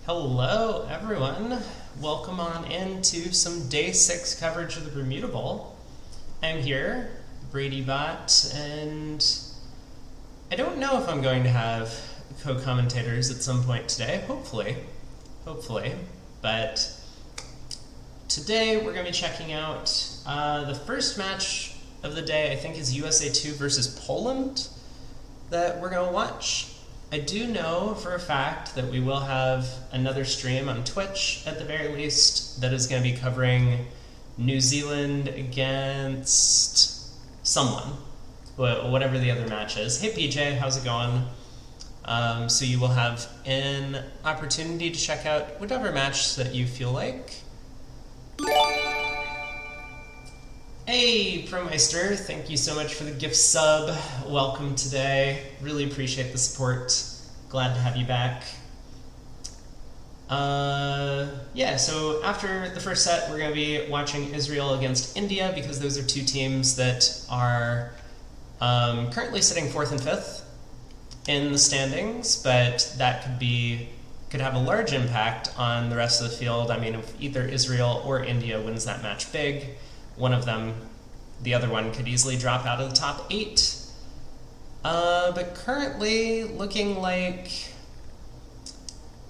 Hello, everyone. Welcome on into some Day 6 coverage of the Bermuda Bowl. I'm here, Brady Bot, and I don't know if I'm going to have co-commentators at some point today. Hopefully. But today we're going to be checking out the first match of the day. I think is USA 2 versus Poland that we're going to watch. I do know for a fact that we will have another stream on Twitch, at the very least, that is going to be covering New Zealand against someone, whatever the other match is. Hey PJ, how's it going? So you will have an opportunity to check out whatever match that you feel like. Hey ProMeister, thank you so much for the gift sub. Welcome today. Really appreciate the support. Glad to have you back. Yeah, so after the first set, we're going to be watching Israel against India because those are two teams that are currently sitting 4th and 5th in the standings, but that could have a large impact on the rest of the field. I mean, if either Israel or India wins that match big, one of them, the other one, could easily drop out of the top 8. But currently looking like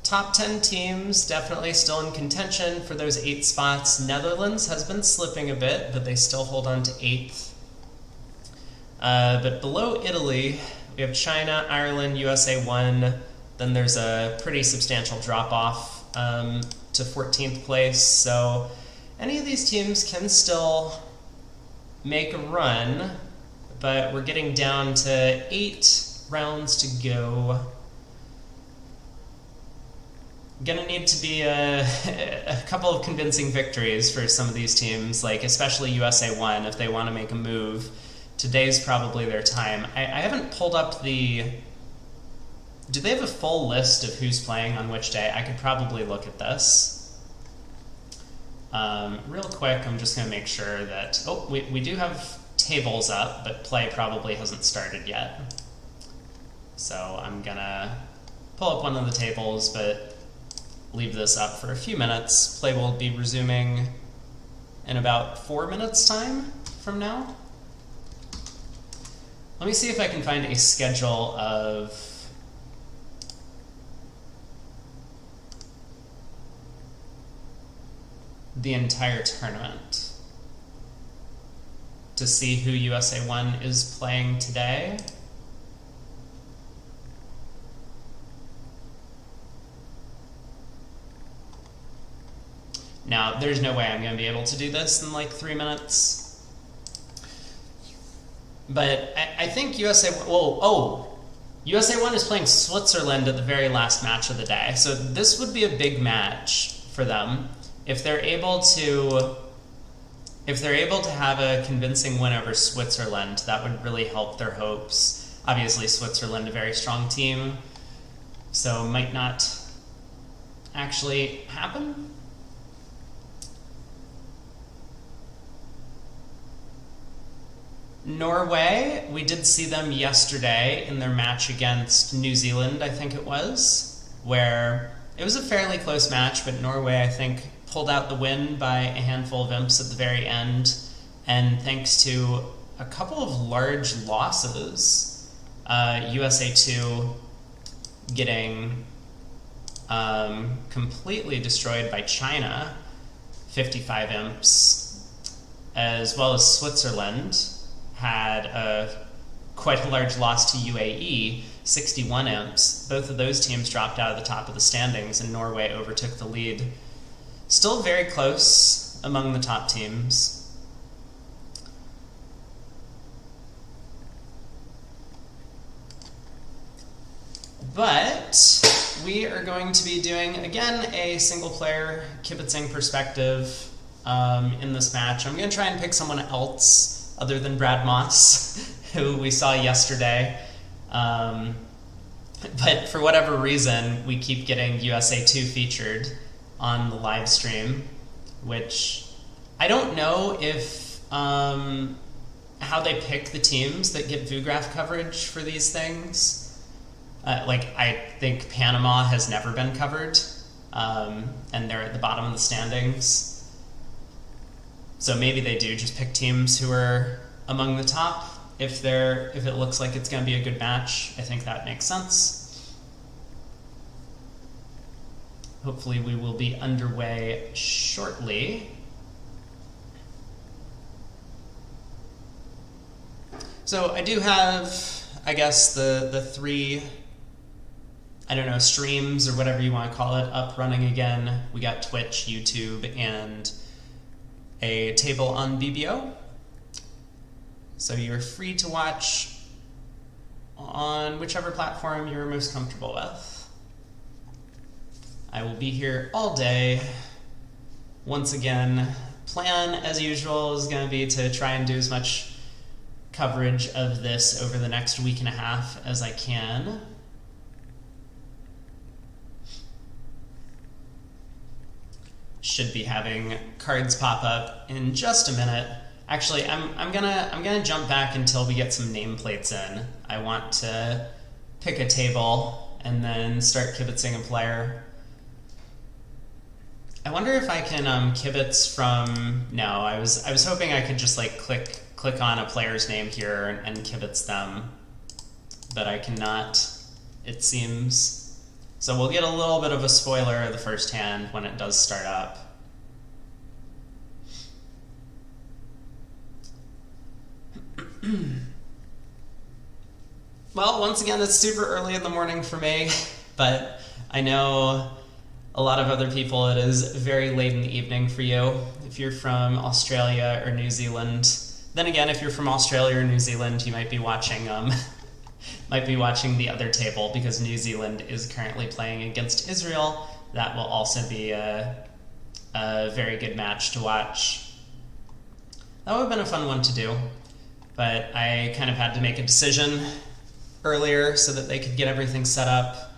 top 10 teams definitely still in contention for those 8 spots. Netherlands has been slipping a bit, but they still hold on to 8th. But below Italy, we have China, Ireland, USA 1. Then there's a pretty substantial drop-off to 14th place. So any of these teams can still make a run, but we're getting down to 8 rounds to go. Gonna need to be a couple of convincing victories for some of these teams, like especially USA 1, if they want to make a move. Today's probably their time. I haven't pulled up the... Do they have a full list of who's playing on which day? I could probably look at this. Real quick, I'm just going to make sure that... Oh, we do have tables up, but play probably hasn't started yet. So I'm going to pull up one of the tables, but leave this up for a few minutes. Play will be resuming in about 4 minutes' time from now. Let me see if I can find a schedule of... the entire tournament to see who USA 1 is playing today. Now, there's no way I'm going to be able to do this in like 3 minutes. But I think USA 1... USA 1 is playing Switzerland at the very last match of the day. So this would be a big match for them. If they're able to have a convincing win over Switzerland, that would really help their hopes. Obviously, Switzerland, a very strong team, so might not actually happen. Norway, we did see them yesterday in their match against New Zealand, I think it was, where it was a fairly close match, but Norway, I think, pulled out the win by a handful of imps at the very end, and thanks to a couple of large losses, USA 2 getting completely destroyed by China, 55 imps, as well as Switzerland had quite a large loss to UAE, 61 imps. Both of those teams dropped out of the top of the standings, and Norway overtook the lead. Still very close among the top teams. But we are going to be doing, again, a single-player kibitzing perspective in this match. I'm going to try and pick someone else other than Brad Moss, who we saw yesterday. But for whatever reason, we keep getting USA 2 featured on the live stream, which I don't know if how they pick the teams that get VooGraph coverage for these things. I think Panama has never been covered and they're at the bottom of the standings. So maybe they do just pick teams who are among the top. If it looks like it's going to be a good match, I think that makes sense. Hopefully we will be underway shortly. So I do have, I guess, the three, I don't know, streams or whatever you want to call it, up running again. We got Twitch, YouTube, and a table on BBO. So you're free to watch on whichever platform you're most comfortable with. I will be here all day. Once again, plan as usual is going to be to try and do as much coverage of this over the next week and a half as I can. Should be having cards pop up in just a minute. Actually, I'm gonna jump back until we get some nameplates in. I want to pick a table and then start kibitzing a player. I wonder if I can kibitz from. No, I was hoping I could just like click on a player's name here and kibitz them, but I cannot. It seems. So we'll get a little bit of a spoiler of the first hand when it does start up. Well, once again, it's super early in the morning for me, but I know a lot of other people it is very late in the evening for you. If you're from Australia or New Zealand, then again, if you're from Australia or New Zealand, you might be watching the other table because New Zealand is currently playing against Israel. That will also be a very good match to watch. That would have been a fun one to do. But I kind of had to make a decision earlier so that they could get everything set up.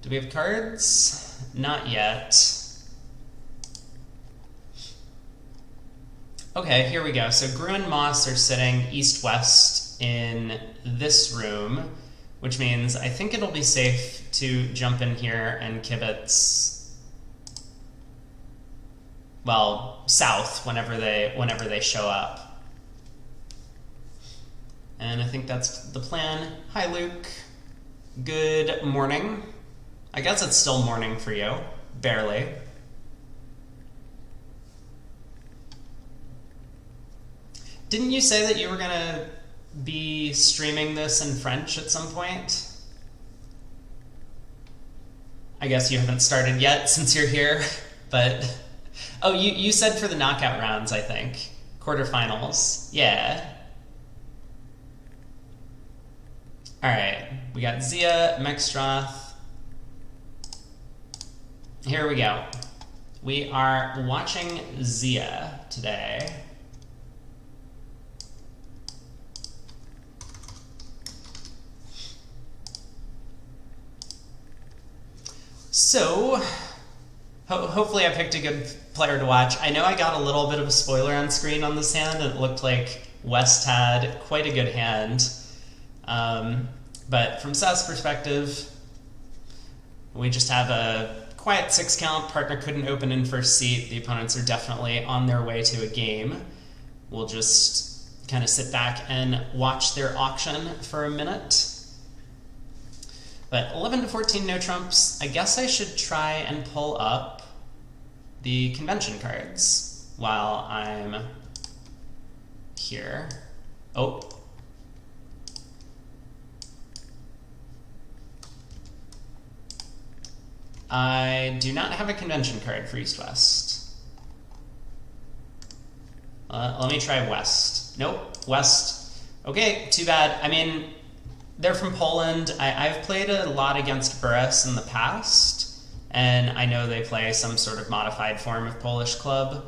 Do we have cards? Not yet. Okay, here we go. So Gru and Moss are sitting east-west in this room, which means I think it'll be safe to jump in here and kibitz, well, south whenever they show up. And I think that's the plan. Hi, Luke. Good morning. I guess it's still morning for you. Barely. Didn't you say that you were going to be streaming this in French at some point? I guess you haven't started yet since you're here, but... Oh, you said for the knockout rounds, I think. Quarterfinals. Yeah. Alright, we got Zia, Mexstroth. Here we go. We are watching Zia today. So, hopefully I picked a good player to watch. I know I got a little bit of a spoiler on screen on this hand, and it looked like West had quite a good hand. But from Seth's perspective, we just have a quiet 6 count. Partner couldn't open in first seat. The opponents are definitely on their way to a game. We'll just kind of sit back and watch their auction for a minute. But 11 to 14, no trumps. I guess I should try and pull up the convention cards while I'm here. Oh. I do not have a convention card for East-West. Let me try West. Nope, West. Okay, too bad. I mean, they're from Poland. I've played a lot against Burris in the past, and I know they play some sort of modified form of Polish club,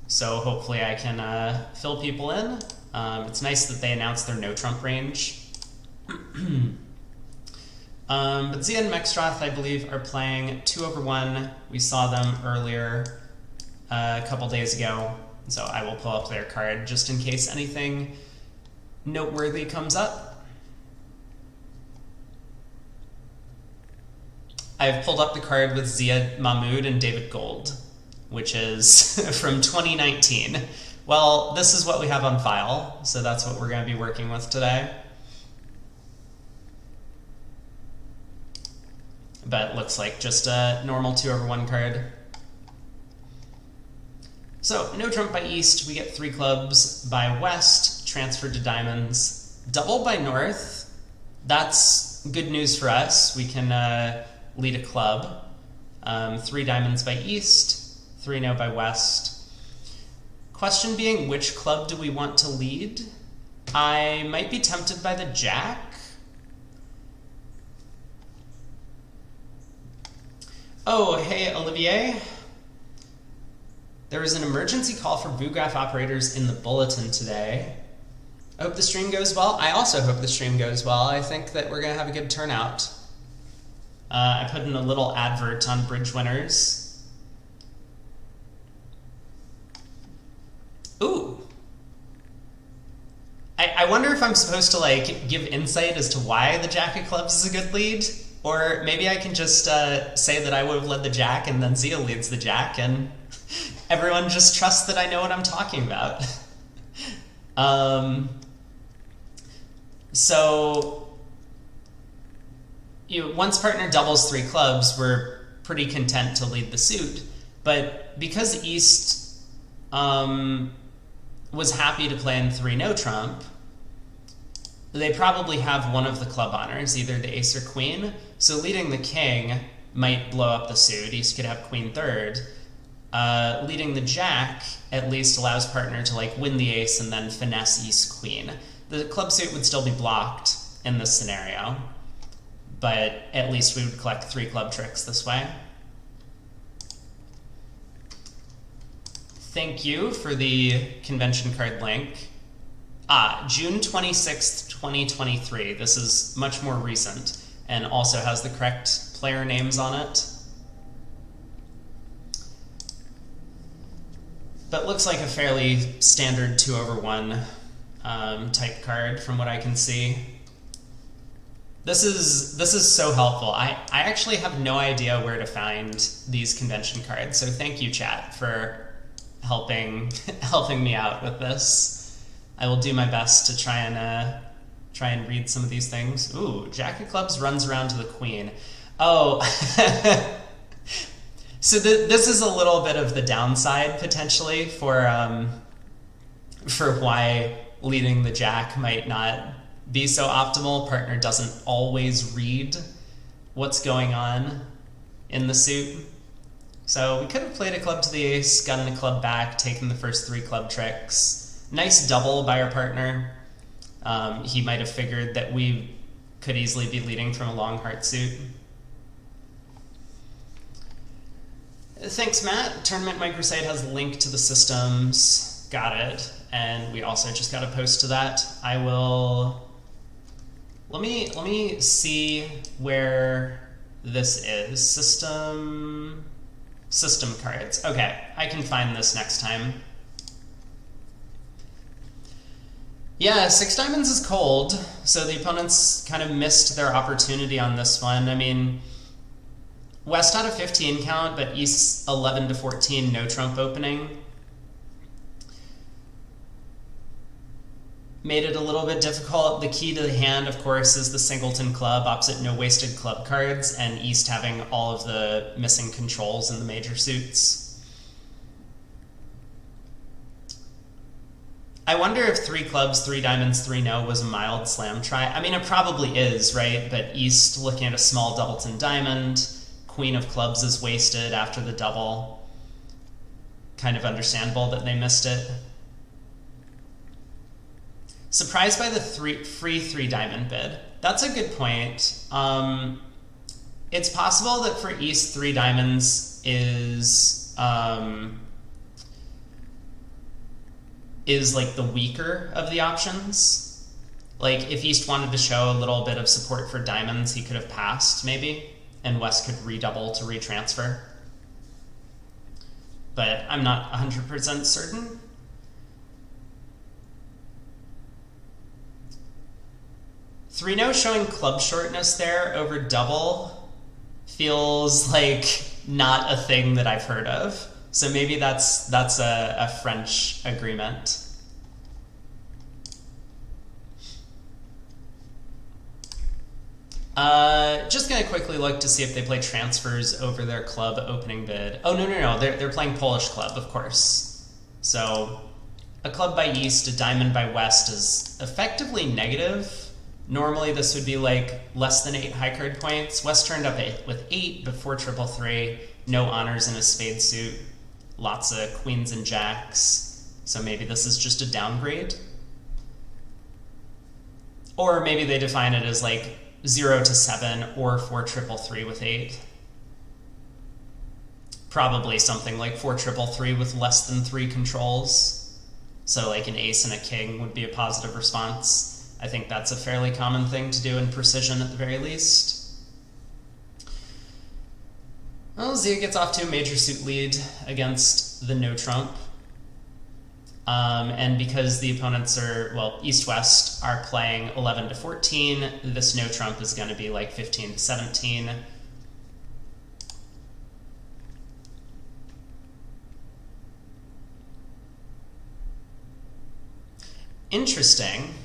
so hopefully I can fill people in. It's nice that they announced their no-trump range. But Zia and Mexstroth, I believe, are playing 2/1. We saw them earlier, a couple days ago, so I will pull up their card just in case anything noteworthy comes up. I've pulled up the card with Zia Mahmoud and David Gold, which is from 2019. Well, this is what we have on file, so that's what we're going to be working with today. But it looks like just a normal 2/1 card. So, no trump by East, we get 3 clubs by West, transferred to diamonds. Double by North, that's good news for us. We can lead a club. 3 diamonds by East, 3 no by West. Question being, which club do we want to lead? I might be tempted by the Jack. Oh, hey, Olivier. There was an emergency call for VuGraph operators in the bulletin today. I hope the stream goes well. I also hope the stream goes well. I think that we're going to have a good turnout. I put in a little advert on Bridge Winners. Ooh. I wonder if I'm supposed to like give insight as to why the Jack of Clubs is a good lead, or maybe I can just say that I would have led the Jack and then Zia leads the Jack and everyone just trusts that I know what I'm talking about. So once partner doubles 3 clubs, we're pretty content to lead the suit. But because East was happy to play in 3 no trump, they probably have one of the club honors, either the ace or queen. So leading the king might blow up the suit. East could have queen third. Leading the Jack at least allows partner to like win the ace and then finesse East queen. The club suit would still be blocked in this scenario, but at least we would collect 3 club tricks this way. Thank you for the convention card link. June 26th, 2023. This is much more recent and also has the correct player names on it. But looks like a fairly standard 2/1 type card from what I can see. This is so helpful. I actually have no idea where to find these convention cards, so thank you, chat, for helping me out with this. I will do my best to try and read some of these things. Ooh, Jack of Clubs runs around to the queen. Oh, so this is a little bit of the downside potentially for why leading the Jack might not be so optimal. Partner doesn't always read what's going on in the suit. So we could have played a club to the ace, gotten a club back, taken the first 3 club tricks. Nice double by our partner. He might have figured that we could easily be leading from a long heart suit. Thanks, Matt. Tournament Microsite has a link to the systems. Got it. And we also just got a post to that. I will... Let me see where this is. System cards. Okay, I can find this next time. Yeah, 6 diamonds is cold, so the opponents kind of missed their opportunity on this one. I mean, West had a 15 count, but East 11 to 14 no trump opening. Made it a little bit difficult. The key to the hand, of course, is the singleton club, opposite no wasted club cards, and East having all of the missing controls in the major suits. I wonder if 3 clubs, 3 diamonds, 3 no was a mild slam try. I mean, it probably is, right? But East looking at a small doubleton diamond, queen of clubs is wasted after the double. Kind of understandable that they missed it. Surprised by the free 3 diamond bid. That's a good point. It's possible that for East, 3 diamonds is like the weaker of the options. Like if East wanted to show a little bit of support for diamonds, he could have passed maybe, and West could redouble to retransfer. But I'm not 100% certain. Three no showing club shortness there over double feels like not a thing that I've heard of. So maybe that's a French agreement. Just gonna quickly look to see if they play transfers over their club opening bid. Oh, no, they're playing Polish club, of course. So a club by East, a diamond by West is effectively negative. Normally this would be like less than 8 high card points. West turned up with 8 before triple 3, no honors in a spade suit, lots of queens and jacks. So maybe this is just a downgrade. Or maybe they define it as like 0 to 7 or 4 triple 3 with 8. Probably something like 4 triple 3 with less than 3 controls. So like an ace and a king would be a positive response. I think that's a fairly common thing to do in precision at the very least. Well, Zia gets off to a major suit lead against the no trump. And because the opponents are, well, East-West are playing 11 to 14, this no trump is going to be like 15 to 17. Interesting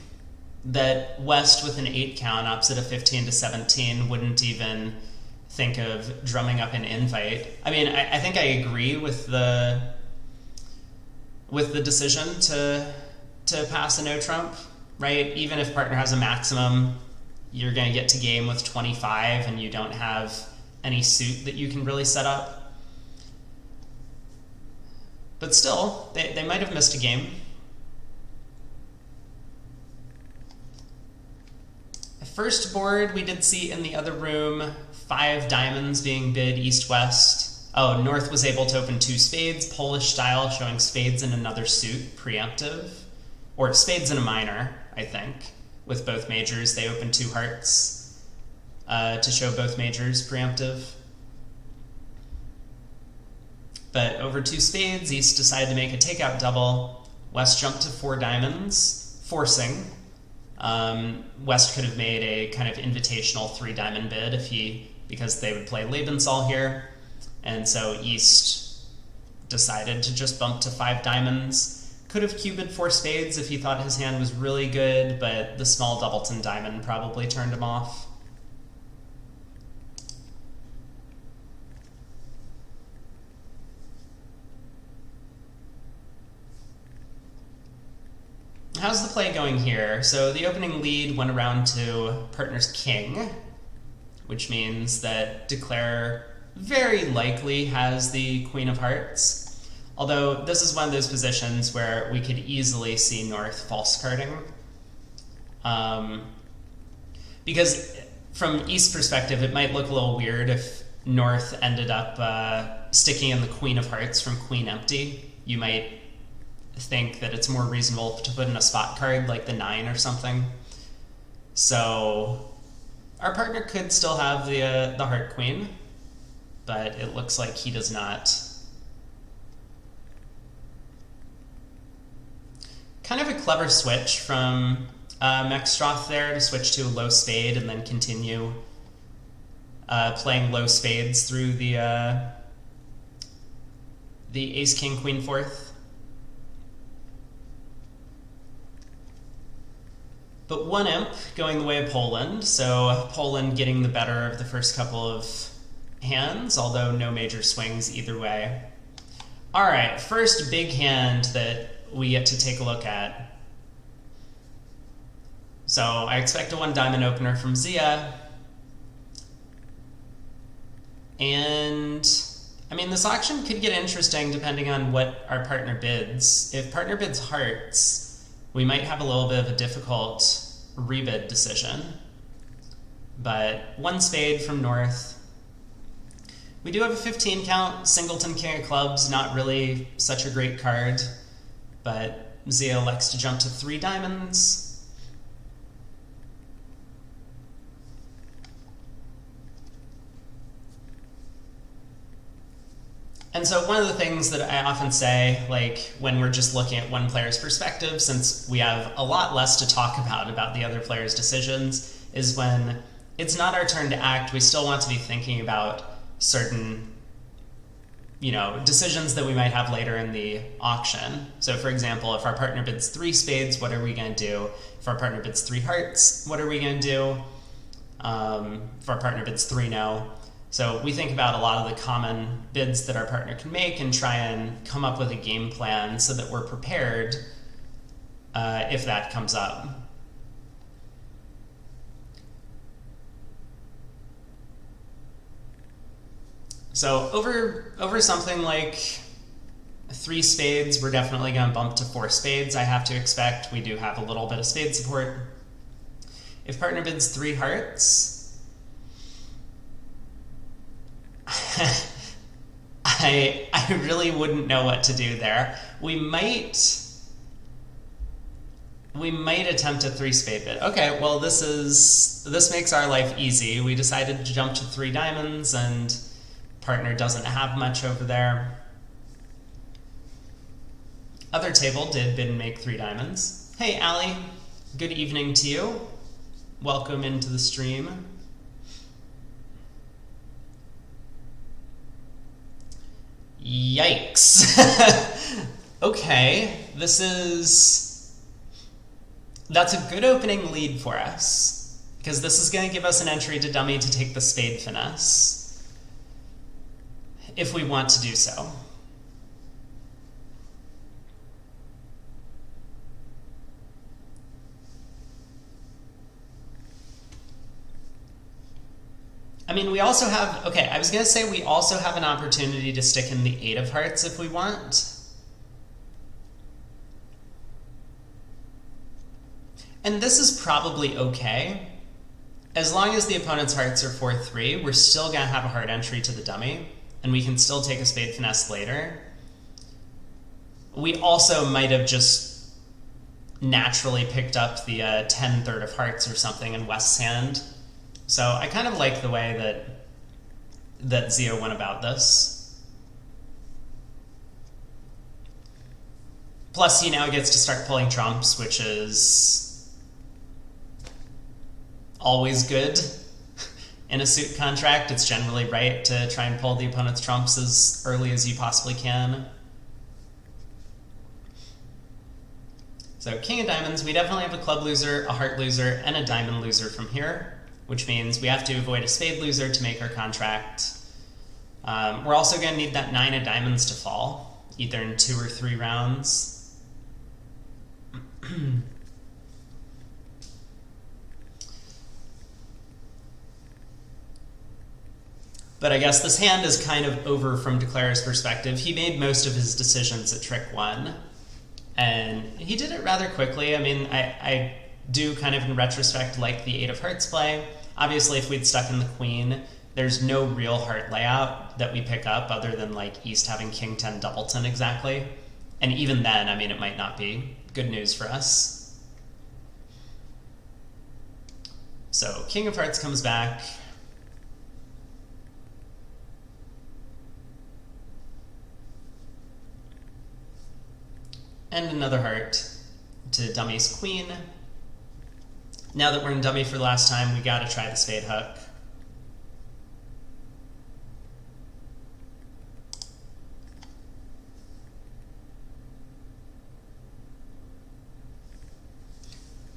that West with an 8 count opposite a 15 to 17 wouldn't even think of drumming up an invite. I mean, I think I agree with the decision to pass a no trump, right? Even if partner has a maximum, you're going to get to game with 25 and you don't have any suit that you can really set up. But still, they might have missed a game. First board, we did see in the other room 5 diamonds being bid east-west. Oh, North was able to open 2 spades, Polish style, showing spades in another suit, preemptive. Or spades in a minor, I think. With both majors, they opened 2 hearts to show both majors, preemptive. But over 2 spades, East decided to make a takeout double. West jumped to 4 diamonds, forcing. West could have made a kind of invitational 3 diamond bid because they would play Lebensall here. And so East decided to just bump to 5 diamonds. Could have cubed 4 spades if he thought his hand was really good, but the small doubleton diamond probably turned him off. How's the play going here? So the opening lead went around to partner's king, which means that Declare very likely has the Queen of Hearts. Although this is one of those positions where we could easily see North false carding. Because from East perspective, it might look a little weird if North ended up sticking in the Queen of Hearts from Queen empty. You might think that it's more reasonable to put in a spot card like the 9 or something. So our partner could still have the Heart Queen, but it looks like he does not. Kind of a clever switch from Mexstroth there to switch to a low spade and then continue playing low spades through the Ace King Queen 4th. But 1 imp going the way of Poland, so Poland getting the better of the first couple of hands, although no major swings either way. All right, first big hand that we get to take a look at. So I expect a 1 diamond opener from Zia. And I mean, this auction could get interesting depending on what our partner bids. If partner bids hearts, we might have a little bit of a difficult rebid decision. But 1 spade from North. We do have a 15 count, singleton king of clubs, not really such a great card, but Zia elects to jump to 3 diamonds. And so one of the things that I often say, like when we're just looking at one player's perspective, since we have a lot less to talk about the other player's decisions, is when it's not our turn to act. We still want to be thinking about certain, decisions that we might have later in the auction. So for example, if our partner bids 3 spades, what are we going to do? If our partner bids 3 hearts, what are we going to do? If our partner bids 3 no. So we think about a lot of the common bids that our partner can make and try and come up with a game plan so that we're prepared if that comes up. So over something like 3 spades, we're definitely going to bump to 4 spades, I have to expect. We do have a little bit of spade support. If partner bids 3 hearts, I really wouldn't know what to do there. We might attempt a 3 spade bid. Okay, well this makes our life easy. We decided to jump to 3 diamonds and partner doesn't have much over there. Other table did bid and make 3 diamonds. Hey Allie, good evening to you. Welcome into the stream. Yikes. Okay, that's a good opening lead for us, because this is going to give us an entry to dummy to take the spade finesse, if we want to do so. I mean, we also have, okay, I was going to say we also have an opportunity to stick in the 8 of hearts if we want. And this is probably okay. As long as the opponent's hearts are 4-3, we're still going to have a heart entry to the dummy, and we can still take a spade finesse later. We also might have just naturally picked up the 10-3 of hearts or something in West's hand. So I kind of like the way that Zia went about this. Plus, he now gets to start pulling trumps, which is always good. In a suit contract, it's generally right to try and pull the opponent's trumps as early as you possibly can. So King of Diamonds, we definitely have a club loser, a heart loser, and a diamond loser from here, which means we have to avoid a spade loser to make our contract. We're also going to need that 9 of diamonds to fall, either in 2 or 3 rounds. But I guess this hand is kind of over from Declarer's perspective. He made most of his decisions at trick 1, and he did it rather quickly. I mean, I do kind of in retrospect like the 8 of hearts play. Obviously, if we'd stuck in the queen, there's no real heart layout that we pick up other than like East having King 10 doubleton exactly. And even then, I mean, it might not be good news for us. So King of Hearts comes back. And another heart to dummy's queen. Now that we're in dummy for the last time, we gotta try the spade hook.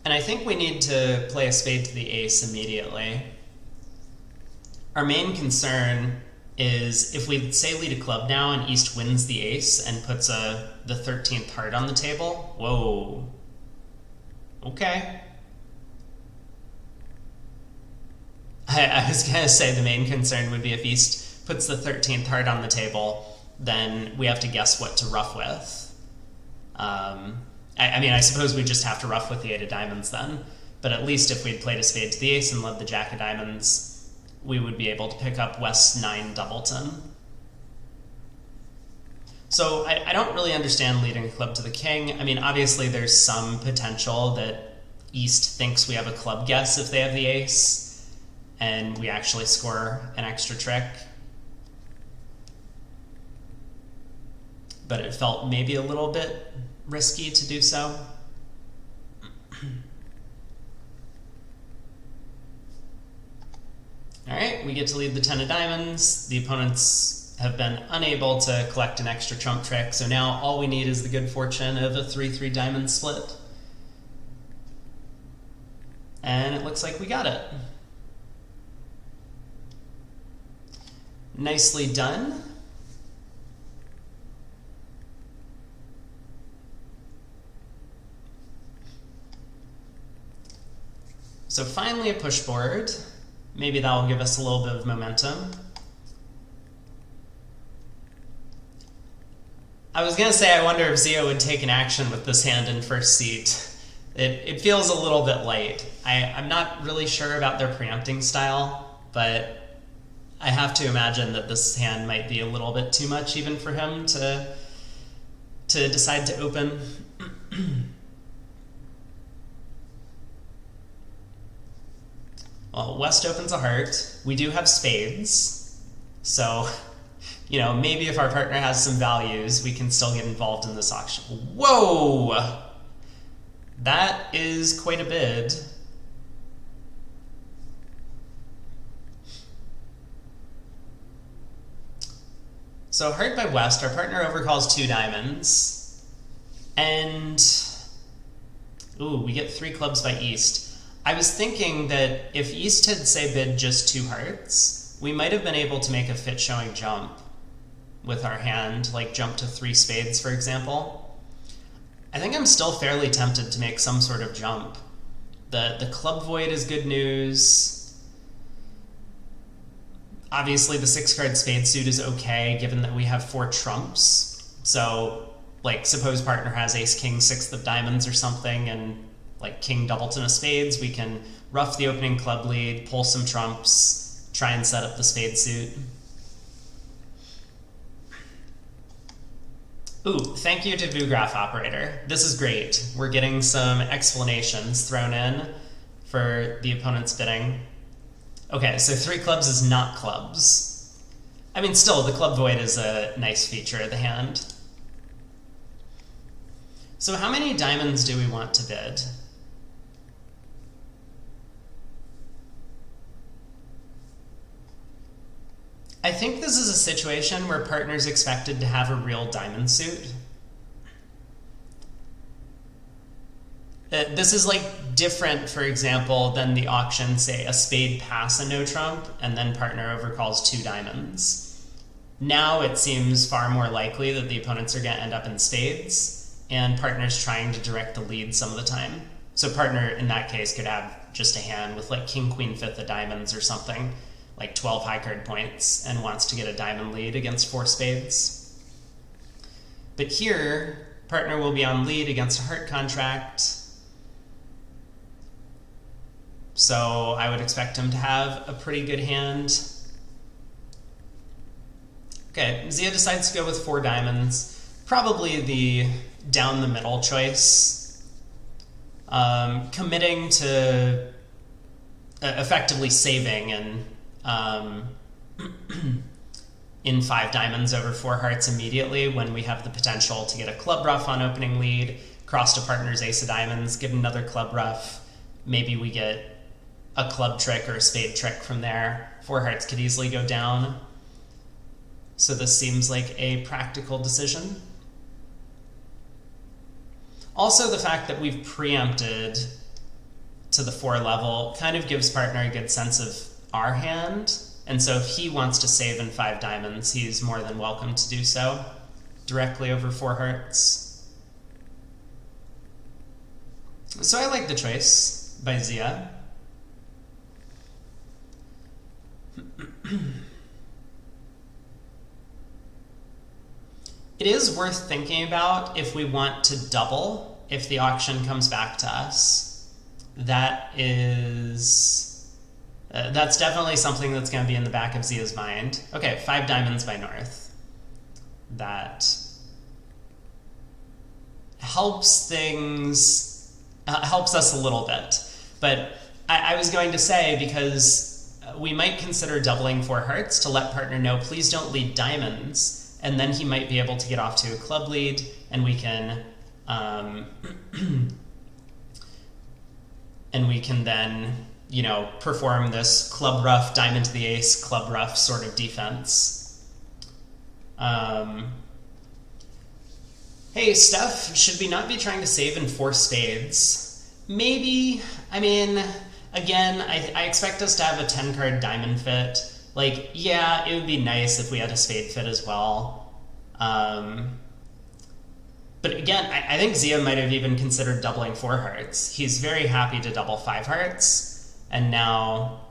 And I think we need to play a spade to the ace immediately. Our main concern is if we say lead a club now and East wins the ace and puts the 13th heart on the table. Whoa. Okay. I was going to say the main concern would be if East puts the 13th heart on the table, then we have to guess what to ruff with. I mean, I suppose we just have to ruff with the 8 of diamonds then, but at least if we'd played a spade to the ace and led the jack of diamonds, we would be able to pick up West's 9 doubleton. So I don't really understand leading a club to the king. I mean, obviously there's some potential that East thinks we have a club guess if they have the ace, and we actually score an extra trick. But it felt maybe a little bit risky to do so. All right, we get to lead the 10 of diamonds. The opponents have been unable to collect an extra trump trick, so now all we need is the good fortune of a 3-3 diamond split. And it looks like we got it. Nicely done. So finally a push board. Maybe that will give us a little bit of momentum. I was going to say I wonder if Zia would take an action with this hand in first seat. It feels a little bit light. I'm not really sure about their preempting style, but I have to imagine that this hand might be a little bit too much even for him to decide to open. Well, West opens a heart. We do have spades. So, you know, maybe if our partner has some values, we can still get involved in this auction. Whoa! That is quite a bid. So heart by West, our partner overcalls 2 diamonds. And, ooh, we get 3 clubs by East. I was thinking that if East had, say, bid just 2 hearts, we might have been able to make a fit showing jump with our hand, like jump to 3 spades, for example. I think I'm still fairly tempted to make some sort of jump. The club void is good news. Obviously, the 6-card spade suit is okay, given that we have 4 trumps. So, like, suppose partner has ace, king, 6th of diamonds or something, and like king, doubleton of spades, we can rough the opening club lead, pull some trumps, try and set up the spade suit. Ooh, thank you to VuGraph Operator. This is great. We're getting some explanations thrown in for the opponent's bidding. Okay, so 3 clubs is not clubs. I mean, still, the club void is a nice feature of the hand. So how many diamonds do we want to bid? I think this is a situation where partner's expected to have a real diamond suit. This is like different, for example, than the auction, say a spade pass a no trump, and then partner overcalls 2 diamonds. Now it seems far more likely that the opponents are going to end up in spades, and partner's trying to direct the lead some of the time. So partner, in that case, could have just a hand with like king, queen, 5th of diamonds or something, like 12 high card points, and wants to get a diamond lead against 4 spades. But here, partner will be on lead against a heart contract, so I would expect him to have a pretty good hand. Okay, Zia decides to go with 4 diamonds, probably the down the middle choice, committing to effectively saving and in 5 diamonds over 4 hearts immediately when we have the potential to get a club ruff on opening lead, cross to partner's ace of diamonds, get another club ruff, maybe we get a club trick or a spade trick from there. 4 hearts could easily go down. So this seems like a practical decision. Also, the fact that we've preempted to the 4 level kind of gives partner a good sense of our hand, and so if he wants to save in 5 diamonds, he's more than welcome to do so directly over 4 hearts. So I like the choice by Zia. It is worth thinking about if we want to double if the auction comes back to us. That's definitely something that's going to be in the back of Zia's mind. Okay, 5 diamonds by North. That helps things, helps us a little bit. But I was going to say, because we might consider doubling 4 hearts to let partner know, please don't lead diamonds, and then he might be able to get off to a club lead, and we can perform this club rough, diamond to the ace, club rough sort of defense. Hey, Steph, should we not be trying to save in 4 spades? Maybe. I mean, again, I expect us to have a 10-card diamond fit. Like, yeah, it would be nice if we had a spade fit as well. But again, I think Zia might have even considered doubling 4 hearts. He's very happy to double 5 hearts, and now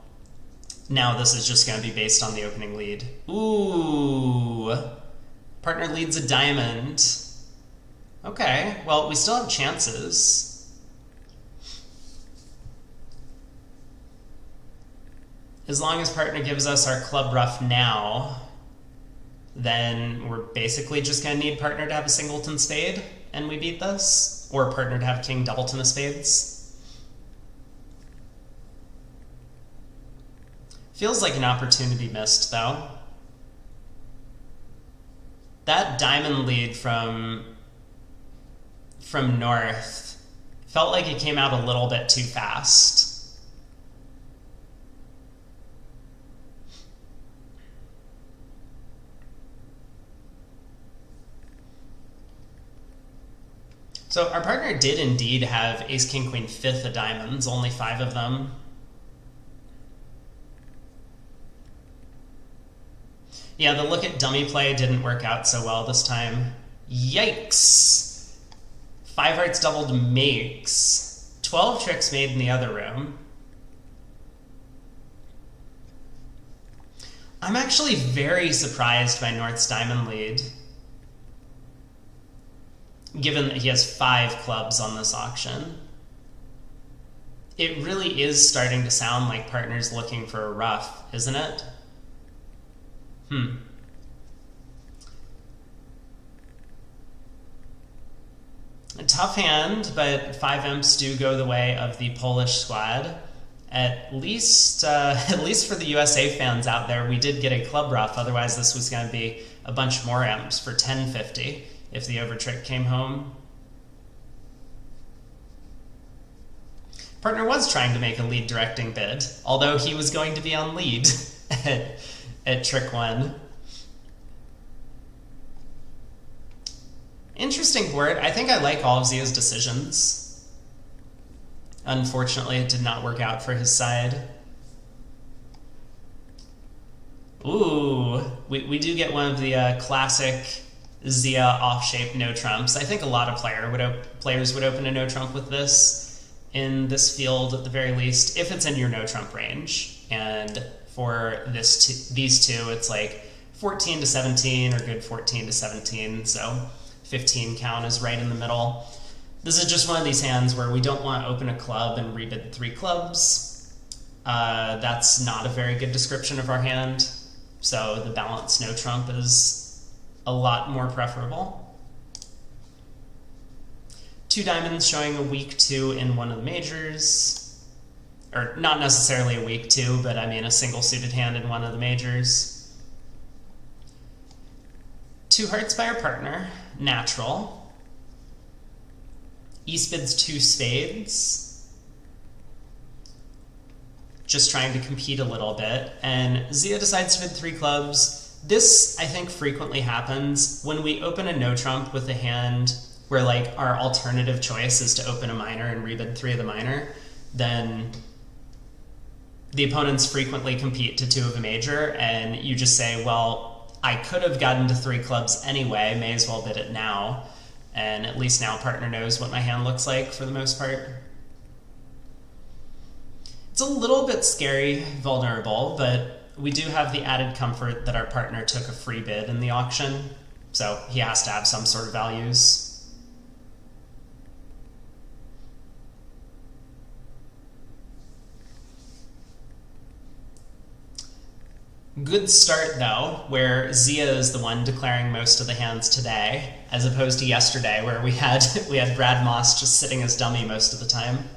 this is just going to be based on the opening lead. Ooh, partner leads a diamond. Okay, well, we still have chances. As long as partner gives us our club rough now, then we're basically just going to need partner to have a singleton spade, and we beat this, or partner to have king doubleton of spades. Feels like an opportunity missed, though. That diamond lead from North felt like it came out a little bit too fast. So our partner did indeed have ace, king, queen, 5th of diamonds, only 5 of them. Yeah, the look at dummy play didn't work out so well this time. Yikes! 5 hearts doubled makes. 12 tricks made in the other room. I'm actually very surprised by North's diamond lead, given that he has 5 clubs on this auction. It really is starting to sound like partner's looking for a rough, isn't it? A tough hand, but 5 imps do go the way of the Polish squad. At least for the USA fans out there, we did get a club rough. Otherwise, this was going to be a bunch more imps for 10.50 if the overtrick came home. Partner was trying to make a lead directing bid, although he was going to be on lead at trick 1. Interesting board. I think I like all of Zia's decisions. Unfortunately, it did not work out for his side. Ooh, we do get one of the classic Zia off-shape no trumps. I think a lot of players would open a no trump with this in this field at the very least, if it's in your no trump range. And for these two, it's like 14 to 17 or good 14 to 17. So 15 count is right in the middle. This is just one of these hands where we don't want to open a club and rebid 3 clubs. That's not a very good description of our hand. So the balanced no trump is a lot more preferable. 2 diamonds showing a weak 2 in one of the majors. Or not necessarily a weak 2, but I mean a single suited hand in one of the majors. 2 hearts by our partner, natural. East bids 2 spades. Just trying to compete a little bit. And Zia decides to bid 3 clubs. This, I think, frequently happens when we open a no trump with a hand where like our alternative choice is to open a minor and rebid 3 of the minor. Then the opponents frequently compete to 2 of a major, and you just say, well, I could have gotten to 3 clubs anyway, may as well bid it now. And at least now partner knows what my hand looks like for the most part. It's a little bit scary, vulnerable, but we do have the added comfort that our partner took a free bid in the auction, so he has to have some sort of values. Good start, though, where Zia is the one declaring most of the hands today, as opposed to yesterday, where we had Brad Moss just sitting as dummy most of the time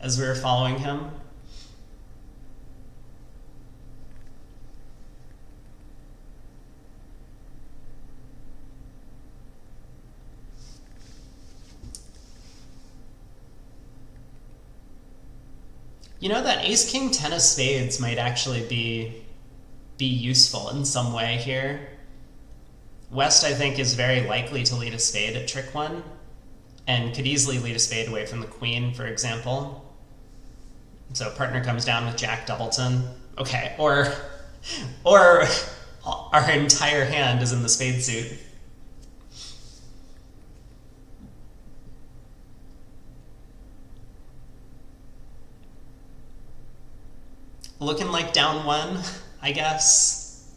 as we were following him. You know, that ace-king 10 of spades might actually be useful in some way here. West, I think, is very likely to lead a spade at trick 1, and could easily lead a spade away from the queen, for example. So partner comes down with Jack Doubleton. Okay, or our entire hand is in the spade suit. Looking like down 1, I guess.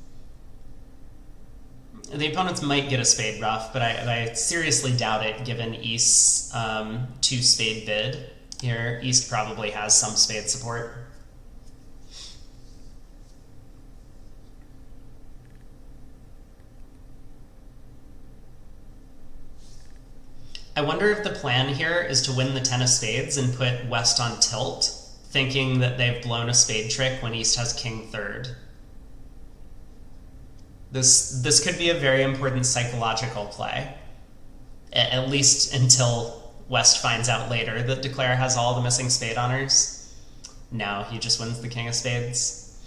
The opponents might get a spade ruff, but I seriously doubt it given East's 2 spade bid here. East probably has some spade support. I wonder if the plan here is to win the 10 of spades and put West on tilt, thinking that they've blown a spade trick when East has king 3rd. This could be a very important psychological play, at least until West finds out later that Declare has all the missing spade honors. Now he just wins the king of spades.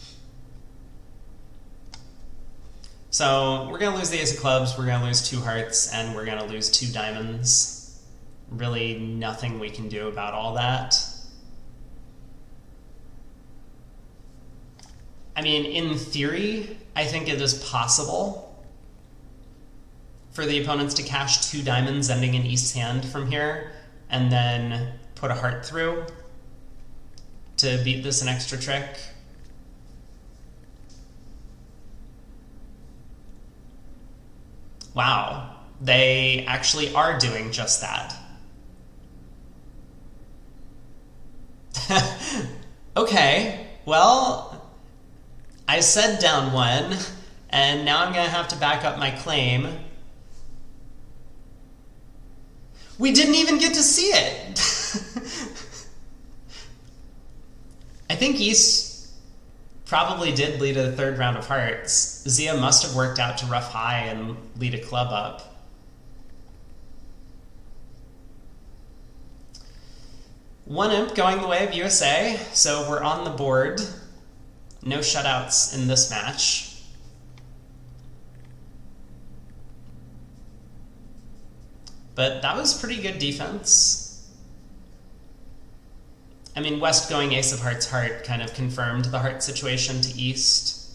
So we're going to lose the ace of clubs, we're going to lose 2 hearts, and we're going to lose 2 diamonds. Really nothing we can do about all that. I mean, in theory, I think it is possible for the opponents to cash 2 diamonds ending in East's hand from here, and then put a heart through to beat this an extra trick. Wow, they actually are doing just that. Okay, well, I said down 1, and now I'm going to have to back up my claim. We didn't even get to see it! I think East probably did lead a 3rd round of hearts. Zia must have worked out to ruff high and lead a club up. One imp going the way of USA, so we're on the board. No shutouts in this match. But that was pretty good defense. I mean, West going ace of hearts heart kind of confirmed the heart situation to East.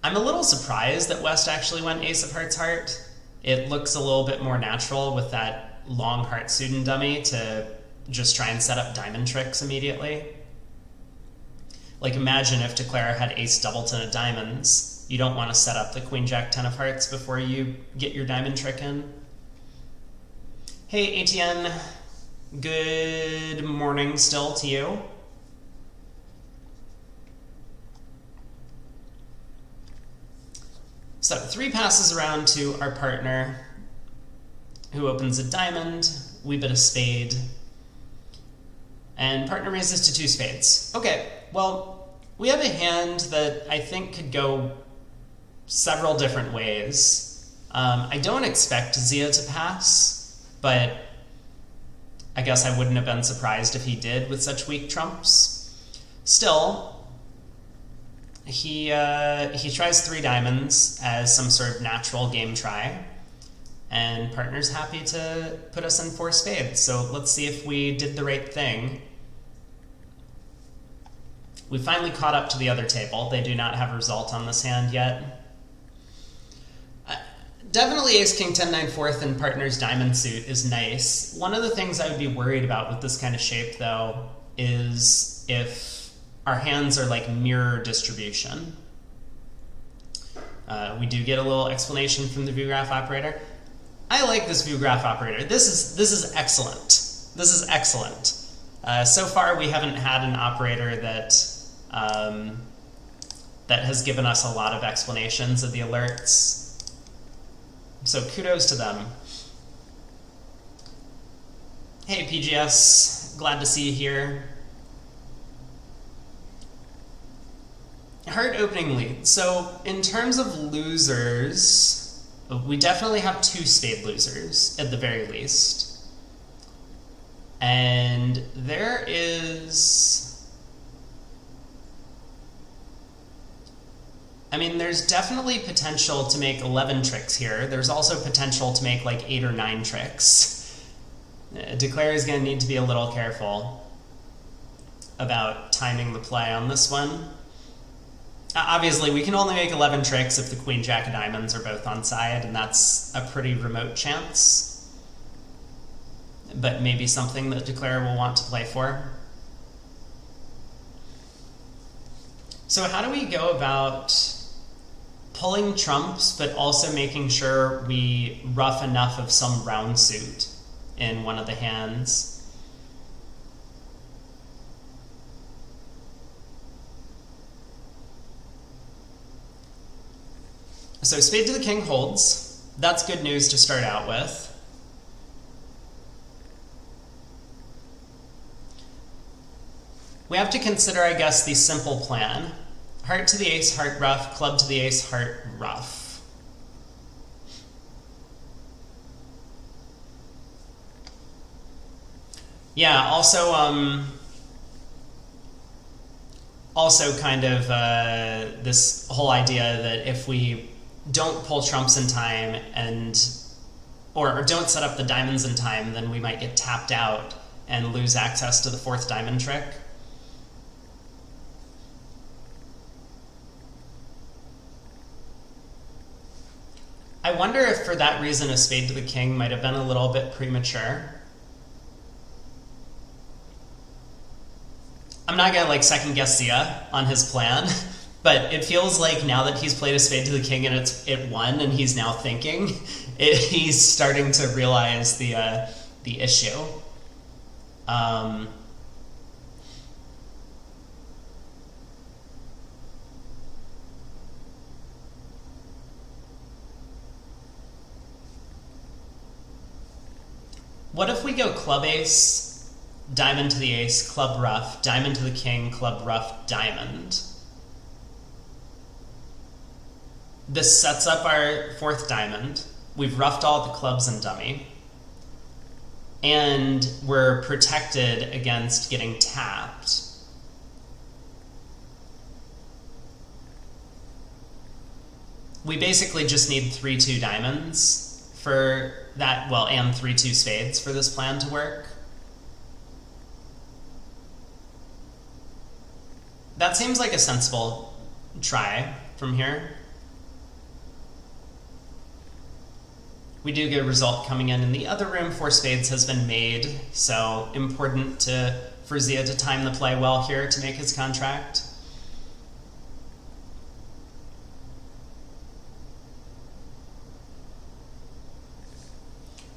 I'm a little surprised that West actually went ace of hearts heart. It looks a little bit more natural with that long heart suited dummy to just try and set up diamond tricks immediately. Like, imagine if Declare had ace doubleton of diamonds. You don't want to set up the queen jack 10 of hearts before you get your diamond trick in. Hey, ATN, good morning still to you. So 3 passes around to our partner, who opens a diamond. We bid a spade. And partner raises to 2 spades. Okay, well, we have a hand that I think could go several different ways. I don't expect Zia to pass, but I guess I wouldn't have been surprised if he did with such weak trumps. Still, he tries 3 diamonds as some sort of natural game try, and partner's happy to put us in 4 spades. So let's see if we did the right thing. We finally caught up to the other table. They do not have a result on this hand yet. Definitely ace king 10 9 4th and partner's diamond suit is nice. One of the things I would be worried about with this kind of shape, though, is if our hands are like mirror distribution. We do get a little explanation from the view graph operator. I like this view graph operator. This is excellent. This is excellent. So far, we haven't had an operator that that has given us a lot of explanations of the alerts. So kudos to them. Hey PGS, glad to see you here. Heart opening lead. So in terms of losers, we definitely have 2 spade losers at the very least. And there is I mean, there's definitely potential to make 11 tricks here. There's also potential to make like 8 or 9 tricks. Declare is going to need to be a little careful about timing the play on this one. Obviously, we can only make 11 tricks if the Queen Jack of Diamonds are both on side, and that's a pretty remote chance. But maybe something that Declare will want to play for. So how do we go about pulling trumps, but also making sure we rough enough of some round suit in one of the hands? So spade to the king holds. That's good news to start out with. We have to consider, I guess, the simple plan. Heart to the ace, heart ruff, club to the ace, heart ruff. Yeah, also kind of this whole idea that if we don't pull trumps in time or don't set up the diamonds in time, then we might get tapped out and lose access to the 4th diamond trick. I wonder if for that reason a spade to the king might have been a little bit premature. I'm not gonna like second guess Zia on his plan, but it feels like now that he's played a spade to the king and it won and he's now thinking, he's starting to realize the issue. What if we go club ace, diamond to the ace, club ruff, diamond to the king, club ruff, diamond? This sets up our 4th diamond. We've ruffed all the clubs and dummy. And we're protected against getting tapped. We basically just need 3-2 diamonds for that, well, and 3-2 spades for this plan to work. That seems like a sensible try from here. We do get a result coming in the other room. 4 spades has been made, so important for Zia to time the play well here to make his contract.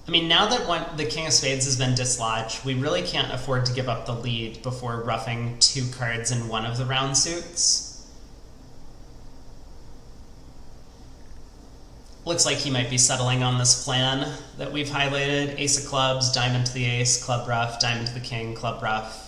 I mean, now that the king of spades has been dislodged, we really can't afford to give up the lead before roughing 2 cards in one of the round suits. Looks like he might be settling on this plan that we've highlighted. Ace of clubs, diamond to the ace, club ruff, diamond to the king, club ruff.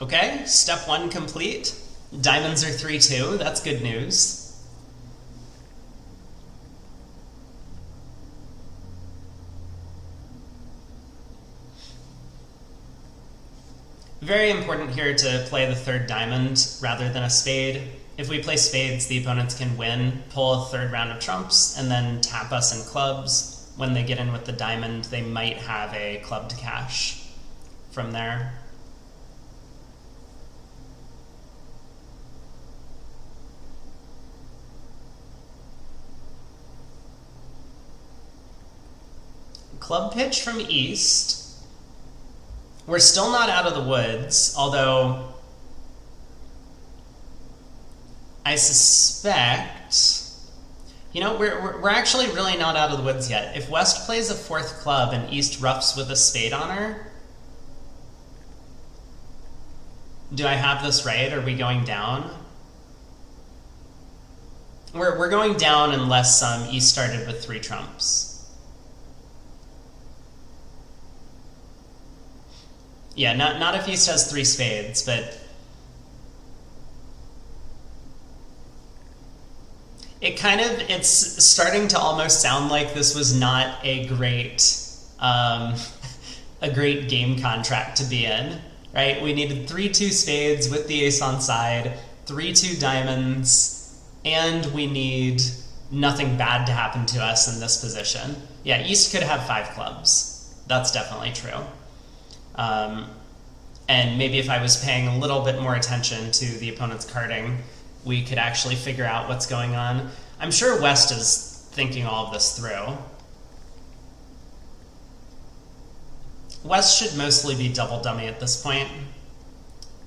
Okay, step 1 complete. Diamonds are 3-2, that's good news. Very important here to play the 3rd diamond rather than a spade. If we play spades, the opponents can win, pull a 3rd round of trumps, and then tap us in clubs. When they get in with the diamond, they might have a club to cash from there. Club pitch from east. We're still not out of the woods, although I suspect, you know, we're actually really not out of the woods yet. If West plays a 4th club and East roughs with a spade on her, do I have this right? Are we going down? We're going down unless East started with 3 trumps. Yeah, not if East has 3 spades, but it's starting to almost sound like this was not a great a great game contract to be in, right? We needed 3-2 spades with the ace on side, 3-2 diamonds, and we need nothing bad to happen to us in this position. Yeah, East could have 5 clubs. That's definitely true. And maybe if I was paying a little bit more attention to the opponent's carding, we could actually figure out what's going on. I'm sure West is thinking all of this through. West should mostly be double dummy at this point,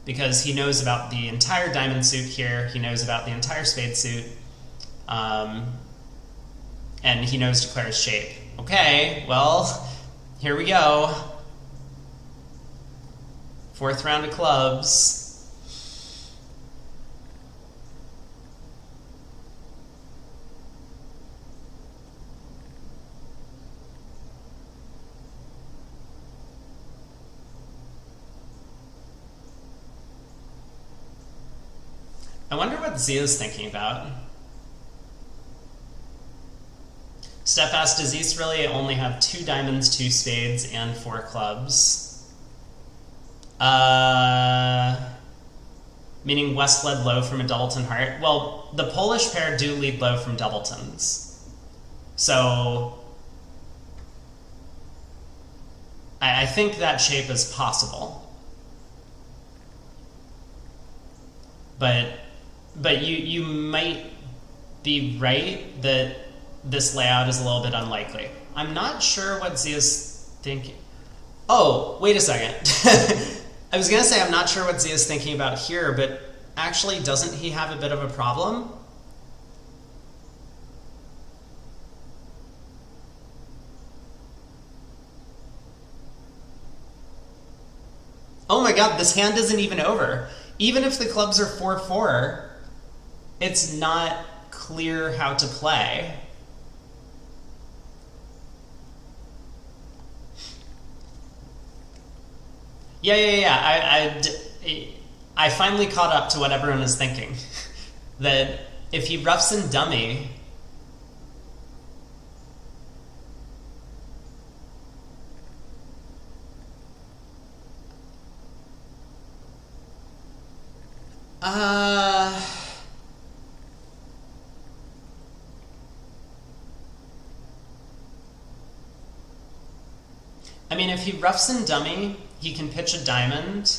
because he knows about the entire diamond suit here, he knows about the entire spade suit, and he knows Declare's shape. Okay, well, here we go. 4th round of clubs. I wonder what Zia's thinking about. Steph asked, does East really only have 2 diamonds, 2 spades, and 4 clubs? Meaning West led low from a doubleton heart. Well, the Polish pair do lead low from doubletons. So I think that shape is possible. But you might be right that this layout is a little bit unlikely. I'm not sure what Zia's thinking. Oh, wait a second. I was going to say I'm not sure what Zia's thinking about here, but actually doesn't he have a bit of a problem? Oh my god, this hand isn't even over. Even if the clubs are 4-4, it's not clear how to play. Yeah. I finally caught up to what everyone is thinking. That if he roughs in dummy, I mean, if he roughs in dummy, he can pitch a diamond,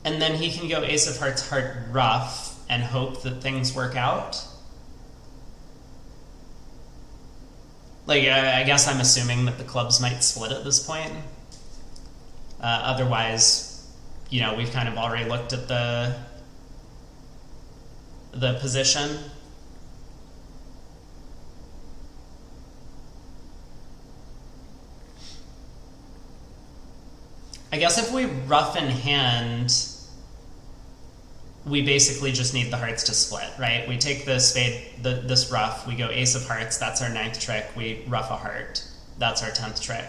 and then he can go ace of hearts, heart, rough, and hope that things work out. Like, I guess I'm assuming that the clubs might split at this point. Otherwise, you know, we've kind of already looked at the position. I guess if we rough in hand, we basically just need the hearts to split, right? We take the spade, this rough, we go ace of hearts, that's our 9th trick, we rough a heart, that's our 10th trick.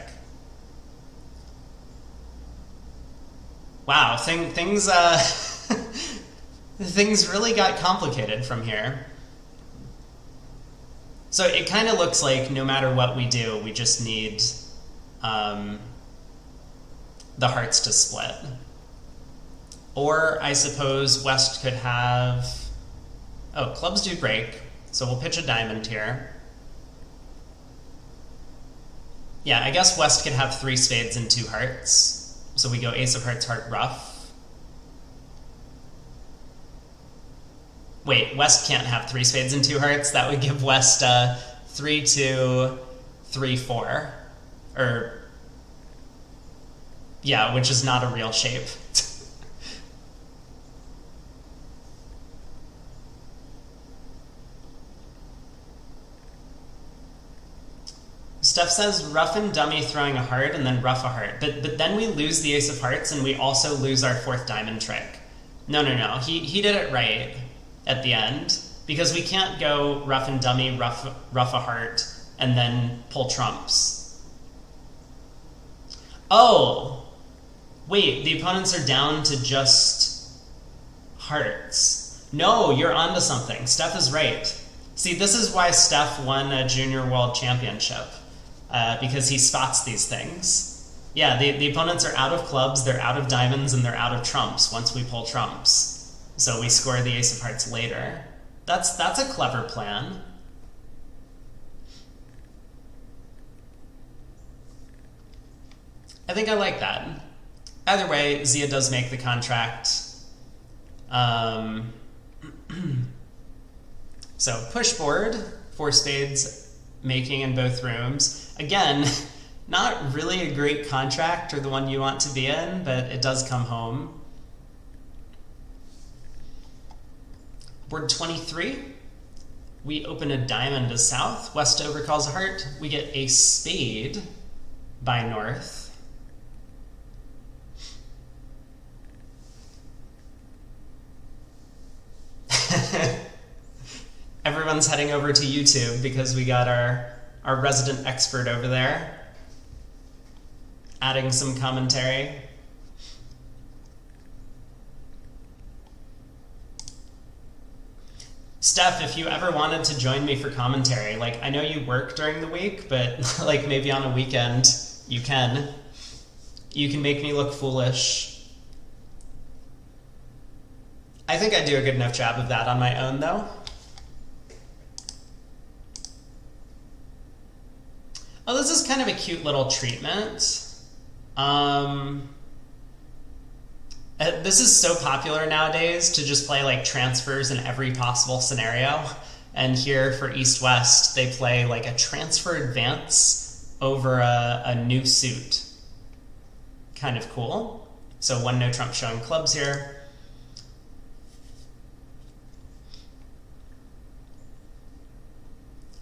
Wow, things really got complicated from here. So it kind of looks like no matter what we do, we just need the hearts to split. Or I suppose West could have... Oh, clubs do break, so we'll pitch a diamond here. Yeah, I guess West could have 3 spades and 2 hearts. So we go ace of hearts, heart, rough. Wait, West can't have 3 spades and 2 hearts. That would give West 3-2, 3-4. Or... yeah, which is not a real shape. Steph says rough and dummy throwing a heart and then rough a heart. But then we lose the ace of hearts and we also lose our 4th diamond trick. No. He did it right at the end, because we can't go rough and dummy, rough a heart, and then pull trumps. Oh, wait, the opponents are down to just hearts. No, you're onto something. Steph is right. See, this is why Steph won a Junior World Championship, because he spots these things. Yeah, the opponents are out of clubs, they're out of diamonds, and they're out of trumps once we pull trumps. So we score the ace of hearts later. That's a clever plan. I think I like that. Either way, Zia does make the contract. So push board, 4 spades making in both rooms. Again, not really a great contract or the one you want to be in, but it does come home. Board 23, we open a diamond as south. West overcalls a heart. We get a spade by north. Everyone's heading over to YouTube because we got our resident expert over there adding some commentary. Steph, if you ever wanted to join me for commentary, like, I know you work during the week, but like maybe on a weekend you can. You can make me look foolish. I think I do a good enough job of that on my own, though. Oh, this is kind of a cute little treatment. This is so popular nowadays to just play like transfers in every possible scenario. And here for East-West, they play like a transfer advance over a new suit. Kind of cool. So 1 no trump showing clubs here.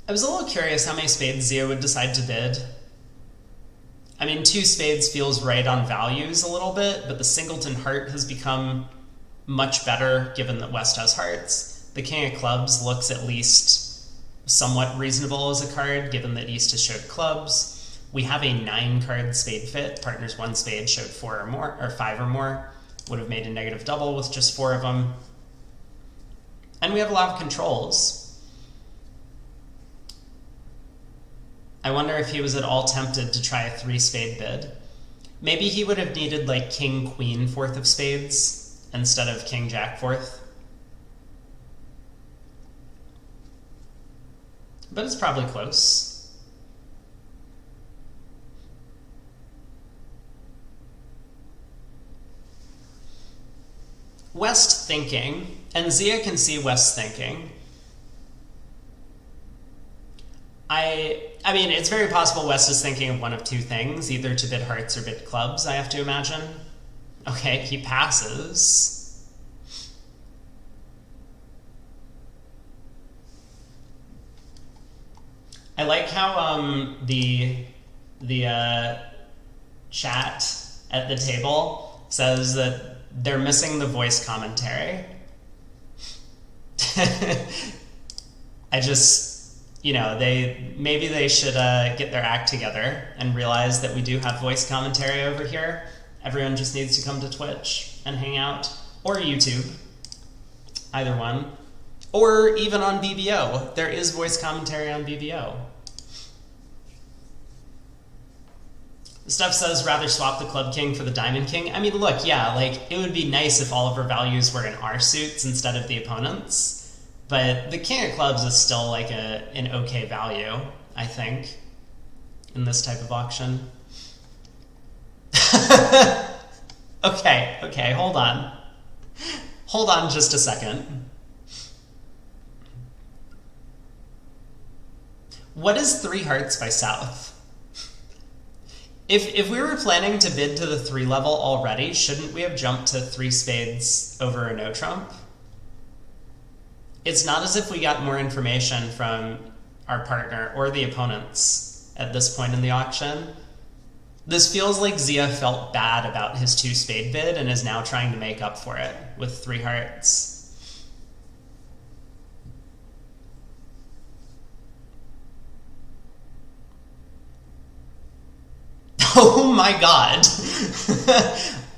I was a little curious how many spades Zia would decide to bid. I mean, 2 spades feels right on values a little bit, but the singleton heart has become much better given that West has hearts. The king of clubs looks at least somewhat reasonable as a card, given that East has showed clubs. We have a 9-card spade fit. Partners 1 spade showed 4 or more, or 5 or more. Would have made a negative double with just 4 of them. And we have a lot of controls. I wonder if he was at all tempted to try a 3-spade bid. Maybe he would have needed like king, queen, 4th of spades instead of king, jack, 4th. But it's probably close. West thinking, and Zia can see West thinking. I mean, it's very possible West is thinking of one of 2 things, either to bid hearts or bid clubs, I have to imagine. Okay, he passes. I like how the chat at the table says that they're missing the voice commentary. I just... You know, maybe they should get their act together and realize that we do have voice commentary over here. Everyone just needs to come to Twitch and hang out. Or YouTube. Either one. Or even on BBO. There is voice commentary on BBO. Steph says, rather swap the club king for the diamond king. I mean, look, yeah, like, it would be nice if all of our values were in our suits instead of the opponents'. But the king of clubs is still like an okay value, I think, in this type of auction. Okay, hold on. Hold on just a second. What is 3 hearts by south? If we were planning to bid to the 3 level already, shouldn't we have jumped to 3 spades over a no trump? It's not as if we got more information from our partner or the opponents at this point in the auction. This feels like Zia felt bad about his 2-spade bid and is now trying to make up for it with 3 hearts. Oh my god.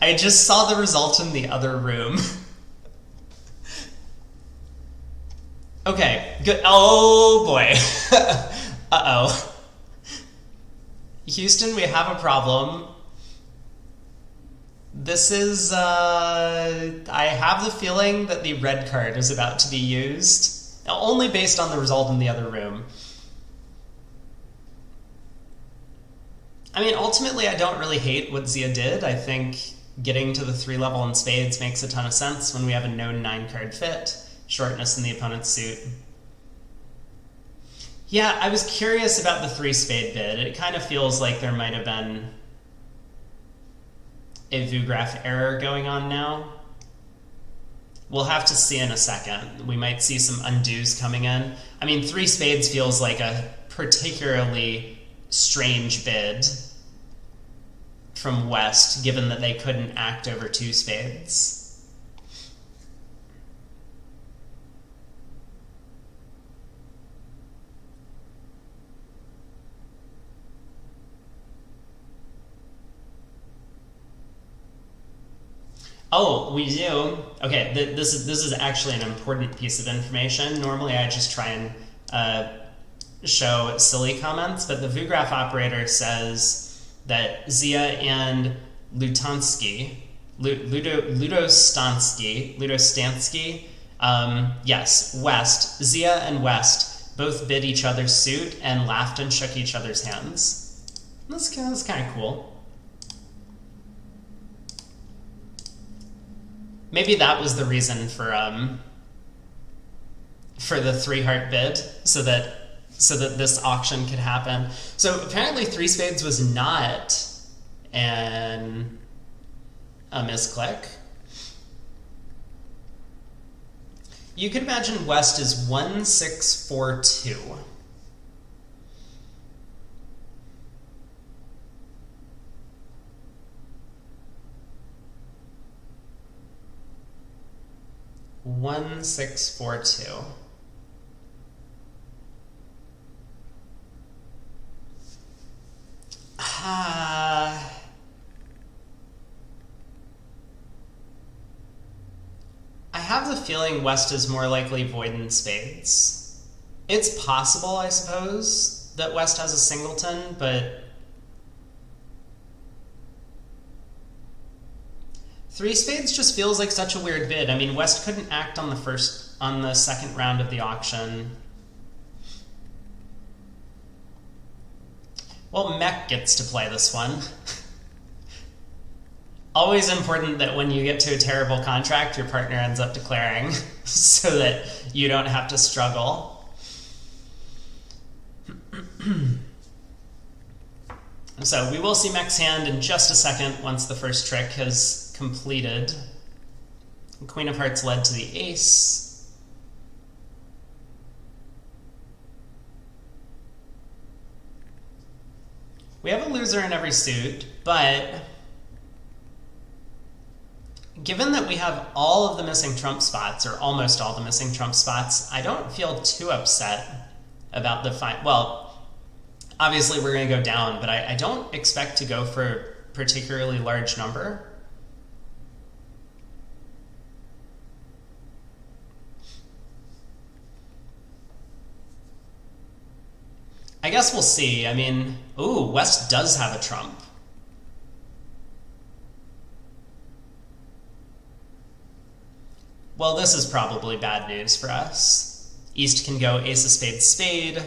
I just saw the result in the other room. Okay, good. Oh boy. Uh-oh. Houston, we have a problem. This is, I have the feeling that the red card is about to be used, only based on the result in the other room. I mean, ultimately, I don't really hate what Zia did. I think getting to the 3-level in spades makes a ton of sense when we have a known 9-card fit, shortness in the opponent's suit. Yeah, I was curious about the 3-spade bid. It kind of feels like there might have been a VuGraph error going on now. We'll have to see in a second. We might see some undos coming in. I mean, 3 spades feels like a particularly strange bid from West, given that they couldn't act over 2 spades. Oh, we do? Okay, this is actually an important piece of information. Normally I just try and show silly comments, but the VuGraph operator says that Zia and Ludostansky, yes, West, Zia and West both bid each other's suit and laughed and shook each other's hands. That's kind of cool. Maybe that was the reason for the 3-heart bid, so that this auction could happen. So apparently 3 spades was not a misclick. You could imagine West is 1-6-4-2. One, 6, 4, 2. I have the feeling West is more likely void in spades. It's possible, I suppose, that West has a singleton, but 3 spades just feels like such a weird bid. I mean, West couldn't act on the second round of the auction. Well, Mech gets to play this one. Always important that when you get to a terrible contract, your partner ends up declaring so that you don't have to struggle. So we will see Mech's hand in just a second once the first trick has completed. Queen of Hearts led to the ace. We have a loser in every suit, but given that we have all of the missing trump spots, or almost all the missing trump spots, I don't feel too upset about the final. Well, obviously we're going to go down, but I don't expect to go for a particularly large number. I guess we'll see. I mean, ooh, West does have a trump. Well, this is probably bad news for us. East can go ace of spades spade,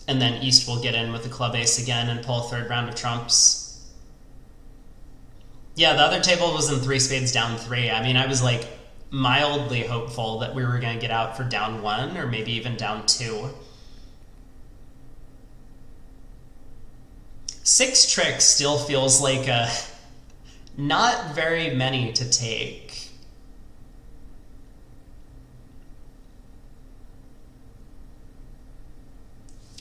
and then East will get in with the club ace again and pull a third round of trumps. Yeah, the other table was in 3 spades down 3. I mean, I was like mildly hopeful that we were going to get out for down 1 or maybe even down 2. 6 tricks still feels like not very many to take.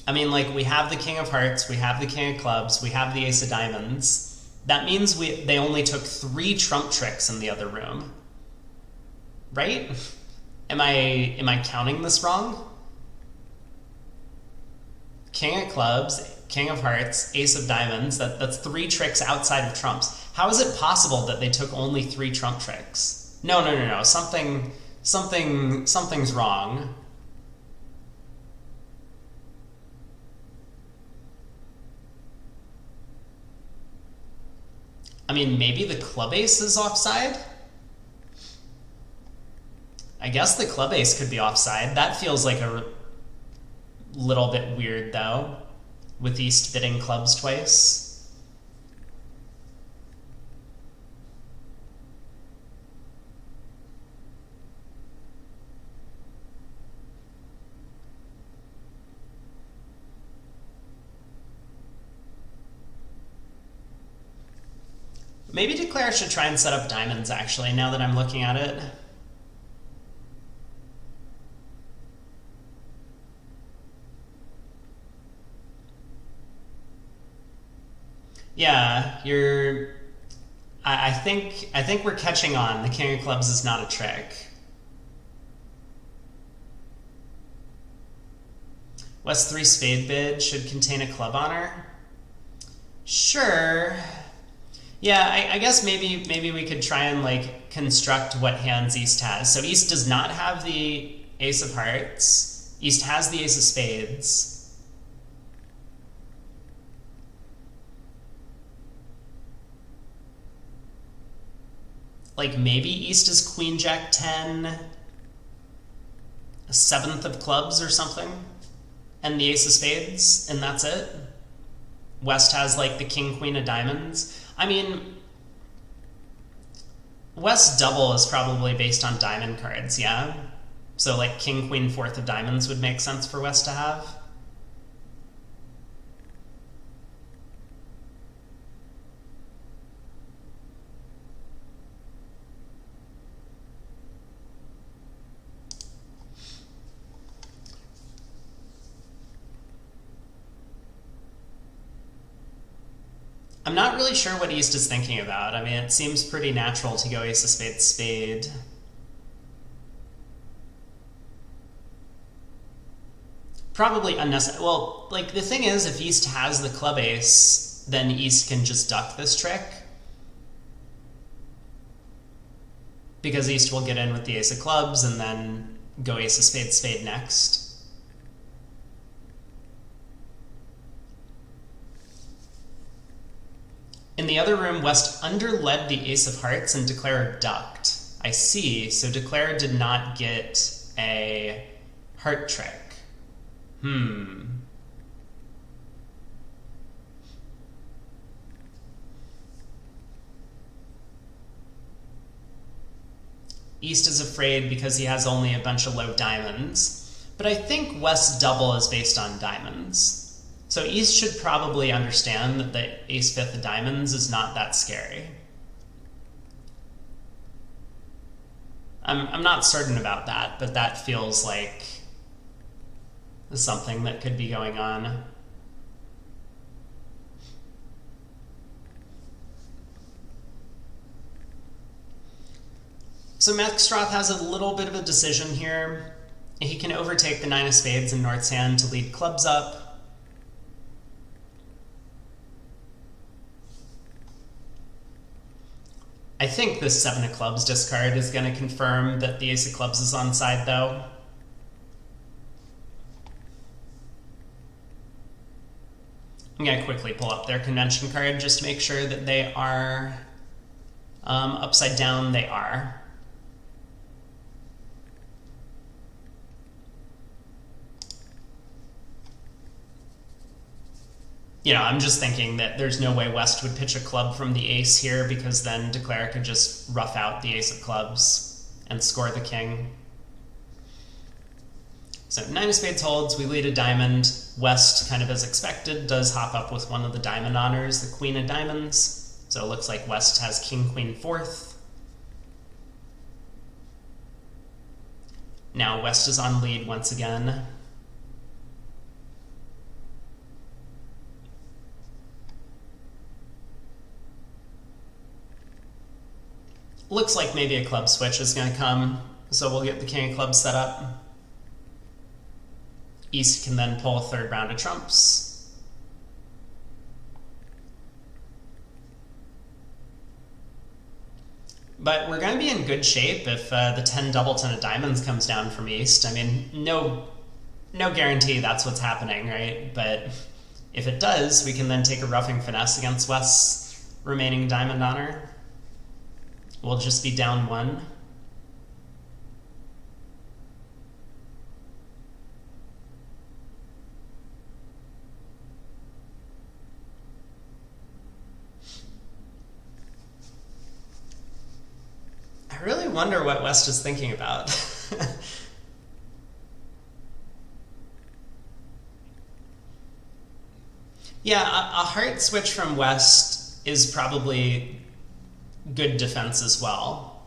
I mean, like, we have the King of Hearts, we have the King of Clubs, we have the Ace of Diamonds. That means they only took 3 trump tricks in the other room. Right? Am I counting this wrong? King of Clubs, King of Hearts, Ace of Diamonds. That's 3 tricks outside of trumps. How is it possible that they took only 3 trump tricks? No. Something's wrong. I mean, maybe the club ace is offside? I guess the club ace could be offside. That feels like a little bit weird, though, with East bidding clubs twice. Maybe Declare should try and set up diamonds, actually, now that I'm looking at it. Yeah, I think we're catching on. The King of Clubs is not a trick. West 3 spade bid should contain a club honor. Sure. Yeah, I guess maybe we could try and like construct what hands East has. So East does not have the Ace of Hearts. East has the Ace of Spades. Like maybe East is Queen Jack 10, a 7th of clubs or something, and the Ace of Spades, and that's it. West has like the King Queen of Diamonds. I mean, West double is probably based on diamond cards, yeah? So like King Queen 4th of Diamonds would make sense for West to have. I'm not really sure what East is thinking about. I mean, it seems pretty natural to go Ace of Spades, Spade. Probably unnecessary. Well, like, the thing is, if East has the club ace, then East can just duck this trick. Because East will get in with the Ace of Clubs and then go Ace of Spades, Spade next. In the other room, West underled the Ace of Hearts and Declare ducked. I see, so Declare did not get a heart trick. East is afraid because he has only a bunch of low diamonds, but I think West's double is based on diamonds. So East should probably understand that the Ace 5th of Diamonds is not that scary. I'm not certain about that, but that feels like something that could be going on. So Maxstroth has a little bit of a decision here. He can overtake the 9 of Spades in North's hand to lead clubs up. I think this 7 of Clubs discard is going to confirm that the Ace of Clubs is on side, though. I'm going to quickly pull up their convention card just to make sure that they are upside down. They are. You know, I'm just thinking that there's no way West would pitch a club from the ace here because then Declare could just rough out the Ace of Clubs and score the king. So 9 of Spades holds, we lead a diamond. West, kind of as expected, does hop up with one of the diamond honors, the Queen of Diamonds. So it looks like West has King, Queen 4th. Now West is on lead once again. Looks like maybe a club switch is going to come, so we'll get the King of Clubs set up. East can then pull a 3rd round of trumps. But we're going to be in good shape if the 10 double 10 of diamonds comes down from east. I mean, no guarantee that's what's happening, right? But if it does, we can then take a roughing finesse against West's remaining diamond honor. We'll just be down 1. I really wonder what West is thinking about. Yeah, a heart switch from West is probably good defense as well.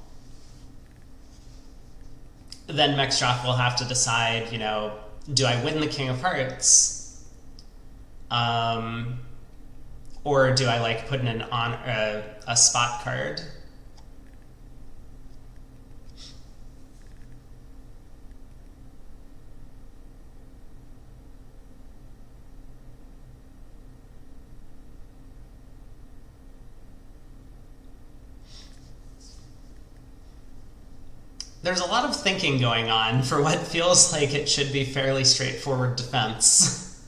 Then Mextroth will have to decide, you know, do I win the King of Hearts? Or do I like put in a spot card? There's a lot of thinking going on for what feels like it should be fairly straightforward defense.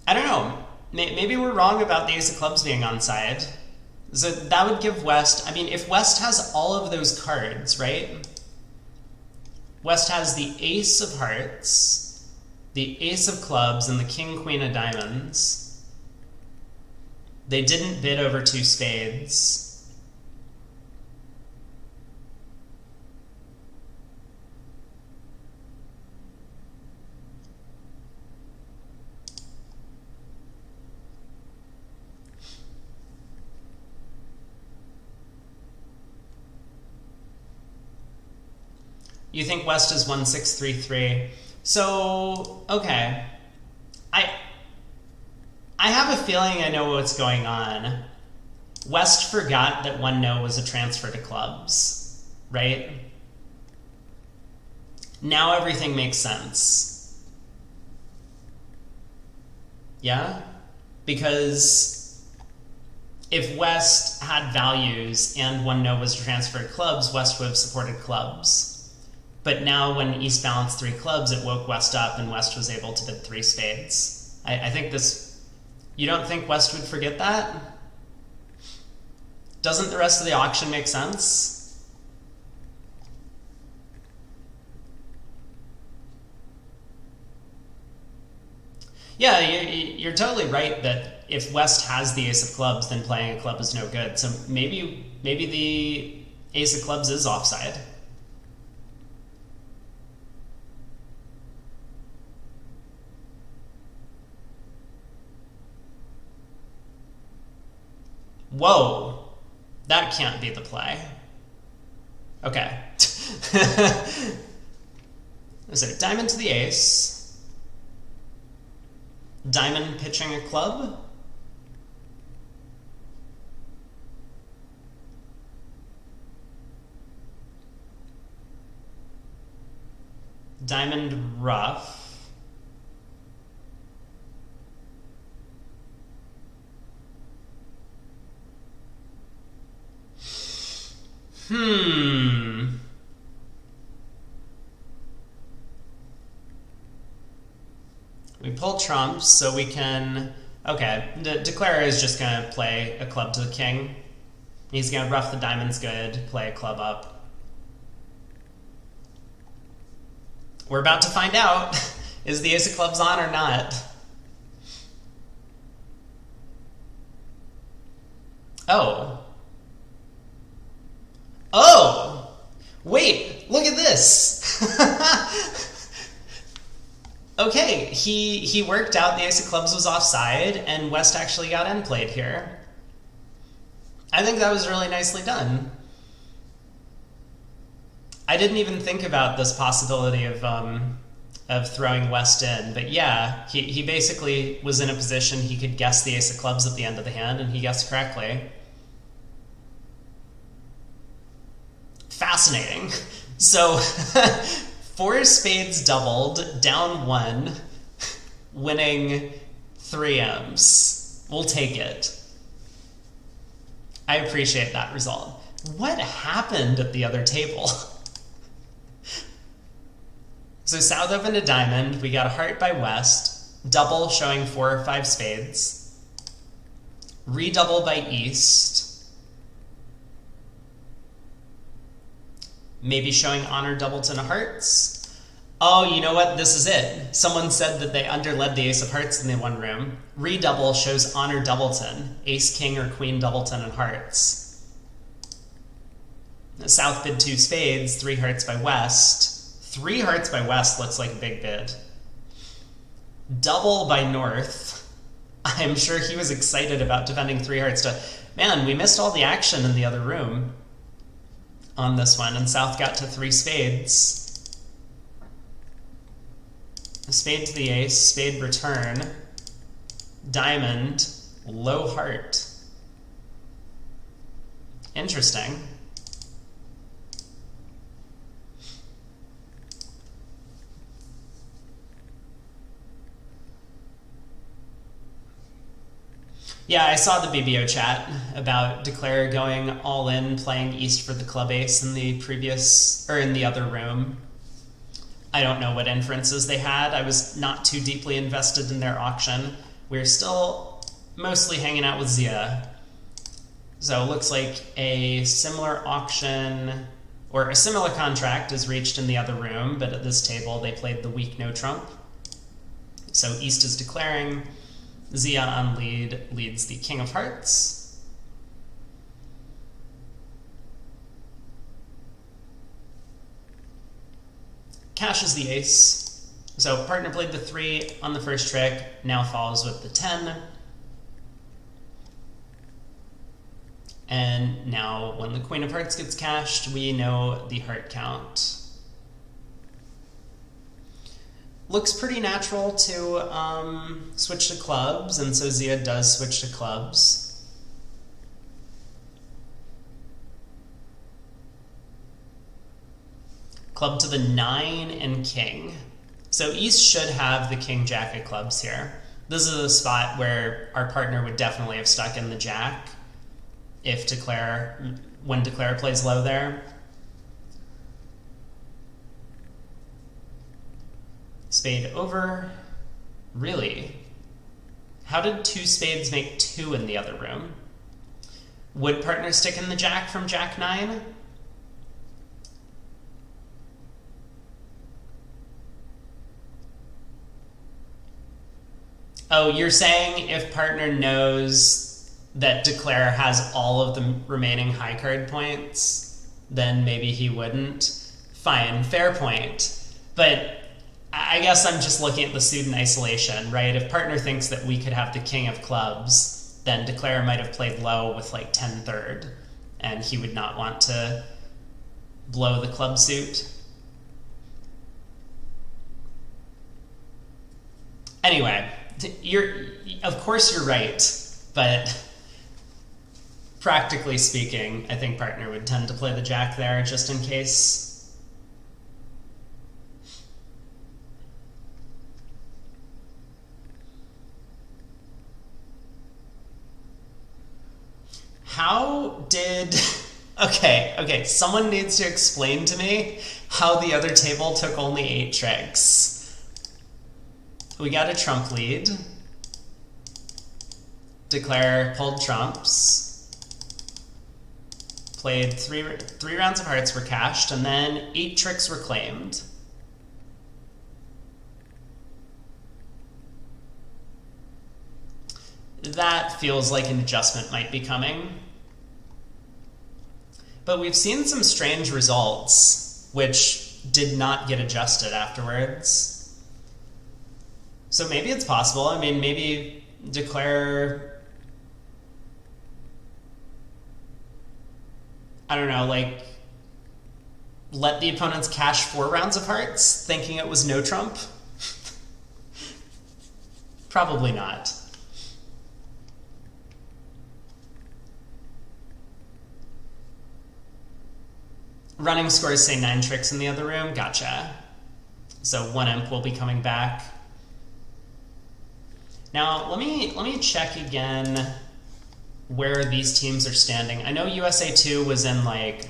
I don't know. Maybe we're wrong about the ace of clubs being onside. So that would give West... I mean, if West has all of those cards, right? West has the ace of hearts, the ace of clubs, and the king, queen of diamonds. They didn't bid over 2 spades. You think West is 1633. So, okay. I have a feeling I know what's going on. West forgot that 1-no was a transfer to clubs, right? Now everything makes sense. Yeah? Because if West had values and 1-no was transferred to clubs, West would have supported clubs. But now when East balanced 3 clubs, it woke West up and West was able to bid 3 spades. I think this... You don't think West would forget that? Doesn't the rest of the auction make sense? Yeah, you're totally right that if West has the ace of clubs, then playing a club is no good. So maybe the ace of clubs is offside. Whoa, that can't be the play. Okay. Is it diamond to the ace? Diamond pitching a club? Diamond rough. We pull trumps, so we can... Okay, the declarer is just going to play a club to the king. He's going to rough the diamonds good, play a club up. We're about to find out. Is the ace of clubs on or not? Oh. Oh! Wait, look at this! Okay, he worked out the ace of clubs was offside, and West actually got end played here. I think that was really nicely done. I didn't even think about this possibility of throwing West in, but yeah, he basically was in a position he could guess the ace of clubs at the end of the hand, and he guessed correctly. Fascinating. So, 4 spades doubled, down 1, winning 3 M's. We'll take it. I appreciate that result. What happened at the other table? So south opened a diamond. We got a heart by west. Double showing 4 or 5 spades. Redouble by east. Maybe showing honor doubleton of hearts. Oh, you know what? This is it. Someone said that they underled the ace of hearts in the one room. Redouble shows honor doubleton. Ace, king, or queen doubleton and hearts. The south bid 2 spades, 3 hearts by west. 3 hearts by west looks like a big bid. Double by north. I'm sure he was excited about defending 3 hearts to... Man, we missed all the action in the other room on this one, and south got to 3 spades. A spade to the ace, spade return, diamond, low heart. Interesting. Yeah, I saw the BBO chat about Declare going all in, playing east for the club ace in the previous, or in the other room. I don't know what inferences they had. I was not too deeply invested in their auction. We're still mostly hanging out with Zia. So it looks like a similar auction, or a similar contract is reached in the other room, but at this table they played the weak no trump. So east is declaring. Zia on lead leads the king of hearts. Cashes the ace. So partner played the 3 on the first trick, now follows with the 10. And now when the queen of hearts gets cashed, we know the heart count. Looks pretty natural to switch to clubs, and so Zia does switch to clubs. Club to the 9 and king. So East should have the king jack of clubs here. This is a spot where our partner would definitely have stuck in the jack if when Declare plays low there. Spade over. Really? How did 2 spades make 2 in the other room? Would partner stick in the jack from jack 9? Oh, you're saying if partner knows that Declare has all of the remaining high card points, then maybe he wouldn't? Fine, fair point. But I guess I'm just looking at the suit in isolation, right? If partner thinks that we could have the king of clubs, then Declare might have played low with like 10 third, and he would not want to blow the club suit. Anyway, of course you're right, but practically speaking, I think partner would tend to play the jack there just in case. How did... Okay, someone needs to explain to me how the other table took only 8 tricks. We got a trump lead. Declare pulled trumps. Played three rounds of hearts were cashed, and then 8 tricks were claimed. That feels like an adjustment might be coming. But we've seen some strange results, which did not get adjusted afterwards. So maybe it's possible. I mean, maybe Declare, I don't know, like, let the opponents cash 4 rounds of hearts, thinking it was no trump? Probably not. Running scores say 9 tricks in the other room. Gotcha. So 1 imp will be coming back. Now, let me check again where these teams are standing. I know USA 2 was in like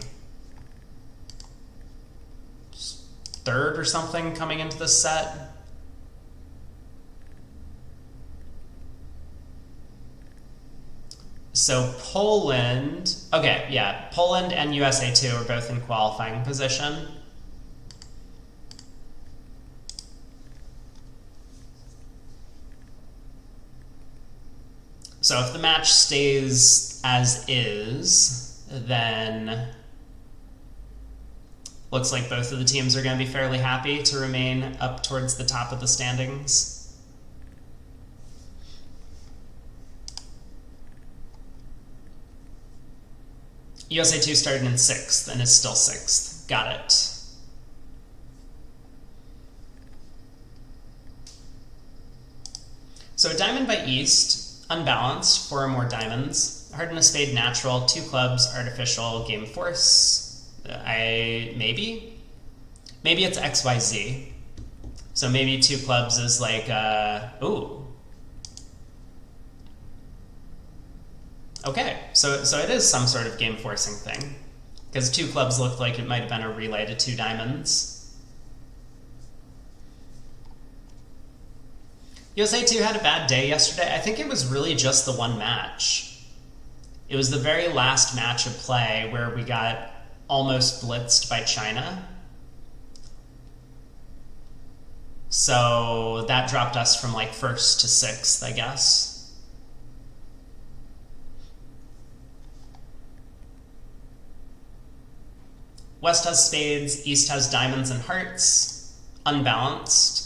third or something coming into the set. So Poland, okay, yeah, Poland and USA 2 are both in qualifying position. So if the match stays as is, then looks like both of the teams are going to be fairly happy to remain up towards the top of the standings. USA 2 started in 6th and is still 6th. Got it. So diamond by East, unbalanced, 4 or more diamonds. Hardness stayed natural, 2 clubs, artificial, game force. Maybe it's XYZ. So maybe 2 clubs is like, ooh. Okay, so it is some sort of game forcing thing. Because 2 clubs looked like it might have been a relay to 2 diamonds. USA 2 had a bad day yesterday. I think it was really just the one match. It was the very last match of play where we got almost blitzed by China. So that dropped us from like 1st to 6th, I guess. West has spades, East has diamonds and hearts, unbalanced.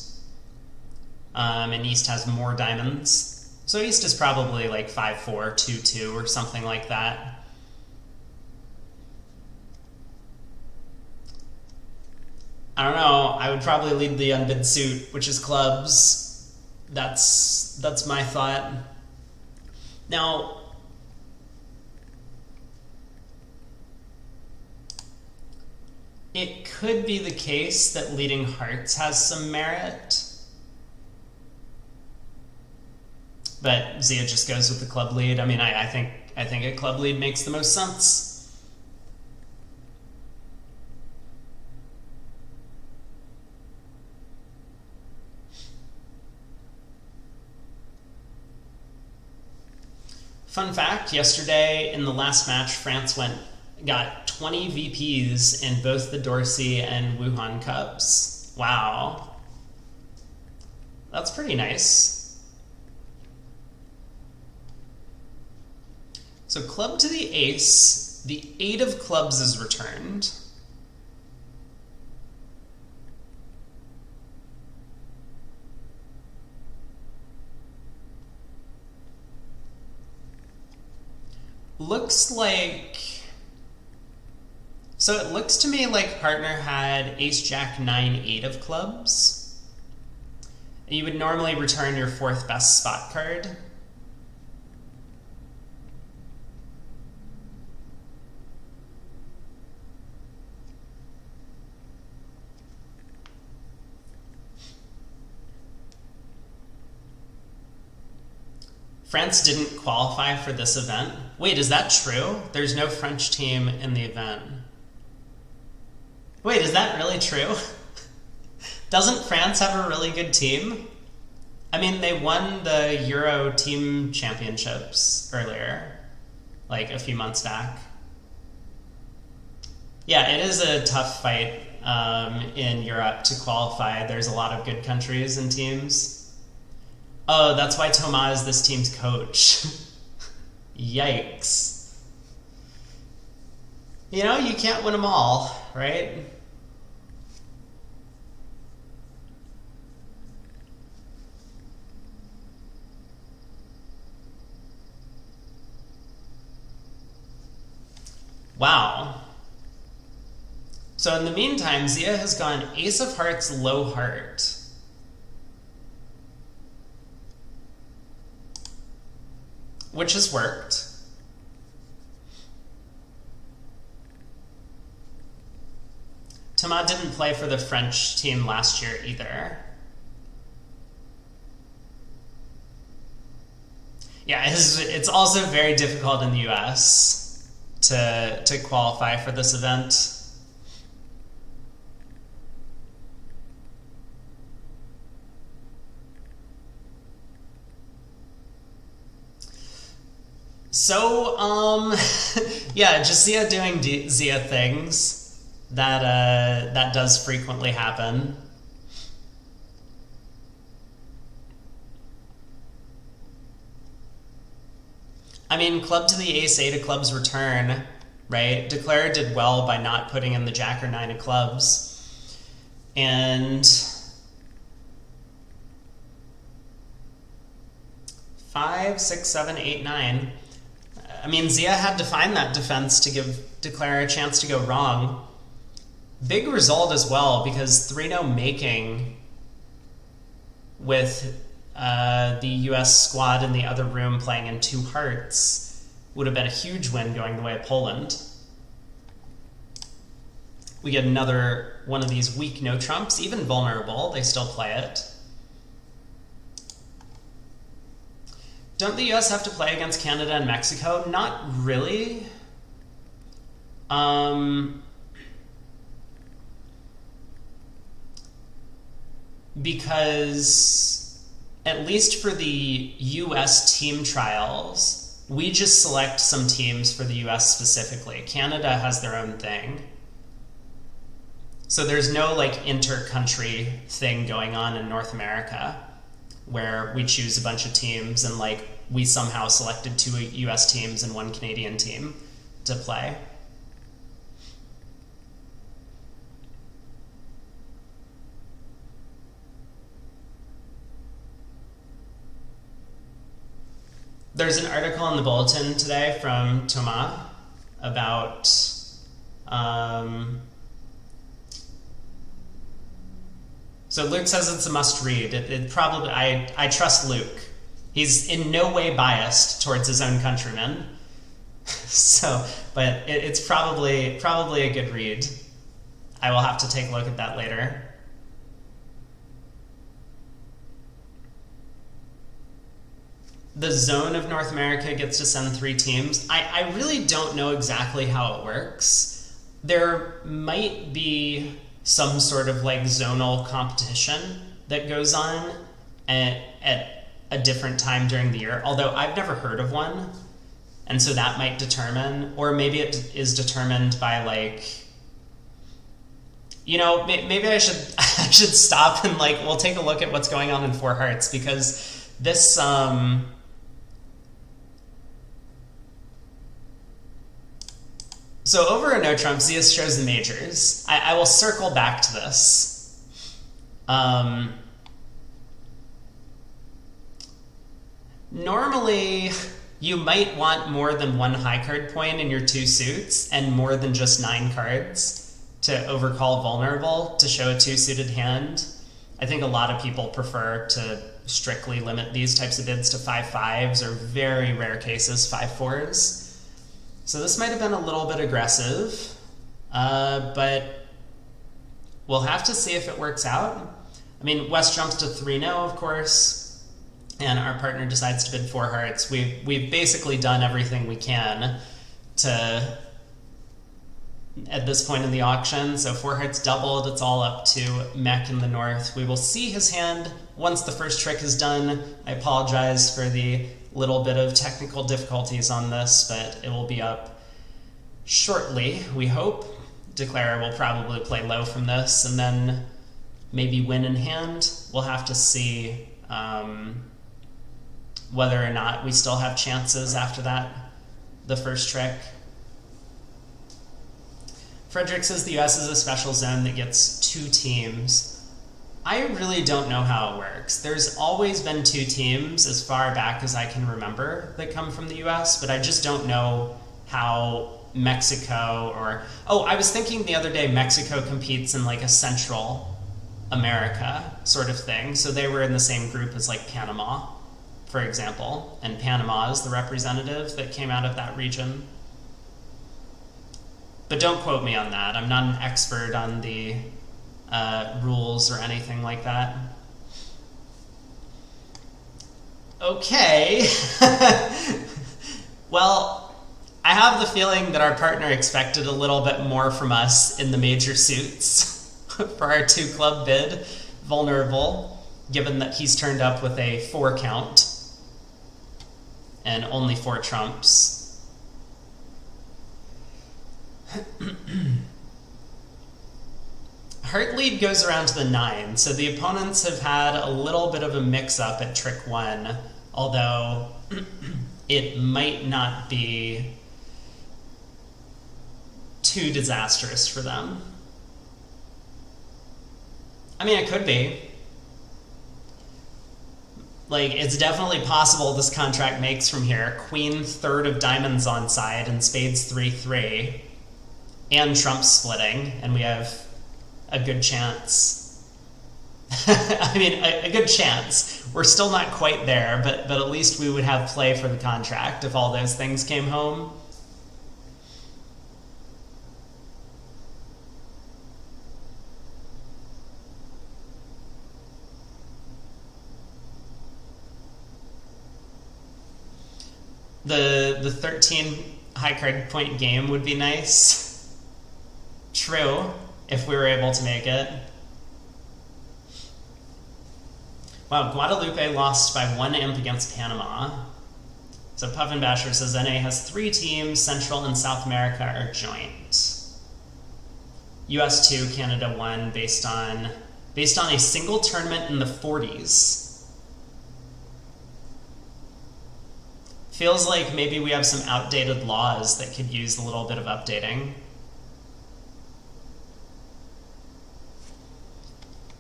And East has more diamonds. So East is probably like 5-4, 2-2 or something like that. I don't know. I would probably lead the unbid suit, which is clubs. That's my thought. Now, it could be the case that leading hearts has some merit. But Zia just goes with the club lead. I mean, I think a club lead makes the most sense. Fun fact, yesterday in the last match, France got 20 VPs in both the Dorsey and Wuhan Cups. Wow. That's pretty nice. So club to the ace, the 8 of clubs is returned. Looks like... So it looks to me like partner had ace, jack, 9, 8 of clubs. You would normally return your 4th best spot card. France didn't qualify for this event. Wait, is that true? There's no French team in the event. Wait, is that really true? Doesn't France have a really good team? I mean, they won the Euro Team Championships earlier, like a few months back. Yeah, it is a tough fight in Europe to qualify. There's a lot of good countries and teams. Oh, that's why Thomas is this team's coach. Yikes. You know, you can't win them all, right? Wow. So in the meantime, Zia has gone ace of hearts, low heart. Which has worked. Thomas didn't play for the French team last year either. Yeah, it's also very difficult in the US to qualify for this event. So, yeah, just Zia doing Zia things. That does frequently happen. I mean, club to the ace, 8 of clubs return, right? Declare did well by not putting in the jack or 9 of clubs. And 5, 6, 7, 8, 9. I mean, Zia had to find that defense to give Declare a chance to go wrong. Big result as well, because 3-0 making with the US squad in the other room playing in 2 hearts would have been a huge win going the way of Poland. We get another one of these weak no trumps, even vulnerable, they still play it. Don't the US have to play against Canada and Mexico? Not really. Because at least for the US team trials, we just select some teams for the US specifically. Canada has their own thing. So there's no like inter-country thing going on in North America where we choose a bunch of teams and like we somehow selected 2 US teams and 1 Canadian team to play. There's an article in the bulletin today from Thomas about so Luke says it's a must read. It probably I trust Luke. He's in no way biased towards his own countrymen. So, but it's probably a good read. I will have to take a look at that later. The zone of North America gets to send 3 teams. I really don't know exactly how it works. There might be some sort of like zonal competition that goes on at a different time during the year, although I've never heard of one. And so that might determine, or maybe it is determined by like, you know, maybe I should stop and like, we'll take a look at what's going on in 4 hearts, because this, so over a no trump, Zia shows the majors. I will circle back to this. Normally, you might want more than 1 high card point in your 2 suits and more than just 9 cards to overcall vulnerable to show a 2-suited hand. I think a lot of people prefer to strictly limit these types of bids to 5-5s or very rare cases 5-4s. So this might have been a little bit aggressive, but we'll have to see if it works out. I mean, West jumps to 3-0, of course, and our partner decides to bid 4 hearts. We've basically done everything we can to, at this point in the auction. So 4 hearts doubled, it's all up to Mech in the north. We will see his hand once the first trick is done. I apologize for the little bit of technical difficulties on this, but it will be up shortly, we hope. Declare will probably play low from this and then maybe win in hand. We'll have to see whether or not we still have chances after that, the first trick. Frederick says the US is a special zone that gets 2 teams. I really don't know how it works. There's always been 2 teams as far back as I can remember that come from the US, but I just don't know how Mexico or... Oh, I was thinking the other day Mexico competes in like a Central America sort of thing. So they were in the same group as like Panama, for example, and Panama is the representative that came out of that region. But don't quote me on that. I'm not an expert on the rules or anything like that. Okay. Well, I have the feeling that our partner expected a little bit more from us in the major suits for our 2-club bid. Vulnerable, given that he's turned up with a 4 count and only 4 trumps. Heart lead goes around to the 9, so the opponents have had a little bit of a mix-up at trick 1, although it might not be too disastrous for them. I mean, it could be. Like, it's definitely possible this contract makes from here. Queen 3rd of diamonds on side and spades 3-3 and trump splitting, and we have a good chance. I mean, a good chance. We're still not quite there, but at least we would have play for the contract if all those things came home. The 13 high card point game would be nice. True, if we were able to make it. Wow, Guadalupe lost by 1 imp against Panama. So Puffin Basher says NA has 3 teams, Central and South America are joint. US 2, Canada 1, based on a single tournament in the 40s. Feels like maybe we have some outdated laws that could use a little bit of updating.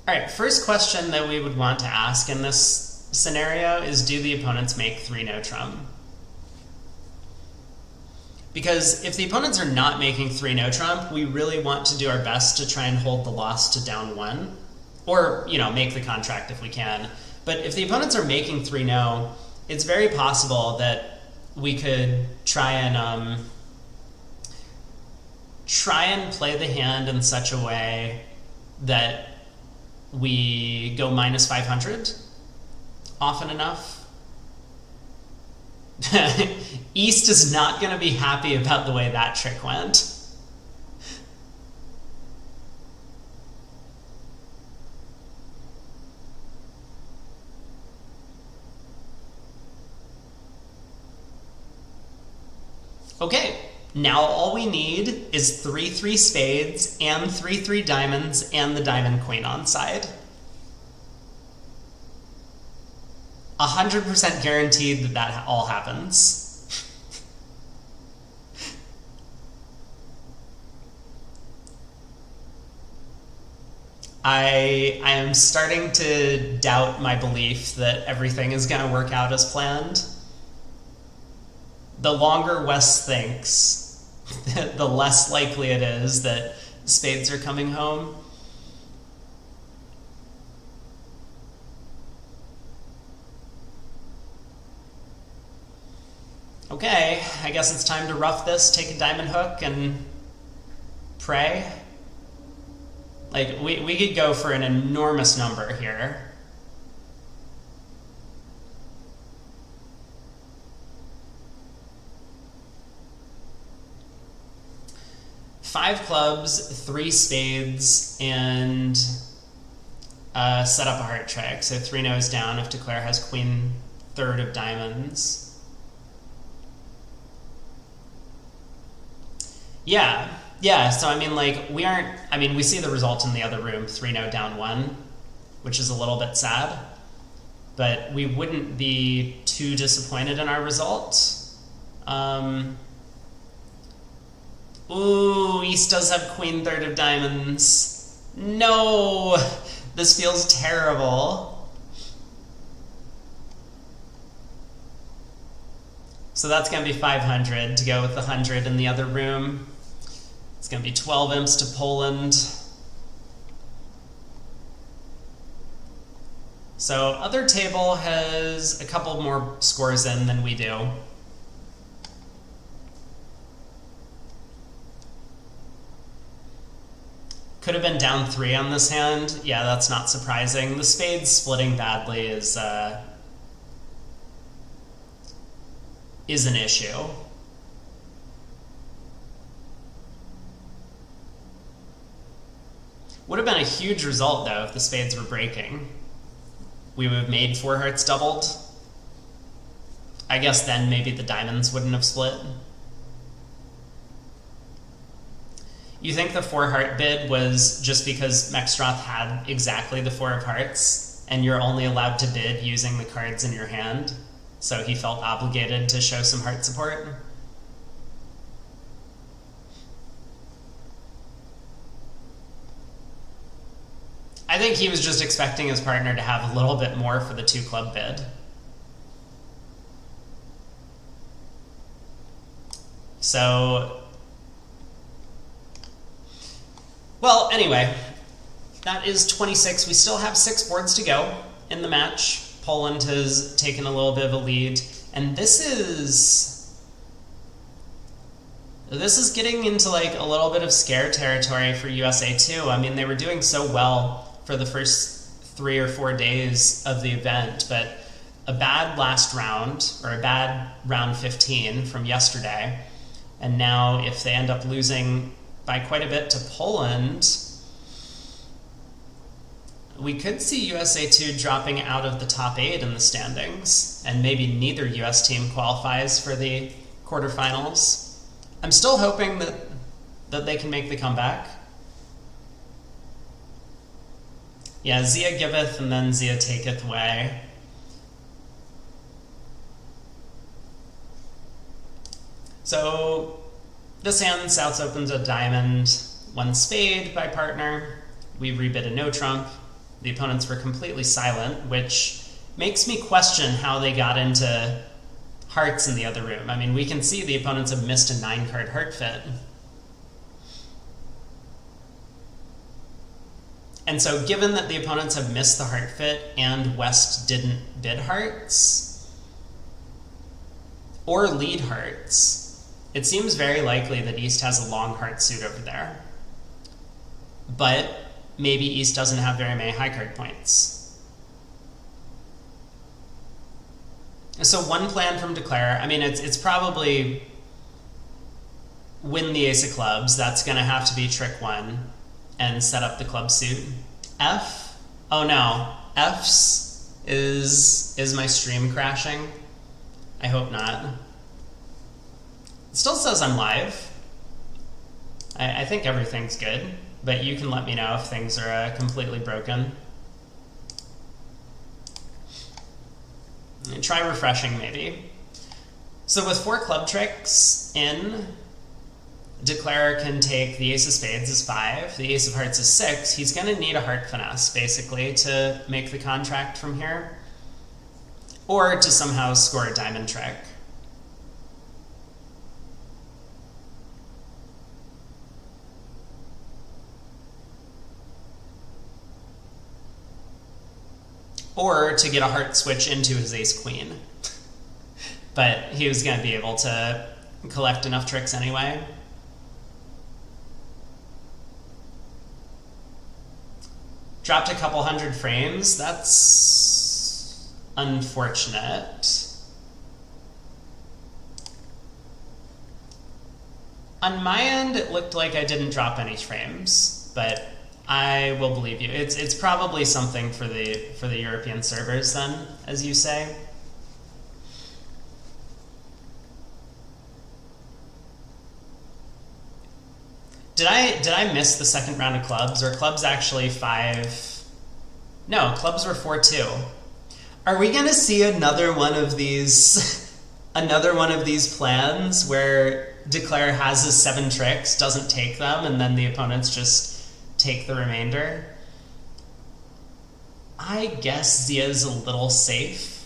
All right, first question that we would want to ask in this scenario is, do the opponents make 3 no trump? Because if the opponents are not making 3 no trump, we really want to do our best to try and hold the loss to down 1, or, you know, make the contract if we can. But if the opponents are making 3 no, it's very possible that we could try and play the hand in such a way that we go minus 500 often enough. East is not going to be happy about the way that trick went. Okay, now all we need is 3-3 spades and 3-3 diamonds and the diamond queen on side. 100% guaranteed that that all happens. I am starting to doubt my belief that everything is going to work out as planned. The longer Wes thinks, the less likely it is that spades are coming home. Okay, I guess it's time to rough this, take a diamond hook, and pray. Like, we could go for an enormous number here. Five clubs, 3 spades, and set up a heart trick. So 3 no's down if Declare has queen 3rd of diamonds. Yeah, so I mean, like, we see the result in the other room, 3 no down 1, which is a little bit sad, but we wouldn't be too disappointed in our result. Ooh, East does have queen 3rd of diamonds. No! This feels terrible. So that's going to be 500 to go with the 100 in the other room. It's going to be 12 imps to Poland. So other table has a couple more scores in than we do. Could have been down 3 on this hand. Yeah, that's not surprising. The spades splitting badly is is an issue. Would have been a huge result, though, if the spades were breaking. We would have made four hearts doubled. I guess then maybe the diamonds wouldn't have split. You think the four heart bid was just because Mexstroth had exactly the four of hearts, and you're only allowed to bid using the cards in your hand, so he felt obligated to show some heart support? I think he was just expecting his partner to have a little bit more for the two club bid. So, well, anyway, that is 26. We still have 6 boards to go in the match. Poland has taken a little bit of a lead, and this is getting into like a little bit of scare territory for USA too. I mean, they were doing so well for the first 3 or 4 days of the event, but a bad last round, or a bad round 15 from yesterday, and now if they end up losing by quite a bit to Poland, we could see USA 2 dropping out of the top 8 in the standings, and maybe neither US team qualifies for the quarterfinals. I'm still hoping that they can make the comeback. Yeah, Zia giveth and then Zia taketh away. So this hand, Souths opens a diamond, 1 spade by partner. We rebid a no trump. The opponents were completely silent, which makes me question how they got into hearts in the other room. I mean, we can see the opponents have missed a 9-card heart fit. And so given that the opponents have missed the heart fit and West didn't bid hearts or lead hearts, it seems very likely that East has a long heart suit over there. But maybe East doesn't have very many high card points. So one plan from Declare, I mean, it's probably win the ace of clubs. That's going to have to be trick 1. And set up the club suit. F? Oh no. F's is my stream crashing? I hope not. It still says I'm live. I think everything's good, but you can let me know if things are completely broken. And try refreshing maybe. So with 4 club tricks in, Declare can take the ace of spades as 5, the ace of hearts is 6. He's going to need a heart finesse, basically, to make the contract from here, or to somehow score a diamond trick. Or to get a heart switch into his ace-queen. But he was going to be able to collect enough tricks anyway. Dropped a couple hundred frames. That's unfortunate. On my end, it looked like I didn't drop any frames, but I will believe you. It's probably something for the European servers then, as you say. Did I miss the second round of clubs? Or clubs actually 5? No, clubs were 4-2. Are we gonna see another one of these plans where Declare has his 7 tricks, doesn't take them, and then the opponents just take the remainder? I guess Zia's a little safe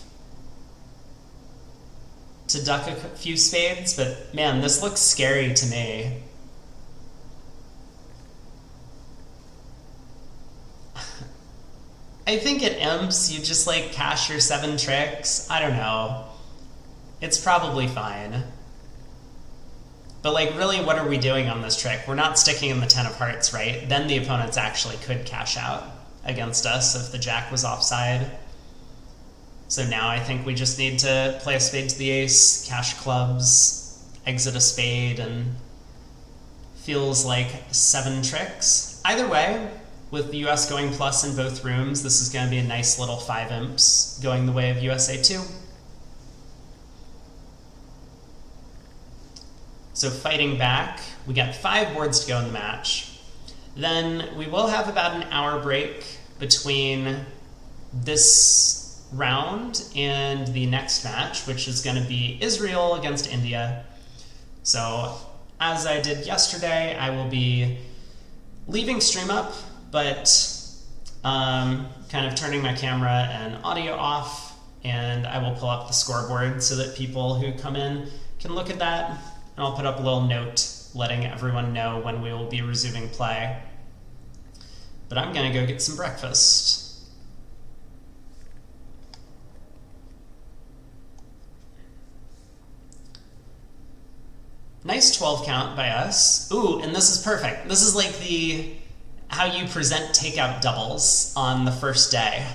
to duck a few spades, but man, this looks scary to me. I think at imps, you just like cash your 7 tricks. I don't know. It's probably fine. But like, really, what are we doing on this trick? We're not sticking in the 10 of hearts, right? Then the opponents actually could cash out against us if the jack was offside. So now I think we just need to play a spade to the ace, cash clubs, exit a spade, and feels like 7 tricks. Either way, with the US going plus in both rooms, this is going to be a nice little 5 imps going the way of USA 2. So fighting back, we got 5 boards to go in the match. Then we will have about an hour break between this round and the next match, which is going to be Israel against India. So as I did yesterday, I will be leaving stream up, but kind of turning my camera and audio off, and I will pull up the scoreboard so that people who come in can look at that, and I'll put up a little note letting everyone know when we will be resuming play. But I'm going to go get some breakfast. Nice 12 count by us. Ooh, and this is perfect. This is like how you present takeout doubles on the first day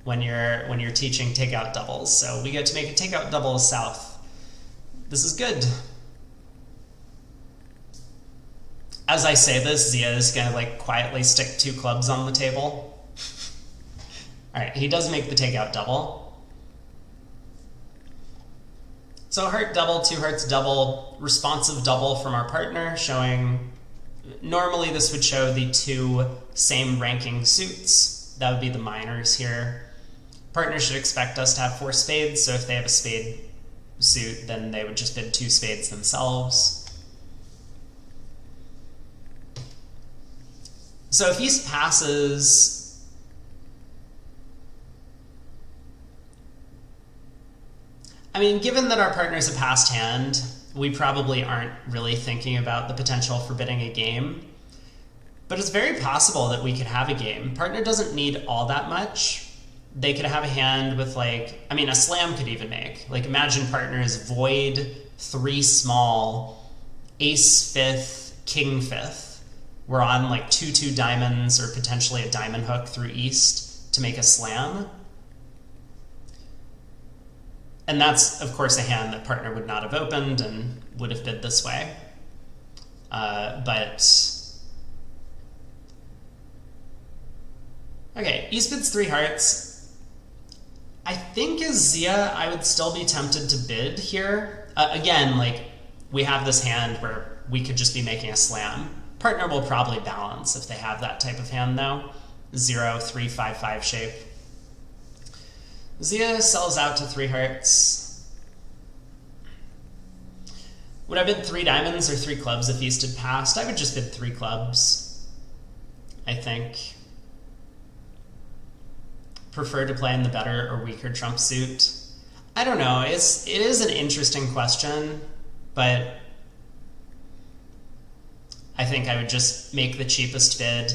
when you're teaching takeout doubles. So we get to make a takeout double south. This is good. As I say this, Zia is gonna like quietly stick 2 clubs on the table. All right, he does make the takeout double. So heart double, 2 hearts double, responsive double from our partner, showing, normally this would show the 2 same ranking suits. That would be the minors here. Partner should expect us to have 4 spades, so if they have a spade suit, then they would just bid 2 spades themselves. So if East passes, I mean, given that our partner's a passed hand, we probably aren't really thinking about the potential for bidding a game. But it's very possible that we could have a game. Partner doesn't need all that much. They could have a hand with like, I mean, a slam could even make. Like imagine partner is void, 3 small, ace 5th, king 5th. We're on like 2-2 diamonds or potentially a diamond hook through East to make a slam. And that's, of course, a hand that partner would not have opened and would have bid this way. Okay, East bids 3 hearts. I think as Zia, I would still be tempted to bid here. Again, like, we have this hand where we could just be making a slam. Partner will probably balance if they have that type of hand, though. 0, 3, 5, 5 shape. Zia sells out to 3 hearts. Would I bid 3 diamonds or 3 clubs if East had passed? I would just bid 3 clubs, I think. Prefer to play in the better or weaker trump suit? I don't know. It is an interesting question, but I think I would just make the cheapest bid.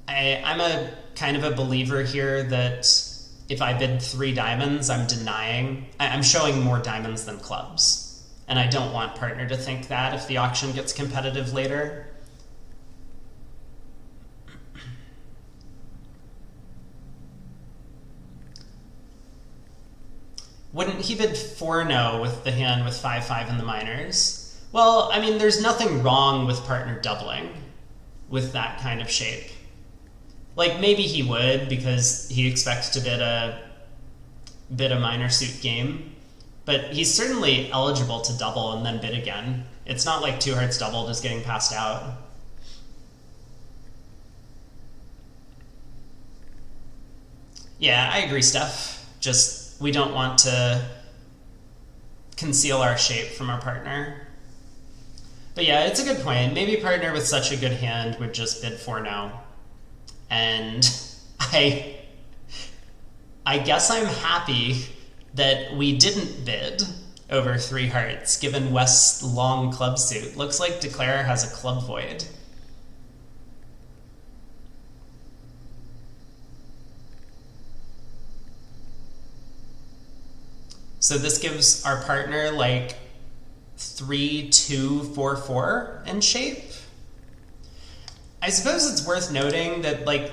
I'm a kind of a believer here that if I bid 3 diamonds, I'm showing more diamonds than clubs. And I don't want partner to think that if the auction gets competitive later. Wouldn't he bid 4-no with the hand with 5-5 in the minors? Well, I mean, there's nothing wrong with partner doubling with that kind of shape. Like, maybe he would because he expects to bid a minor suit game, but he's certainly eligible to double and then bid again. It's not like 2 hearts double just getting passed out. Yeah, I agree, Steph. Just, we don't want to conceal our shape from our partner. But yeah, it's a good point. Maybe partner with such a good hand would just bid 4-no. And I guess I'm happy that we didn't bid over 3 hearts, given West's long club suit. Looks like Declare has a club void. So this gives our partner like 3-2-4-4 in shape. I suppose it's worth noting that like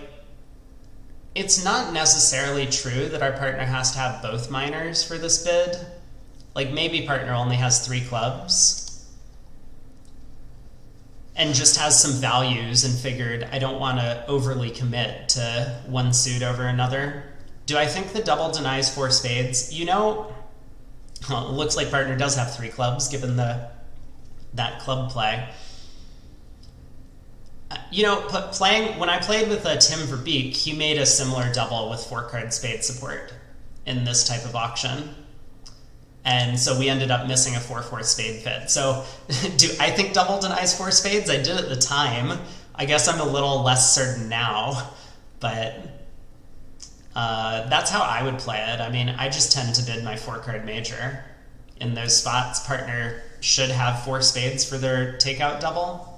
it's not necessarily true that our partner has to have both minors for this bid. Like maybe partner only has 3 clubs and just has some values and figured I don't want to overly commit to one suit over another. Do I think the double denies 4 spades? You know, well, it looks like partner does have 3 clubs given that club play. You know, when I played with Tim Verbeek, he made a similar double with 4-card spade support in this type of auction. And so we ended up missing a 4-4 spade fit. So do I think double denies 4 spades? I did at the time. I guess I'm a little less certain now, but that's how I would play it. I mean, I just tend to bid my 4-card major. In those spots, partner should have 4 spades for their takeout double.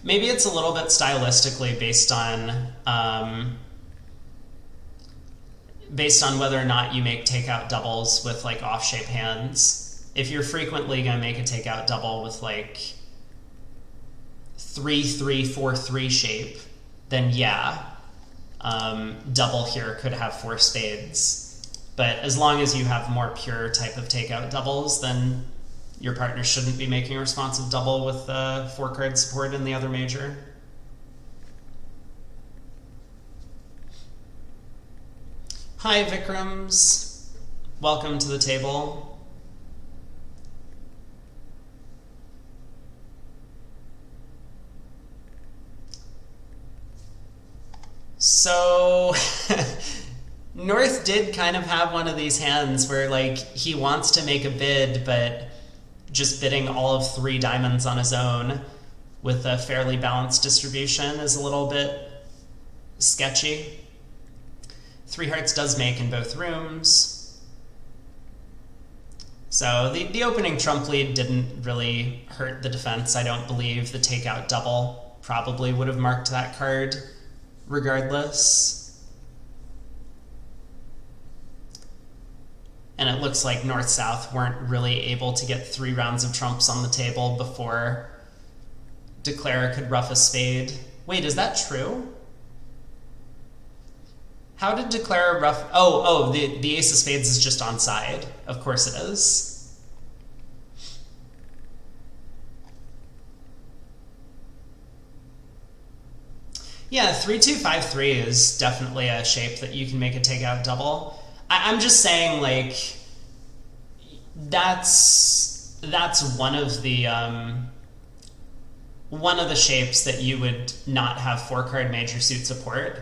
Maybe it's a little bit stylistically based on whether or not you make takeout doubles with like off-shape hands. If you're frequently going to make a takeout double with like 3-3-4-3 shape, then yeah, double here could have 4 spades. But as long as you have more pure type of takeout doubles, then your partner shouldn't be making a responsive double with 4-card support in the other major. Hi, Vikrams. Welcome to the table. So, North did kind of have one of these hands where, like, he wants to make a bid, but just bidding all of 3 diamonds on his own with a fairly balanced distribution is a little bit sketchy. 3 hearts does make in both rooms. So the opening trump lead didn't really hurt the defense, I don't believe. The takeout double probably would have marked that card regardless. And it looks like North-South weren't really able to get 3 rounds of trumps on the table before Declara could ruff a spade. Wait, is that true? How did Declara ruff... Oh, the ace of spades is just onside. Of course it is. Yeah, 3-2-5-3 is definitely a shape that you can make a takeout double. I'm just saying, like, that's one of the shapes that you would not have 4-card major suit support.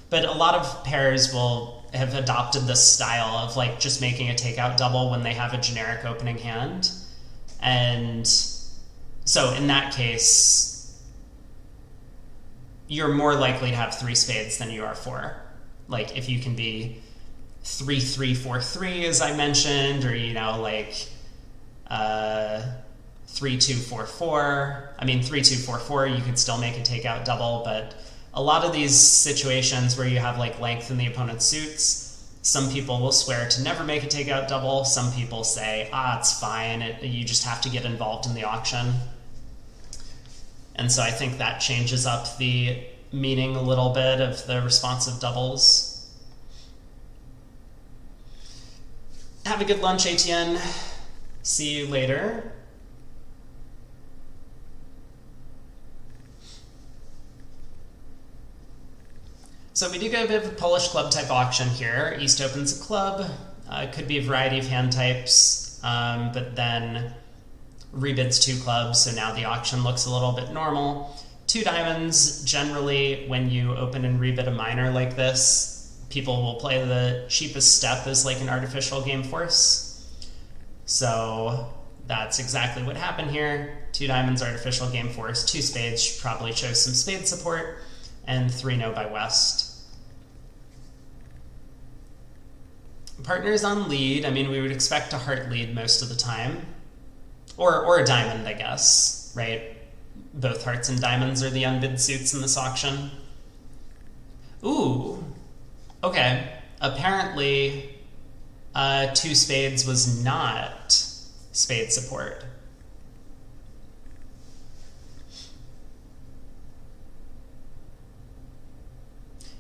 But a lot of pairs will have adopted this style of like just making a takeout double when they have a generic opening hand. And so in that case, you're more likely to have 3 spades than you are 4. Like if you can be 3-3-4-3, as I mentioned, or, you know, like 3-2-4-4. I mean, 3-2-4-4, you could still make a takeout double, but a lot of these situations where you have like length in the opponent's suits, some people will swear to never make a takeout double. Some people say, it's fine. You just have to get involved in the auction. And so I think that changes up the meaning a little bit of the responsive doubles. Have a good lunch, ATN. See you later. So we do get a bit of a Polish club type auction here. East opens a club. It could be a variety of hand types, but then rebids 2 clubs, so now the auction looks a little bit normal. 2 diamonds, generally when you open and rebid a minor like this, people will play the cheapest step as like an artificial game force. So that's exactly what happened here. 2 diamonds, artificial game force. 2 spades probably shows some spade support, and 3 no by West. Partners on lead. I mean, we would expect a heart lead most of the time. Or a diamond, I guess, right? Both hearts and diamonds are the unbid suits in this auction. Ooh. Okay. Apparently, 2 spades was not spade support.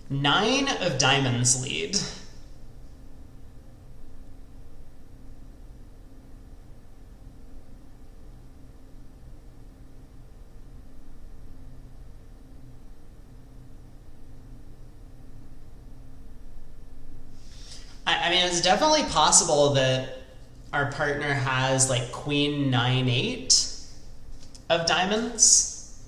9 of diamonds lead. I mean, it's definitely possible that our partner has like queen 9-8 of diamonds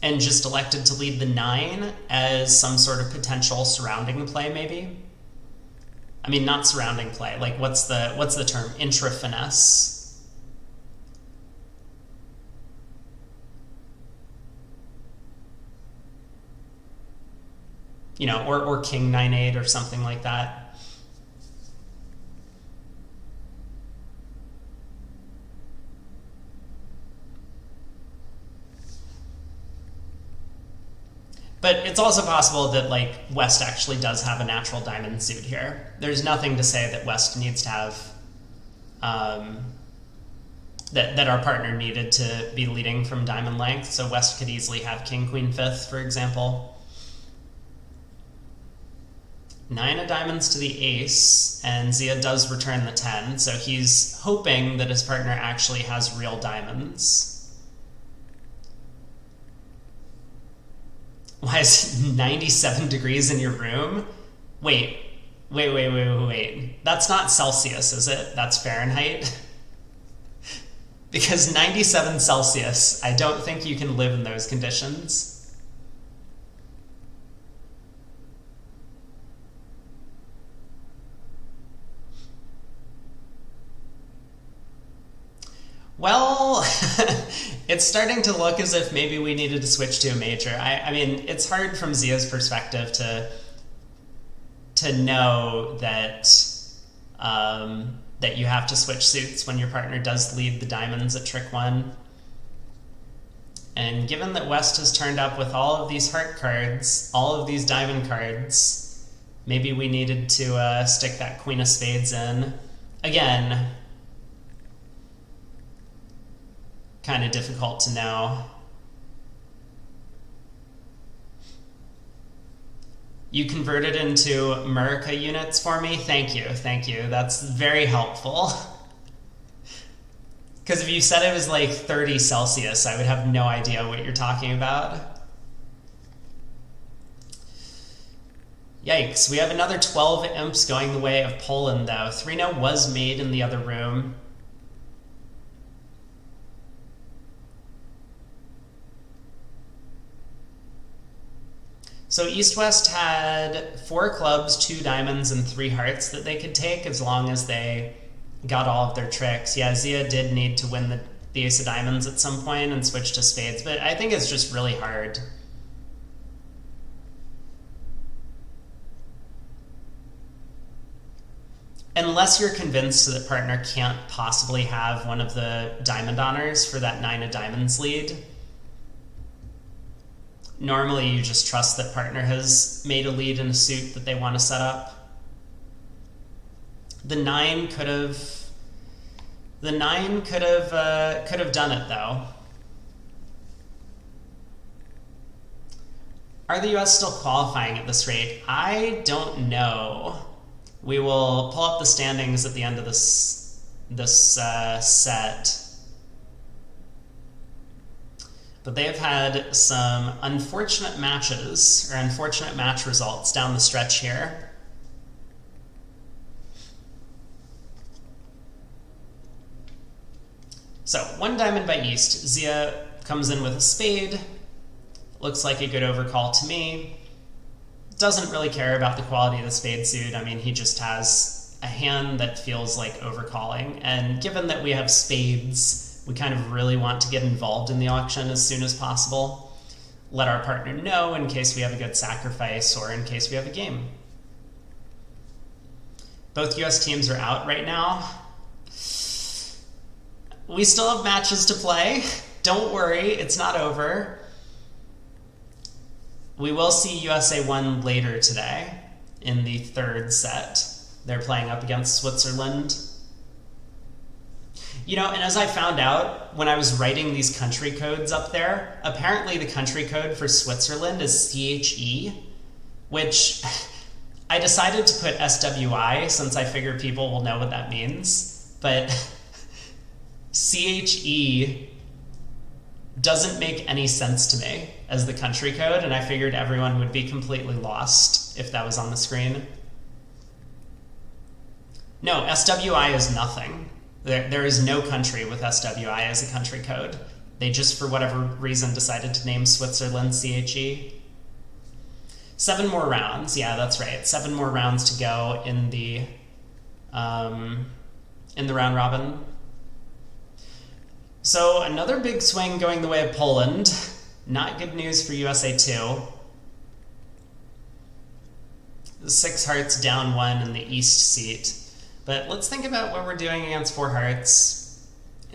and just elected to lead the 9 as some sort of potential surrounding play, maybe. I mean, not surrounding play. Like, what's the term? Intra finesse. You know, or king 9-8 or something like that. But it's also possible that, like, West actually does have a natural diamond suit here. There's nothing to say that West needs to have, that our partner needed to be leading from diamond length. So West could easily have king, queen, 5th, for example. 9 of diamonds to the ace, and Zia does return the 10, so he's hoping that his partner actually has real diamonds. Why is 97 degrees in your room? Wait. That's not Celsius, is it? That's Fahrenheit? Because 97 Celsius, I don't think you can live in those conditions. Well, it's starting to look as if maybe we needed to switch to a major. I mean, it's hard from Zia's perspective to know that that you have to switch suits when your partner does lead the diamonds at trick 1. And given that West has turned up with all of these heart cards, all of these diamond cards, maybe we needed to stick that queen of spades in. Again, kind of difficult to know. You converted into America units for me? Thank you. That's very helpful. Because if you said it was like 30 Celsius, I would have no idea what you're talking about. Yikes, we have another 12 imps going the way of Poland, though. 3-0 was made in the other room. So East-West had 4 clubs, 2 diamonds, and 3 hearts that they could take as long as they got all of their tricks. Yeah, Zia did need to win the ace of diamonds at some point and switch to spades, but I think it's just really hard. Unless you're convinced that partner can't possibly have one of the diamond honors for that 9 of diamonds lead. Normally, you just trust that partner has made a lead in a suit that they want to set up. The 9 could have done it, though. Are the US still qualifying at this rate? I don't know. We will pull up the standings at the end of this set. But they have had some unfortunate matches, or unfortunate match results down the stretch here. So, 1 diamond by East. Zia comes in with a spade. Looks like a good overcall to me. Doesn't really care about the quality of the spade suit. I mean, he just has a hand that feels like overcalling. And given that we have spades, we kind of really want to get involved in the auction as soon as possible. Let our partner know in case we have a good sacrifice or in case we have a game. Both US teams are out right now. We still have matches to play. Don't worry, it's not over. We will see USA 1 later today in the 3rd set. They're playing up against Switzerland. You know, and as I found out when I was writing these country codes up there, apparently the country code for Switzerland is CHE, which I decided to put SWI since I figured people will know what that means. But CHE doesn't make any sense to me as the country code, and I figured everyone would be completely lost if that was on the screen. No, SWI is nothing. There is no country with SWI as a country code. They just, for whatever reason, decided to name Switzerland CHE. 7 more rounds. Yeah, that's right. 7 more rounds to go in the round robin. So another big swing going the way of Poland. Not good news for USA 2. 6 hearts down 1 in the east seat. But let's think about what we're doing against 4 hearts.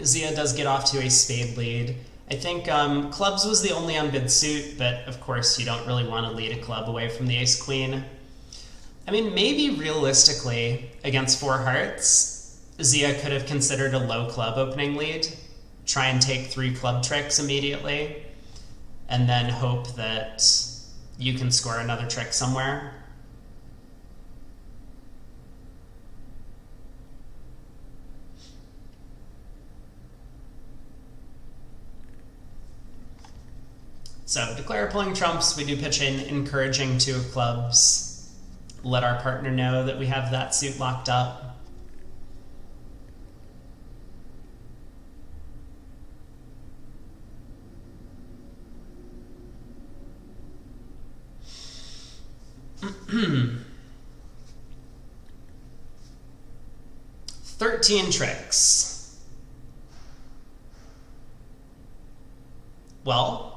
Zia does get off to a spade lead. I think clubs was the only unbid suit, but of course you don't really want to lead a club away from the ace-queen. I mean, maybe realistically, against 4 hearts, Zia could have considered a low club opening lead, try and take 3 club tricks immediately, and then hope that you can score another trick somewhere. So declare pulling trumps, we do pitch in encouraging 2 of clubs, let our partner know that we have that suit locked up. "13 tricks. Well,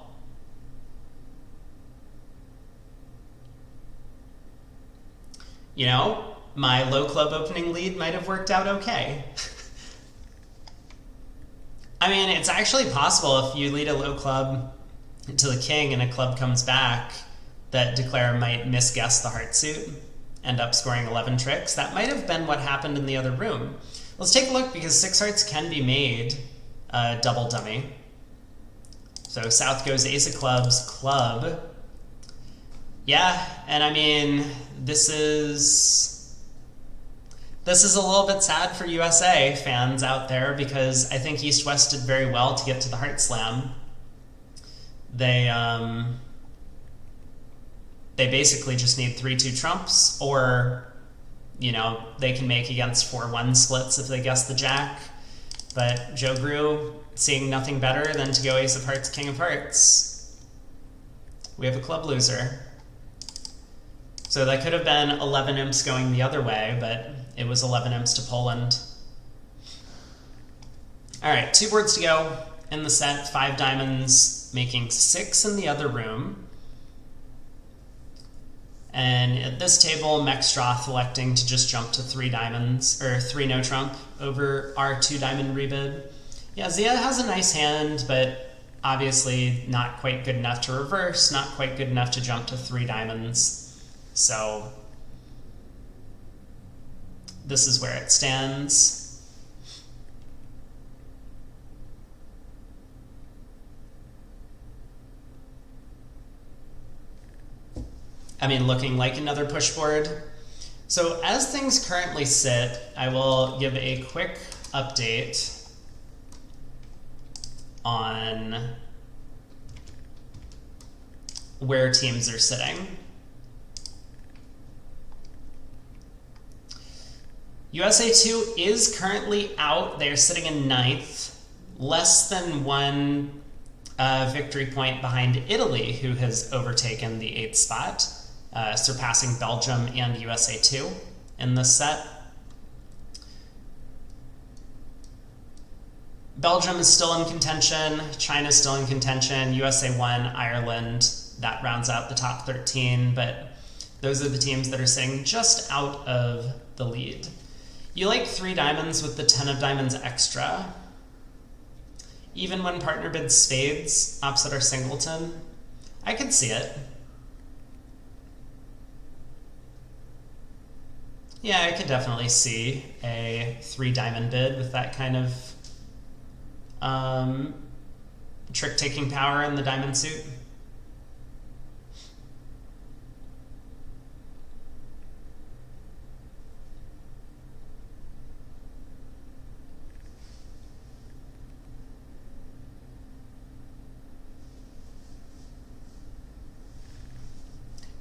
you know, my low club opening lead might have worked out okay. I mean, it's actually possible if you lead a low club to the king and a club comes back that declare might misguess the heart suit, end up scoring 11 tricks. That might have been what happened in the other room. Let's take a look, because 6 hearts can be made double dummy. So south goes ace of clubs, club. Yeah, and I mean, this is a little bit sad for USA fans out there, because I think East-West did very well to get to the heart slam. They basically just need 3-2 trumps, or, you know, they can make against 4-1 splits if they guess the jack. But Joe Grew, seeing nothing better than to go ace of hearts, king of hearts. We have a club loser. So that could have been 11 imps going the other way, but it was 11 imps to Poland. All right, 2 boards to go in the set. 5 diamonds, making 6 in the other room. And at this table, Mexstroth electing to just jump to 3 diamonds, or 3 no trump over our 2 diamond rebid. Yeah, Zia has a nice hand, but obviously not quite good enough to reverse, not quite good enough to jump to 3 diamonds. So this is where it stands. I mean, looking like another push board. So as things currently sit, I will give a quick update on where teams are sitting. USA 2 is currently out. They're sitting in 9th, less than 1 victory point behind Italy, who has overtaken the 8th spot, surpassing Belgium and USA 2 in this set. Belgium is still in contention, China is still in contention, USA 1, Ireland, that rounds out the top 13, but those are the teams that are sitting just out of the lead. You like 3 diamonds with the 10 of diamonds extra. Even when partner bids spades opposite our singleton, I could see it. Yeah, I could definitely see a 3 diamond bid with that kind of trick-taking power in the diamond suit.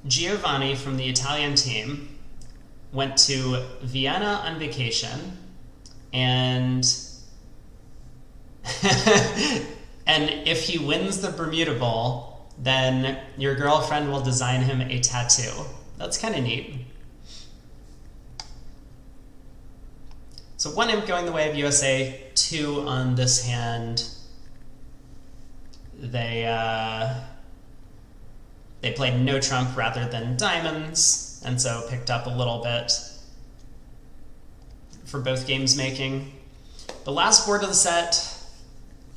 Giovanni from the Italian team went to Vienna on vacation, and and if he wins the Bermuda Bowl, then your girlfriend will design him a tattoo. That's kind of neat. So 1 imp going the way of USA, 2 on this hand. They played no trump rather than diamonds, and so picked up a little bit for both games making. The last board of the set,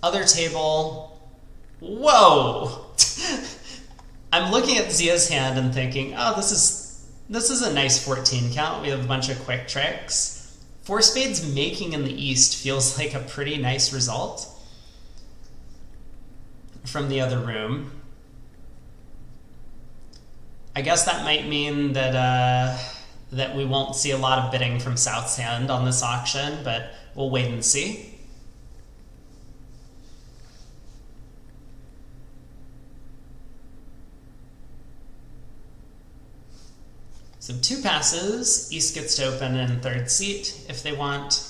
other table. Whoa! I'm looking at Zia's hand and thinking, oh, this is a nice 14 count. We have a bunch of quick tricks. 4 spades making in the East feels like a pretty nice result from the other room. I guess that might mean that that we won't see a lot of bidding from South's hand on this auction, but we'll wait and see. So 2 passes, East gets to open in 3rd seat if they want.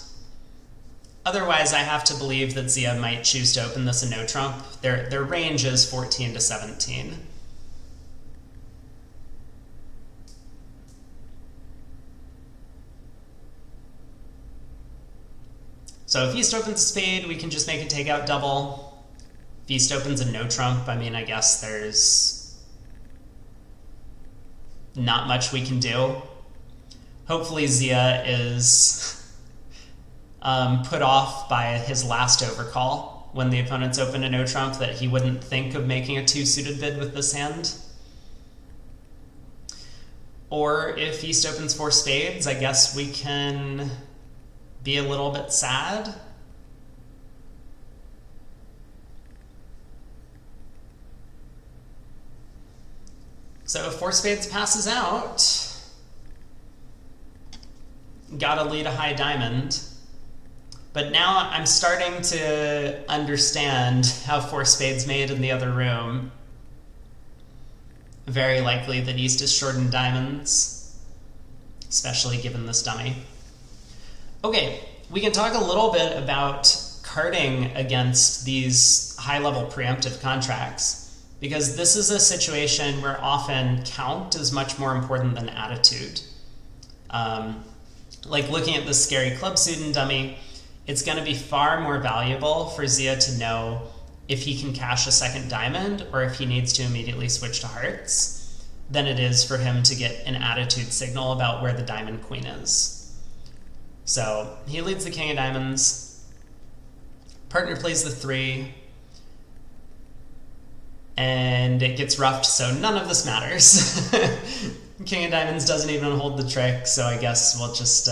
Otherwise, I have to believe that Zia might choose to open this in no trump. Their range is 14 to 17. So if East opens a spade, we can just make a takeout double. If East opens a no trump, I mean, I guess there's not much we can do. Hopefully Zia is put off by his last overcall when the opponents open a no trump, that he wouldn't think of making a 2-suited bid with this hand. Or if East opens 4 spades, I guess we can be a little bit sad. So if 4 spades passes out, gotta lead a high diamond. But now I'm starting to understand how 4 spades made in the other room. Very likely that East is short in diamonds, especially given this dummy. Okay, we can talk a little bit about carding against these high-level preemptive contracts, because this is a situation where often count is much more important than attitude. Like looking at this scary club suit and dummy, it's going to be far more valuable for Zia to know if he can cash a second diamond or if he needs to immediately switch to hearts than it is for him to get an attitude signal about where the diamond queen is. So he leads the king of diamonds. Partner plays the 3. And it gets roughed, so none of this matters. King of diamonds doesn't even hold the trick, so I guess we'll just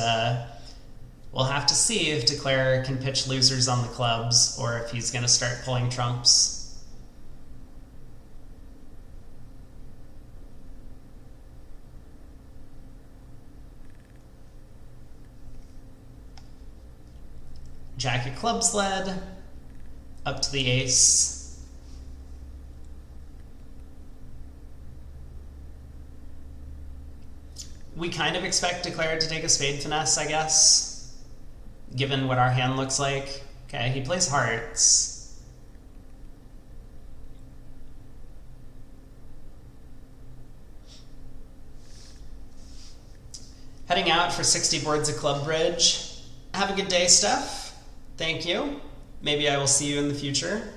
we'll have to see if Declare can pitch losers on the clubs or if he's going to start pulling trumps. Jack of clubs led, up to the ace. We kind of expect Declare to take a spade finesse, I guess, given what our hand looks like. Okay, he plays hearts. Heading out for 60 boards of club bridge. Have a good day, Steph. Thank you. Maybe I will see you in the future.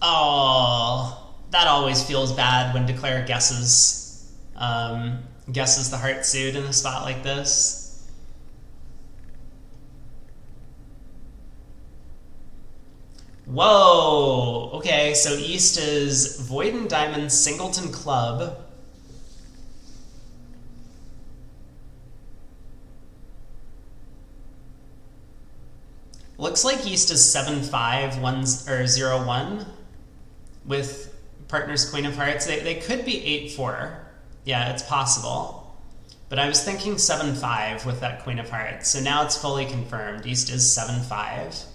Oh, that always feels bad when Declare guesses the heart suit in a spot like this. Whoa! Okay, so East is Void and Diamond, Singleton Club. Looks like East is 7-5, 0-1 with partners Queen of Hearts. They could be 8-4. Yeah, it's possible. But I was thinking 7-5 with that Queen of Hearts. So now it's fully confirmed. East is 7-5.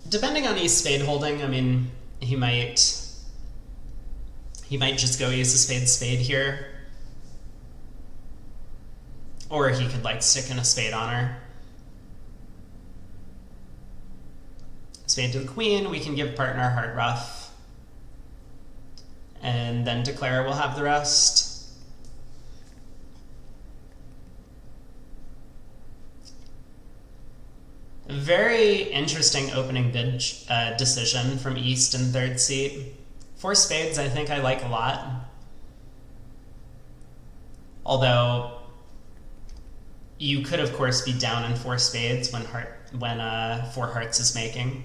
Depending on East spade holding, I mean, he might just go ace of spade spade here. Or he could like stick in a spade on her. Spade to the queen, we can give partner heart rough. And then declare we'll have the rest. Very interesting opening bid decision from East in third seat. 4 spades I think I like a lot. Although you could of course be down in 4 spades when 4 hearts is making.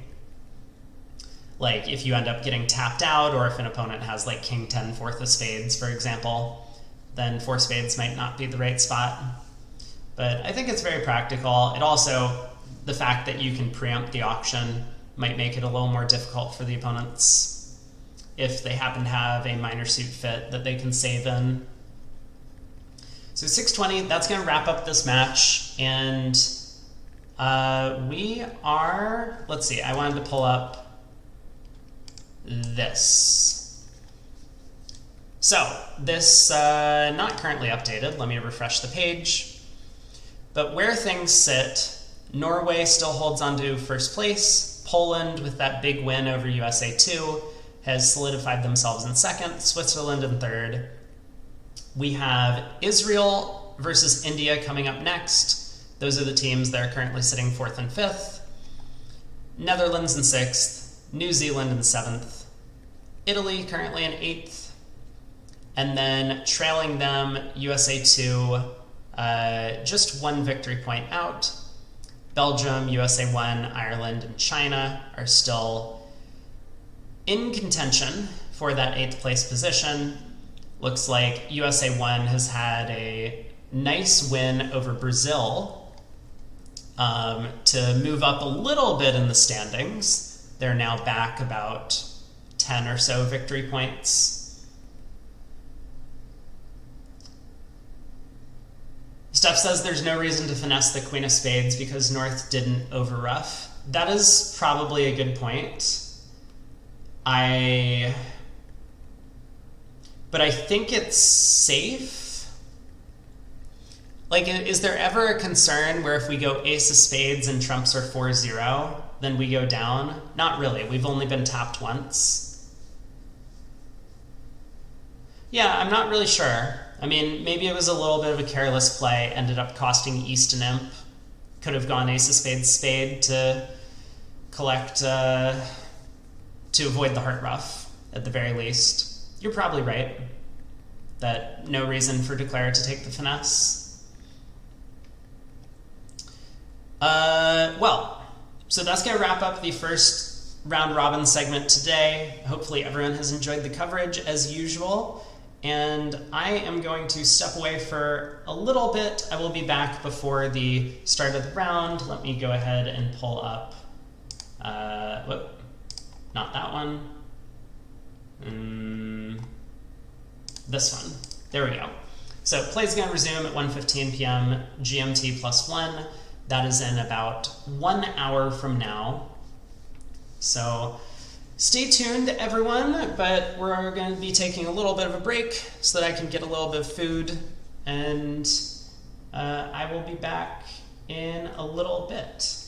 Like if you end up getting tapped out, or if an opponent has like king 10 fourth of spades, for example, then 4 spades might not be the right spot. But I think it's very practical. It also, the fact that you can preempt the auction might make it a little more difficult for the opponents if they happen to have a minor suit fit that they can save in. So 620, that's going to wrap up this match, and we are, let's see, I wanted to pull up this. So this, not currently updated, let me refresh the page, but where things sit, Norway still holds on to first place. Poland, with that big win over USA 2, has solidified themselves in second. Switzerland in third. We have Israel versus India coming up next. Those are the teams that are currently sitting fourth and fifth. Netherlands in sixth. New Zealand in seventh. Italy currently in eighth. And then trailing them, USA 2, just 1 victory point out. Belgium, USA 1, Ireland, and China are still in contention for that 8th place position. Looks like USA 1 has had a nice win over Brazil to move up a little bit in the standings. They're now back about 10 or so victory points. Steph says there's no reason to finesse the Queen of Spades because North didn't overruff. That is probably a good point. But I think it's safe. Like, is there ever a concern where if we go ace of spades and trumps are 4-0, then we go down? Not really. We've only been tapped once. Yeah, I'm not really sure. I mean, maybe it was a little bit of a careless play, ended up costing East an imp. Could have gone ace of spades spade to collect, to avoid the heart ruff, at the very least. You're probably right that no reason for declare to take the finesse. Well, so that's going to wrap up the first round robin segment today. Hopefully everyone has enjoyed the coverage as usual. And I am going to step away for a little bit. I will be back before the start of the round. Let me go ahead and pull up, not that one. This one. There we go. So play's going to resume at 1:15 p.m. GMT +1. That is in about 1 hour from now. So stay tuned, everyone, but we're going to be taking a little bit of a break so that I can get a little bit of food, and I will be back in a little bit.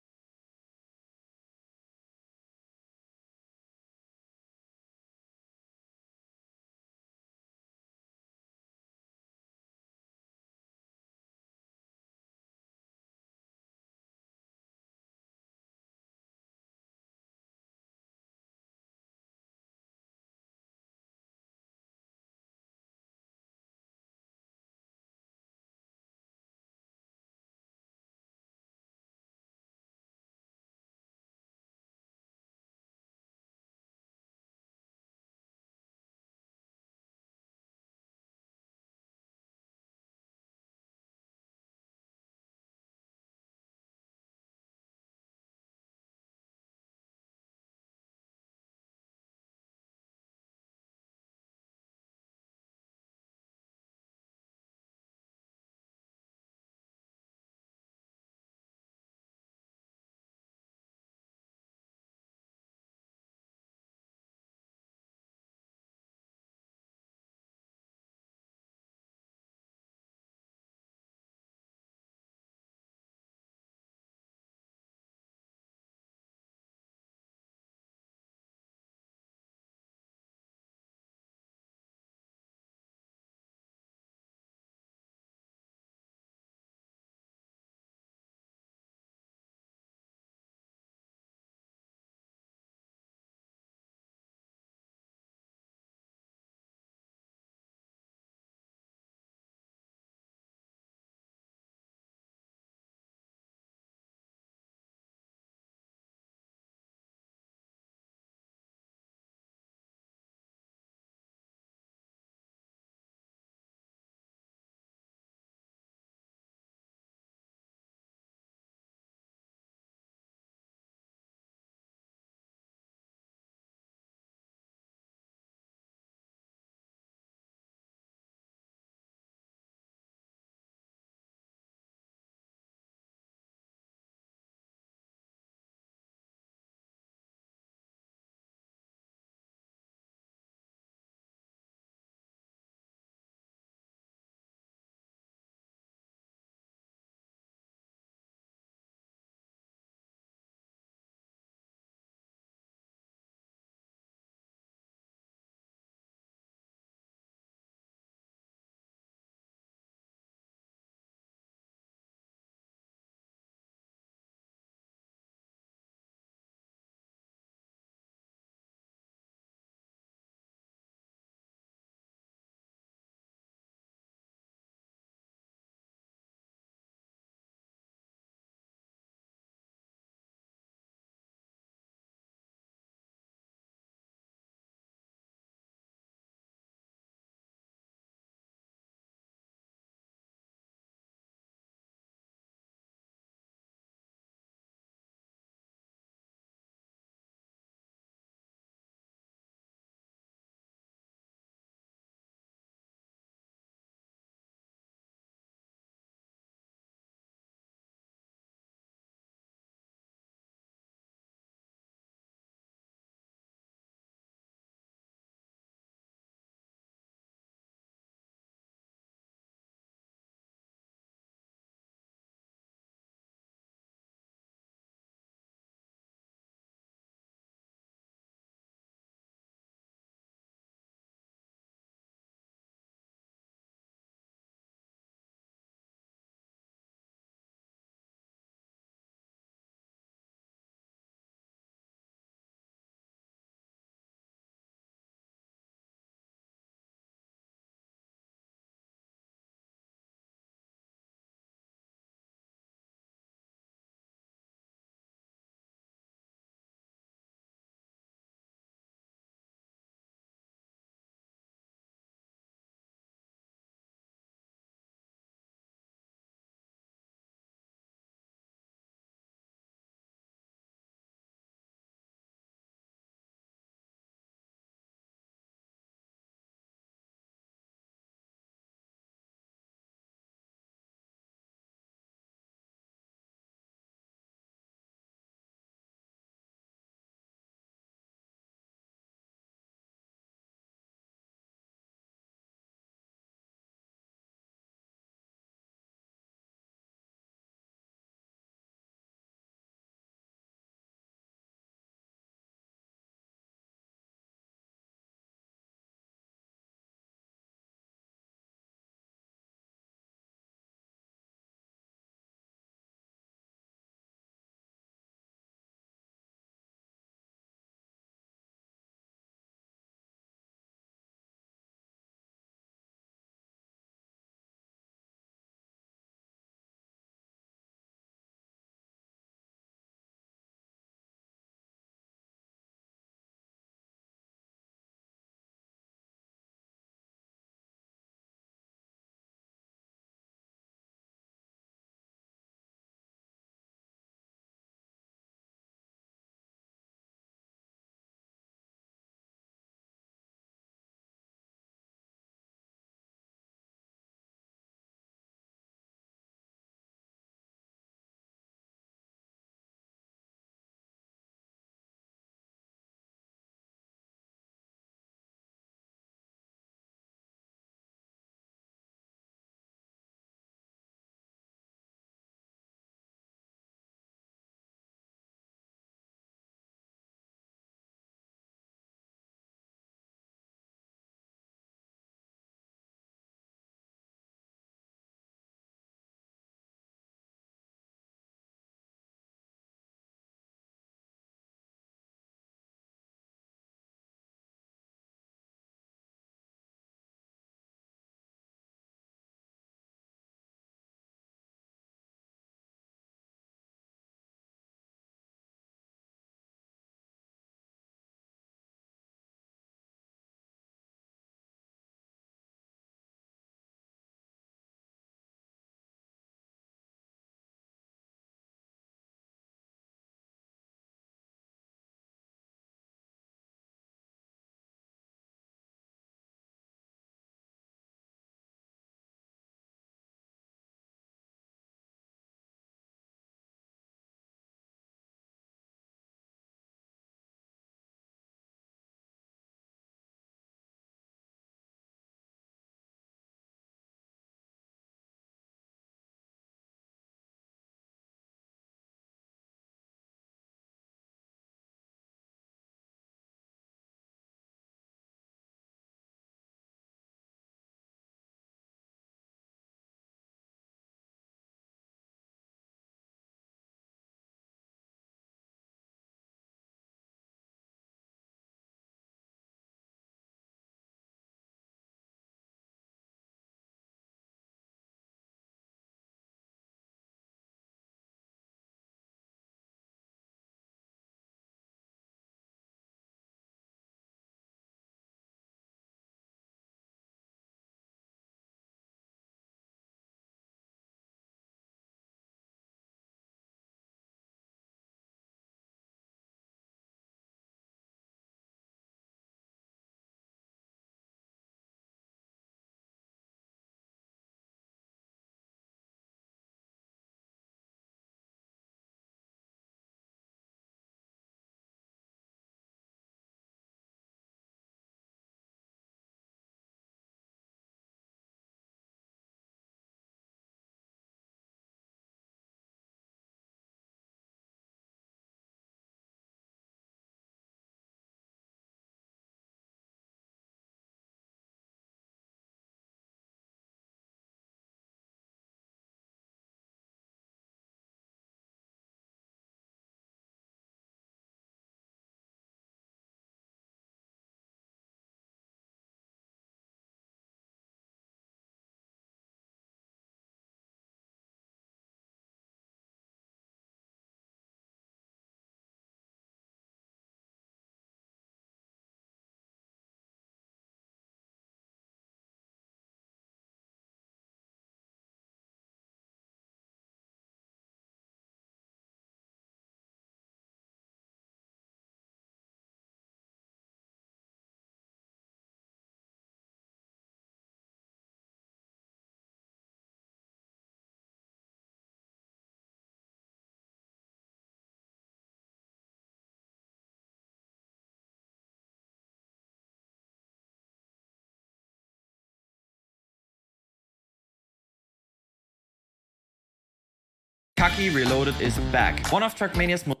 Kentucky Reloaded is back. One of Trackmania's most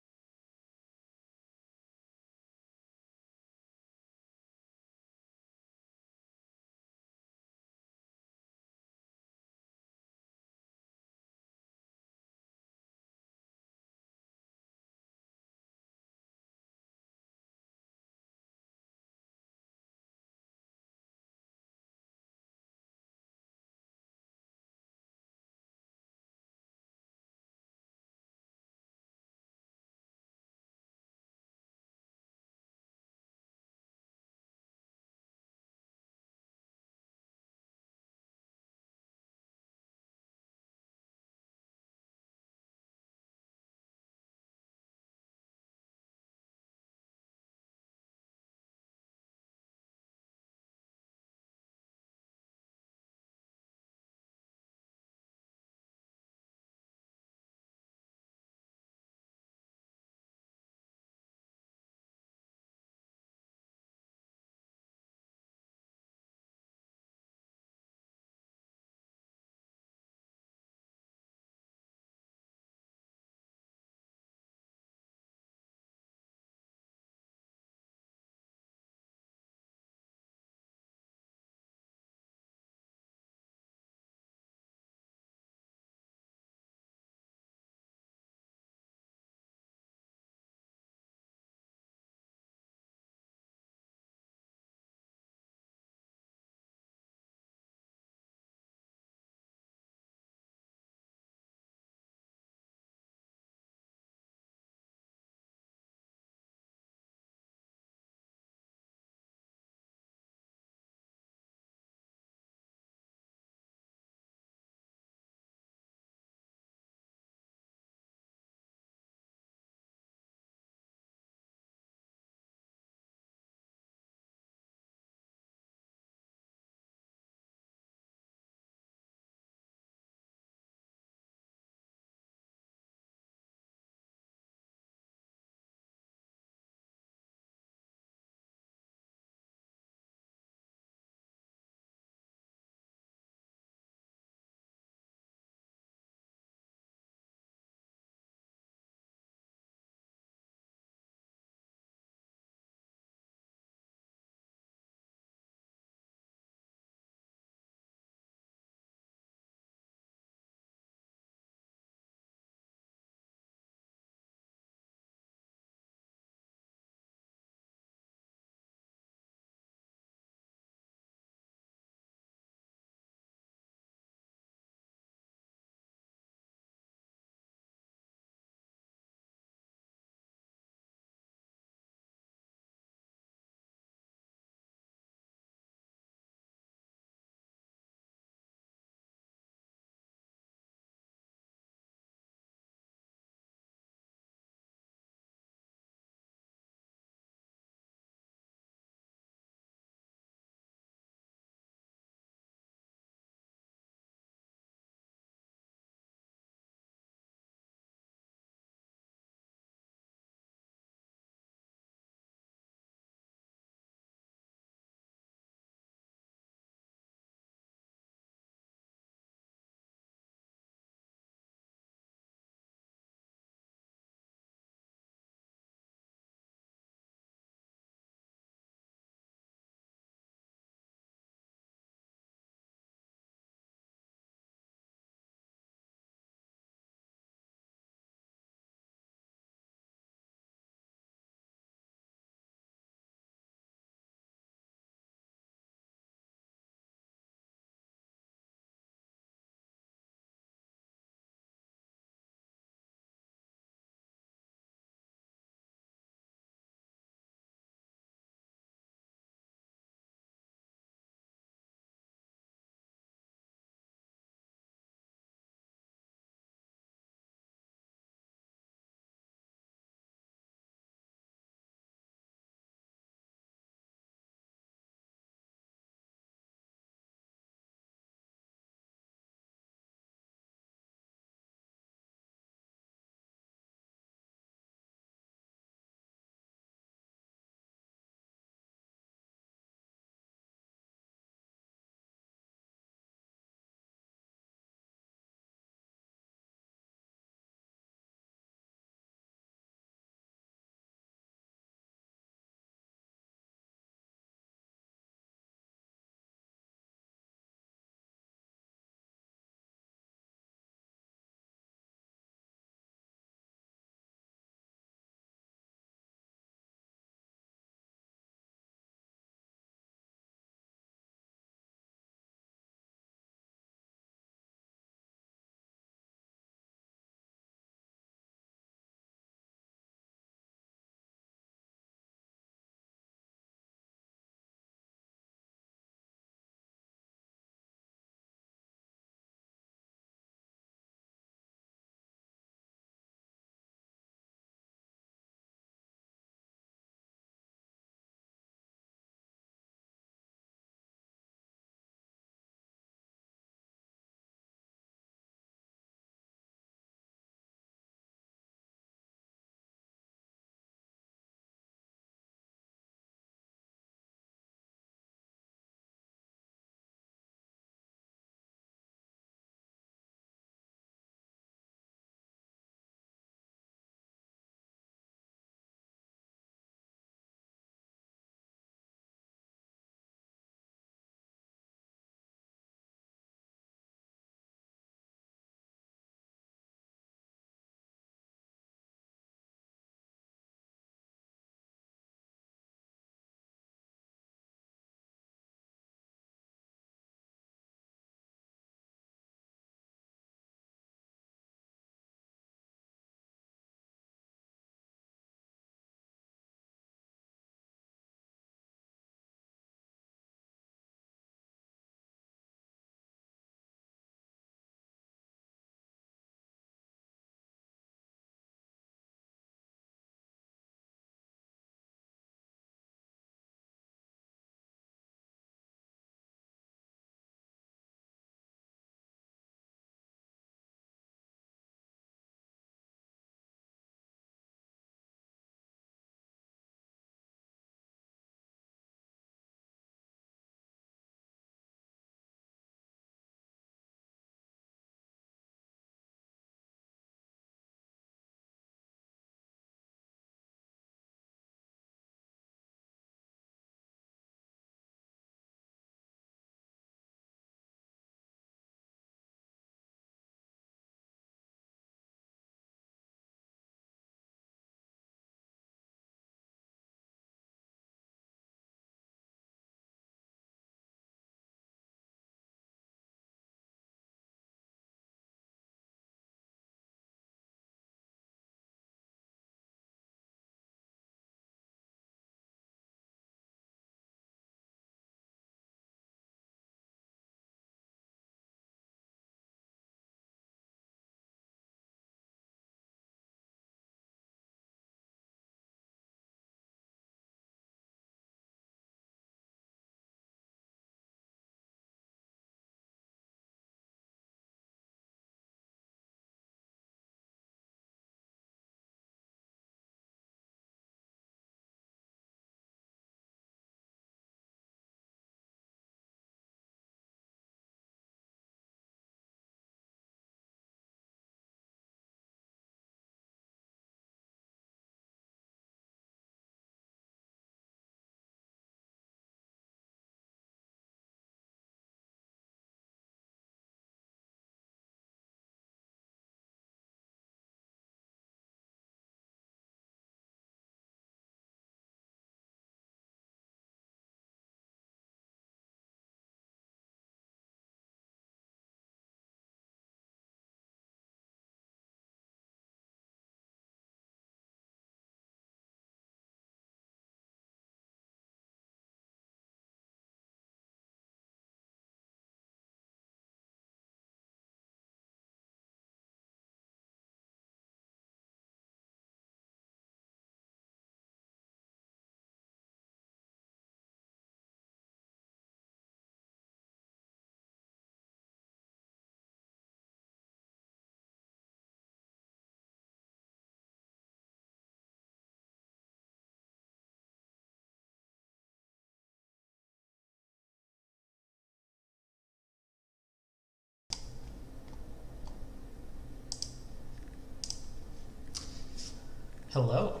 Hello.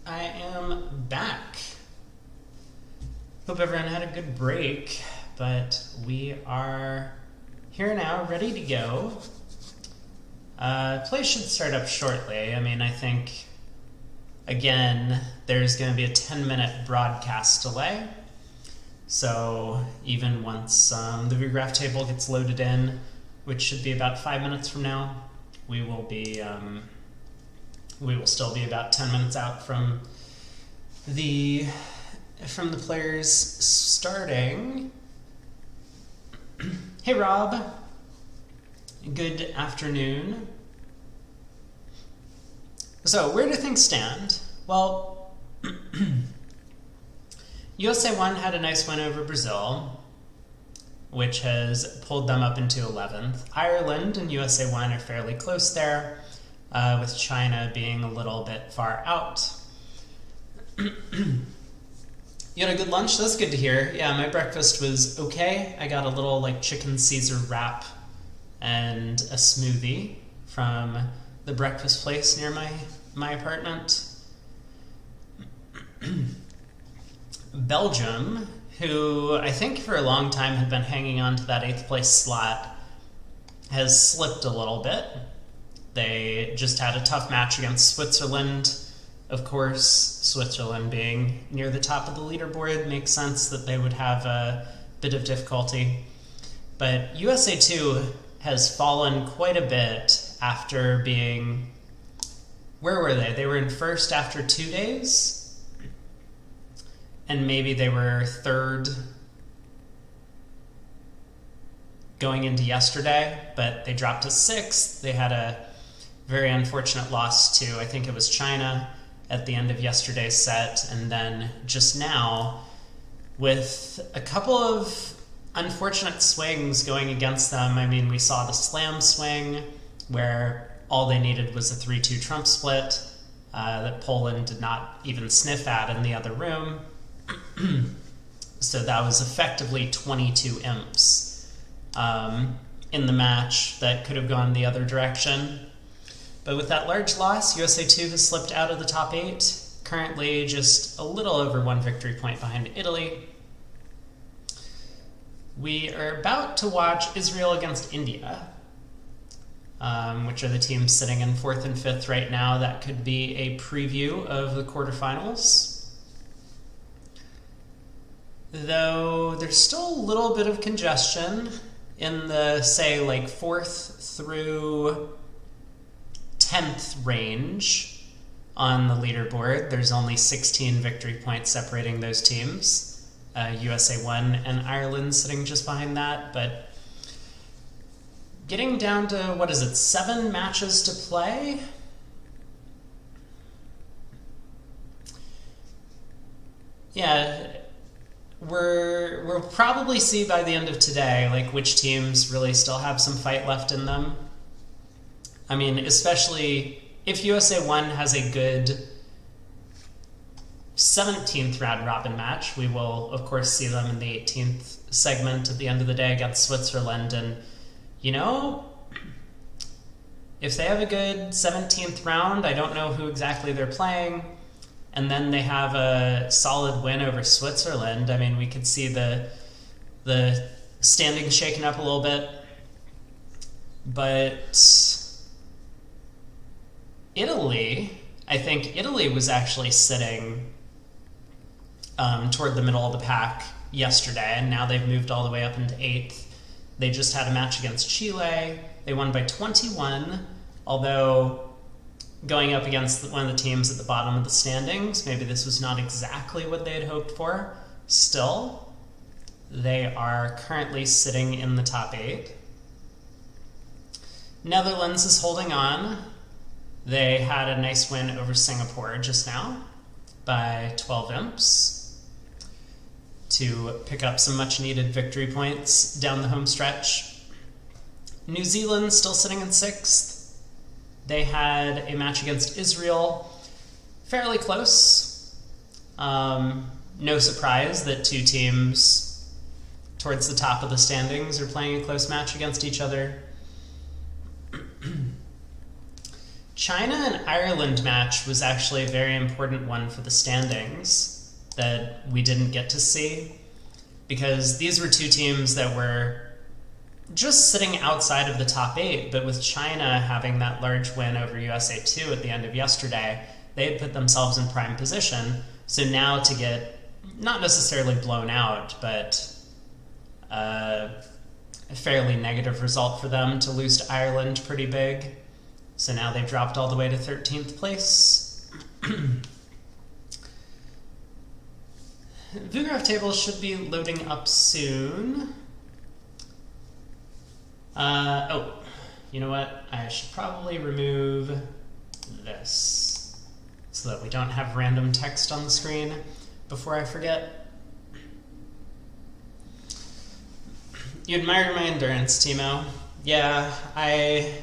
I am back. Hope everyone had a good break, but we are here now, ready to go. Play should start up shortly. I mean, I think, again, there's going to be a 10-minute broadcast delay. So even once the view graph table gets loaded in, which should be about 5 minutes from now, we will still be about 10 minutes out from the players starting. Hey Rob, good afternoon. So where do things stand? Well, USA 1 had a nice win over Brazil, which has pulled them up into 11th. Ireland and USA 1 are fairly close there, with China being a little bit far out. You had a good lunch? That's good to hear. Yeah, my breakfast was okay. I got a little chicken Caesar wrap and a smoothie from the breakfast place near my apartment. Belgium, who I think for a long time had been hanging on to that 8th place slot, has slipped a little bit. They just had a tough match against Switzerland. Of course, Switzerland being near the top of the leaderboard makes sense that they would have a bit of difficulty. But USA 2 has fallen quite a bit after being... Where were they? They were in first after 2 days? And maybe they were third going into yesterday, but they dropped to 6th. They had a very unfortunate loss to, I think it was China, at the end of yesterday's set. And then just now, with a couple of unfortunate swings going against them, I mean, we saw the slam swing where all they needed was a 3-2 trump split that Poland did not even sniff at in the other room. So that was effectively 22 imps in the match that could have gone the other direction. But with that large loss, USA 2 has slipped out of the top 8, currently just a little over 1 victory point behind Italy. We are about to watch Israel against India, which are the teams sitting in 4th and 5th right now. That could be a preview of the quarterfinals. Though there's still a little bit of congestion in the, say, 4th through 10th range on the leaderboard. There's only 16 victory points separating those teams. USA 1 and Ireland sitting just behind that, but getting down to, 7 matches to play? Yeah, we'll probably see by the end of today, which teams really still have some fight left in them. I mean, especially if USA 1 has a good 17th round robin match, we will, of course, see them in the 18th segment at the end of the day against Switzerland. And, if they have a good 17th round, I don't know who exactly they're playing, and then they have a solid win over Switzerland, I mean, we could see the standings shaken up a little bit. But Italy, I think Italy was actually sitting toward the middle of the pack yesterday, and now they've moved all the way up into 8th. They just had a match against Chile. They won by 21, although going up against one of the teams at the bottom of the standings, maybe this was not exactly what they had hoped for. Still, they are currently sitting in the top 8. Netherlands is holding on. They had a nice win over Singapore just now by 12 imps to pick up some much-needed victory points down the home stretch. New Zealand still sitting in 6th. They had a match against Israel, fairly close. No surprise that two teams towards the top of the standings are playing a close match against each other. China and Ireland match was actually a very important one for the standings that we didn't get to see, because these were two teams that were just sitting outside of the top 8, but with China having that large win over USA 2 at the end of yesterday, they had put themselves in prime position. So now to get, not necessarily blown out, but a fairly negative result for them to lose to Ireland pretty big. So now they've dropped all the way to 13th place. VuGraph table should be loading up soon. Oh, you know what? I should probably remove this so that we don't have random text on the screen before I forget. You admired my endurance, Timo. Yeah, I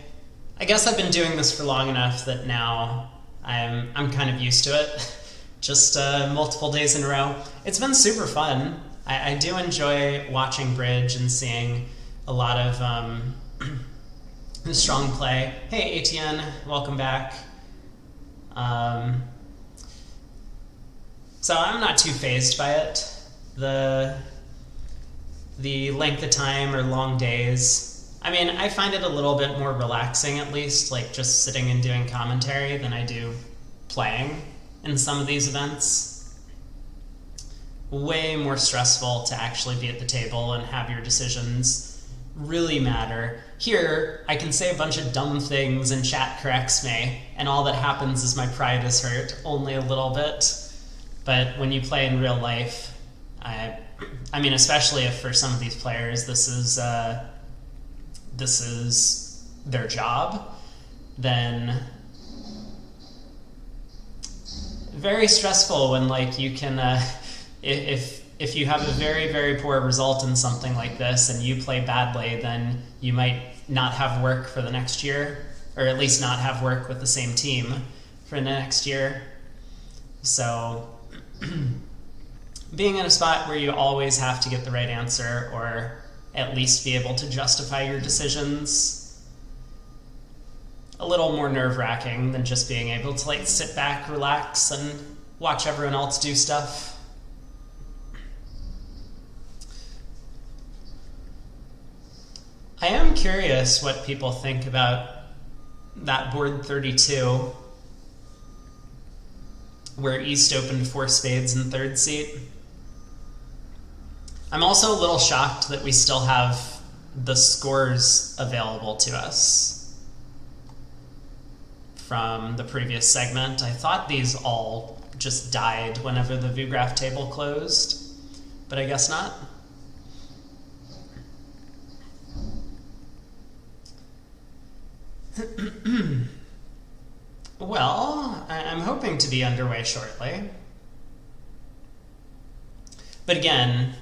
guess I've been doing this for long enough that now I'm kind of used to it. Just multiple days in a row. It's been super fun. I do enjoy watching Bridge and seeing a lot of strong play. Hey, Etienne, welcome back. So I'm not too fazed by it. The length of time or long days. I mean, I find it a little bit more relaxing, at least, like just sitting and doing commentary than I do playing in some of these events. Way more stressful to actually be at the table and have your decisions really matter. Here, I can say a bunch of dumb things and chat corrects me, and all that happens is my pride is hurt only a little bit. But when you play in real life, I mean, especially if for some of these players this is their job, then very stressful when, like, you can if you have a very, very poor result in something like this and you play badly, then you might not have work for the next year, or at least not have work with the same team for the next year. So being in a spot where you always have to get the right answer, or at least be able to justify your decisions, a little more nerve-wracking than just being able to, like, sit back, relax, and watch everyone else do stuff. I am curious what people think about that board 32, where East opened 4 spades in 3rd seat. I'm also a little shocked that we still have the scores available to us from the previous segment. I thought these all just died whenever the VuGraph table closed, but I guess not. Well, I'm hoping to be underway shortly. But again,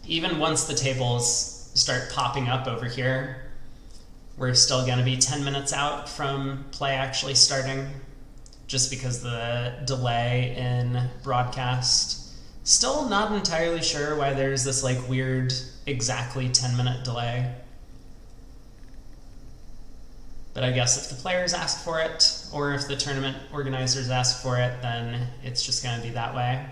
even once the tables start popping up over here, we're still going to be 10 minutes out from play actually starting, just because the delay in broadcast. Still not entirely sure why there's this, like, weird exactly 10-minute delay. But I guess if the players ask for it, or if the tournament organizers ask for it, then it's just going to be that way.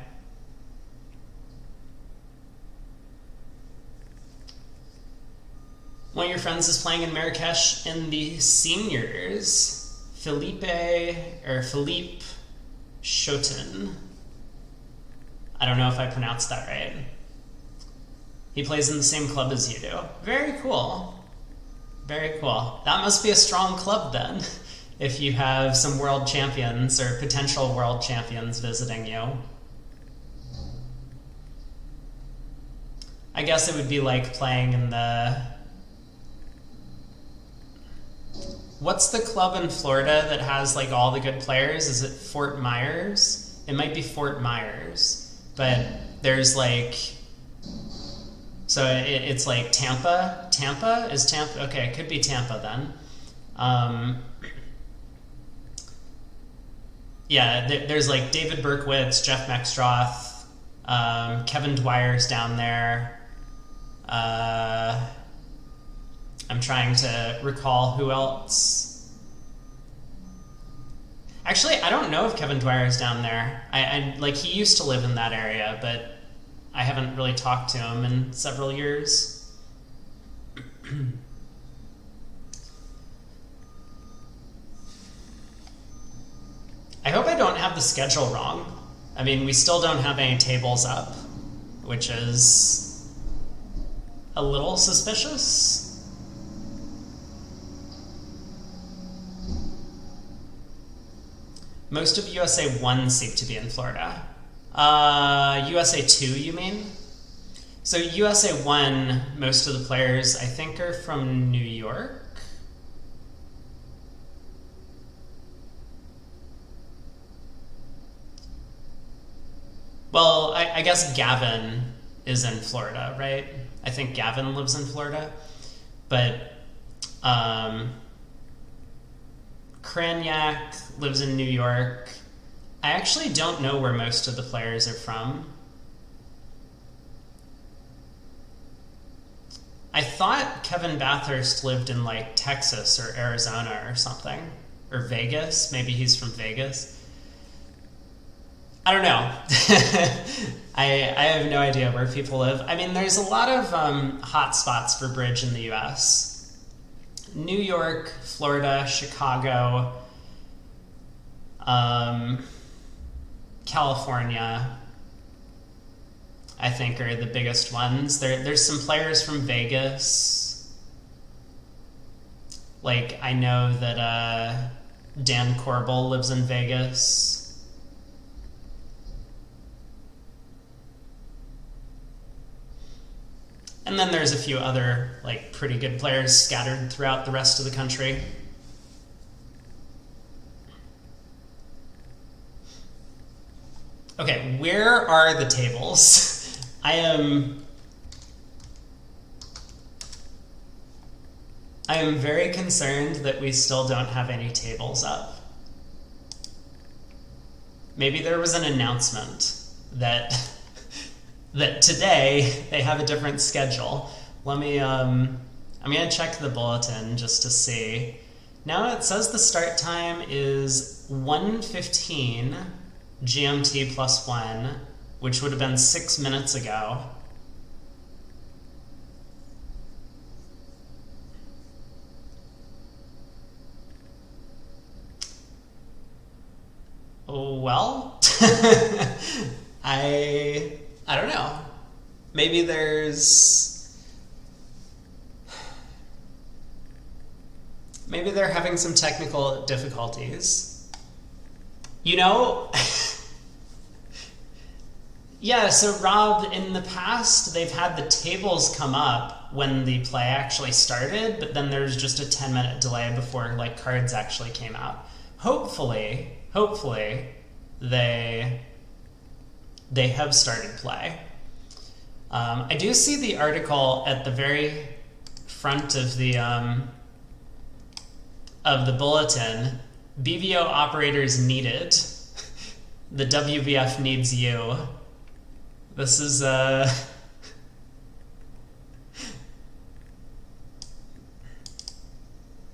One of your friends is playing in Marrakesh in the seniors. Philippe Chotin. I don't know if I pronounced that right. He plays in the same club as you do. Very cool. Very cool. That must be a strong club then, if you have some world champions or potential world champions visiting you. I guess it would be like playing in the... What's the club in Florida that has, like, all the good players? Is it Fort Myers? It might be Fort Myers. But there's, like... So it's like Tampa. Tampa? Is Tampa? Okay, it could be Tampa then. Yeah, there's like David Berkowitz, Jeff Mextroth, Kevin Dwyer's down there. I'm trying to recall who else. Actually, I don't know if Kevin Dwyer's down there. I like he used to live in that area, but I haven't really talked to him in several years. I hope I don't have the schedule wrong. I mean, we still don't have any tables up, which is a little suspicious. Most of USA 1 seem to be in Florida. USA 2, you mean? So USA 1, most of the players, I think, are from New York. Well, I guess Gavin is in Florida, right? I think Gavin lives in Florida. But Kranyak lives in New York. I actually don't know where most of the players are from. I thought Kevin Bathurst lived in like Texas or Arizona or something. Or Vegas. Maybe he's from Vegas. I don't know. I have no idea where people live. I mean, there's a lot of hot spots for bridge in the US. New York, Florida, Chicago, California, I think, are the biggest ones. There's some players from Vegas. Like, I know that Dan Corbell lives in Vegas. And then there's a few other, like, pretty good players scattered throughout the rest of the country. Okay, where are the tables? I am very concerned that we still don't have any tables up. Maybe there was an announcement that today they have a different schedule. Let me, I'm gonna check the bulletin just to see. Now it says the start time is 1:15 GMT plus 1, which would have been 6 minutes ago. Well, I don't know. Maybe they're having some technical difficulties. You know, yeah, so Rob, in the past, they've had the tables come up when the play actually started, but then there's just a 10-minute delay before, like, cards actually came out. Hopefully, they have started play. I do see the article at the very front of the bulletin. BVO operators needed. The WBF needs you. This is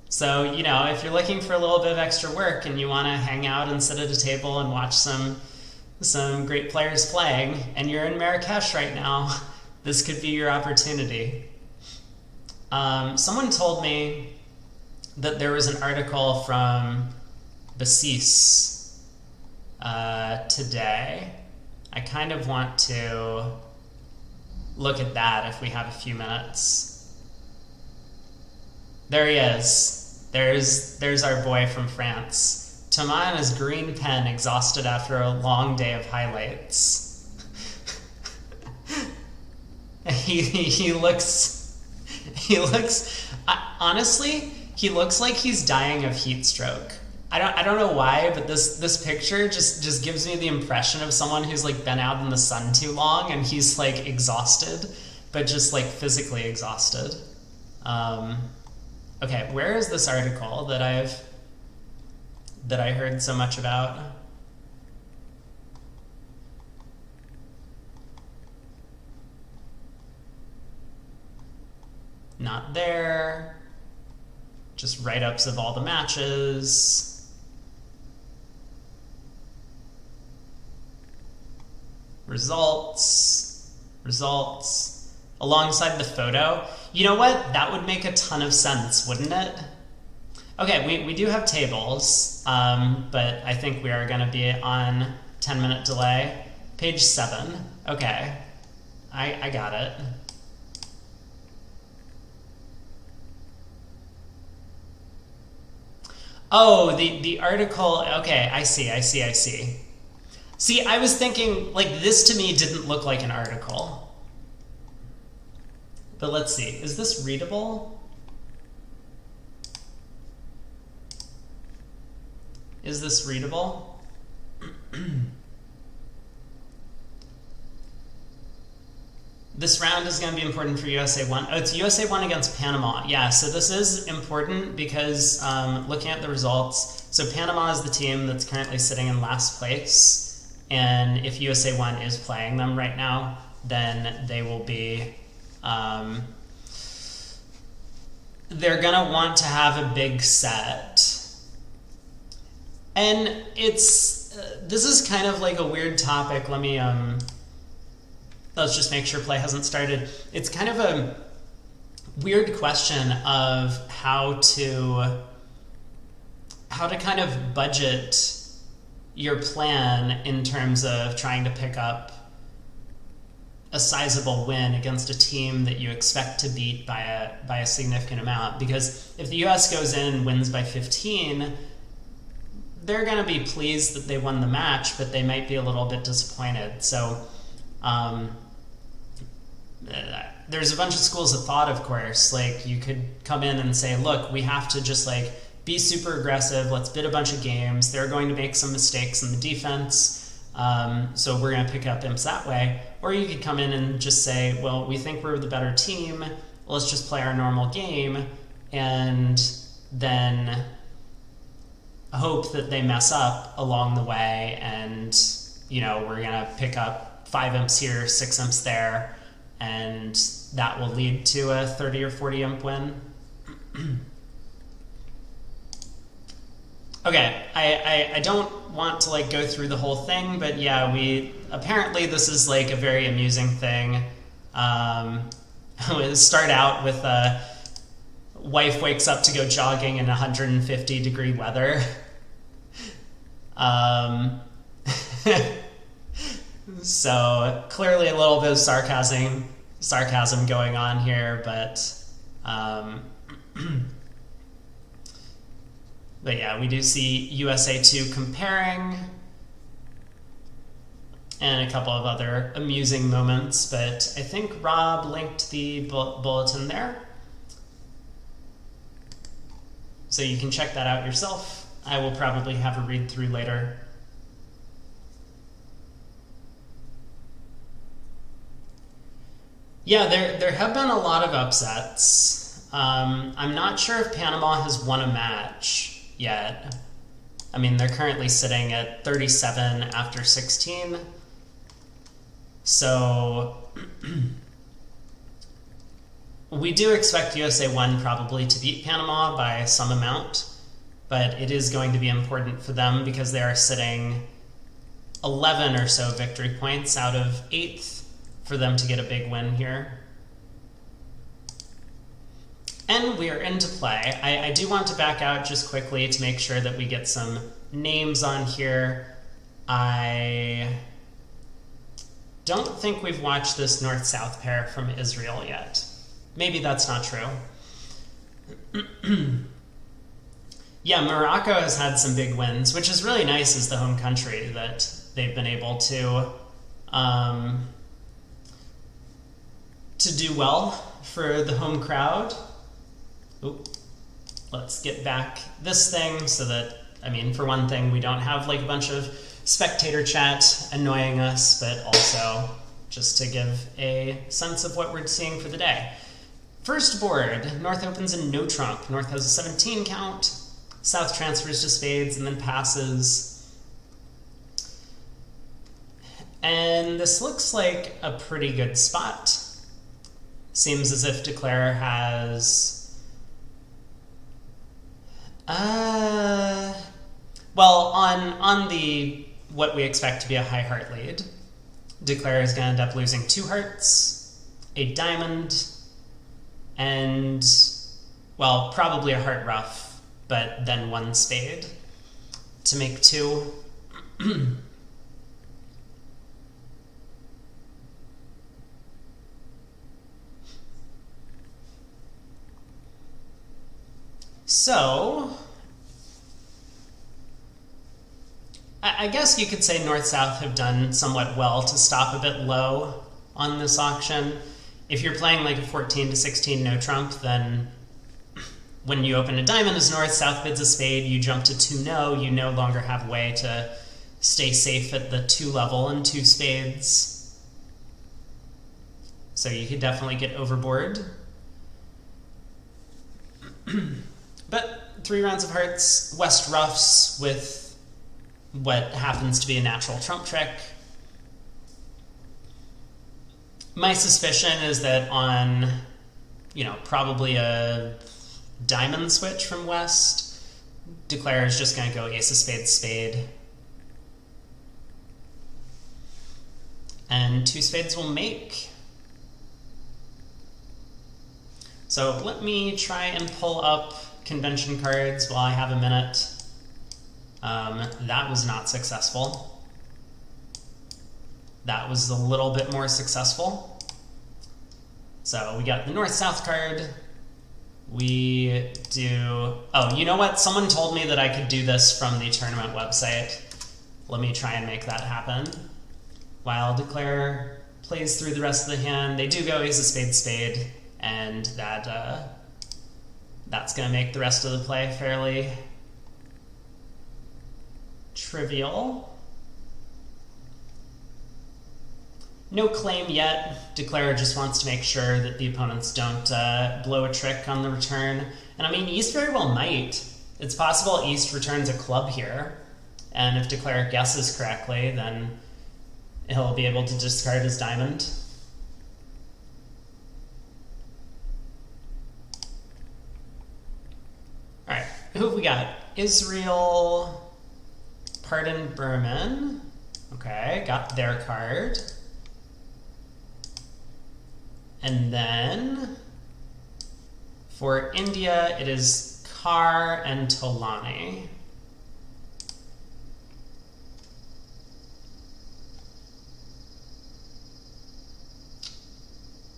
So, you know, if you're looking for a little bit of extra work and you want to hang out and sit at a table and watch some great players playing, and you're in Marrakesh right now, this could be your opportunity. Someone told me that there was an article from Basis today. I kind of want to look at that if we have a few minutes. There he is. There's our boy from France. Thomas in his green pen, exhausted after a long day of highlights. he looks honestly, he looks like he's dying of heat stroke. I don't know why, but this picture just gives me the impression of someone who's like been out in the sun too long and he's like exhausted, but just like physically exhausted. Okay, where is this article that I heard so much about? Not there. Just write-ups of all the matches. results, alongside the photo. You know what? That would make a ton of sense, wouldn't it? Okay, we do have tables, but I think we are going to be on 10-minute delay. Page 7. Okay, I got it. Oh, the article, okay, I see. See, I was thinking, like, this to me didn't look like an article. But let's see, is this readable? Is this readable? This round is going to be important for USA 1. Oh, it's USA 1 against Panama. Yeah, so this is important because looking at the results, so Panama is the team that's currently sitting in last place. And if USA 1 is playing them right now, then they will be... they're going to want to have a big set. And it's... this is kind of like a weird topic. Let me... let's just make sure play hasn't started. It's kind of a weird question of how to kind of budget your plan in terms of trying to pick up a sizable win against a team that you expect to beat by a significant amount. Because if the US goes in and wins by 15, they're going to be pleased that they won the match, but they might be a little bit disappointed. So there's a bunch of schools of thought, of course. Like, you could come in and say, look, we have to just like be super aggressive. Let's bid a bunch of games. They're going to make some mistakes in the defense. So we're going to pick up imps that way. Or you could come in and just say, well, we think we're the better team. Let's just play our normal game and then hope that they mess up along the way. And, you know, we're going to pick up 5 imps here, 6 imps there. And that will lead to a 30 or 40 imp win. Okay, I don't want to like go through the whole thing, but yeah, apparently this is like a very amusing thing. We start out with a wife wakes up to go jogging in 150-degree weather. So clearly a little bit of sarcasm going on here, but yeah, we do see USA 2 comparing and a couple of other amusing moments, but I think Rob linked the bulletin there. So you can check that out yourself. I will probably have a read through later. Yeah, there have been a lot of upsets. I'm not sure if Panama has won a match yet. I mean, they're currently sitting at 37 after 16. So we do expect USA 1 probably to beat Panama by some amount, but it is going to be important for them because they are sitting 11 or so victory points out of 8th for them to get a big win here. And we are into play. I do want to back out just quickly to make sure that we get some names on here. I don't think we've watched this north-south pair from Israel yet. Maybe that's not true. Yeah, Morocco has had some big wins, which is really nice as the home country that they've been able to do well for the home crowd. Oop. Let's get back this thing so that, I mean, for one thing, we don't have like a bunch of spectator chat annoying us, but also just to give a sense of what we're seeing for the day. First board, North opens in no trump. North has a 17 count. South transfers to spades and then passes. And this looks like a pretty good spot. Seems as if Declare has... well, on the what we expect to be a high heart lead, Declare is going to end up losing 2 hearts, a diamond, and, well, probably a heart ruff, but then 1 spade to make 2. So, I guess you could say North-South have done somewhat well to stop a bit low on this auction. If you're playing like a 14 to 16 no trump, then when you open a diamond as North, South bids a spade, you jump to 2 no, you no longer have a way to stay safe at the 2 level and 2 spades. So you could definitely get overboard. But 3 rounds of hearts, West ruffs with what happens to be a natural trump trick. My suspicion is that on, probably a diamond switch from West, Declare is just going to go ace of spades, spade. And 2 spades will make. So let me try and pull up convention cards while I have a minute. That was not successful. That was a little bit more successful. So we got the North-South card. We do... Oh, you know what? Someone told me that I could do this from the tournament website. Let me try and make that happen. While Declare plays through the rest of the hand, they do go ace of spade, spade, and that's going to make the rest of the play fairly trivial. No claim yet. Declare just wants to make sure that the opponents don't blow a trick on the return. And I mean, East very well might. It's possible East returns a club here, and if Declare guesses correctly, then he'll be able to discard his diamond. Alright, who have we got? Israel, Pardon Berman. Okay, got their card. And then for India, it is Carr and Tolani.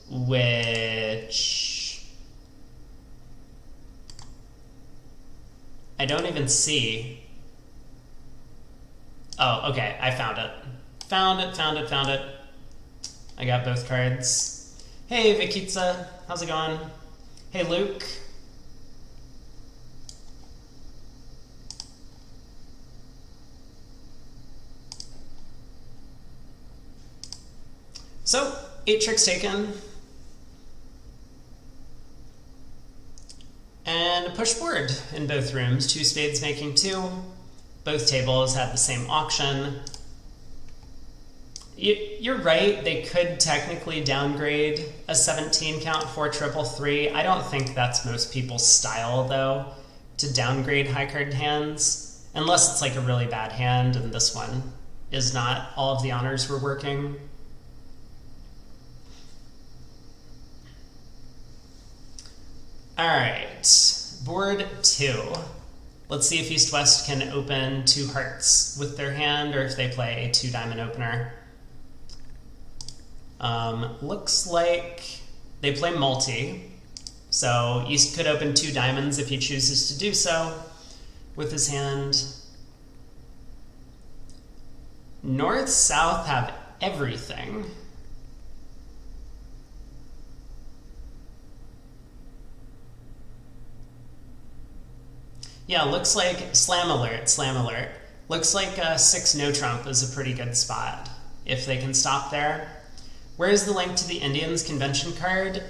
Which I don't even see. Oh, okay, I found it. Found it. I got both cards. Hey, Vikitsa, how's it going? Hey, Luke. So, 8 tricks taken. And a push board in both rooms. 2 spades making 2. Both tables had the same auction. You're right, they could technically downgrade a 17 count for 333. I don't think that's most people's style, though, to downgrade high card hands, unless it's like a really bad hand, and this one is not. All of the honors were working. Alright, board 2. Let's see if East-West can open 2 hearts with their hand, or if they play a 2-diamond opener. Looks like they play multi, so East could open 2 diamonds if he chooses to do so with his hand. North-South have everything. Yeah, looks like slam alert. Looks like 6 no trump is a pretty good spot if they can stop there. Where's the link to the Indians convention card?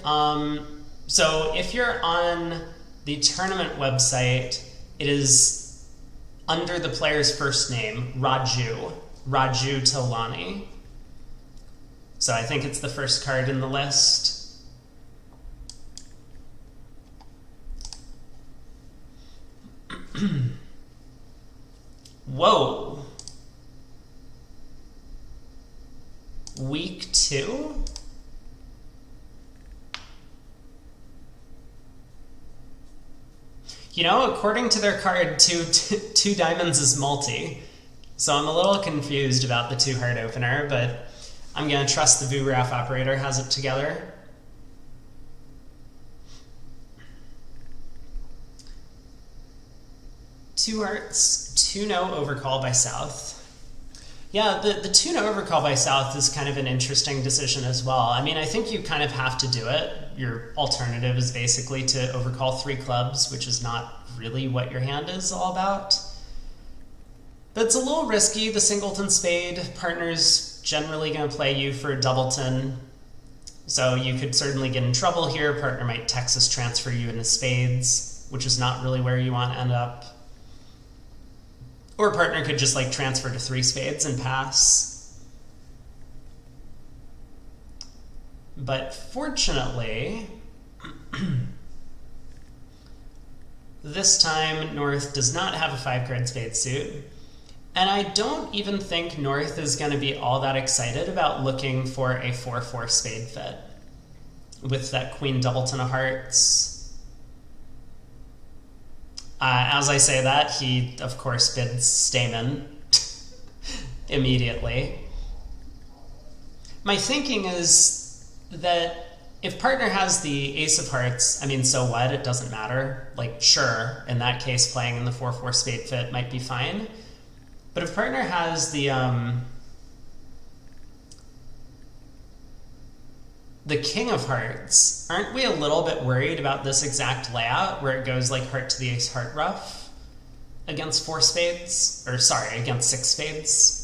So if you're on the tournament website, it is under the player's first name, Raju Tolani. So I think it's the first card in the list. Whoa. week 2? You know, according to their card, two diamonds is multi. So I'm a little confused about the 2-heart opener, but I'm going to trust the VuGraph operator has it together. Two hearts, 2-no overcall by South. Yeah, the 2-no overcall by South is kind of an interesting decision as well. I mean, I think you kind of have to do it. Your alternative is basically to overcall 3 clubs, which is not really what your hand is all about. But it's a little risky. The singleton spade, partner's generally going to play you for a doubleton. So you could certainly get in trouble here. Partner might Texas transfer you into spades, which is not really where you want to end up. Or partner could just like transfer to 3 spades and pass. But fortunately, this time North does not have a 5-card spade suit. And I don't even think North is going to be all that excited about looking for a 4-4 spade fit with that queen doubleton of hearts. As I say that, he, of course, bids Stamen immediately. My thinking is that if partner has the ace of hearts, I mean, so what? It doesn't matter. Like, sure, in that case, playing in the 4-4 spade fit might be fine. But if partner has the king of hearts, aren't we a little bit worried about this exact layout where it goes like heart to the ace, heart ruff against 4 spades? Or sorry, against 6 spades?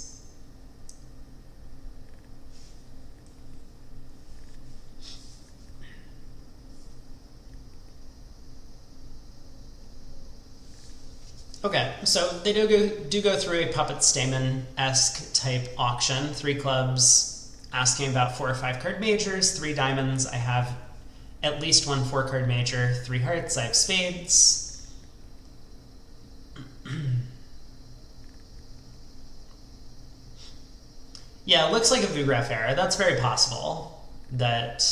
Okay, so they do go through a Puppet Stamen-esque type auction. 3 clubs, asking about 4 or 5 card majors, 3 diamonds. I have at least 1 4-card major, 3 hearts. I have spades. Yeah, it looks like a VuGraph error. That's very possible that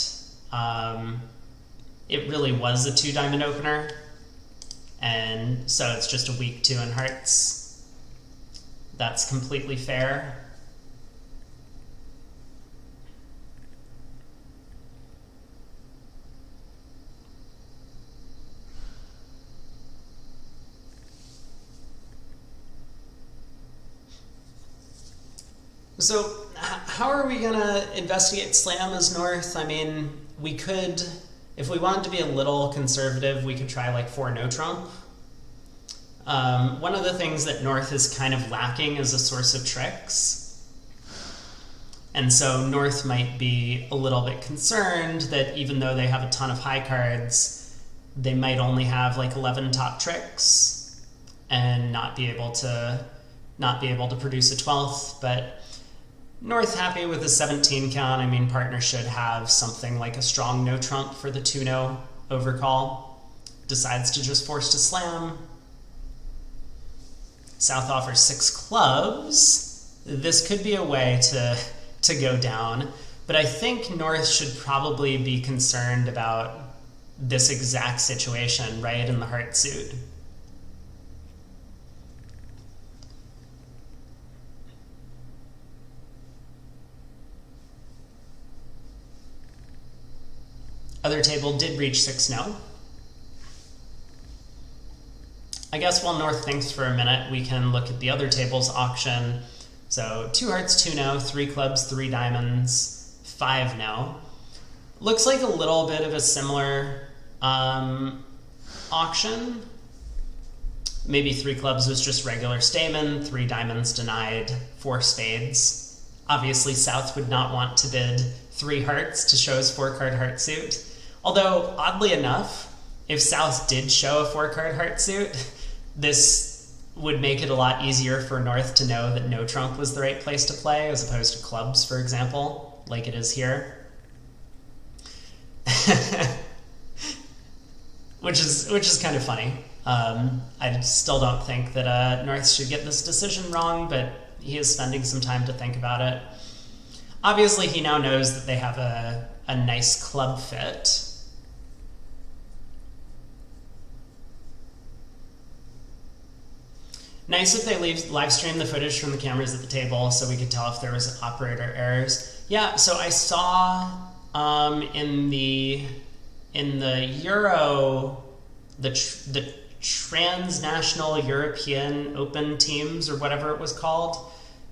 it really was a 2-diamond opener. And so it's just a weak 2 in hearts. That's completely fair. So how are we going to investigate slam as North? I mean, we could... If we wanted to be a little conservative, we could try like 4 no trump. One of the things that North is kind of lacking is a source of tricks. And so North might be a little bit concerned that even though they have a ton of high cards, they might only have like 11 top tricks and not be able to produce a 12th. But North happy with a 17 count. I mean, partner should have something like a strong no trump for the 2-no overcall. Decides to just force to slam. South offers 6 clubs. This could be a way to go down, but I think North should probably be concerned about this exact situation, right, in the heart suit. Other table did reach 6 no. I guess while North thinks for a minute, we can look at the other table's auction. So 2 hearts, 2 no, 3 clubs, 3 diamonds, 5 no. Looks like a little bit of a similar auction. Maybe 3 clubs was just regular Stamen, 3 diamonds denied, 4 spades. Obviously South would not want to bid 3 hearts to show his 4-card heart suit. Although, oddly enough, if South did show a 4-card heart suit, this would make it a lot easier for North to know that no trump was the right place to play, as opposed to clubs, for example, like it is here. which is kind of funny. I still don't think that North should get this decision wrong, but he is spending some time to think about it. Obviously, he now knows that they have a nice club fit. Nice if they live stream the footage from the cameras at the table so we could tell if there was operator errors. Yeah, so I saw in the Euro, the transnational European Open teams, or whatever it was called,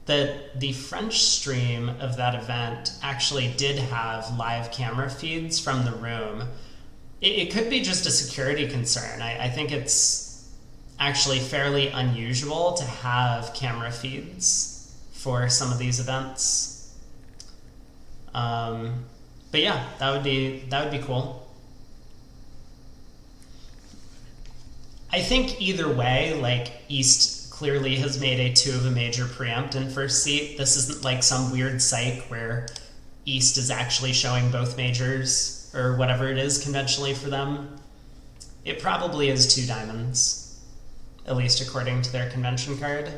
that the French stream of that event actually did have live camera feeds from the room. It could be just a security concern. I think it's actually fairly unusual to have camera feeds for some of these events. But yeah, that would be cool. I think either way, like, East clearly has made a 2 of a major preempt in first seat. This isn't like some weird psych where East is actually showing both majors or whatever it is conventionally for them. It probably is 2 diamonds, at least according to their convention card.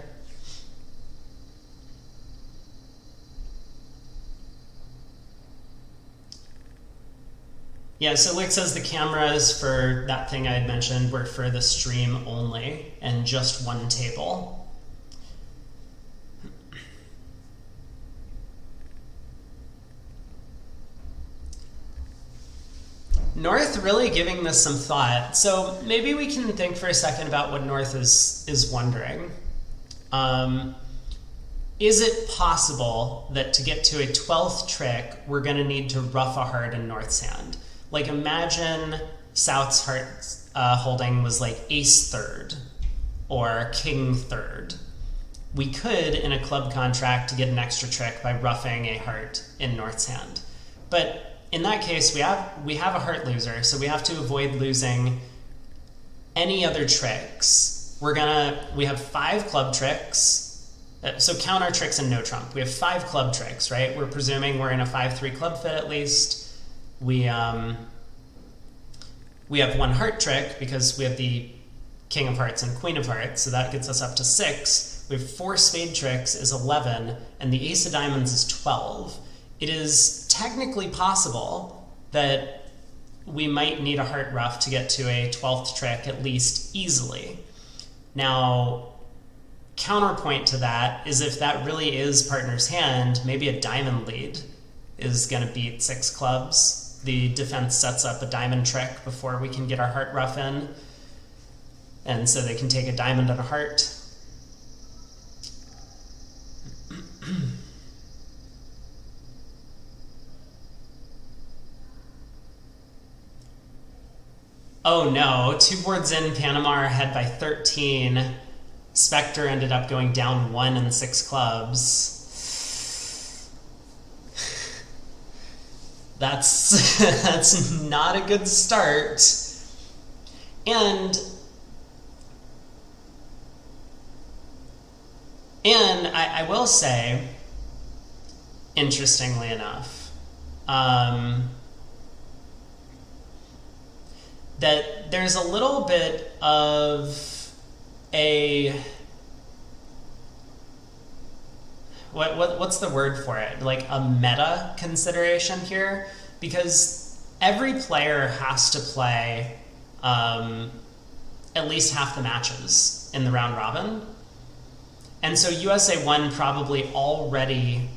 Yeah, so Lick says the cameras for that thing I had mentioned were for the stream only and just one table. North really giving this some thought. So maybe we can think for a second about what North is wondering. Is it possible that to get to a 12th trick, we're going to need to rough a heart in North's hand? Like, imagine South's heart holding was like ace third or king third. We could, in a club contract, get an extra trick by roughing a heart in North's hand. But in that case, we have a heart loser, so we have to avoid losing any other tricks. We have 5 club tricks. So count our tricks and no trump. We have 5 club tricks, right? We're presuming we're in a 5-3 club fit at least. We have 1 heart trick because we have the king of hearts and queen of hearts, so that gets us up to 6. We have 4 spade tricks is 11, and the ace of diamonds is 12. It is technically possible that we might need a heart rough to get to a 12th trick at least easily. Now, counterpoint to that is if that really is partner's hand, maybe a diamond lead is going to beat 6 clubs. The defense sets up a diamond trick before we can get our heart rough in, and so they can take a diamond and a heart. Oh no, 2 boards in, Panama are ahead by 13. Spectre ended up going down 1 and 6 clubs. That's not a good start. And I will say, interestingly enough, that there's a little bit of a what's the word for it? Like a meta consideration here, because every player has to play at least half the matches in the round robin. And so USA 1 probably already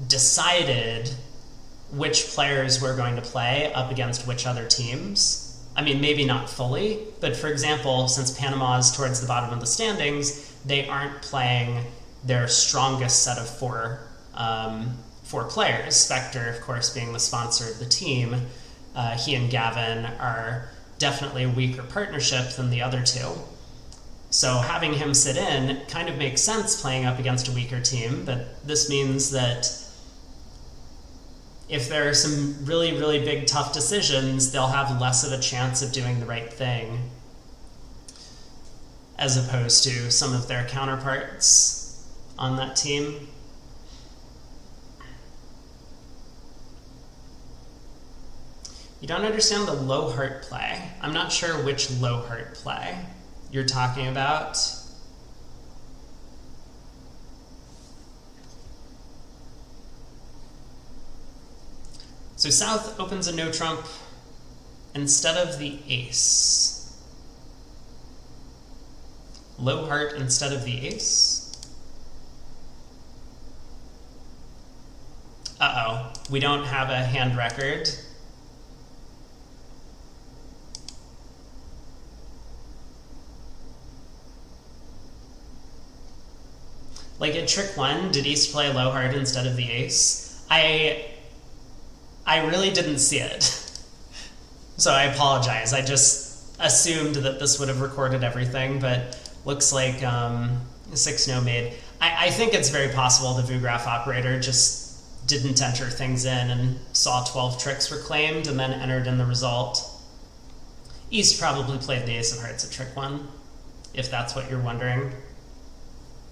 decided which players were going to play up against which other teams. I mean, maybe not fully, but for example, since Panama is towards the bottom of the standings, they aren't playing their strongest set of 4 players. Spectre, of course, being the sponsor of the team. He and Gavin are definitely a weaker partnership than the other 2. So having him sit in kind of makes sense playing up against a weaker team, but this means that if there are some really, really big, tough decisions, they'll have less of a chance of doing the right thing as opposed to some of their counterparts on that team. You don't understand the low heart play. I'm not sure which low heart play you're talking about. So South opens a no trump instead of the ace. Low heart instead of the ace. Uh-oh, we don't have a hand record. Like at trick 1, did East play low heart instead of the ace? I really didn't see it. So I apologize. I just assumed that this would have recorded everything, but looks like 6 no made. I think it's very possible the VuGraph operator just didn't enter things in and saw 12 tricks were claimed and then entered in the result. East probably played the ace of hearts at trick 1, if that's what you're wondering.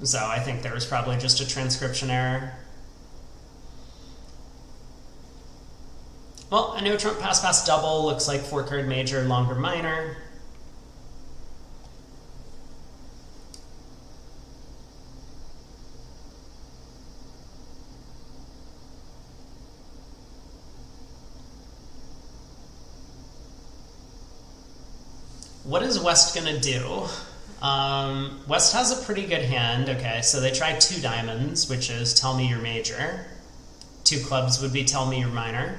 So I think there was probably just a transcription error. Well, a no trump pass double looks like 4-card major, longer minor. What is West gonna do? West has a pretty good hand. Okay, so they tried 2 diamonds, which is tell me your major. 2 clubs would be tell me your minor.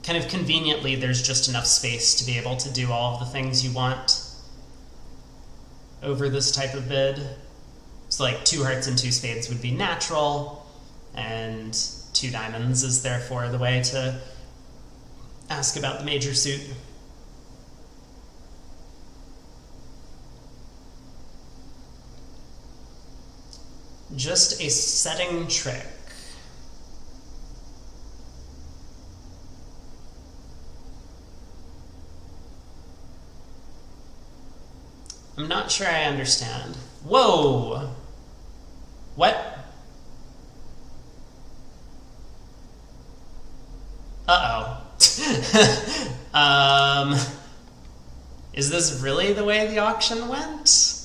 Kind of conveniently, there's just enough space to be able to do all of the things you want over this type of bid. So like 2 hearts and 2 spades would be natural, and 2 diamonds is therefore the way to ask about the major suit. Just a setting trick. I'm not sure I understand. Whoa! What? Uh-oh. Is this really the way the auction went?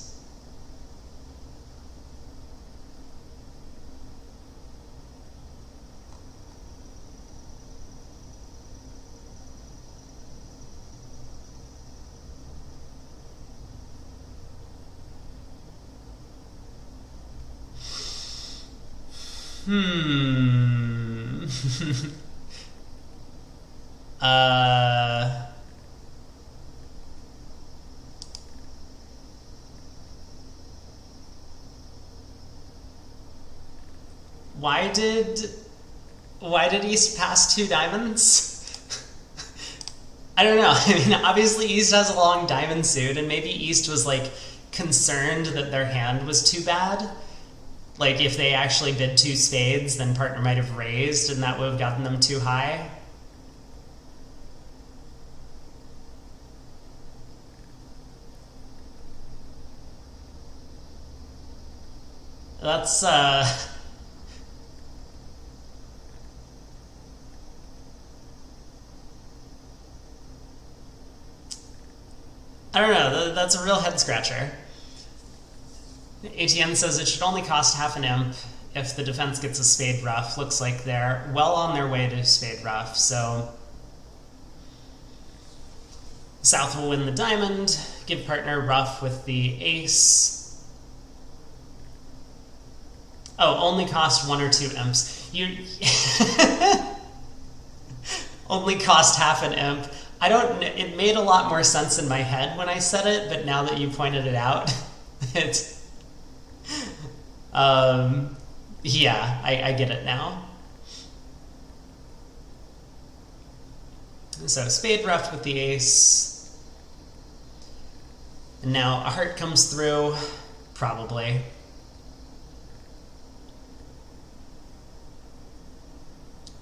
Why did East pass 2 diamonds? I don't know. I mean, obviously East has a long diamond suit, and maybe East was like concerned that their hand was too bad. Like if they actually bid 2 spades, then partner might have raised, and that would have gotten them too high. That's I don't know, that's a real head scratcher. ATN says it should only cost half an imp if the defense gets a spade ruff. Looks like they're well on their way to spade ruff, so South will win the diamond, give partner ruff with the ace. Oh, only cost 1 or 2 imps. You only cost half an imp. It made a lot more sense in my head when I said it, but now that you pointed it out, it's, yeah, I get it now. So spade ruffed with the ace. And now a heart comes through, probably.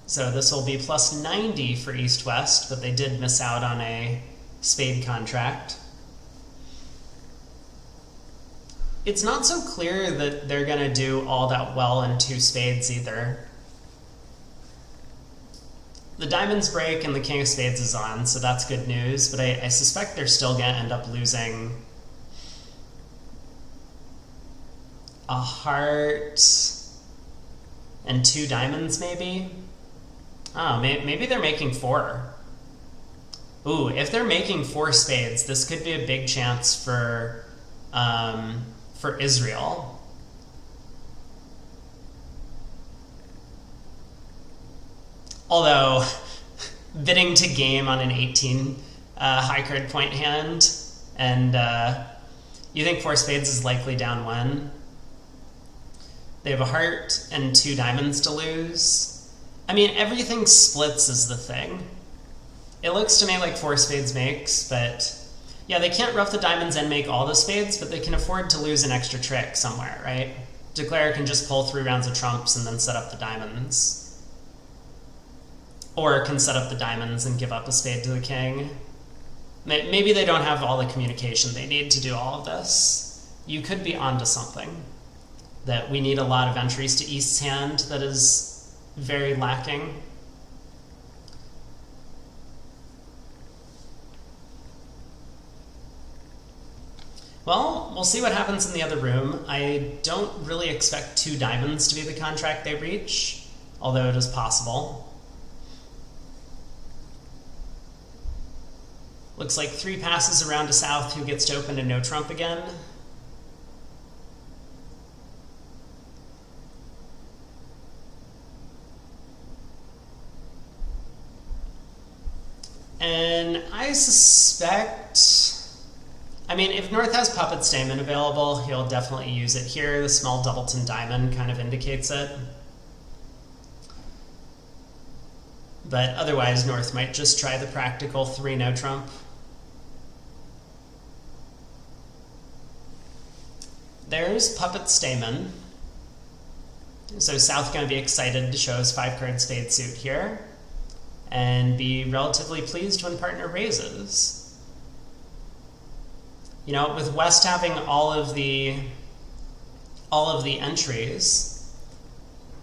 So this will be plus 90 for East-West, but they did miss out on a spade contract. It's not so clear that they're going to do all that well in 2 spades either. The diamonds break and the king of spades is on, so that's good news, but I suspect they're still going to end up losing a heart and 2 diamonds maybe. Oh, maybe they're making 4. Ooh, if they're making 4 spades, this could be a big chance for Israel. Although, bidding to game on an 18 high card point hand, and you think 4 spades is likely down 1. They have a heart and 2 diamonds to lose. I mean, everything splits is the thing. It looks to me like 4 spades makes, but yeah, they can't ruff the diamonds and make all the spades, but they can afford to lose an extra trick somewhere, right? Declare can just pull 3 rounds of trumps and then set up the diamonds. Or can set up the diamonds and give up a spade to the king. Maybe they don't have all the communication they need to do all of this. You could be onto something. That we need a lot of entries to East's hand that is very lacking. Well, we'll see what happens in the other room. I don't really expect 2 diamonds to be the contract they reach, although it is possible. Looks like 3 passes around to South, who gets to open a no trump again. And I suspect, I mean, if North has Puppet Stamen available, he'll definitely use it here. The small Doubleton Diamond kind of indicates it. But otherwise, North might just try the practical 3 no trump. There's Puppet Stamen. So South going to be excited to show his 5-card spade suit here and be relatively pleased when partner raises. You know, with West having all of the entries,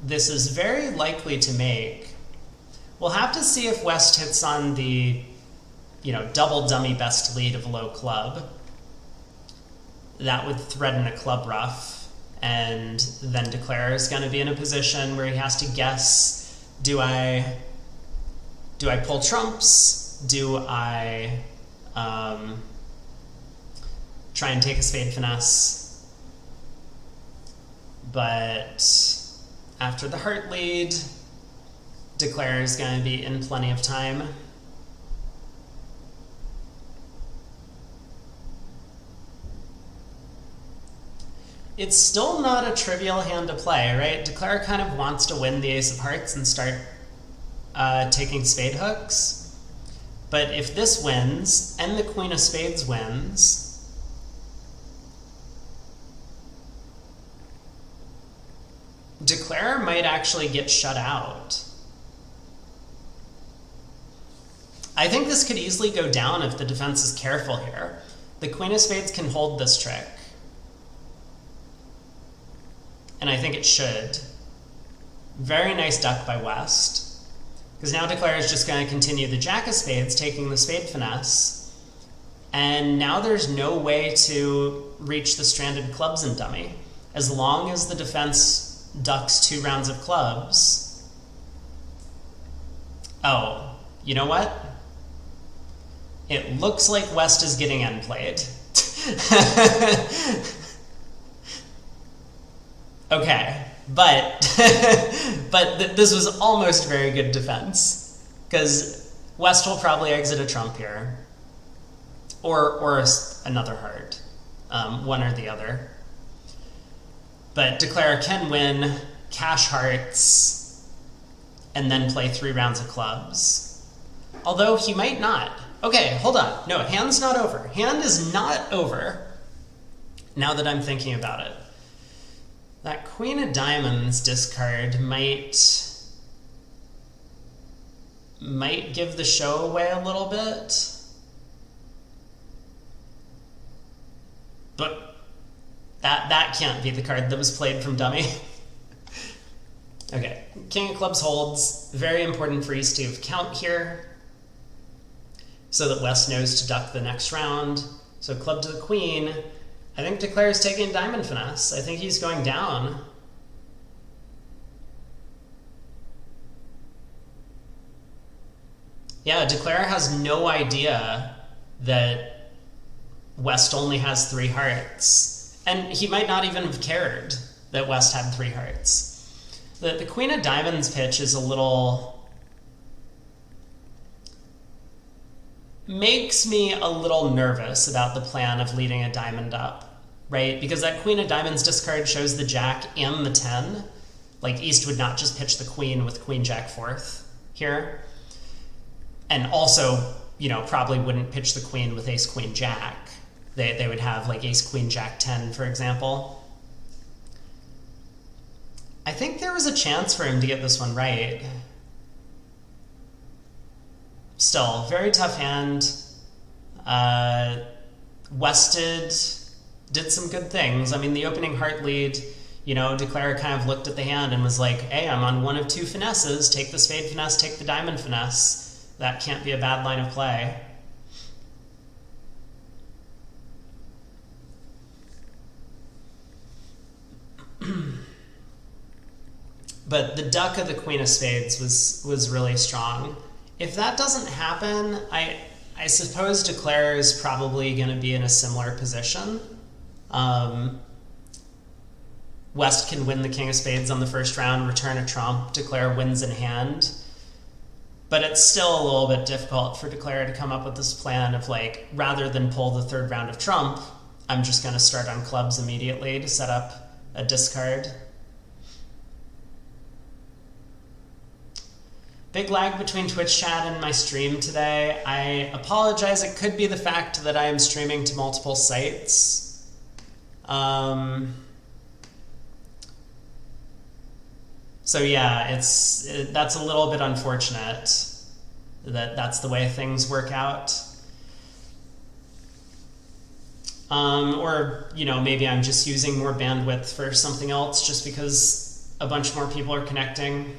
this is very likely to make. We'll have to see if West hits on the, you know, double dummy best lead of low club. That would threaten a club ruff, and then Declare is going to be in a position where he has to guess, do I pull trumps? Do I try and take a spade finesse? But after the heart lead, Declare is going to be in plenty of time. It's still not a trivial hand to play, right? Declare kind of wants to win the ace of hearts and start taking spade hooks. But if this wins, and the queen of spades wins, Declare might actually get shut out. I think this could easily go down if the defense is careful here. The queen of spades can hold this trick. And I think it should. Very nice duck by West. Because now Declare is just going to continue the jack of spades, taking the spade finesse. And now there's no way to reach the stranded clubs in dummy. As long as the defense ducks 2 rounds of clubs. Oh, you know what? It looks like West is getting end played. Okay, but this was almost very good defense, because West will probably exit a trump here, or another heart, one or the other. But Declare can win cash hearts and then play 3 rounds of clubs, although he might not. Okay, hold on. No, hand's not over. Hand is not over. Now that I'm thinking about it. That queen of diamonds discard might give the show away a little bit. But that can't be the card that was played from dummy. Okay, king of clubs holds. Very important for East to have count here, so that West knows to duck the next round. So club to the queen. I think Declare is taking diamond finesse. I think he's going down. Yeah, Declare has no idea that West only has 3 hearts. And he might not even have cared that West had 3 hearts. The Queen of Diamonds pitch is a little... makes me a little nervous about the plan of leading a diamond up, right? Because that Queen of Diamonds discard shows the Jack and the 10. Like, East would not just pitch the Queen with Queen Jack 4th here. And also, you know, probably wouldn't pitch the Queen with Ace Queen Jack. They would have like Ace Queen Jack 10, for example. I think there was a chance for him to get this one right. Still, very tough hand. Wested did some good things. I mean, the opening heart lead, you know, Declare kind of looked at the hand and was like, hey, I'm on one of 2 finesses. Take the spade finesse, take the diamond finesse. That can't be a bad line of play. But the duck of the Queen of Spades was really strong. If that doesn't happen, I suppose Declare is probably going to be in a similar position. West can win the King of Spades on the first round, return a trump, Declare wins in hand. But it's still a little bit difficult for Declare to come up with this plan of, like, rather than pull the 3rd round of trump, I'm just going to start on clubs immediately to set up a discard. Big lag between Twitch chat and my stream today. I apologize. It could be the fact that I am streaming to multiple sites. So yeah, that's a little bit unfortunate that that's the way things work out. Or, you know, maybe I'm just using more bandwidth for something else just because a bunch more people are connecting.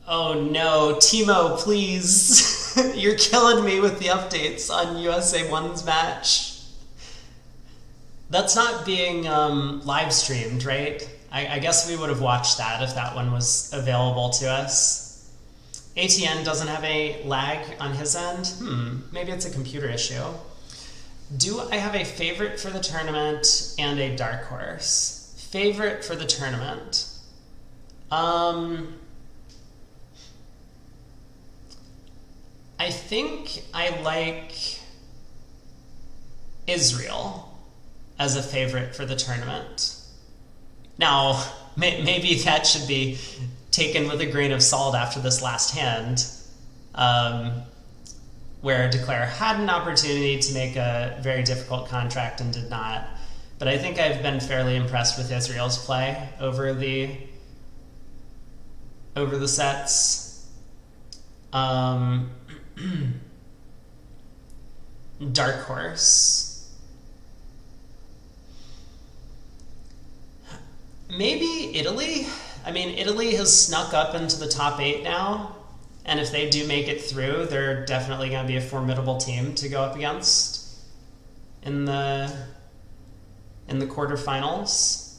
Oh no, Timo, please. You're killing me with the updates on USA 1's match. That's not being live streamed, right? I guess we would have watched that if that one was available to us. ATN doesn't have a lag on his end. Maybe it's a computer issue. Do I have a favorite for the tournament and a dark horse? Favorite for the tournament. I think I like Israel as a favorite for the tournament. Now, maybe that should be taken with a grain of salt after this last hand, where Declare had an opportunity to make a very difficult contract and did not. But I think I've been fairly impressed with Israel's play over the sets. Dark horse. Maybe Italy? I mean, Italy has snuck up into the top 8 now, and if they do make it through, they're definitely going to be a formidable team to go up against in the quarterfinals.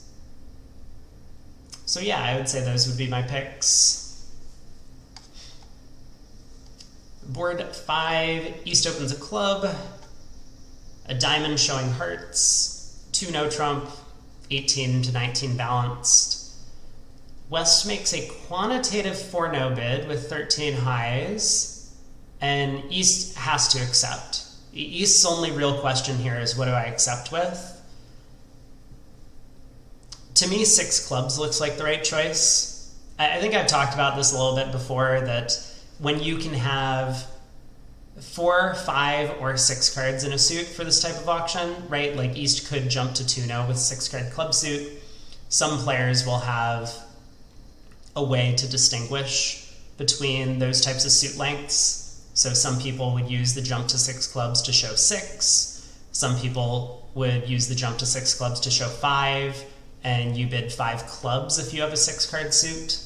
So yeah, I would say those would be my picks. Board 5, East opens a club, a diamond showing hearts, 2 no trump, 18 to 19 balanced. West makes a quantitative 4 no bid with 13 highs, and East has to accept. East's only real question here is, what do I accept with? To me, 6 clubs looks like the right choice. I think I've talked about this a little bit before, that when you can have 4, 5, or 6 cards in a suit for this type of auction, right? Like East could jump to 2-0 with 6-card club suit. Some players will have a way to distinguish between those types of suit lengths. So some people would use the jump to 6 clubs to show 6. Some people would use the jump to 6 clubs to show 5, and you bid 5 clubs if you have a 6-card suit.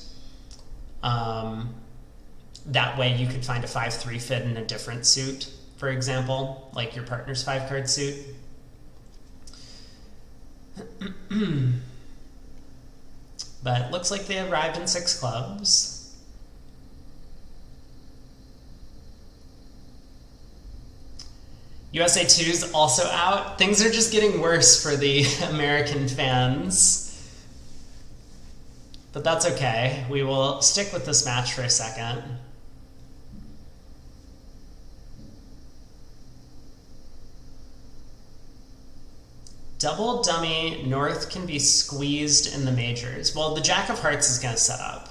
That way you could find a 5-3 fit in a different suit, for example, like your partner's 5-card suit. But looks like they arrived in 6 clubs. USA 2's also out. Things are just getting worse for the American fans. But that's okay. We will stick with this match for a second. Double dummy, North can be squeezed in the majors. Well, the Jack of Hearts is going to set up.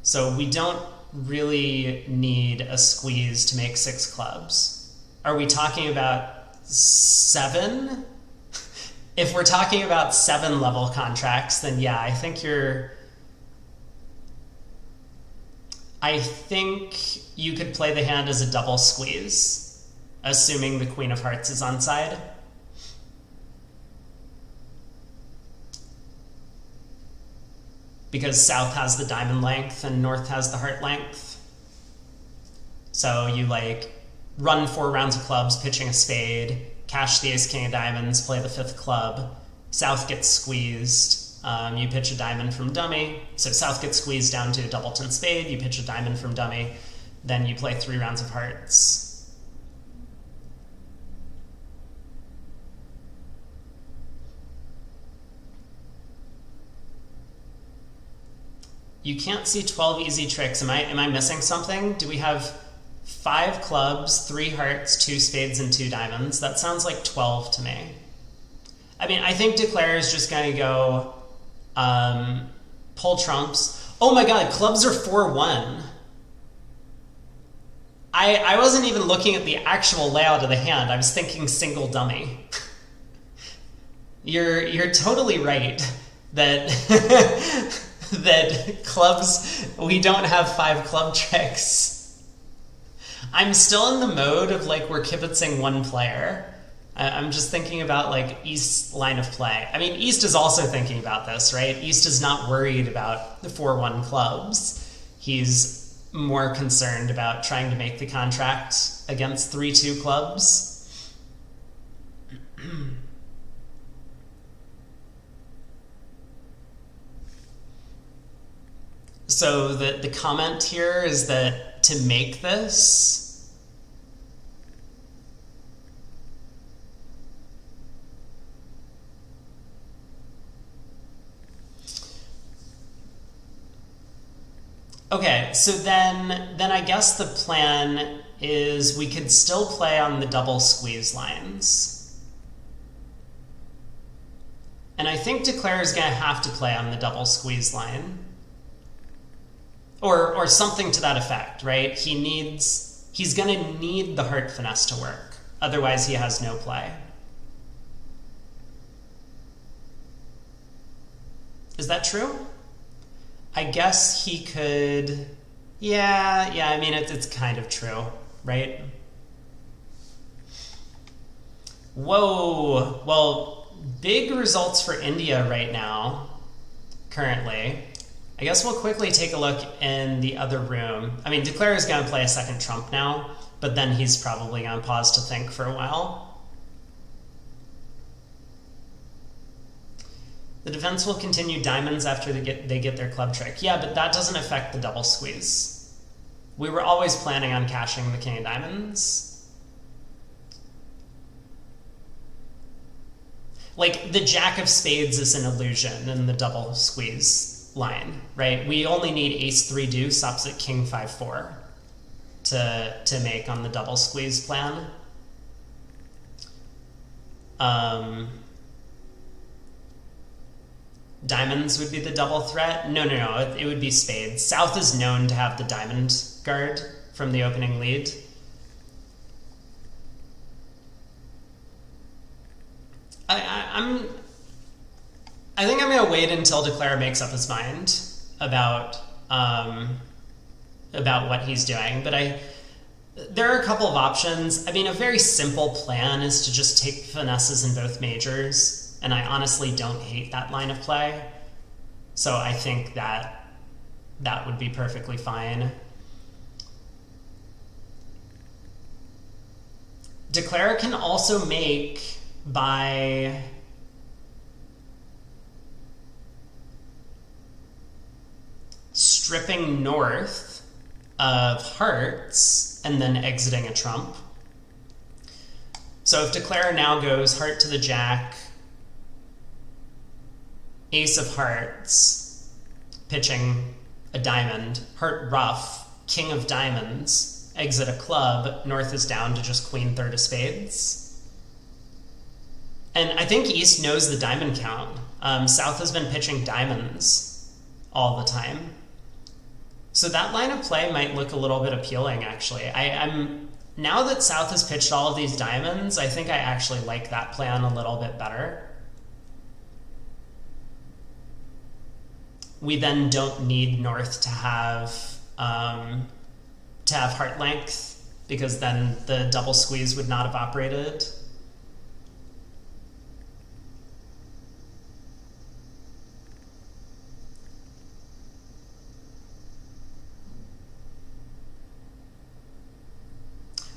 So we don't really need a squeeze to make 6 clubs. Are we talking about 7? If we're talking about 7 level contracts, then yeah, I think you could play the hand as a double squeeze, assuming the Queen of Hearts is on side. Because South has the diamond length and North has the heart length. So you like run 4 rounds of clubs, pitching a spade, cash the ace king of diamonds, play the 5th club. South gets squeezed. You pitch a diamond from dummy. So South gets squeezed down to a doubleton spade. You pitch a diamond from dummy. Then you play 3 rounds of hearts. You can't see 12 easy tricks. Am I missing something? Do we have 5 clubs, 3 hearts, 2 spades, and 2 diamonds? That sounds like 12 to me. I mean, I think Declare is just going to go pull trumps. Oh my god, clubs are 4-1. I wasn't even looking at the actual layout of the hand. I was thinking single dummy. You're totally right that that clubs, we don't have 5 club tricks. I'm still in the mode of like we're kibitzing one player. I'm just thinking about like East's line of play. I mean, East is also thinking about this, right? East is not worried about the 4-1 clubs. He's more concerned about trying to make the contract against 3-2 clubs. So the comment here is that to make this, okay, so then I guess the plan is we could still play on the double squeeze lines. And I think Declare is going to have to play on the double squeeze line. Or something to that effect, right? He's going to need the heart finesse to work. Otherwise, he has no play. Is that true? I guess he could... Yeah, I mean, it's kind of true, right? Whoa. Well, big results for India right now, currently. I guess we'll quickly take a look in the other room. I mean, Declare is going to play a second trump now, but then he's probably going to pause to think for a while. The defense will continue diamonds after they get their club trick. Yeah, but that doesn't affect the double squeeze. We were always planning on cashing the king of diamonds. Like, the jack of spades is an illusion in the double squeeze line, right? We only need ace 3 deuce opposite king 5-4 to make on the double squeeze plan. Diamonds would be the double threat. No, it would be spades. South is known to have the diamond guard from the opening lead. I think I'm going to wait until Declare makes up his mind about what he's doing. But there are a couple of options. I mean, a very simple plan is to just take finesses in both majors, and I honestly don't hate that line of play. So I think that would be perfectly fine. Declare can also make by... stripping north of hearts and then exiting a trump. So if declare now goes heart to the jack, ace of hearts, pitching a diamond, heart ruff, king of diamonds, exit a club, north is down to just queen third of spades. And I think east knows the diamond count. South has been pitching diamonds all the time. So that line of play might look a little bit appealing, actually. I'm now that South has pitched all of these diamonds, I think I actually like that plan a little bit better. We then don't need North to have heart length, because then the double squeeze would not have operated.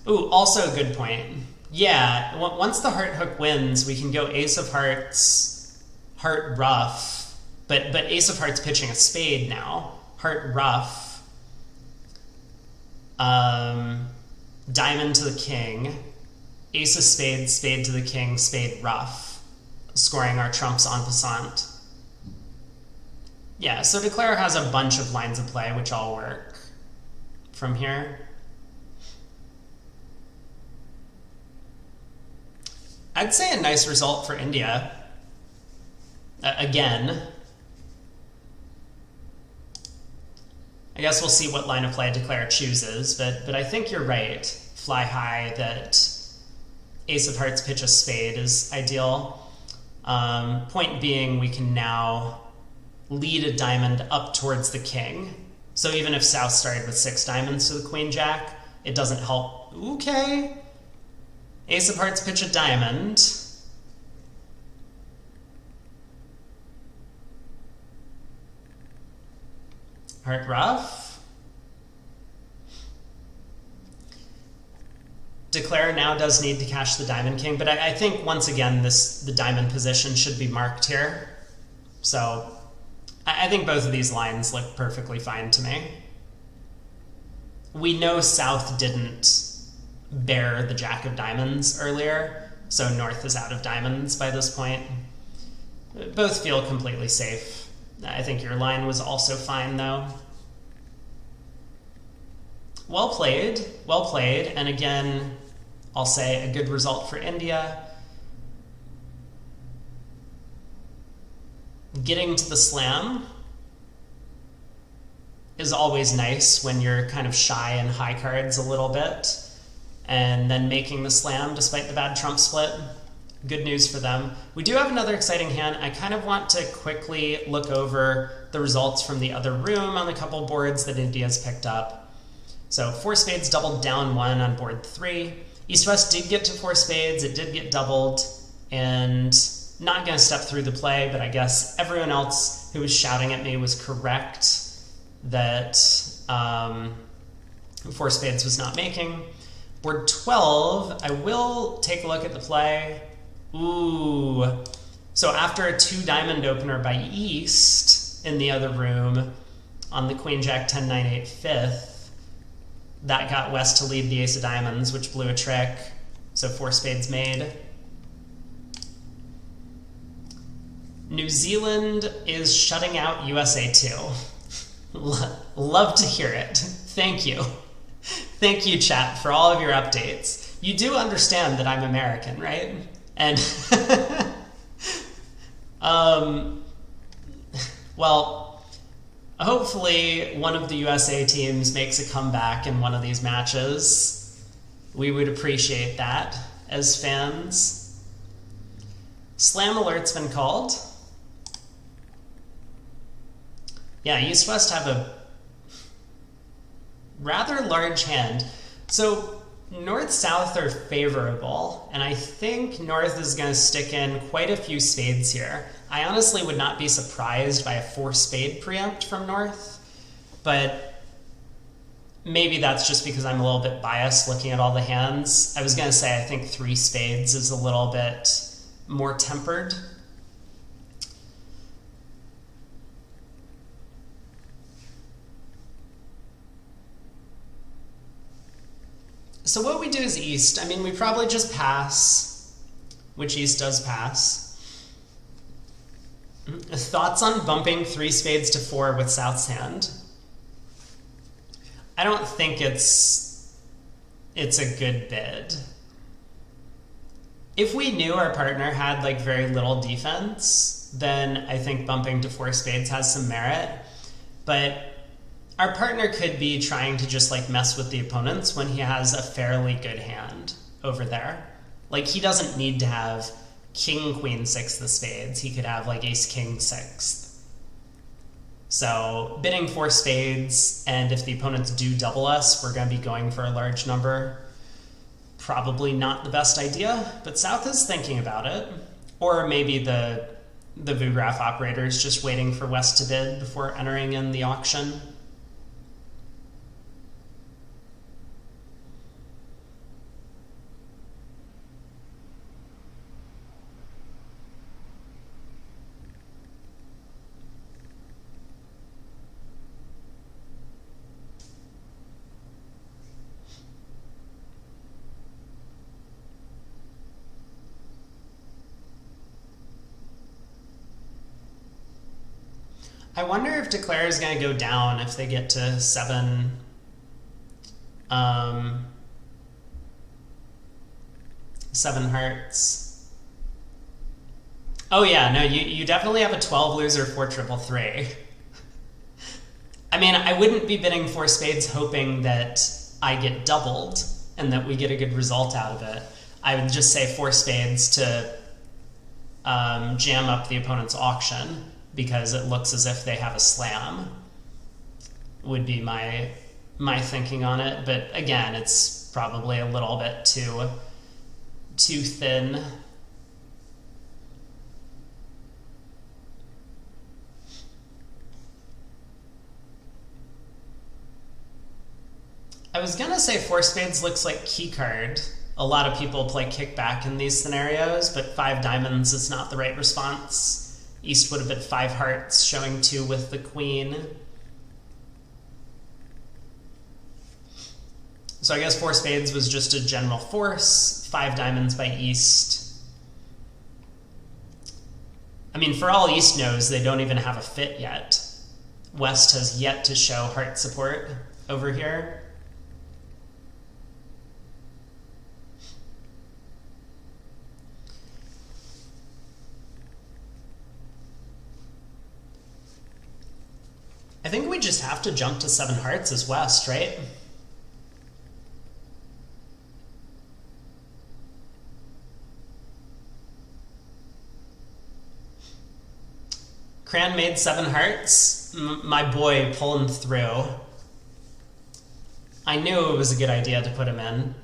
Ooh, also a good point. Yeah, once the heart hook wins, we can go ace of hearts, heart ruff, but ace of hearts pitching a spade now. Heart ruff, diamond to the king, ace of spades, spade to the king, spade ruff, scoring our trumps en passant. Yeah, so declare has a bunch of lines of play which all work from here. I'd say a nice result for India. Again. I guess we'll see what line of play declare chooses, but I think you're right. Fly high that ace of hearts pitch a spade is ideal. Point being, we can now lead a diamond up towards the king. So even if South started with 6 diamonds to the queen jack, it doesn't help. Okay. Ace of hearts pitch a diamond. Heart ruff. Declare now does need to cash the diamond king, but I think once again the diamond position should be marked here. So I think both of these lines look perfectly fine to me. We know South didn't bear the jack of diamonds earlier, so North is out of diamonds by this point. Both feel completely safe. I think your line was also fine, though. Well played, and again, I'll say a good result for India. Getting to the slam is always nice when you're kind of shy in high cards a little bit, and then making the slam despite the bad trump split. Good news for them. We do have another exciting hand. I kind of want to quickly look over the results from the other room on the couple boards that India's picked up. So 4 spades doubled down 1 on board 3. East-West did get to 4 spades. It did get doubled, and not going to step through the play, but I guess everyone else who was shouting at me was correct that 4 spades was not making. Board 12, I will take a look at the play. Ooh. So after a 2 diamond opener by East in the other room on the Queen Jack 10 9 8 5th, that got West to lead the ace of diamonds, which blew a trick. So 4 spades made. New Zealand is shutting out USA 2. Love to hear it. Thank you. Thank you, chat, for all of your updates. You do understand that I'm American, right? And, well, hopefully one of the USA teams makes a comeback in one of these matches. We would appreciate that as fans. Slam alert's been called. Yeah, East-West have a rather large hand. So North-South are favorable, and I think North is going to stick in quite a few spades here. I honestly would not be surprised by a 4-spade preempt from North, but maybe that's just because I'm a little bit biased looking at all the hands. I was going to say I think 3 spades is a little bit more tempered. So what we do is east. I mean, we probably just pass, which east does pass. Thoughts on bumping 3 spades to 4 with South's hand? I don't think it's a good bid. If we knew our partner had like very little defense, then I think bumping to 4 spades has some merit. But our partner could be trying to just like mess with the opponents when he has a fairly good hand over there. Like he doesn't need to have king, queen, 6 of spades. He could have like ace, king, 6. So bidding 4 spades, and if the opponents do double us, we're going to be going for a large number. Probably not the best idea, but South is thinking about it. Or maybe the VuGraph operator is just waiting for West to bid before entering in the auction. I wonder if Declare is going to go down if they get to 7. 7 hearts. Oh yeah, no, you definitely have a 12 loser 4 triple 3. I mean, I wouldn't be bidding 4 spades hoping that I get doubled and that we get a good result out of it. I would just say 4 spades to jam up the opponent's auction, because it looks as if they have a slam, would be my thinking on it. But again, it's probably a little bit too thin. I was gonna say 4 spades looks like key card. A lot of people play kickback in these scenarios, but 5 diamonds is not the right response. East would have been 5 hearts, showing 2 with the queen. So I guess 4 spades was just a general force. 5 diamonds by East. I mean, for all East knows, they don't even have a fit yet. West has yet to show heart support over here. I think we just have to jump to 7 hearts as West, right? Cran made 7 hearts. My boy pulling through. I knew it was a good idea to put him in.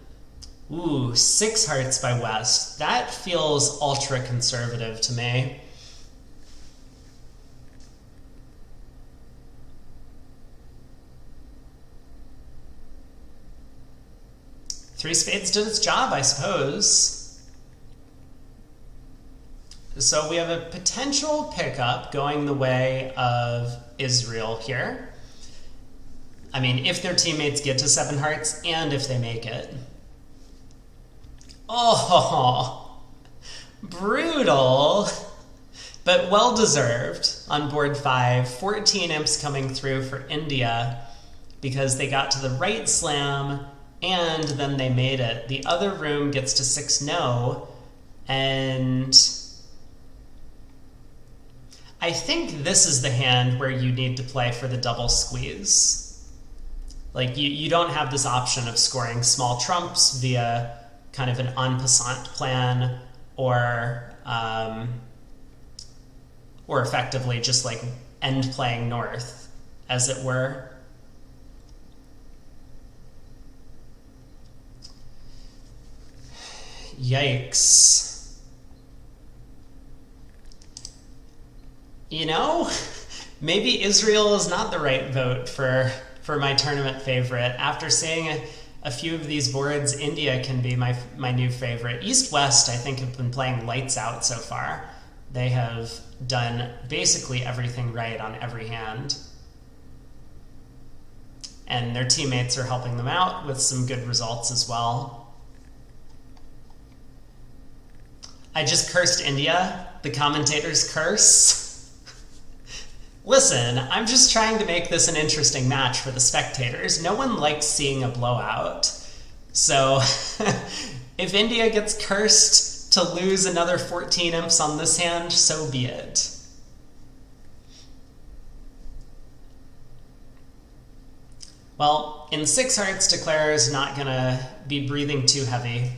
Ooh, 6 hearts by West. That feels ultra conservative to me. Three spades did its job, I suppose. So we have a potential pickup going the way of Israel here. I mean, if their teammates get to 7 hearts and if they make it. Oh, brutal, but well-deserved on board 5. 14 imps coming through for India because they got to the right slam and then they made it. The other room gets to 6 no, and I think this is the hand where you need to play for the double squeeze. Like, you don't have this option of scoring small trumps via kind of an en passant plan, or effectively just like end playing north, as it were. Yikes. You know, maybe Israel is not the right vote for my tournament favorite. After seeing a few of these boards, India can be my new favorite. East-West, I think, have been playing lights out so far. They have done basically everything right on every hand. and their teammates are helping them out with some good results as well. I just cursed India. The commentators curse. Listen, I'm just trying to make this an interesting match for the spectators. No one likes seeing a blowout. So if India gets cursed to lose another 14 imps on this hand, so be it. Well, in 6 hearts, Declarer is not going to be breathing too heavy.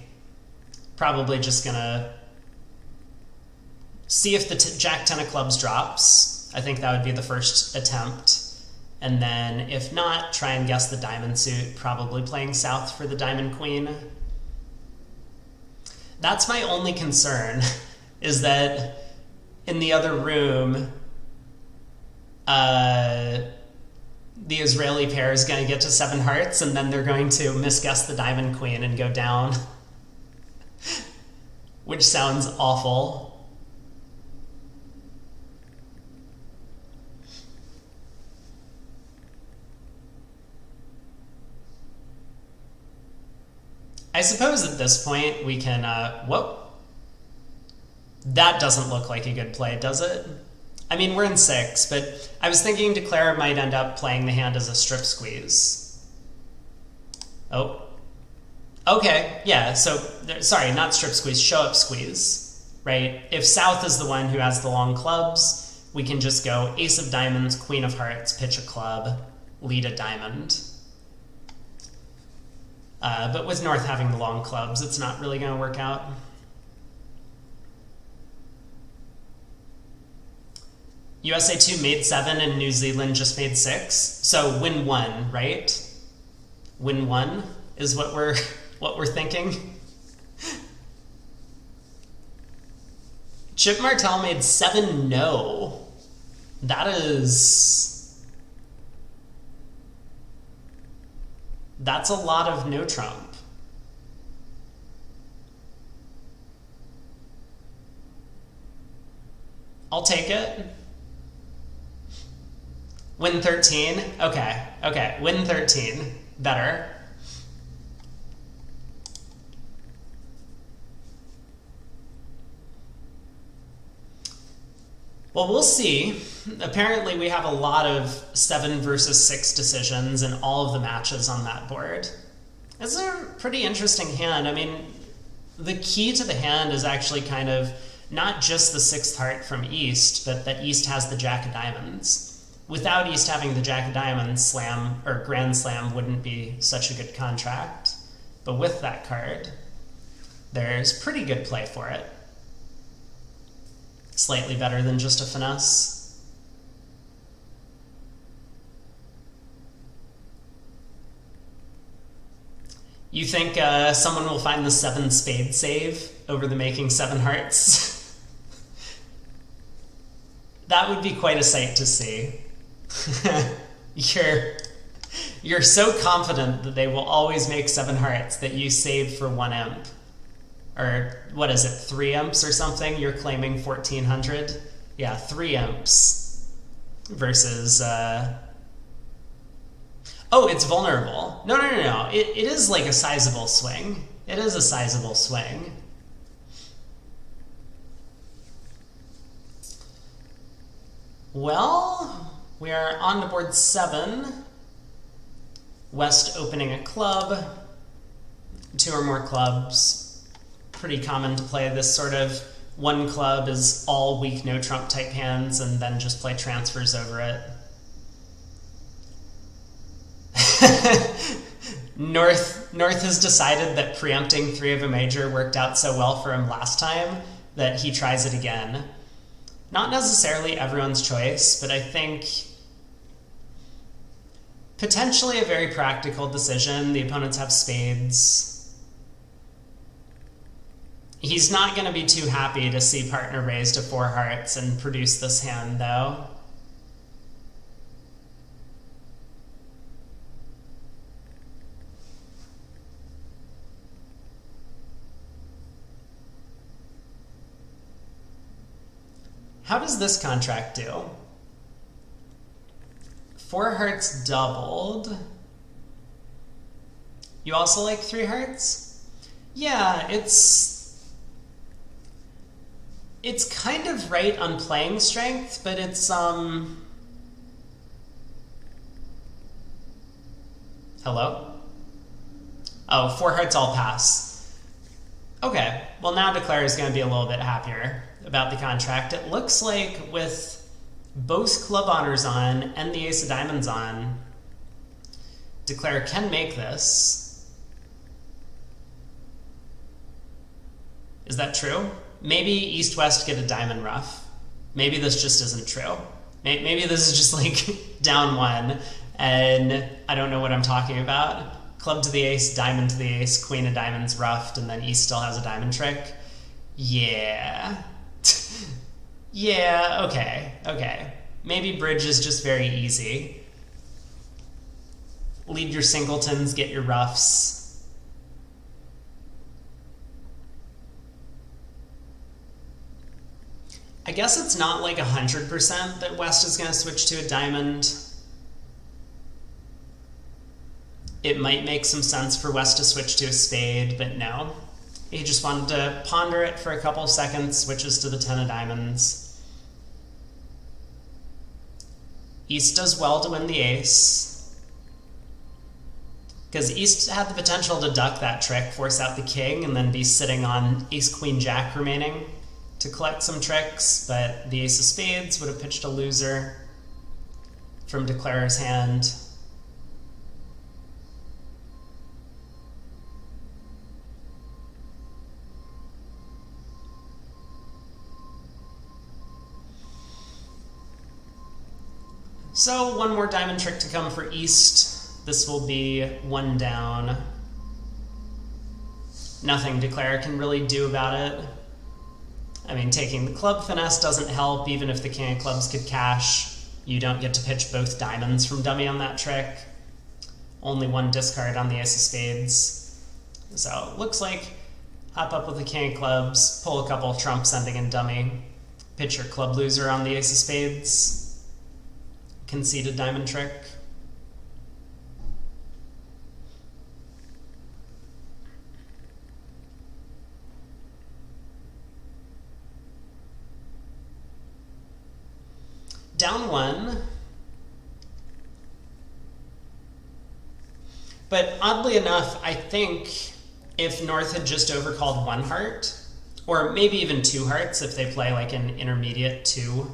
Probably just going to see if the Jack 10 of clubs drops. I think that would be the first attempt. And then, if not, try and guess the diamond suit, probably playing south for the diamond queen. That's my only concern, is that in the other room, the Israeli pair is going to get to 7 hearts, and then they're going to misguess the diamond queen and go down, which sounds awful. I suppose at this point we can, whoa. That doesn't look like a good play, does it? I mean, we're in 6, but I was thinking Declarer might end up playing the hand as a strip squeeze. Oh. Okay, yeah, so, sorry, not strip squeeze, show up squeeze, right? If south is the one who has the long clubs, we can just go ace of diamonds, queen of hearts, pitch a club, lead a diamond. But with north having the long clubs, it's not really going to work out. USA 2 made 7 and New Zealand just made 6. So win 1, right? Win 1 is what we're thinking. Chip Martel made 7 no. That's a lot of no trump. I'll take it. Win 13? Okay. Win 13. Better. Well, we'll see. Apparently we have a lot of 7 versus 6 decisions in all of the matches on that board. It's a pretty interesting hand. I mean, the key to the hand is actually kind of not just the 6th heart from East, but that East has the Jack of Diamonds. Without East having the Jack of Diamonds, Slam or Grand Slam wouldn't be such a good contract. But with that card, there's pretty good play for it. Slightly better than just a finesse. You think someone will find the 7 spade save over the making 7 hearts? That would be quite a sight to see. You're so confident that they will always make 7 hearts that you save for 1 imp. Or what is it, 3 imps or something? You're claiming 1400? Yeah, 3 imps versus... Oh, it's vulnerable. No. It is like a sizable swing. It is a sizable swing. Well, we are on to board 7. West opening a club. 2 or more clubs. Pretty common to play this sort of 1 club is all weak no trump type hands and then just play transfers over it. North has decided that preempting 3 of a major worked out so well for him last time that he tries it again. Not necessarily everyone's choice, but I think potentially a very practical decision. The opponents have spades. He's not going to be too happy to see partner raise to 4 hearts and produce this hand, though. How does this contract do? 4 hearts doubled. You also like 3 hearts? Yeah, it's kind of right on playing strength, but it's, hello? Oh, 4 hearts all pass. Okay, well now Declare is going to be a little bit happier about the contract. It looks like with both club honors on and the ace of diamonds on, Declare can make this. Is that true? Maybe East-West get a diamond ruff. Maybe this just isn't true. Maybe this is just like down 1, and I don't know what I'm talking about. Club to the ace, diamond to the ace, queen of diamonds ruffed, and then East still has a diamond trick. Yeah. Yeah, okay. Maybe bridge is just very easy. Lead your singletons, get your ruffs. I guess it's not like 100% that West is going to switch to a diamond. It might make some sense for West to switch to a spade, but no. He just wanted to ponder it for a couple seconds, switches to the 10 of diamonds. East does well to win the ace, because East had the potential to duck that trick, force out the king, and then be sitting on ace, queen, jack remaining to collect some tricks, but the ace of spades would have pitched a loser from Declarer's hand. So one more diamond trick to come for East. This will be 1 down. Nothing Declare can really do about it. I mean, taking the club finesse doesn't help. Even if the king of clubs could cash, you don't get to pitch both diamonds from dummy on that trick. Only 1 discard on the ace of spades. So it looks like hop up with the king of clubs, pull a couple trumps ending in dummy, pitch your club loser on the ace of spades, concede a diamond trick. Down 1. But oddly enough, I think if North had just overcalled 1 heart, or maybe even 2 hearts if they play like an intermediate 2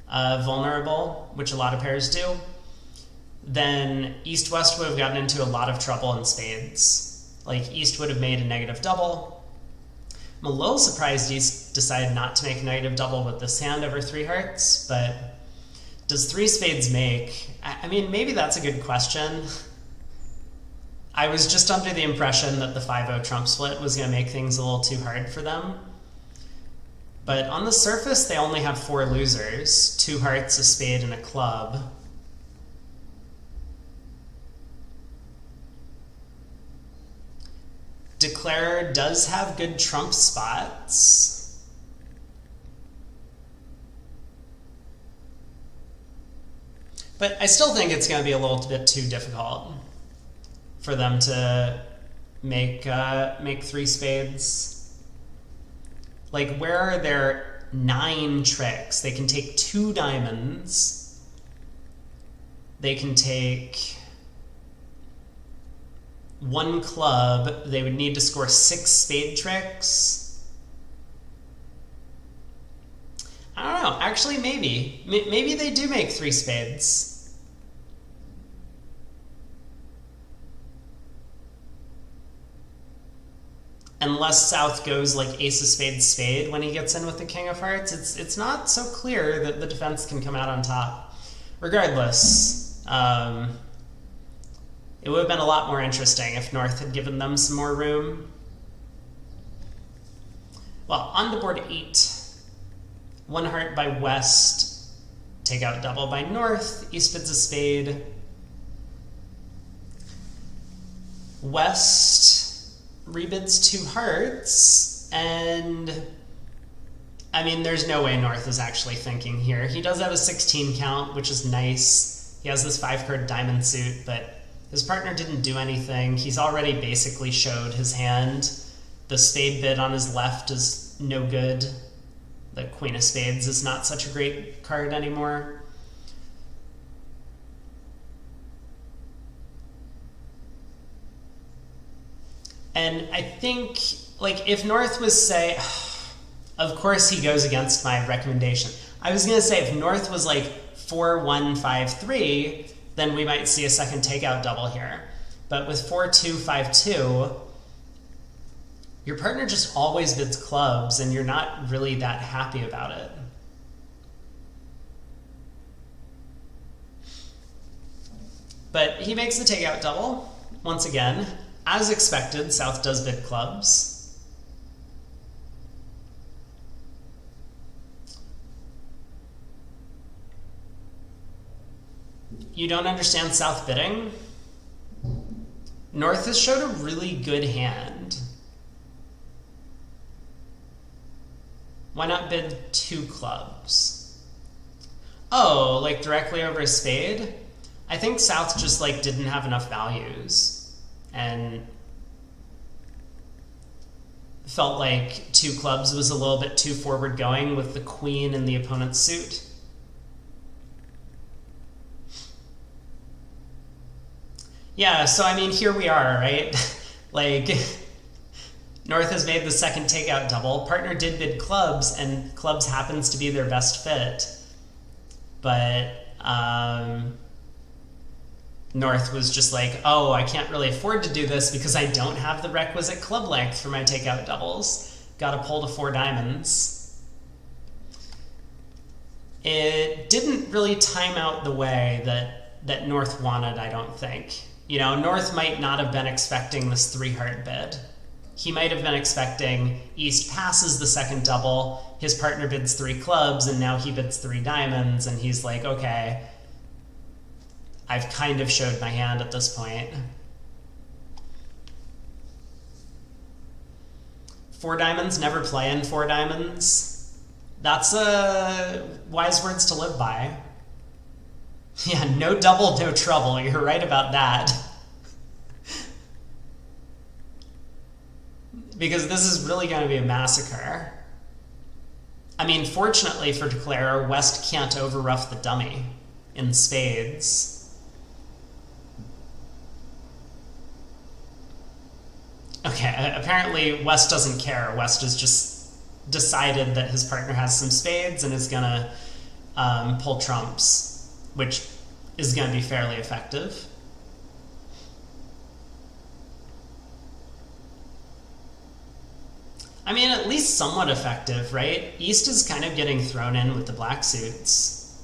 vulnerable, which a lot of pairs do, then East-West would have gotten into a lot of trouble in spades. Like, East would have made a negative double. I'm a little surprised East decided not to make a negative double with this hand over 3 hearts, but does 3 spades make? I mean, maybe that's a good question. I was just under the impression that the 5-0 trump split was going to make things a little too hard for them. But on the surface, they only have 4 losers, 2 hearts, a spade, and a club. Declare does have good trump spots. But I still think it's going to be a little bit too difficult for them to make 3 spades. Like, where are their 9 tricks? They can take 2 diamonds. They can take 1 club. They would need to score 6 spade tricks. I don't know. Actually, maybe. Maybe they do make 3 spades. Unless South goes like ace of spades, spade when he gets in with the king of hearts, it's not so clear that the defense can come out on top. Regardless, it would have been a lot more interesting if North had given them some more room. Well, on to board 8. 1 heart by West, take out double by North, East bids a spade. West rebids 2 hearts, and I mean, there's no way North is actually thinking here. He does have a 16 count, which is nice. He has this 5-card diamond suit, but His partner didn't do anything. He's already basically showed his hand. The spade bid on his left is no good. The queen of spades is not such a great card anymore. And I think, like, if North was, say, of course he goes against my recommendation. I was going to say if North was like 4-1-5-3, then we might see a second takeout double here. But with 4-2-5-2, your partner just always bids clubs, and you're not really that happy about it. But he makes the takeout double, once again. As expected, South does bid clubs. You don't understand South bidding? North has showed a really good hand. Why not bid 2 clubs? Oh, like directly over a spade? I think South just like didn't have enough values and felt like 2 clubs was a little bit too forward going with the queen in the opponent's suit. Yeah, so I mean, here we are, right? Like, North has made the second takeout double. Partner did bid clubs, and clubs happens to be their best fit. But North was just like, oh, I can't really afford to do this because I don't have the requisite club length for my takeout doubles. Gotta pull to 4 diamonds. It didn't really time out the way that North wanted, I don't think. You know, North might not have been expecting this 3-heart bid. He might have been expecting East passes the second double, his partner bids 3 clubs, and now he bids 3 diamonds, and he's like, okay, I've kind of showed my hand at this point. 4 diamonds, never play in 4 diamonds. That's wise words to live by. Yeah, no double, no trouble. You're right about that. Because this is really going to be a massacre. I mean, fortunately for Declare, West can't overruff the dummy in spades. Okay, apparently West doesn't care. West has just decided that his partner has some spades and is going to pull trumps, which is going to be fairly effective. I mean, at least somewhat effective, right? East is kind of getting thrown in with the black suits.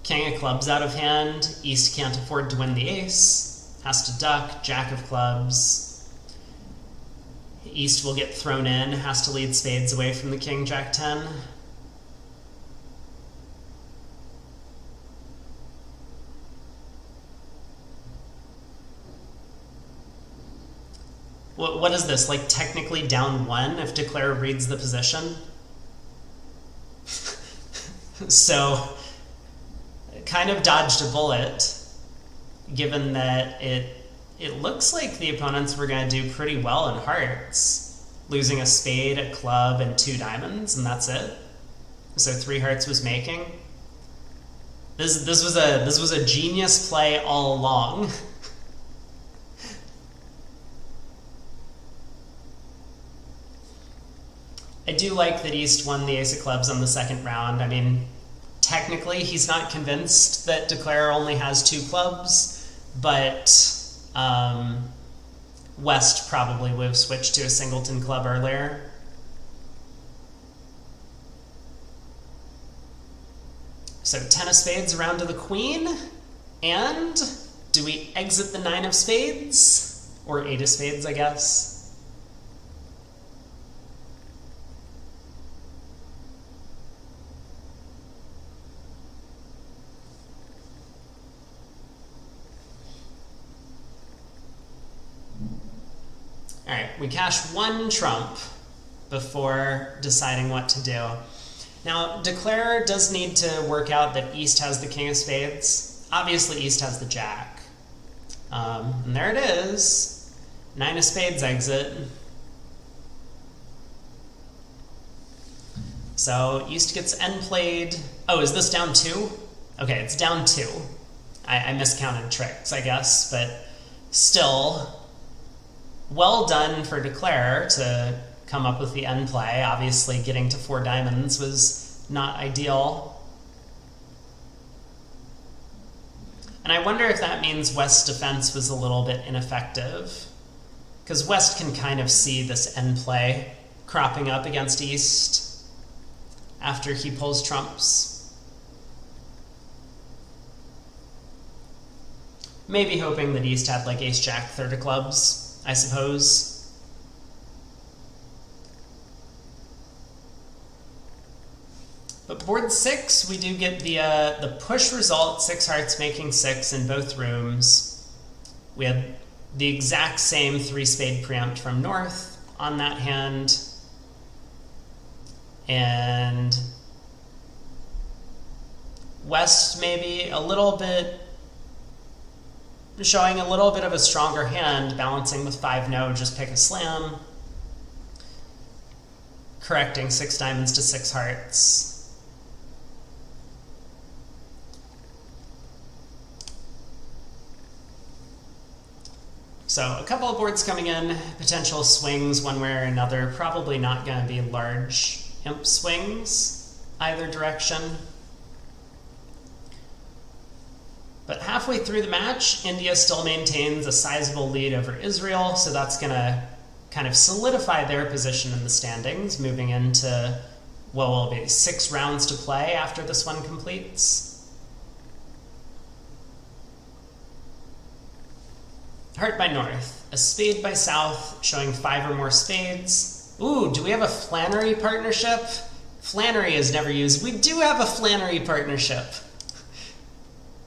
King of clubs out of hand. East can't afford to win the ace. Has to duck. Jack of clubs. East will get thrown in. Has to lead spades away from the king, Jack 10. What is this, like technically down 1 if Declare reads the position? So, kind of dodged a bullet, given that it looks like the opponents were going to do pretty well in hearts, losing a spade, a club, and 2 diamonds, and that's it. So 3 hearts was making. This was a genius play all along. I do like that East won the ace of clubs on the second round. I mean, technically he's not convinced that Declare only has 2 clubs, but West probably would have switched to a singleton club earlier. So 10 of spades around to the queen, and do we exit the 9 of spades? Or 8 of spades, I guess. All right, we cash 1 trump before deciding what to do. Now, Declare does need to work out that East has the king of spades. Obviously, East has the jack. And there it is. 9 of spades exit. So East gets end played. Oh, is this down 2? Okay, it's down 2. I miscounted tricks, I guess, but still, well done for Declare to come up with the end play. Obviously, getting to 4 diamonds was not ideal. And I wonder if that means West's defense was a little bit ineffective, because West can kind of see this end play cropping up against East after he pulls trumps. Maybe hoping that East had like ace-jack, 3rd of clubs, I suppose. But board 6, we do get the push result, 6 hearts making 6 in both rooms. We had the exact same 3-spade preempt from North on that hand. And West maybe a little bit, showing a little bit of a stronger hand, balancing with 5-no, just pick a slam. Correcting 6 diamonds to 6 hearts. So a couple of boards coming in, potential swings one way or another, probably not going to be large imp swings either direction. But halfway through the match, India still maintains a sizable lead over Israel, so that's going to kind of solidify their position in the standings, moving into what will be 6 rounds to play after this one completes. Heart by North, a spade by South, showing 5 or more spades. Ooh, do we have a Flannery partnership? Flannery is never used. We do have a Flannery partnership.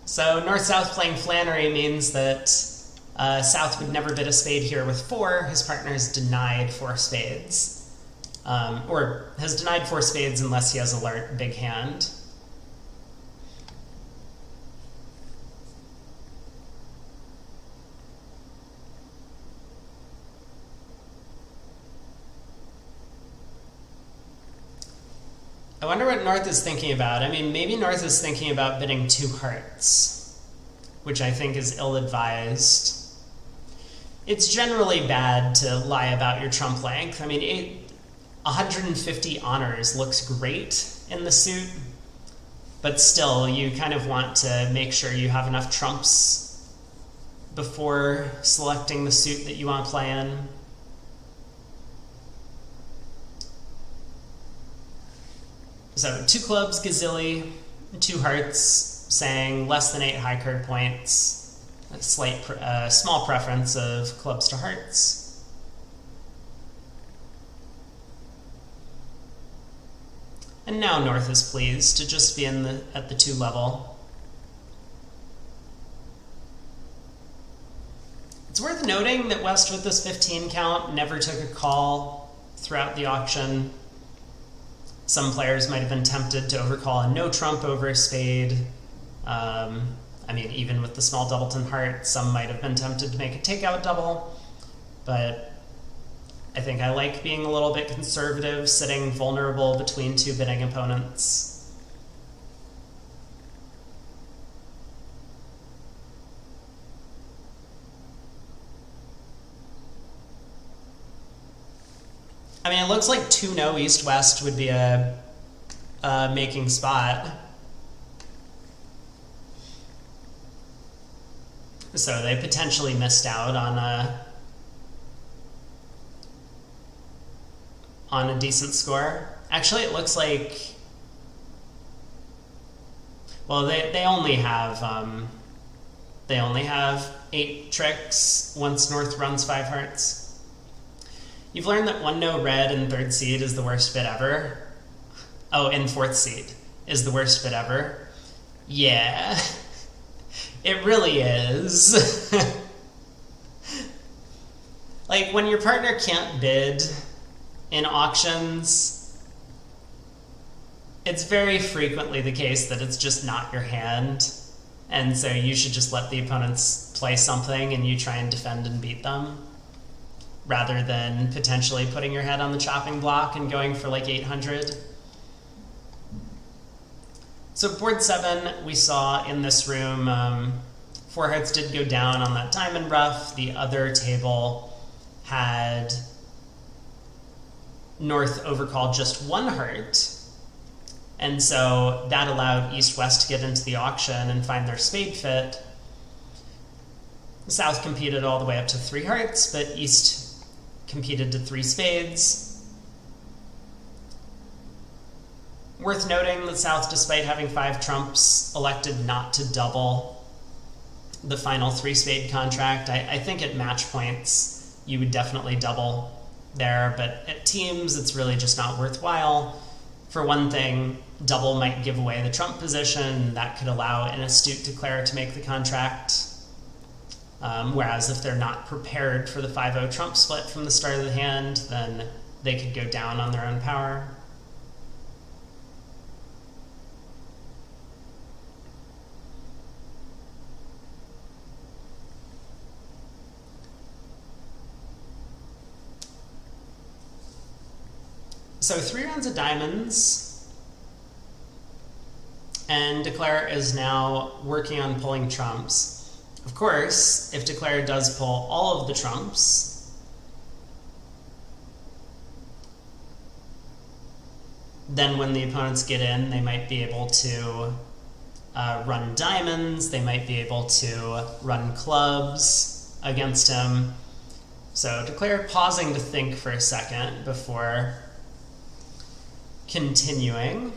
So North-South playing Flannery means that South would never bid a spade here with 4. His partner has denied 4 spades. Or has denied 4 spades unless he has a big hand. I wonder what North is thinking about. I mean, maybe North is thinking about bidding 2 hearts, which I think is ill-advised. It's generally bad to lie about your trump length. I mean, 150 honors looks great in the suit, but still, you kind of want to make sure you have enough trumps before selecting the suit that you want to play in. So 2 clubs, gazilli, 2 hearts, saying less than 8 high card points, a slight, small preference of clubs to hearts. And now North is pleased to just be at the 2 level. It's worth noting that West with this 15 count never took a call throughout the auction. Some players might have been tempted to overcall a no trump over a spade. I mean, even with the small doubleton heart, some might have been tempted to make a takeout double. But I think I like being a little bit conservative, sitting vulnerable between 2 bidding opponents. I mean, it looks like 2-no East-West would be a making spot. So they potentially missed out on a decent score. Actually, it looks like, well, they only have 8 tricks once North runs 5 hearts. You've learned that 1-no red in 3rd seed is the worst bid ever. Oh, in 4th seed is the worst bid ever. Yeah, it really is. Like, when your partner can't bid in auctions, it's very frequently the case that it's just not your hand. And so you should just let the opponents play something and you try and defend and beat them, rather than potentially putting your head on the chopping block and going for like 800. So board 7, we saw in this room, 4 hearts did go down on that diamond ruff. The other table had North overcall just 1 heart. And so that allowed East-West to get into the auction and find their spade fit. South competed all the way up to 3 hearts, but East competed to 3 spades. Worth noting that South, despite having 5 trumps, elected not to double the final 3 spade contract. I think at match points you would definitely double there, but at teams it's really just not worthwhile. For one thing, double might give away the trump position. That could allow an astute declarer to make the contract. Whereas if they're not prepared for the 5-0 trump split from the start of the hand, then they could go down on their own power. So 3 rounds of diamonds, and declarer is now working on pulling trumps. Of course, if declarer does pull all of the trumps, then when the opponents get in, they might be able to run diamonds, they might be able to run clubs against him. So declarer pausing to think for a second before continuing.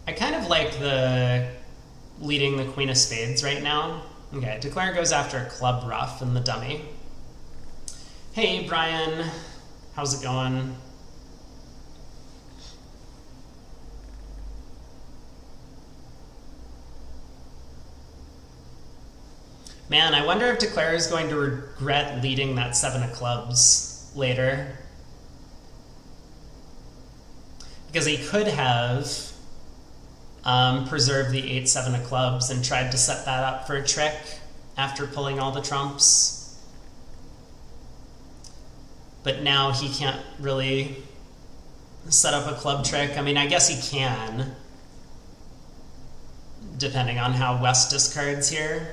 I kind of like the leading the queen of spades right now. Okay, declarer goes after a club ruff and the dummy. Hey Brian, how's it going? Man, I wonder if declarer is going to regret leading that 7 of clubs later. Because he could have preserved the 8-7 of clubs and tried to set that up for a trick after pulling all the trumps. But now he can't really set up a club trick. I mean, I guess he can, depending on how West discards here.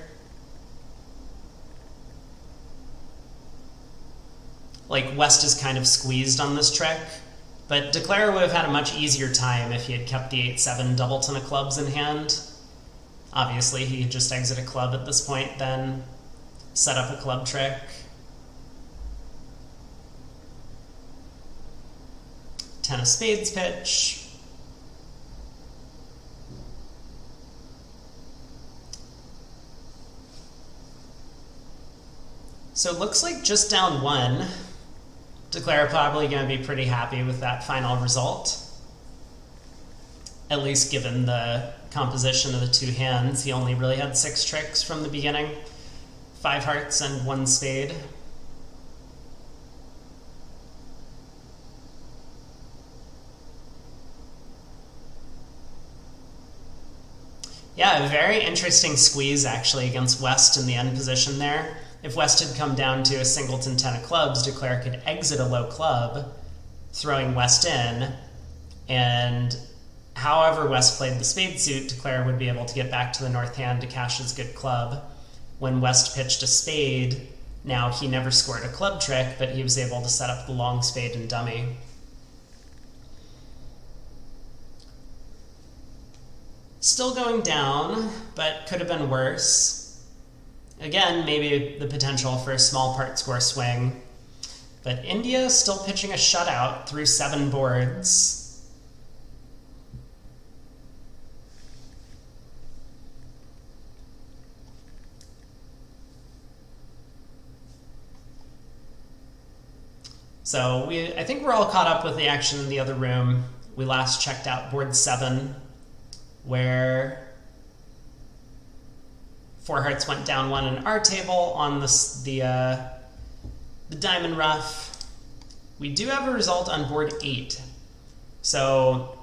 Like, West is kind of squeezed on this trick. But declarer would have had a much easier time if he had kept the 8-7 doubleton of clubs in hand. Obviously, he could just exit a club at this point, then set up a club trick. Ten of spades pitch. So it looks like just down 1. Declarer probably going to be pretty happy with that final result. At least given the composition of the 2 hands. He only really had 6 tricks from the beginning. 5 hearts and 1 spade. Yeah, a very interesting squeeze actually against West in the end position there. If West had come down to a singleton 10 of clubs, declarer could exit a low club, throwing West in, and however West played the spade suit, declarer would be able to get back to the north hand to cash his good club. When West pitched a spade, now he never scored a club trick, but he was able to set up the long spade and dummy. Still going down, but could have been worse. Again, maybe the potential for a small part score swing. But India is still pitching a shutout through 7 boards. So I think we're all caught up with the action in the other room. We last checked out board 7, where 4 hearts went down 1 in our table on the diamond ruff. We do have a result on board 8. So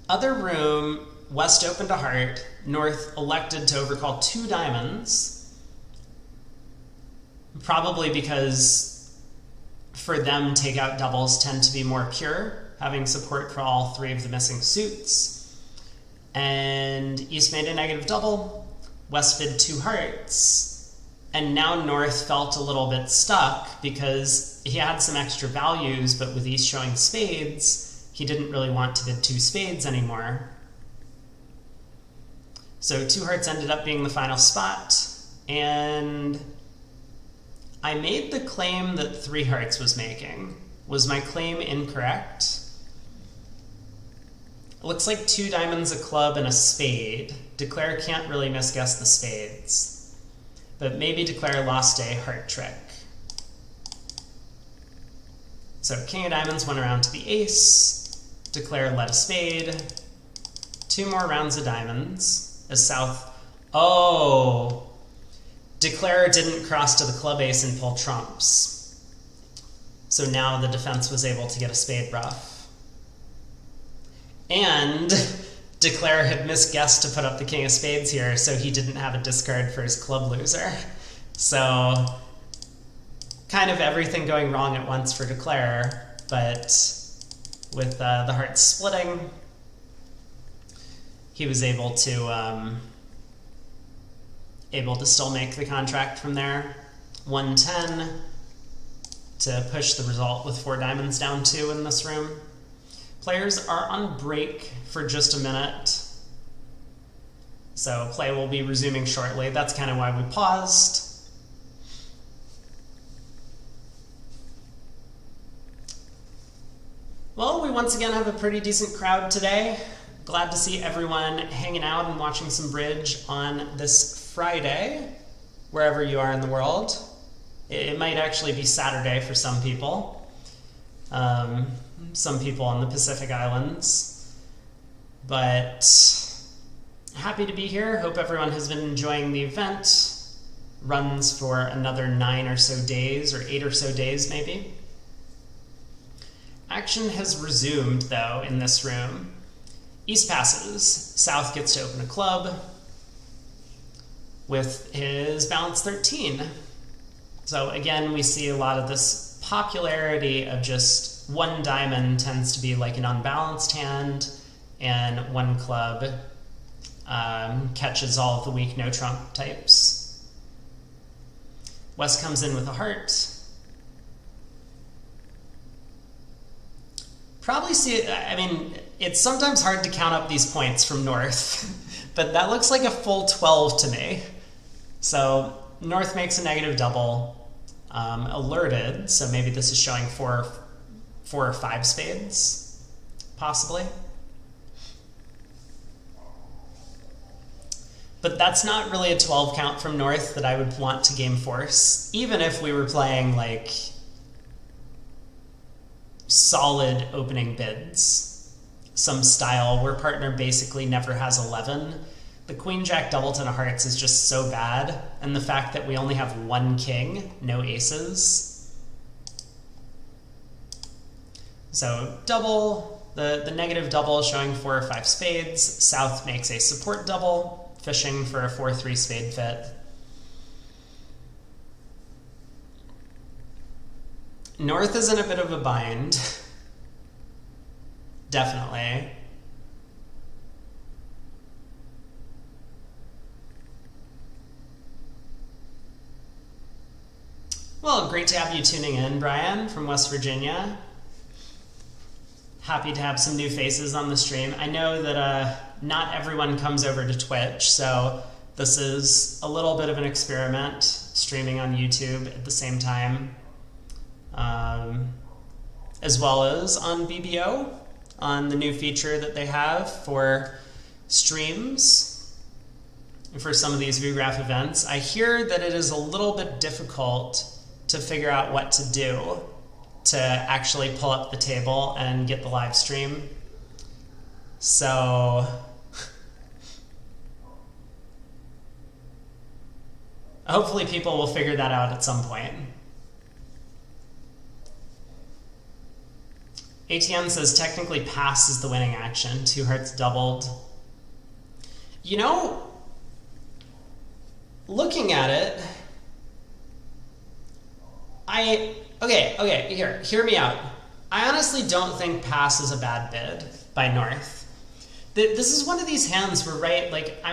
other room, West opened a heart. North elected to overcall 2 diamonds. Probably because for them, takeout doubles tend to be more pure, having support for all 3 of the missing suits. And East made a negative double. West bid 2 hearts. And now North felt a little bit stuck because he had some extra values, but with East showing spades, he didn't really want to bid 2 spades anymore. So 2 hearts ended up being the final spot, and I made the claim that 3 hearts was making. Was my claim incorrect? It looks like 2 diamonds, a club, and a spade. Declare can't really misguess the spades. But maybe Declare lost a heart trick. So king of diamonds went around to the ace. Declare led a spade. 2 more rounds of diamonds. As South... Oh! Declare didn't cross to the club ace and pull trumps. So now the defense was able to get a spade ruff. And Declare had misguessed to put up the king of spades here, so he didn't have a discard for his club loser. So kind of everything going wrong at once for Declare, but with the hearts splitting, he was able to still make the contract from there. 110 to push the result with 4 diamonds down 2 in this room. Players are on break for just a minute, so play will be resuming shortly. That's kind of why we paused. Well, we once again have a pretty decent crowd today. Glad to see everyone hanging out and watching some bridge on this Friday, wherever you are in the world. It might actually be Saturday for some people. Some people on the Pacific Islands. But happy to be here. Hope everyone has been enjoying the event. Runs for another 9 or so days, or 8 or so days maybe. Action has resumed, though, in this room. East passes. South gets to open a club with his balance 13. So again, we see a lot of this popularity of just 1 diamond tends to be like an unbalanced hand, and 1 club catches all of the weak no trump types. West comes in with a heart. Probably see it, I mean, it's sometimes hard to count up these points from North, but that looks like a full 12 to me. So North makes a negative double, alerted, so maybe this is showing 4 or 5 spades, possibly. But that's not really a 12 count from North that I would want to game force, even if we were playing like solid opening bids. Some style where partner basically never has 11. The Queen Jack Doubleton of Hearts is just so bad, and the fact that we only have 1 king, no aces. So double, the negative double showing 4 or 5 spades. South makes a support double, fishing for a 4-3 spade fit. North is in a bit of a bind. Definitely. Well, great to have you tuning in, Brian, from West Virginia. Happy to have some new faces on the stream. I know that not everyone comes over to Twitch, so this is a little bit of an experiment, streaming on YouTube at the same time, as well as on BBO, on the new feature that they have for streams for some of these VGraph events. I hear that it is a little bit difficult to figure out what to do to actually pull up the table and get the live stream. So hopefully people will figure that out at some point. ATM says technically pass is the winning action. 2 hearts doubled. You know, looking at it, okay, hear me out. I honestly don't think pass is a bad bid by North. This is one of these hands where, right, like,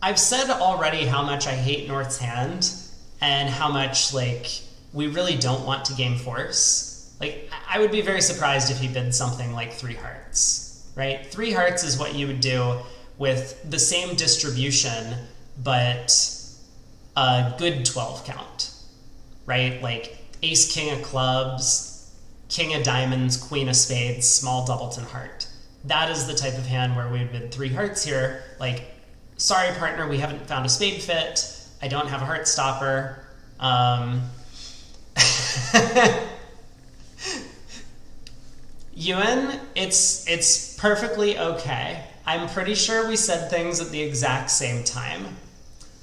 I've said already how much I hate North's hand and how much, like, we really don't want to game force. Like, I would be very surprised if he bid something like 3 hearts, right? 3 hearts is what you would do with the same distribution, but a good 12 count, right? Like ace, king of clubs, king of diamonds, queen of spades, small doubleton heart. That is the type of hand where we would bid 3 hearts here. Like, sorry, partner, we haven't found a spade fit. I don't have a heart stopper. Ewan, it's perfectly okay. I'm pretty sure we said things at the exact same time.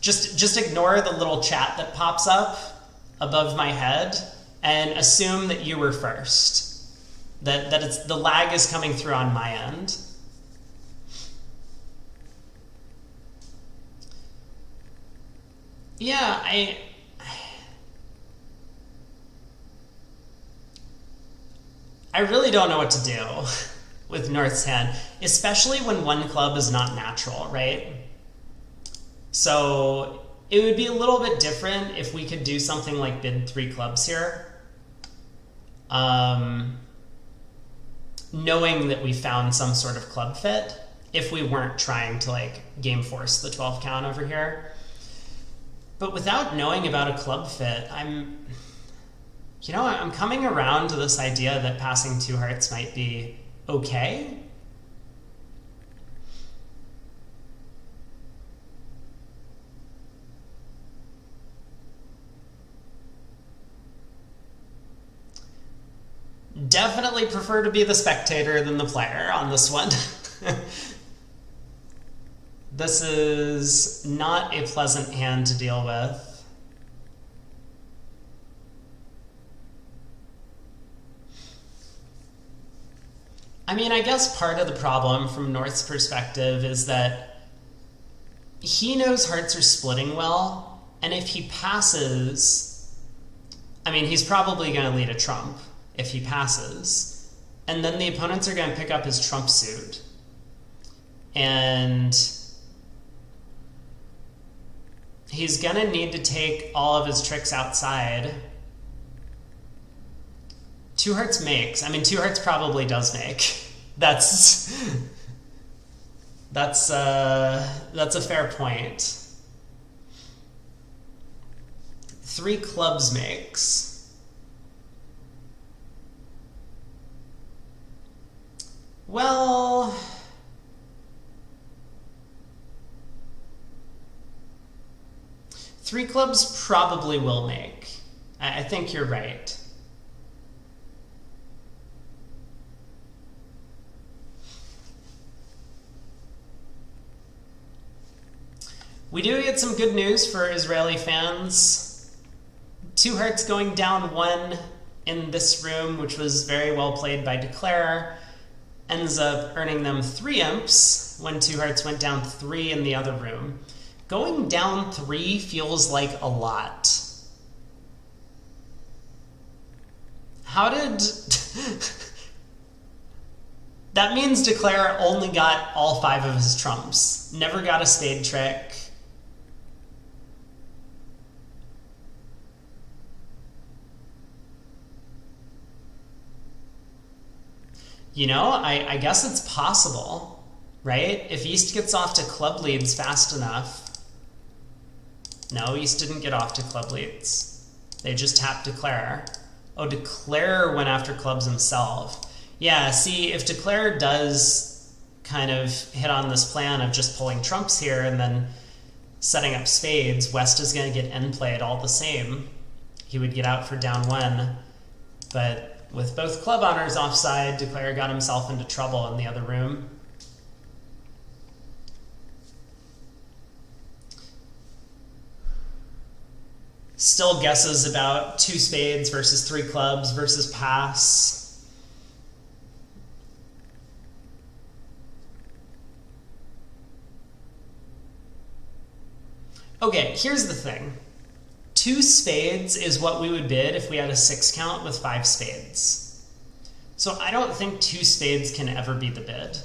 Just ignore the little chat that pops up above my head and assume that you were first. That it's the lag is coming through on my end. Yeah, I really don't know what to do with North's hand, especially when one club is not natural, right? So it would be a little bit different if we could do something like bid 3 clubs here. Knowing that we found some sort of club fit, if we weren't trying to like game force the 12 count over here. But without knowing about a club fit, I'm coming around to this idea that passing 2 hearts might be okay. Definitely prefer to be the spectator than the player on this one. This is not a pleasant hand to deal with. I mean, I guess part of the problem from North's perspective is that he knows hearts are splitting well, and if he passes, I mean, he's probably going to lead a trump if he passes, and then the opponents are going to pick up his trump suit. And he's going to need to take all of his tricks outside. 2 hearts makes. I mean, 2 hearts probably does make. That's a fair point. 3 clubs makes. Well, three clubs probably will make. I think you're right. We do get some good news for Israeli fans. 2 hearts going down 1 in this room, which was very well played by Declare, ends up earning them 3 imps when 2 hearts went down 3 in the other room. Going down 3 feels like a lot. How did... That means Declare only got all 5 of his trumps. Never got a spade trick. You know, I guess it's possible, right? If East gets off to club leads fast enough. No, East didn't get off to club leads. They just tapped Declare. Oh, Declare went after clubs himself. Yeah, see, if Declare does kind of hit on this plan of just pulling trumps here and then setting up spades, West is going to get end played all the same. He would get out for down 1, but with both club honors offside, Declare got himself into trouble in the other room. Still guesses about 2 spades versus 3 clubs versus pass. Okay, here's the thing. 2 spades is what we would bid if we had a 6 count with 5 spades. So I don't think 2 spades can ever be the bid.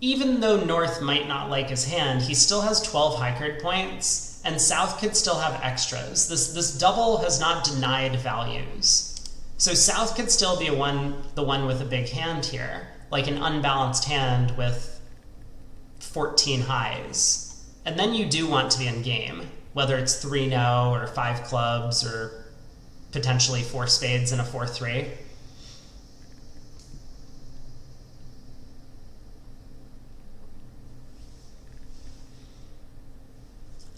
Even though North might not like his hand, he still has 12 high card points, and South could still have extras. This double has not denied values. So South could still be the one with a big hand here, like an unbalanced hand with 14 highs. And then you do want to be in game, whether it's 3-no or 5 clubs or potentially 4 spades and a 4-3.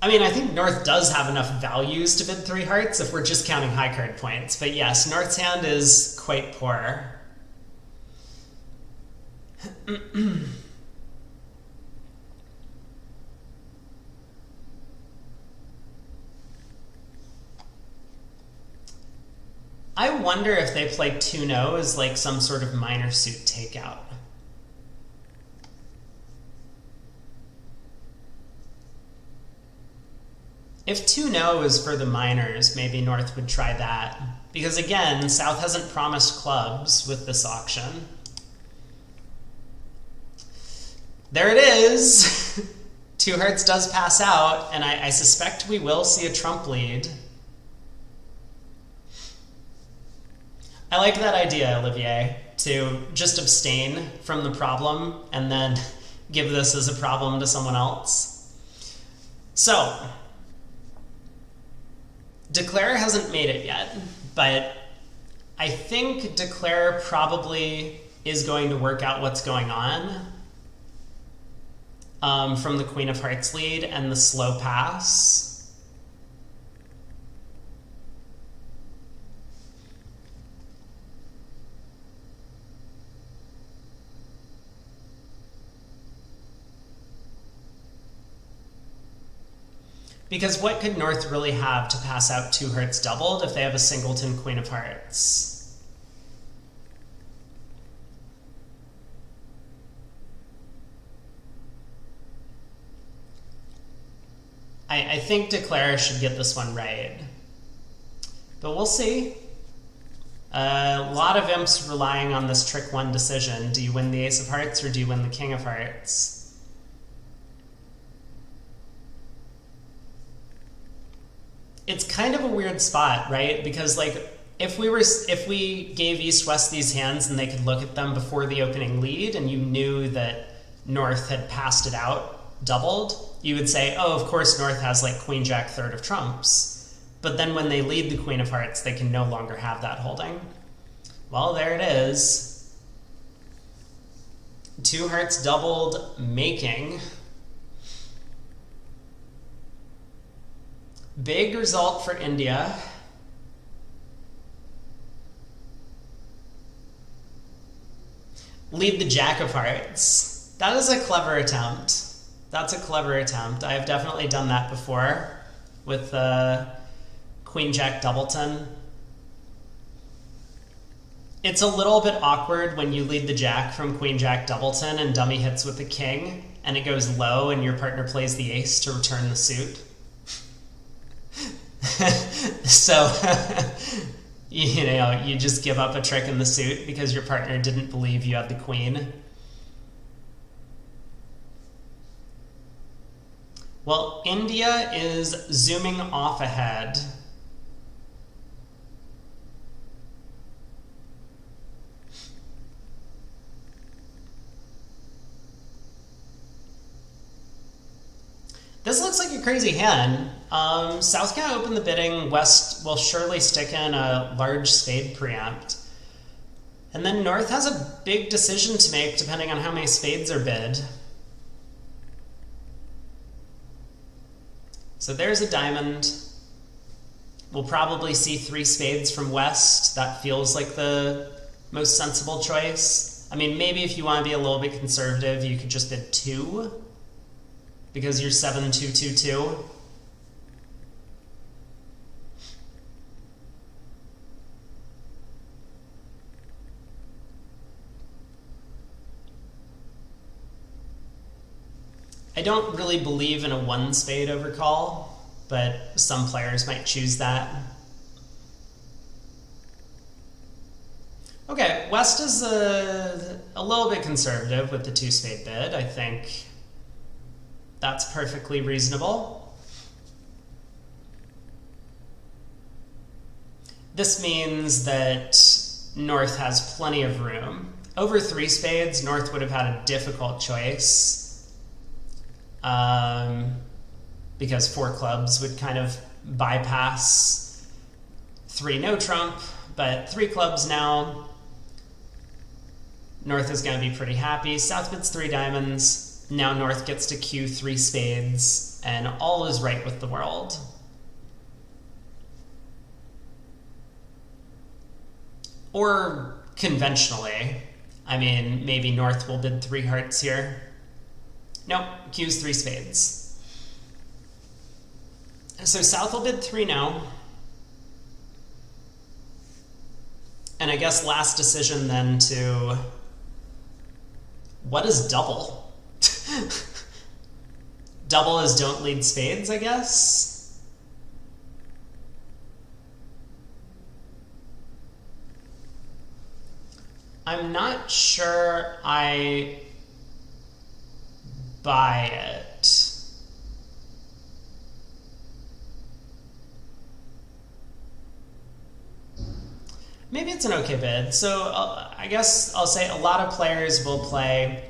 I mean, I think North does have enough values to bid 3 hearts if we're just counting high card points. But yes, North's hand is quite poor. I wonder if they play 2-no as like some sort of minor suit takeout. If 2-no is for the minors, maybe North would try that. Because again, South hasn't promised clubs with this auction. There it is! 2 hearts does pass out, and I suspect we will see a trump lead. I like that idea, Olivier, to just abstain from the problem and then give this as a problem to someone else. So, Declare hasn't made it yet, but I think Declare probably is going to work out what's going on from the Queen of Hearts lead and the slow pass. Because what could North really have to pass out 2 hearts doubled if they have a singleton Queen of Hearts? I think Declare should get this one right. But we'll see. A lot of imps relying on this trick 1 decision. Do you win the Ace of Hearts or do you win the King of Hearts? It's kind of a weird spot, right? Because like if we gave East-West these hands and they could look at them before the opening lead and you knew that North had passed it out doubled, you would say, oh, of course North has like Queen Jack third of trumps. But then when they lead the Queen of Hearts, they can no longer have that holding. Well, there it is. 2 hearts doubled making. Big result for India. Lead the Jack of Hearts. That is a clever attempt. That's a clever attempt. I have definitely done that before with Queen Jack Doubleton. It's a little bit awkward when you lead the Jack from Queen Jack Doubleton and dummy hits with the King and it goes low and your partner plays the Ace to return the suit. So, you know, you just give up a trick in the suit because your partner didn't believe you had the Queen. Well, India is zooming off ahead. This looks like a crazy hand. South can't open the bidding. West will surely stick in a large spade preempt. And then North has a big decision to make depending on how many spades are bid. So there's a diamond. We'll probably see 3 spades from West. That feels like the most sensible choice. I mean, maybe if you want to be a little bit conservative, you could just bid 2. Because you're 7-2-2-2. I don't really believe in a one spade overcall, but some players might choose that. Okay, West is a little bit conservative with the two spade bid. I think that's perfectly reasonable. This means that North has plenty of room. Over three spades, North would have had a difficult choice because four clubs would kind of bypass three no trump, but three clubs now. North is going to be pretty happy. South bids three diamonds. Now North gets to cue three spades, and all is right with the world. Or conventionally, I mean, maybe North will bid three hearts here. Nope, cues three spades. So South will bid three now. And I guess last decision then to... What is double? Double is don't lead spades, I guess? I'm not sure I buy it. Maybe it's an okay bid. So I guess I'll say a lot of players will play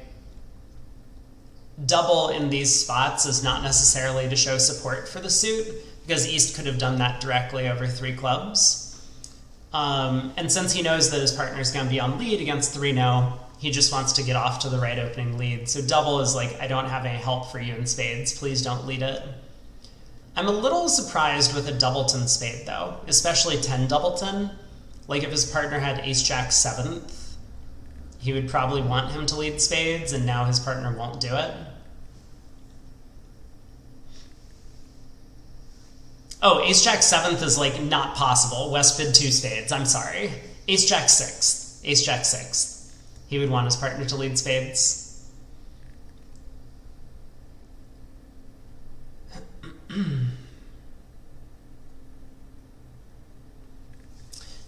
double in these spots is not necessarily to show support for the suit, because East could have done that directly over three clubs. And since he knows that his partner is going to be on lead against 3-0, he just wants to get off to the right opening lead. So double is like, I don't have any help for you in spades. Please don't lead it. I'm a little surprised with a doubleton spade, though, especially 10 doubleton. Like if his partner had ace-jack 7th, he would probably want him to lead spades, and now his partner won't do it. Oh, ace-jack 7th is like not possible. West bid two spades. I'm sorry. Ace-jack 6th. Ace-jack 6th. He would want his partner to lead spades.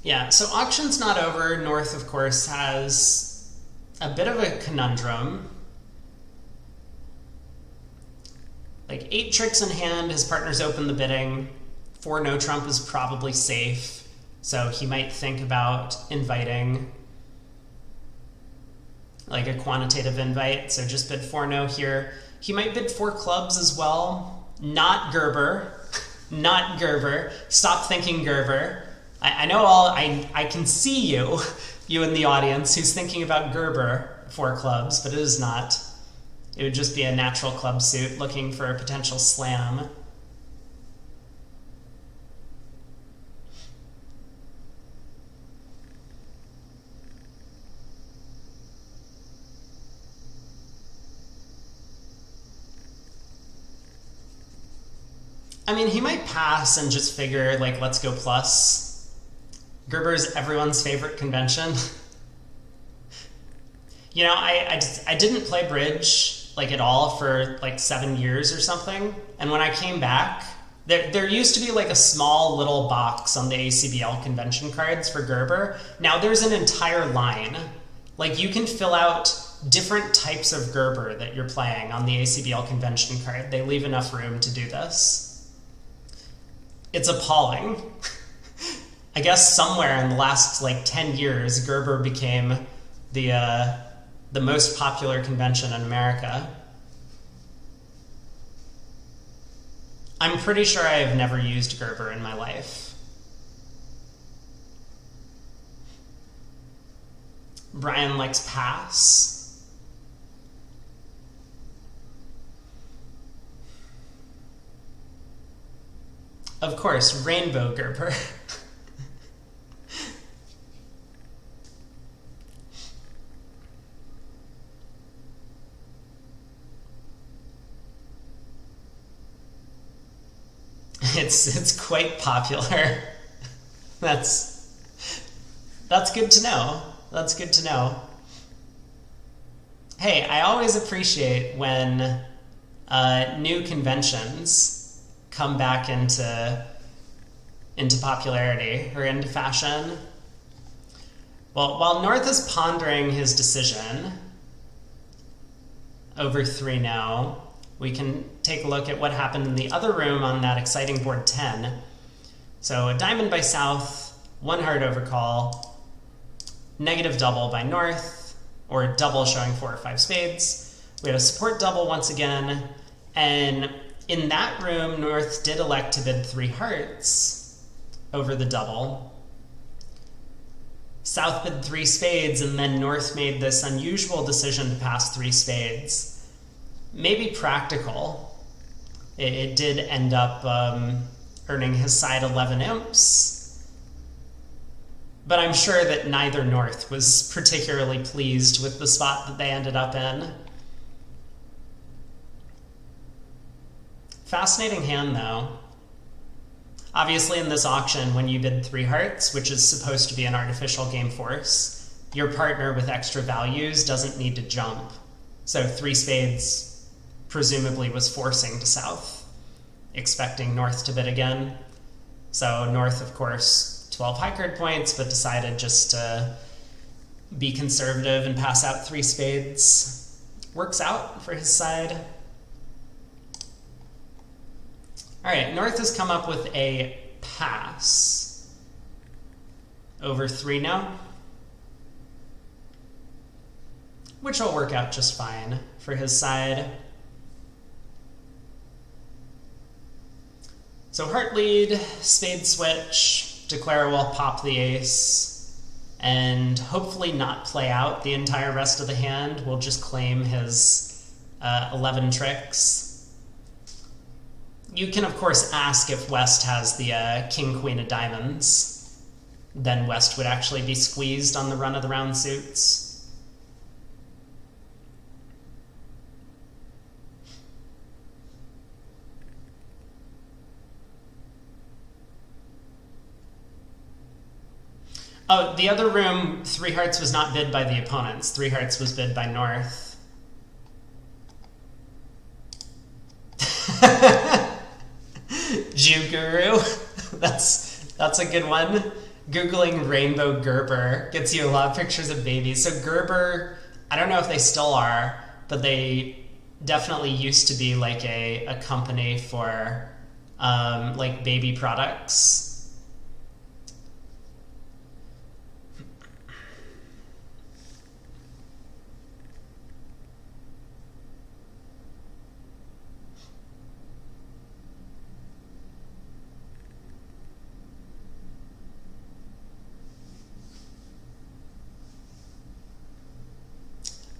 Yeah, so auction's not over. North, of course, has a bit of a conundrum. Like 8 tricks in hand, his partner's open the bidding. 4 no trump is probably safe, so he might think about inviting like a quantitative invite, so just bid 4 no here. He might bid 4 clubs as well. Not Gerber. Not Gerber. Stop thinking Gerber. I know I can see you in the audience who's thinking about Gerber 4 clubs, but it is not. It would just be a natural club suit looking for a potential slam. I mean, he might pass and just figure, like, let's go plus. Gerber's everyone's favorite convention. You know, I didn't play bridge, like, at all for, like, 7 years or something. And when I came back, there used to be, like, a small little box on the ACBL convention cards for Gerber. Now there's an entire line. Like, you can fill out different types of Gerber that you're playing on the ACBL convention card. They leave enough room to do this. It's appalling. I guess somewhere in the last, like, 10 years, Gerber became the most popular convention in America. I'm pretty sure I have never used Gerber in my life. Brian likes pass. Of course, Rainbow Gerber. It's quite popular. That's good to know. That's good to know. Hey, I always appreciate when new conventions come back into popularity or into fashion. Well, while North is pondering his decision over 3 now, we can take a look at what happened in the other room on that exciting board 10. So a diamond by South, 1 heart overcall, negative double by North, or double showing 4 or 5 spades. We had a support double once again, and in that room, North did elect to bid 3 hearts over the double. South bid 3 spades, and then North made this unusual decision to pass 3 spades. Maybe practical. It did end up earning his side 11 imps. But I'm sure that neither North was particularly pleased with the spot that they ended up in. Fascinating hand, though. Obviously, in this auction, when you bid 3 hearts, which is supposed to be an artificial game force, your partner with extra values doesn't need to jump. So 3 spades presumably was forcing to South, expecting North to bid again. So North, of course, 12 high card points, but decided just to be conservative and pass out 3 spades. Works out for his side. All right, North has come up with a pass over 3 now, which will work out just fine for his side. So heart lead, spade switch, declare we'll pop the ace, and hopefully not play out the entire rest of the hand. We'll just claim his 11 tricks. You can, of course, ask if West has the king, queen of diamonds. Then West would actually be squeezed on the run of the round suits. Oh, the other room, 3 hearts was not bid by the opponents. 3 hearts was bid by North. Jew Guru. That's a good one. Googling rainbow Gerber gets you a lot of pictures of babies. So Gerber, I don't know if they still are, but they definitely used to be like a company for like baby products.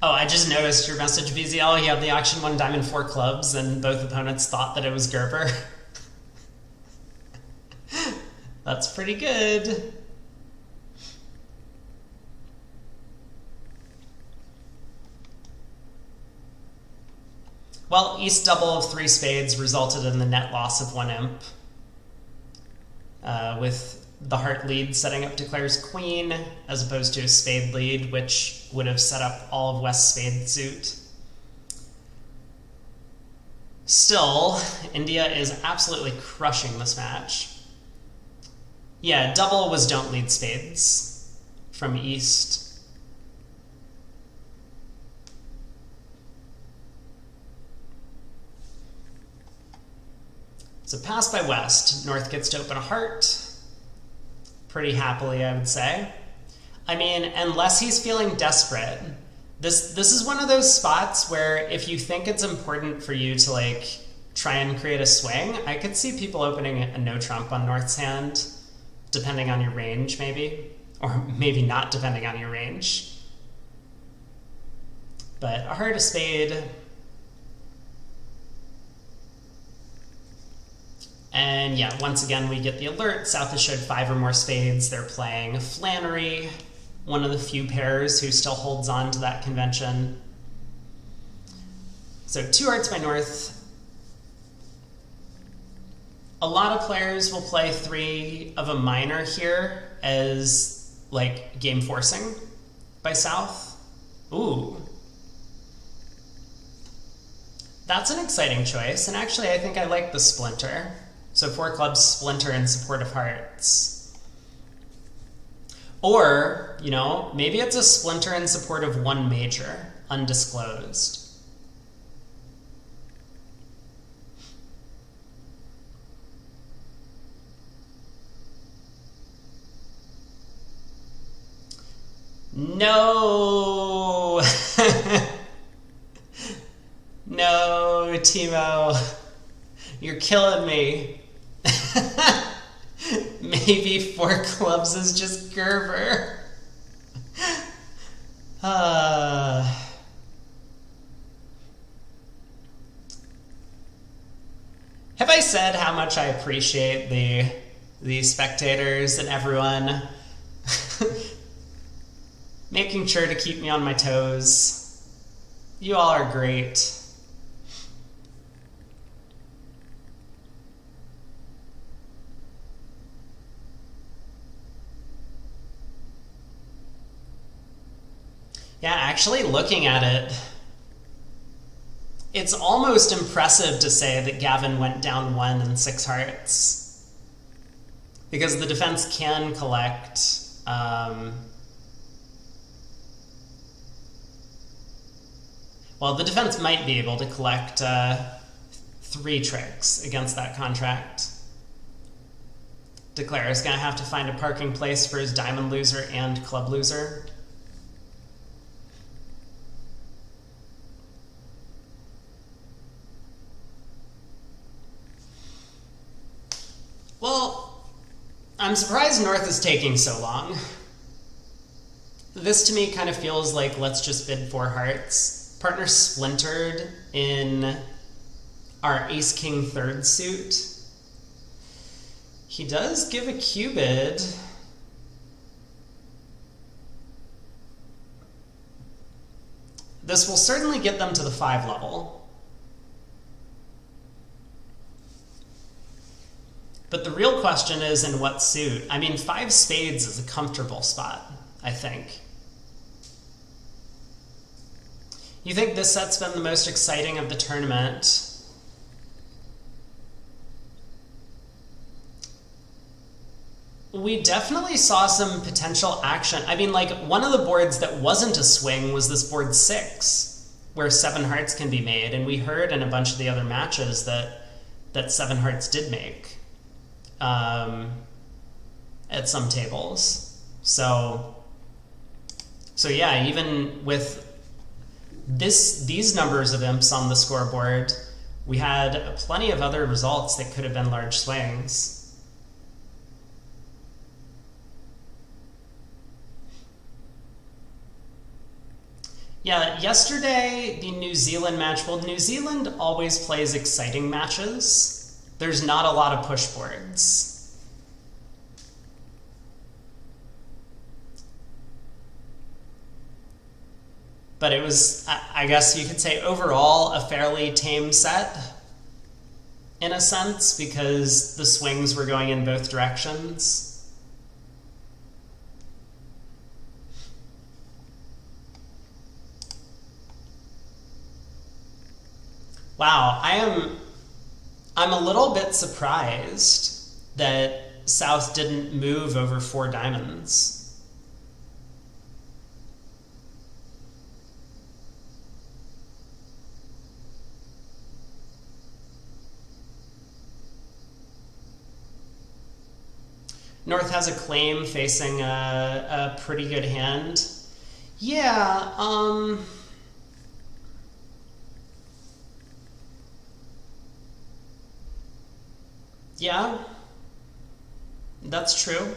Oh, I just noticed your message, BZL. You have the auction 1 diamond 4 clubs, and both opponents thought that it was Gerber. That's pretty good. Well, East double of 3 spades resulted in the net loss of 1 imp, with the heart lead setting up declares queen, as opposed to a spade lead, which would have set up all of West's spade suit. Still, India is absolutely crushing this match. Yeah, double was don't lead spades from East. So pass by West. North gets to open a heart. Pretty happily, I would say. I mean, unless he's feeling desperate. This is one of those spots where if you think it's important for you to like try and create a swing, I could see people opening a no trump on North's hand, depending on your range maybe, or maybe not depending on your range. But a heart, a spade. And yeah, once again, we get the alert. South has showed 5 or more spades. They're playing Flannery, one of the few pairs who still holds on to that convention. So 2 hearts by North. A lot of players will play 3 of a minor here as like game forcing by South. Ooh. That's an exciting choice, and actually I think I like the splinter. So 4 clubs, splinter, in support of hearts. Or, you know, maybe it's a splinter in support of 1 major, undisclosed. No! No, Timo. You're killing me. Maybe 4 clubs is just Gerber. Have I said how much I appreciate the spectators and everyone making sure to keep me on my toes? You all are great. Yeah, actually looking at it, it's almost impressive to say that Gavin went down 1 and 6 hearts. Because the defense can collect well, the defense might be able to collect 3 tricks against that contract. Declare is going to have to find a parking place for his diamond loser and club loser. Well, I'm surprised North is taking so long. This to me kind of feels like let's just bid 4 hearts. Partner splintered in our ace-king 3rd suit. He does give a cubid. This will certainly get them to the 5 level. But the real question is in what suit? I mean, 5 spades is a comfortable spot, I think. You think this set's been the most exciting of the tournament? We definitely saw some potential action. I mean, like, one of the boards that wasn't a swing was this board 6, where 7 hearts can be made, and we heard in a bunch of the other matches that 7 hearts did make at some tables. So yeah, even with these numbers of imps on the scoreboard, we had plenty of other results that could have been large swings. Yeah, yesterday, the New Zealand match, well, New Zealand always plays exciting matches. There's not a lot of push boards. But it was, I guess you could say, overall a fairly tame set, in a sense, because the swings were going in both directions. Wow, I'm a little bit surprised that South didn't move over 4 diamonds. North has a claim facing a pretty good hand. Yeah, yeah, that's true.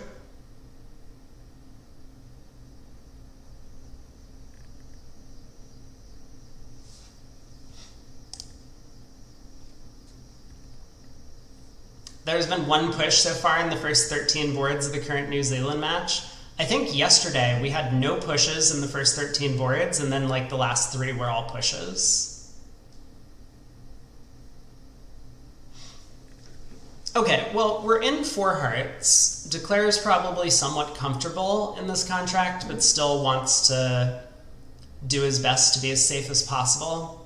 There's been 1 push so far in the first 13 boards of the current New Zealand match. I think yesterday we had no pushes in the first 13 boards, and then like the last 3 were all pushes. Okay, well, we're in 4 hearts. Declare is probably somewhat comfortable in this contract, but still wants to do his best to be as safe as possible.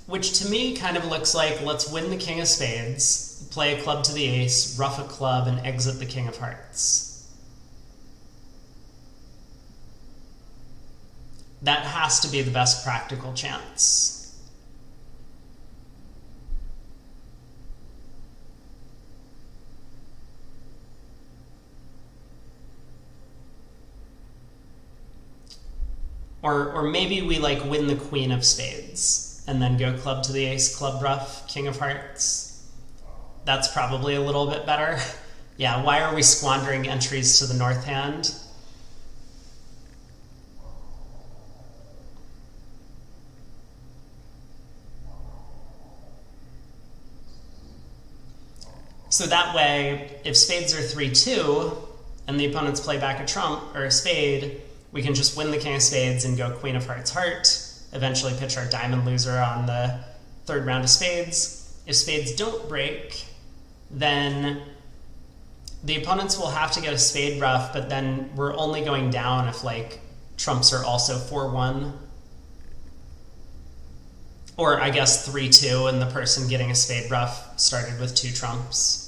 which to me kind of looks like let's win the king of spades, play a club to the ace, ruff a club, and exit the king of hearts. That has to be the best practical chance. Or maybe we like win the queen of spades and then go club to the ace, club ruff, king of hearts. That's probably a little bit better. Yeah, why are we squandering entries to the north hand? So that way, if spades are 3-2 and the opponents play back a trump or a spade, we can just win the king of spades and go queen of hearts heart, eventually pitch our diamond loser on the third round of spades. If spades don't break, then the opponents will have to get a spade ruff, but then we're only going down if like trumps are also 4-1. Or I guess 3-2 and the person getting a spade ruff started with 2 trumps.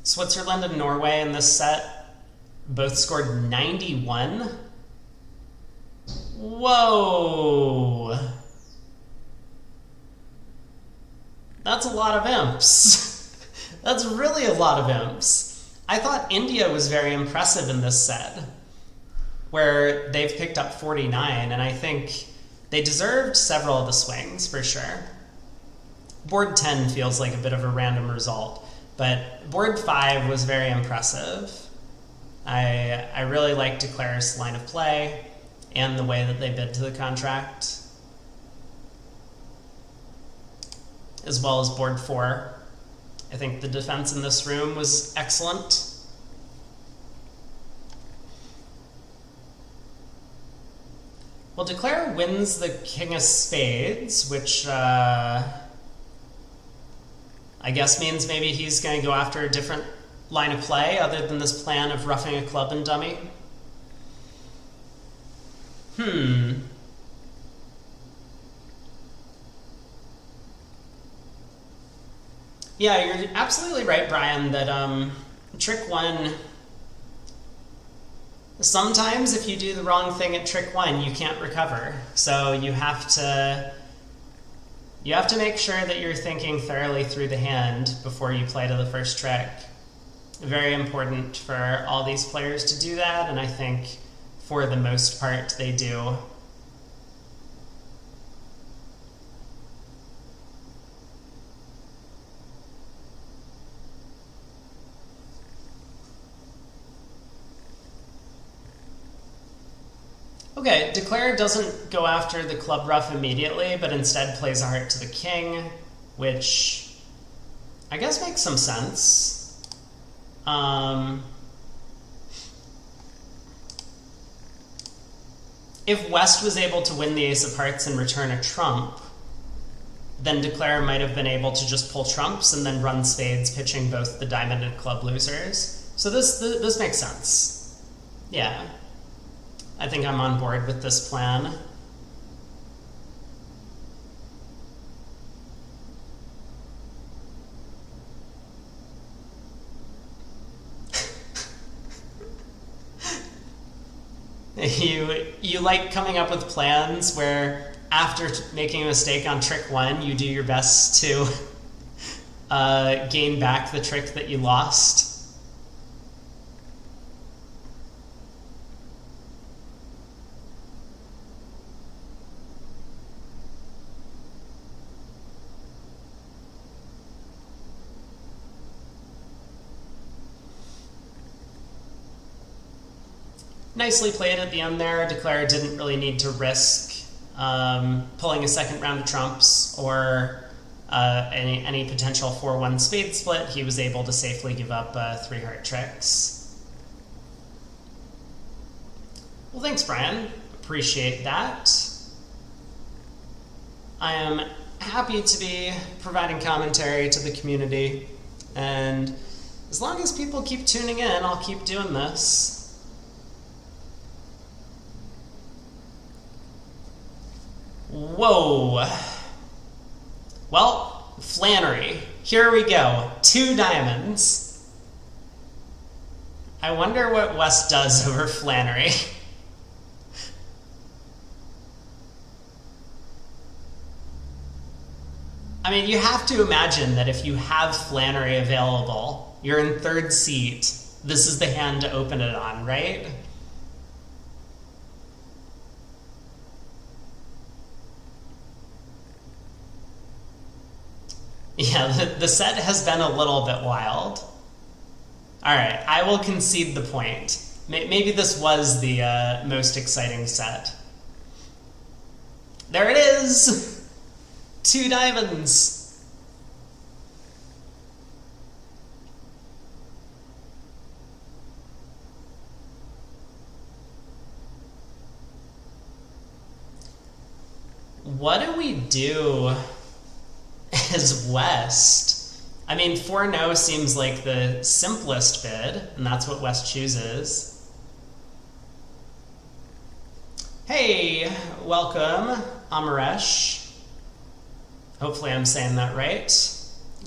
Switzerland and Norway in this set both scored 91. Whoa! That's a lot of imps. That's really a lot of imps. I thought India was very impressive in this set, where they've picked up 49, and I think they deserved several of the swings, for sure. Board 10 feels like a bit of a random result, but board 5 was very impressive. I really liked Declare's line of play and the way that they bid to the contract, as well as board 4. I think the defense in this room was excellent. Well, Declare wins the king of spades, which I guess means maybe he's going to go after a different line of play other than this plan of roughing a club and dummy. Yeah, you're absolutely right, Brian, that trick 1, sometimes if you do the wrong thing at trick 1, you can't recover. So you have to make sure that you're thinking thoroughly through the hand before you play to the first trick. Very important for all these players to do that, and I think for the most part they do. Okay, Declare doesn't go after the club ruff immediately, but instead plays a heart to the king, which I guess makes some sense. If West was able to win the ace of hearts and return a trump, then Declare might have been able to just pull trumps and then run spades, pitching both the diamond and club losers. So this makes sense. Yeah. I think I'm on board with this plan. You like coming up with plans where after making a mistake on trick 1, you do your best to gain back the trick that you lost. Nicely played at the end there. Declare didn't really need to risk pulling a second round of trumps or any potential 4-1 spade split. He was able to safely give up 3 heart tricks. Well, thanks, Brian. Appreciate that. I am happy to be providing commentary to the community, and As long as people keep tuning in, I'll keep doing this. Whoa. Well, Flannery. Here we go. 2 diamonds. I wonder what West does over Flannery. I mean, you have to imagine that if you have Flannery available, you're in 3rd seat, this is the hand to open it on, right? Yeah, the set has been a little bit wild. Alright, I will concede the point. Maybe this was the most exciting set. There it is! 2 diamonds. What do we do as West? I mean, 4-no seems like the simplest bid, and that's what West chooses. Hey, welcome, Amaresh. Hopefully I'm saying that right.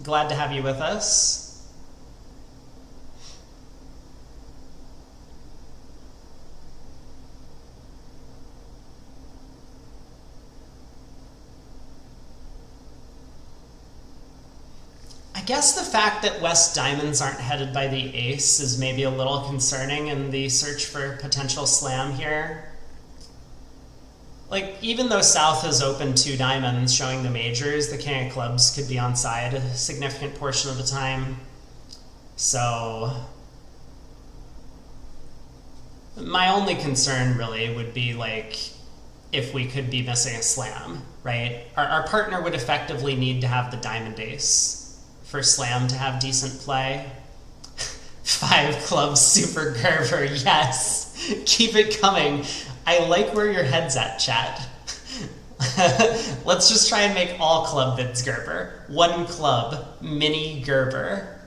Glad to have you with us. I guess the fact that West diamonds aren't headed by the ace is maybe a little concerning in the search for potential slam here. Like, even though South has opened 2 diamonds showing the majors, the king of clubs could be on side a significant portion of the time. So my only concern really would be like if we could be missing a slam, right? Our partner would effectively need to have the diamond ace for slam to have decent play. 5 clubs, super Gerber, yes. Keep it coming. I like where your head's at, chat. Let's just try and make all club bids Gerber. 1 club, mini Gerber.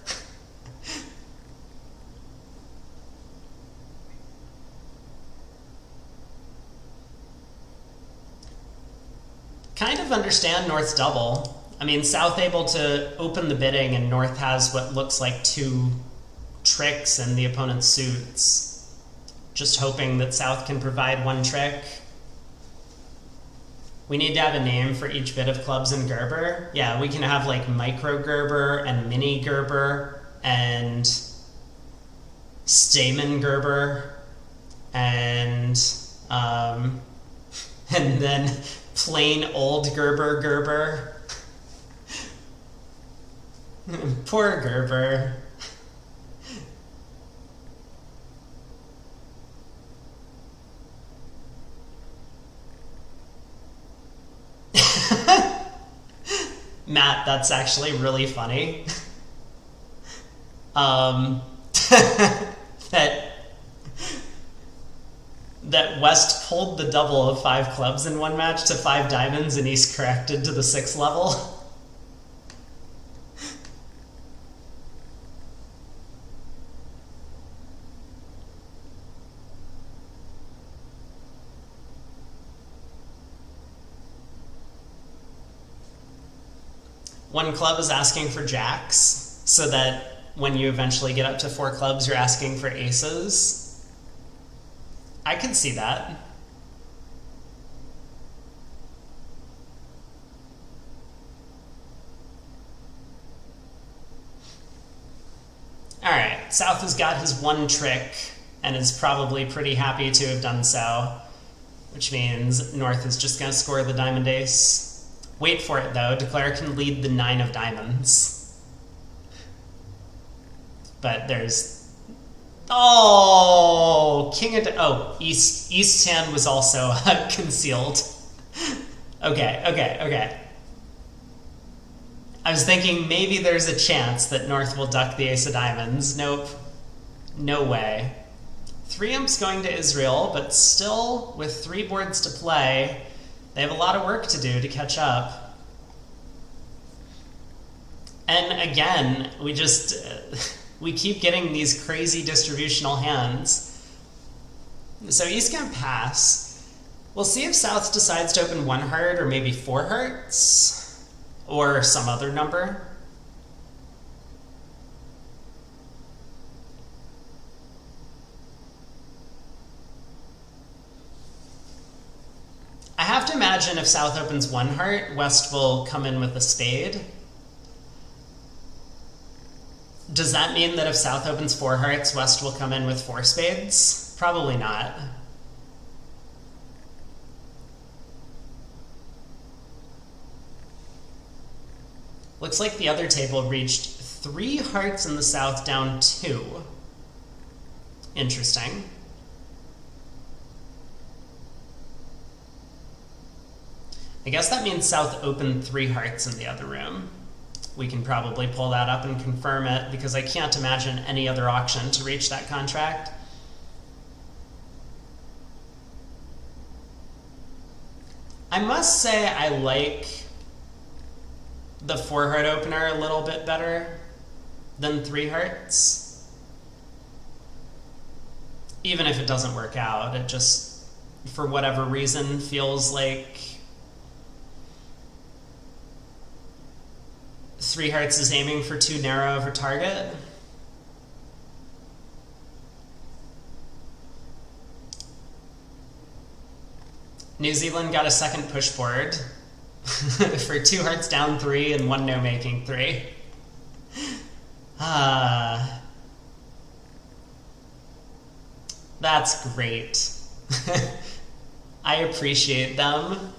Kind of understand North's double. I mean, South able to open the bidding and North has what looks like 2 tricks in the opponent's suits. Just hoping that South can provide 1 trick. We need to have a name for each bit of clubs in Gerber. Yeah, we can have like micro Gerber and mini Gerber and Stamen Gerber and then plain old Gerber. Poor Gerber. Matt, that's actually really funny. That West pulled the double of 5 clubs in one match to 5 diamonds and he's corrected to the 6th level. One club is asking for jacks, so that when you eventually get up to 4 clubs, you're asking for aces. I could see that. Alright, South has got his 1 trick, and is probably pretty happy to have done so, which means North is just going to score the diamond ace. Wait for it, though. Declare can lead the 9 of diamonds. But there's... Oh! King of... Oh, East hand was also concealed. Okay. I was thinking maybe there's a chance that North will duck the ace of diamonds. Nope. No way. 3 imps going to Israel, but still, with 3 boards to play... They have a lot of work to do to catch up. And again, we just... We keep getting these crazy distributional hands. So East can pass. We'll see if South decides to open 1 heart or maybe 4 hearts or some other number. I have to imagine if South opens 1 heart, West will come in with a spade. Does that mean that if South opens 4 hearts, West will come in with 4 spades? Probably not. Looks like the other table reached 3 hearts in the South, down 2. Interesting. I guess that means South opened 3 hearts in the other room. We can probably pull that up and confirm it because I can't imagine any other auction to reach that contract. I must say I like the 4 heart opener a little bit better than 3 hearts. Even if it doesn't work out, it just, for whatever reason, feels like 3 hearts is aiming for too narrow of a target. New Zealand got a second push board for 2 hearts down 3 and 1 no making 3. That's great. I appreciate them.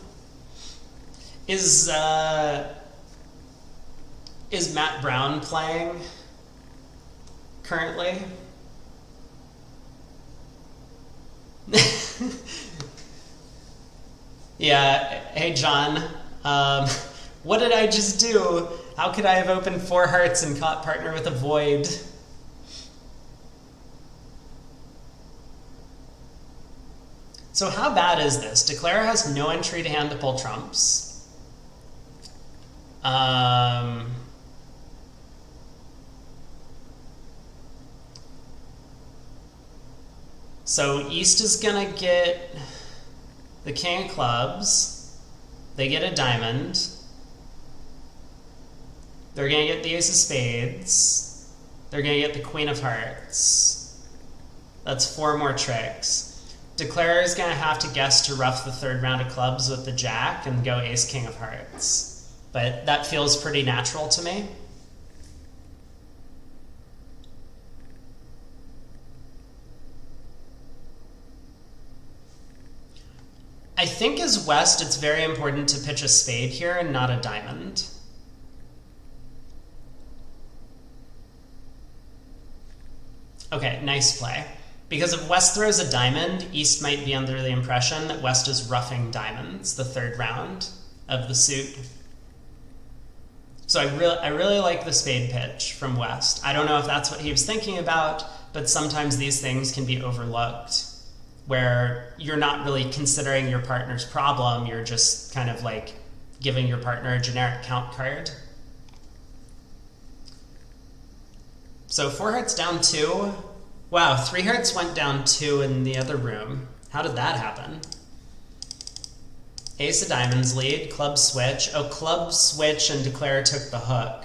Is Matt Brown playing currently? Yeah, hey John, what did I just do? How could I have opened 4 hearts and caught partner with a void? So how bad is this? Declare has no entry to hand to pull trumps. So East is gonna get the king of clubs. They get a diamond. They're gonna get the ace of spades. They're gonna get the queen of hearts. That's 4 more tricks. Declare is gonna have to guess to ruff the 3rd round of clubs with the jack and go ace king of hearts. But that feels pretty natural to me. I think as West, it's very important to pitch a spade here and not a diamond. Okay, nice play. Because if West throws a diamond, East might be under the impression that West is roughing diamonds the 3rd round of the suit. So I really like the spade pitch from West. I don't know if that's what he was thinking about, but sometimes these things can be overlooked, where you're not really considering your partner's problem, you're just kind of like giving your partner a generic count card. So 4 hearts down 2. Wow, 3 hearts went down 2 in the other room. How did that happen? Ace of diamonds lead, club switch. Oh, club switch and declare took the hook.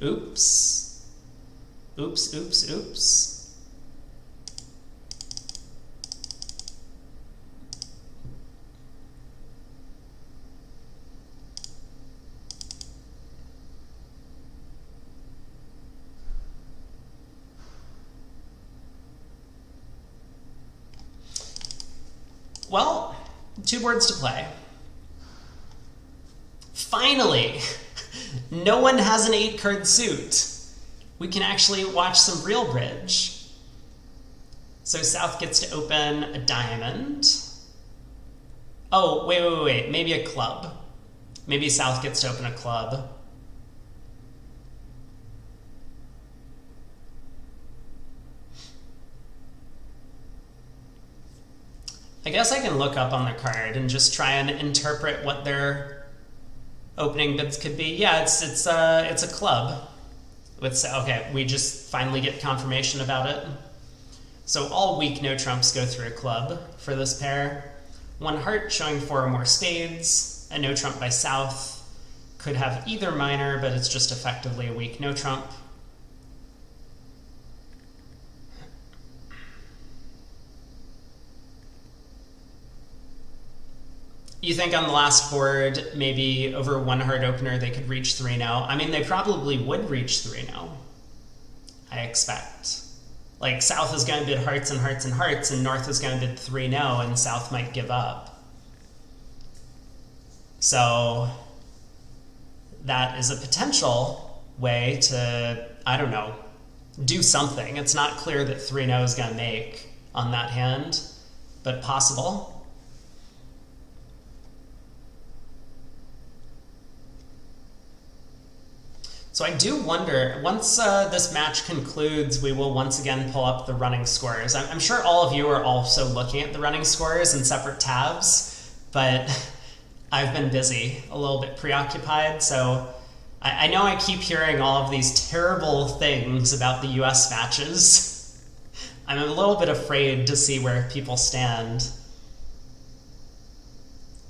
Oops. Oops, oops, oops. Well, 2 boards to play. Finally! No one has an 8-card suit. We can actually watch some real bridge. So South gets to open a diamond. Oh, wait. Maybe a club. Maybe South gets to open a club. I guess I can look up on the card and just try and interpret what their opening bids could be. Yeah, it's a club. Okay, we just finally get confirmation about it. So all weak no trumps go through a club for this pair. One heart showing 4 or more spades. A no trump by South could have either minor, but it's just effectively a weak no trump. You think on the last board, maybe over 1 heart opener, they could reach 3-0? I mean, they probably would reach 3-0, I expect. Like, South is going to bid hearts and hearts and hearts, and North is going to bid 3-0, and South might give up. So that is a potential way to, I don't know, do something. It's not clear that 3-0 is going to make on that hand, but possible. So I do wonder, once this match concludes, we will once again pull up the running scores. I'm sure all of you are also looking at the running scores in separate tabs, but I've been busy, a little bit preoccupied, so I know I keep hearing all of these terrible things about the US matches. I'm a little bit afraid to see where people stand.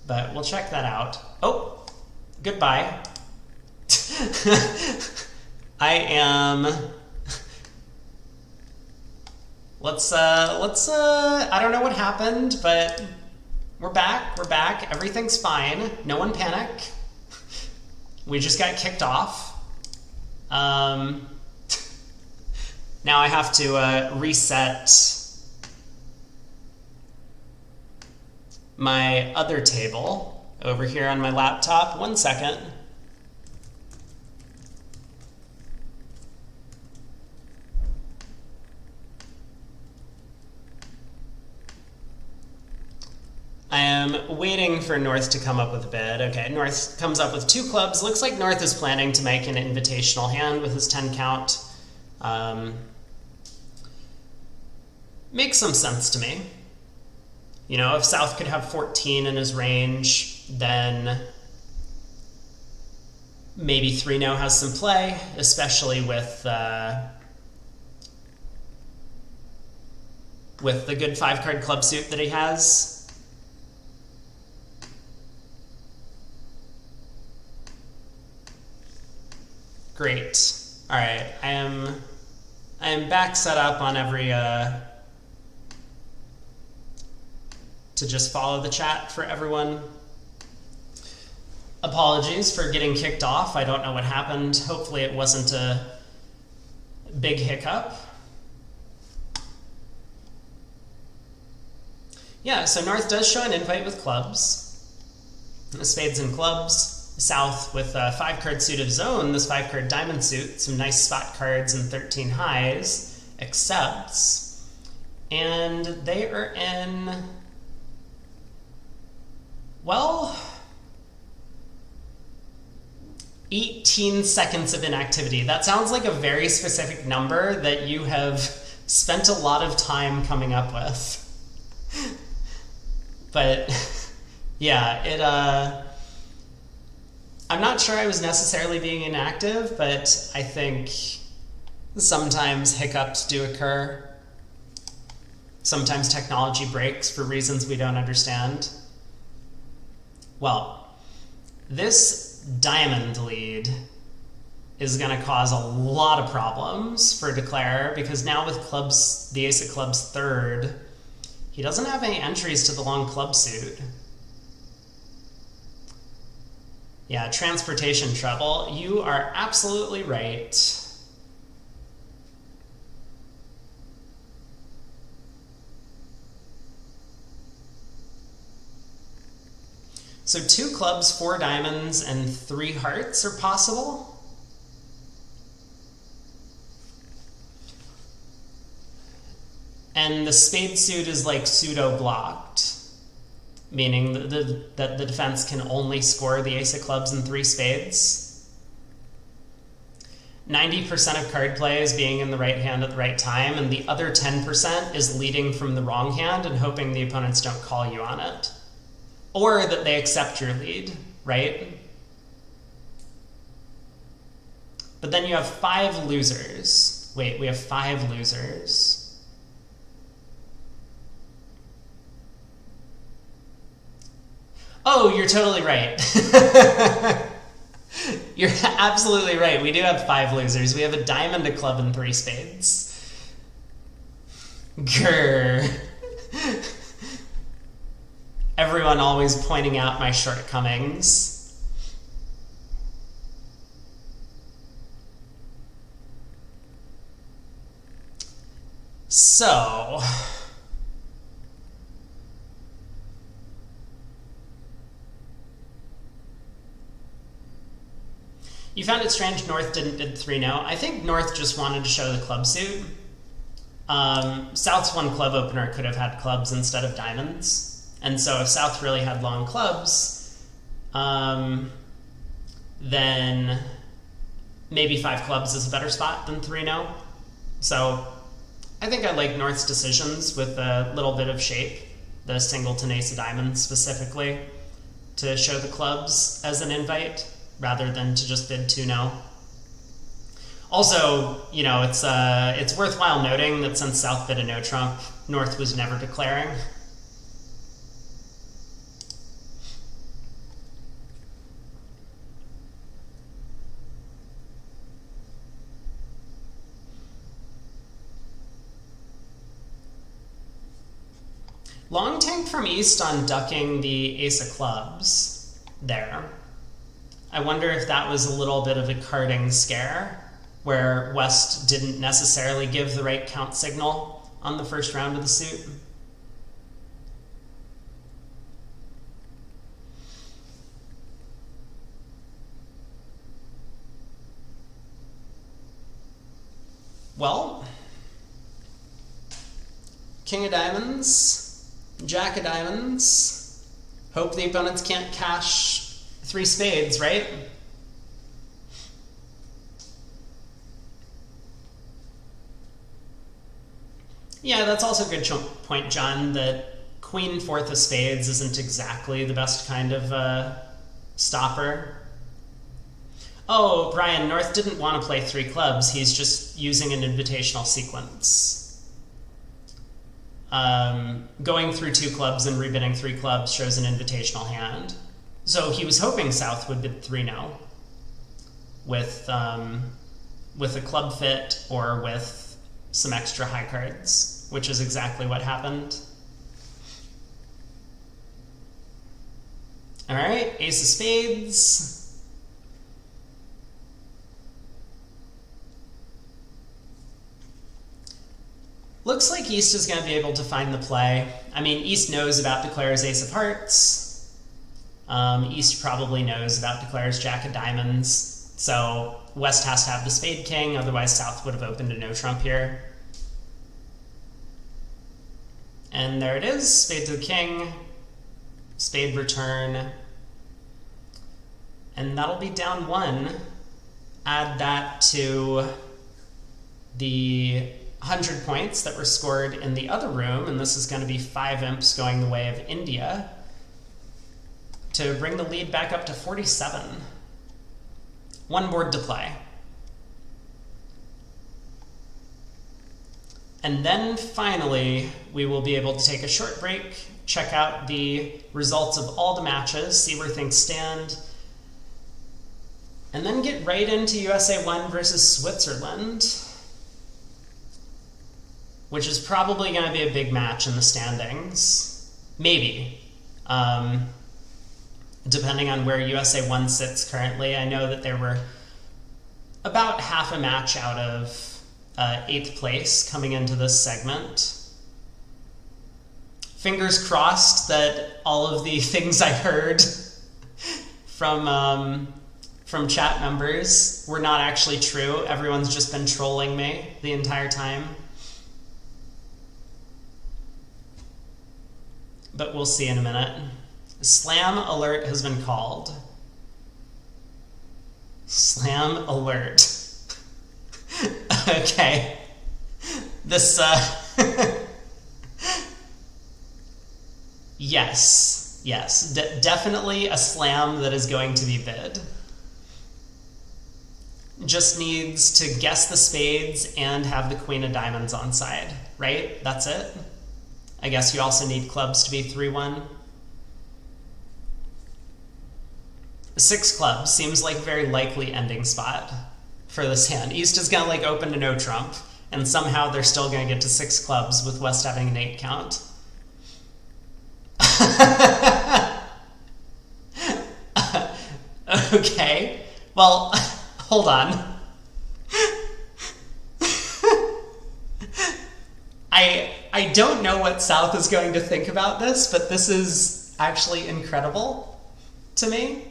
But we'll check that out. Oh, goodbye. I am. Let's I don't know what happened, but we're back, everything's fine, no one panic. We just got kicked off. Now I have to reset my other table over here on my laptop. 1 second. I am waiting for North to come up with a bid. Okay, North comes up with 2 clubs. Looks like North is planning to make an invitational hand with his 10 count. Makes some sense to me. You know, if South could have 14 in his range, then maybe 3-0 has some play, especially with the good 5-card club suit that he has. Great. All right, I am back set up on every to just follow the chat for everyone. Apologies for getting kicked off. I don't know what happened. Hopefully it wasn't a big hiccup. Yeah, so North does show an invite with clubs. Spades and clubs. South with a 5-card suit of his own, this 5-card diamond suit, some nice spot cards and 13 highs, accepts, and they are in, well, 18 seconds of inactivity. That sounds like a very specific number that you have spent a lot of time coming up with. But yeah, I'm not sure I was necessarily being inactive, but I think sometimes hiccups do occur. Sometimes technology breaks for reasons we don't understand. Well, this diamond lead is going to cause a lot of problems for Declare, because now with clubs, the ace of clubs 3rd, he doesn't have any entries to the long club suit. Yeah, transportation trouble. You are absolutely right. So 2 clubs, 4 diamonds, and 3 hearts are possible. And the spade suit is like pseudo-blocked, meaning that the defense can only score the ace of clubs and 3 spades. 90% of card play is being in the right hand at the right time, and the other 10% is leading from the wrong hand and hoping the opponents don't call you on it. Or that they accept your lead, right? But then you have 5 losers. Wait, we have 5 losers. Oh, you're totally right. You're absolutely right. We do have 5 losers. We have a diamond, a club, and 3 spades. Grr. Everyone always pointing out my shortcomings. So, you found it strange North didn't bid 3-0. I think North just wanted to show the club suit. South's one club opener could have had clubs instead of diamonds. And so if South really had long clubs, then maybe 5 clubs is a better spot than 3-0. So I think I like North's decisions with a little bit of shape, the singleton ace of diamonds specifically, to show the clubs as an invite rather than to just bid 2-0. Also, you know, it's worthwhile noting that since South bid a no trump, North was never declaring. Long tank from East on ducking the ace of clubs there. I wonder if that was a little bit of a carding scare, where West didn't necessarily give the right count signal on the first round of the suit. Well, King of Diamonds, Jack of Diamonds. Hope the opponents can't cash 3 spades, right? Yeah, that's also a good point, John, that Queen 4th of spades isn't exactly the best kind of stopper. Oh, Brian, North didn't want to play 3 clubs. He's just using an invitational sequence. Going through 2 clubs and rebidding 3 clubs shows an invitational hand. So he was hoping South would bid 3-0 with a club fit or with some extra high cards, which is exactly what happened. All right, ace of spades. Looks like East is going to be able to find the play. I mean, East knows about Declare's ace of hearts. East probably knows about Declare's jack of diamonds. So West has to have the spade king, otherwise South would have opened a no trump here. And there it is, spade to the king, spade return. And that'll be down 1. Add that to the 100 points that were scored in the other room, and this is going to be 5 imps going the way of India to bring the lead back up to 47. 1 board to play. And then finally, we will be able to take a short break, check out the results of all the matches, see where things stand, and then get right into USA 1 versus Switzerland, which is probably going to be a big match in the standings. Maybe. Depending on where USA 1 sits currently. I know that there were about half a match out of 8th place coming into this segment. Fingers crossed that all of the things I heard from chat members were not actually true. Everyone's just been trolling me the entire time. But we'll see in a minute. Slam alert has been called. Slam alert. Okay. This, Yes. Definitely a slam that is going to be bid. just needs to guess the spades and have the queen of diamonds on side, right? That's it. I guess you also need clubs to be 3-1. 6 clubs seems like a very likely ending spot for this hand. East is gonna like open to no trump, and somehow they're still gonna get to 6 clubs with West having an 8 count. Okay, well, hold on. I don't know what South is going to think about this, but this is actually incredible to me.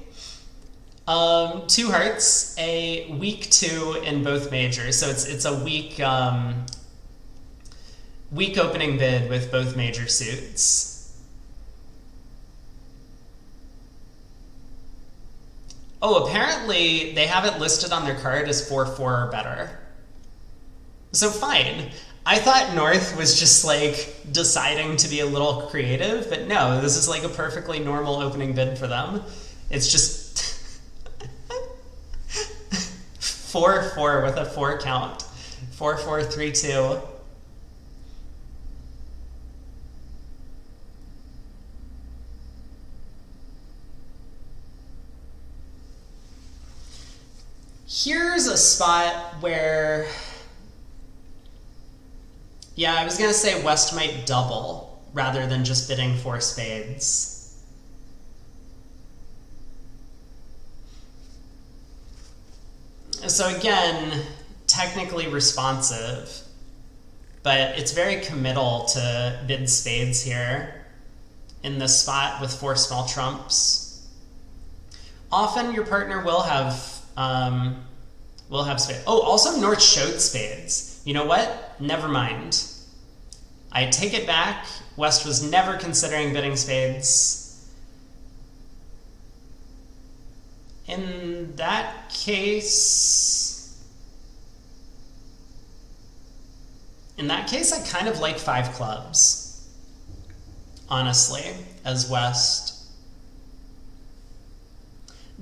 2 hearts, a weak 2 in both majors, so it's a weak weak opening bid with both major suits. Oh, apparently they have it listed on their card as 4-4 or better. So fine. I thought North was just like deciding to be a little creative, but no, this is like a perfectly normal opening bid for them. It's just 4-4 with a 4 count. 4-4-3-2. Here's a spot where, yeah, I was going to say West might double rather than just bidding 4 spades. So again, technically responsive, but it's very committal to bid spades here in this spot with 4 small trumps. Often your partner will have spades. Oh, also North showed spades. You know what? Never mind. I take it back. West was never considering bidding spades. In that case, I kind of like 5 clubs, honestly, as West.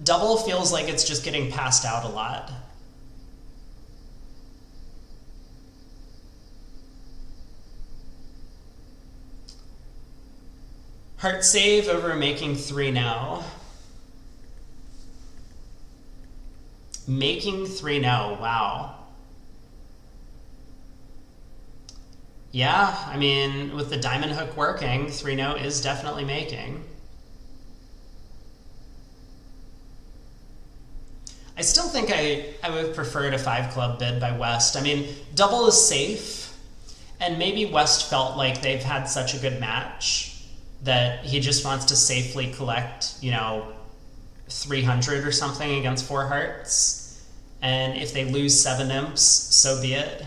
Double feels like it's just getting passed out a lot. Heart save over making 3 now. Making 3 now, wow. Yeah, I mean, with the diamond hook working, 3 no is definitely making. I still think I would prefer a 5 club bid by West. I mean, double is safe, and maybe West felt like they've had such a good match that he just wants to safely collect, 300 or something against 4 hearts. And if they lose 7 imps, so be it.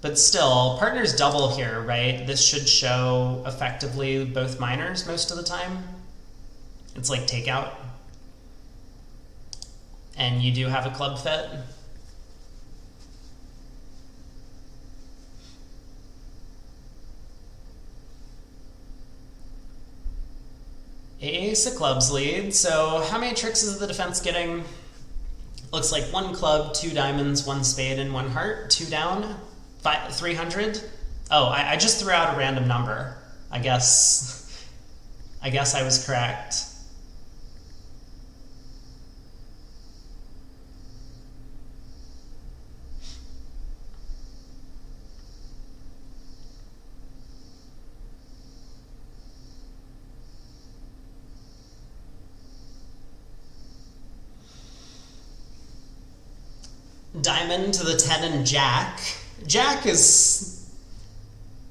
But still, partners double here, right? This should show effectively both minors most of the time. It's like takeout. And you do have a club fit. Ace of clubs lead. So how many tricks is the defense getting? Looks like 1 club, 2 diamonds, 1 spade, and 1 heart. 2 down. 300. Oh, I just threw out a random number. I guess I was correct. Diamond to the 10 and Jack. Jack was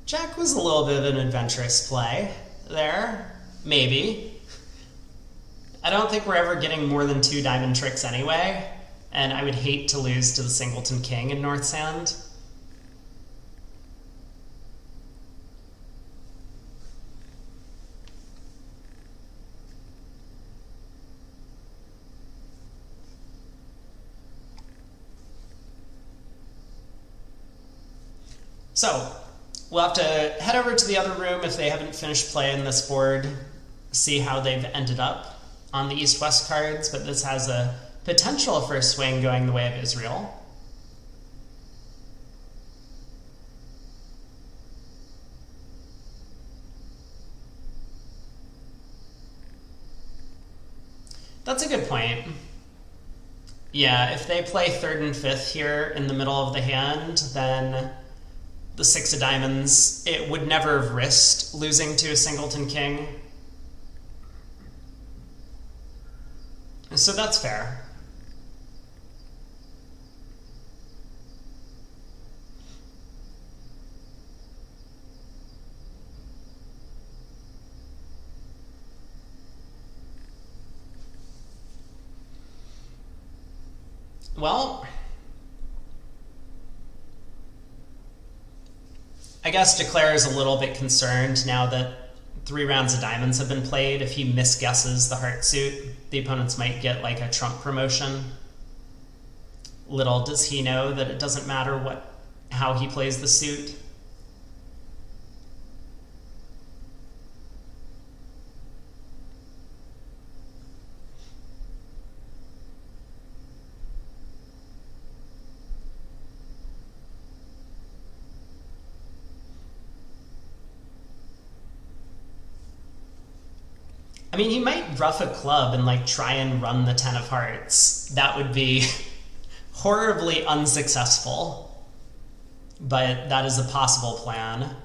a little bit of an adventurous play there. Maybe. I don't think we're ever getting more than 2 diamond tricks anyway, and I would hate to lose to the Singleton King in North Sand. So, we'll have to head over to the other room if they haven't finished playing this board, see how they've ended up on the East-West cards, but this has a potential for a swing going the way of Israel. That's a good point. Yeah, if they play third and fifth here in the middle of the hand, then the six of diamonds, it would never have risked losing to a singleton king. So that's fair. Well, I guess Declare is a little bit concerned now that 3 rounds of diamonds have been played. If he misguesses the heart suit, the opponents might get like a trump promotion. Little does he know that it doesn't matter how he plays the suit. I mean, he might ruff a club and like try and run the 10 of hearts. That would be horribly unsuccessful, but that is a possible plan.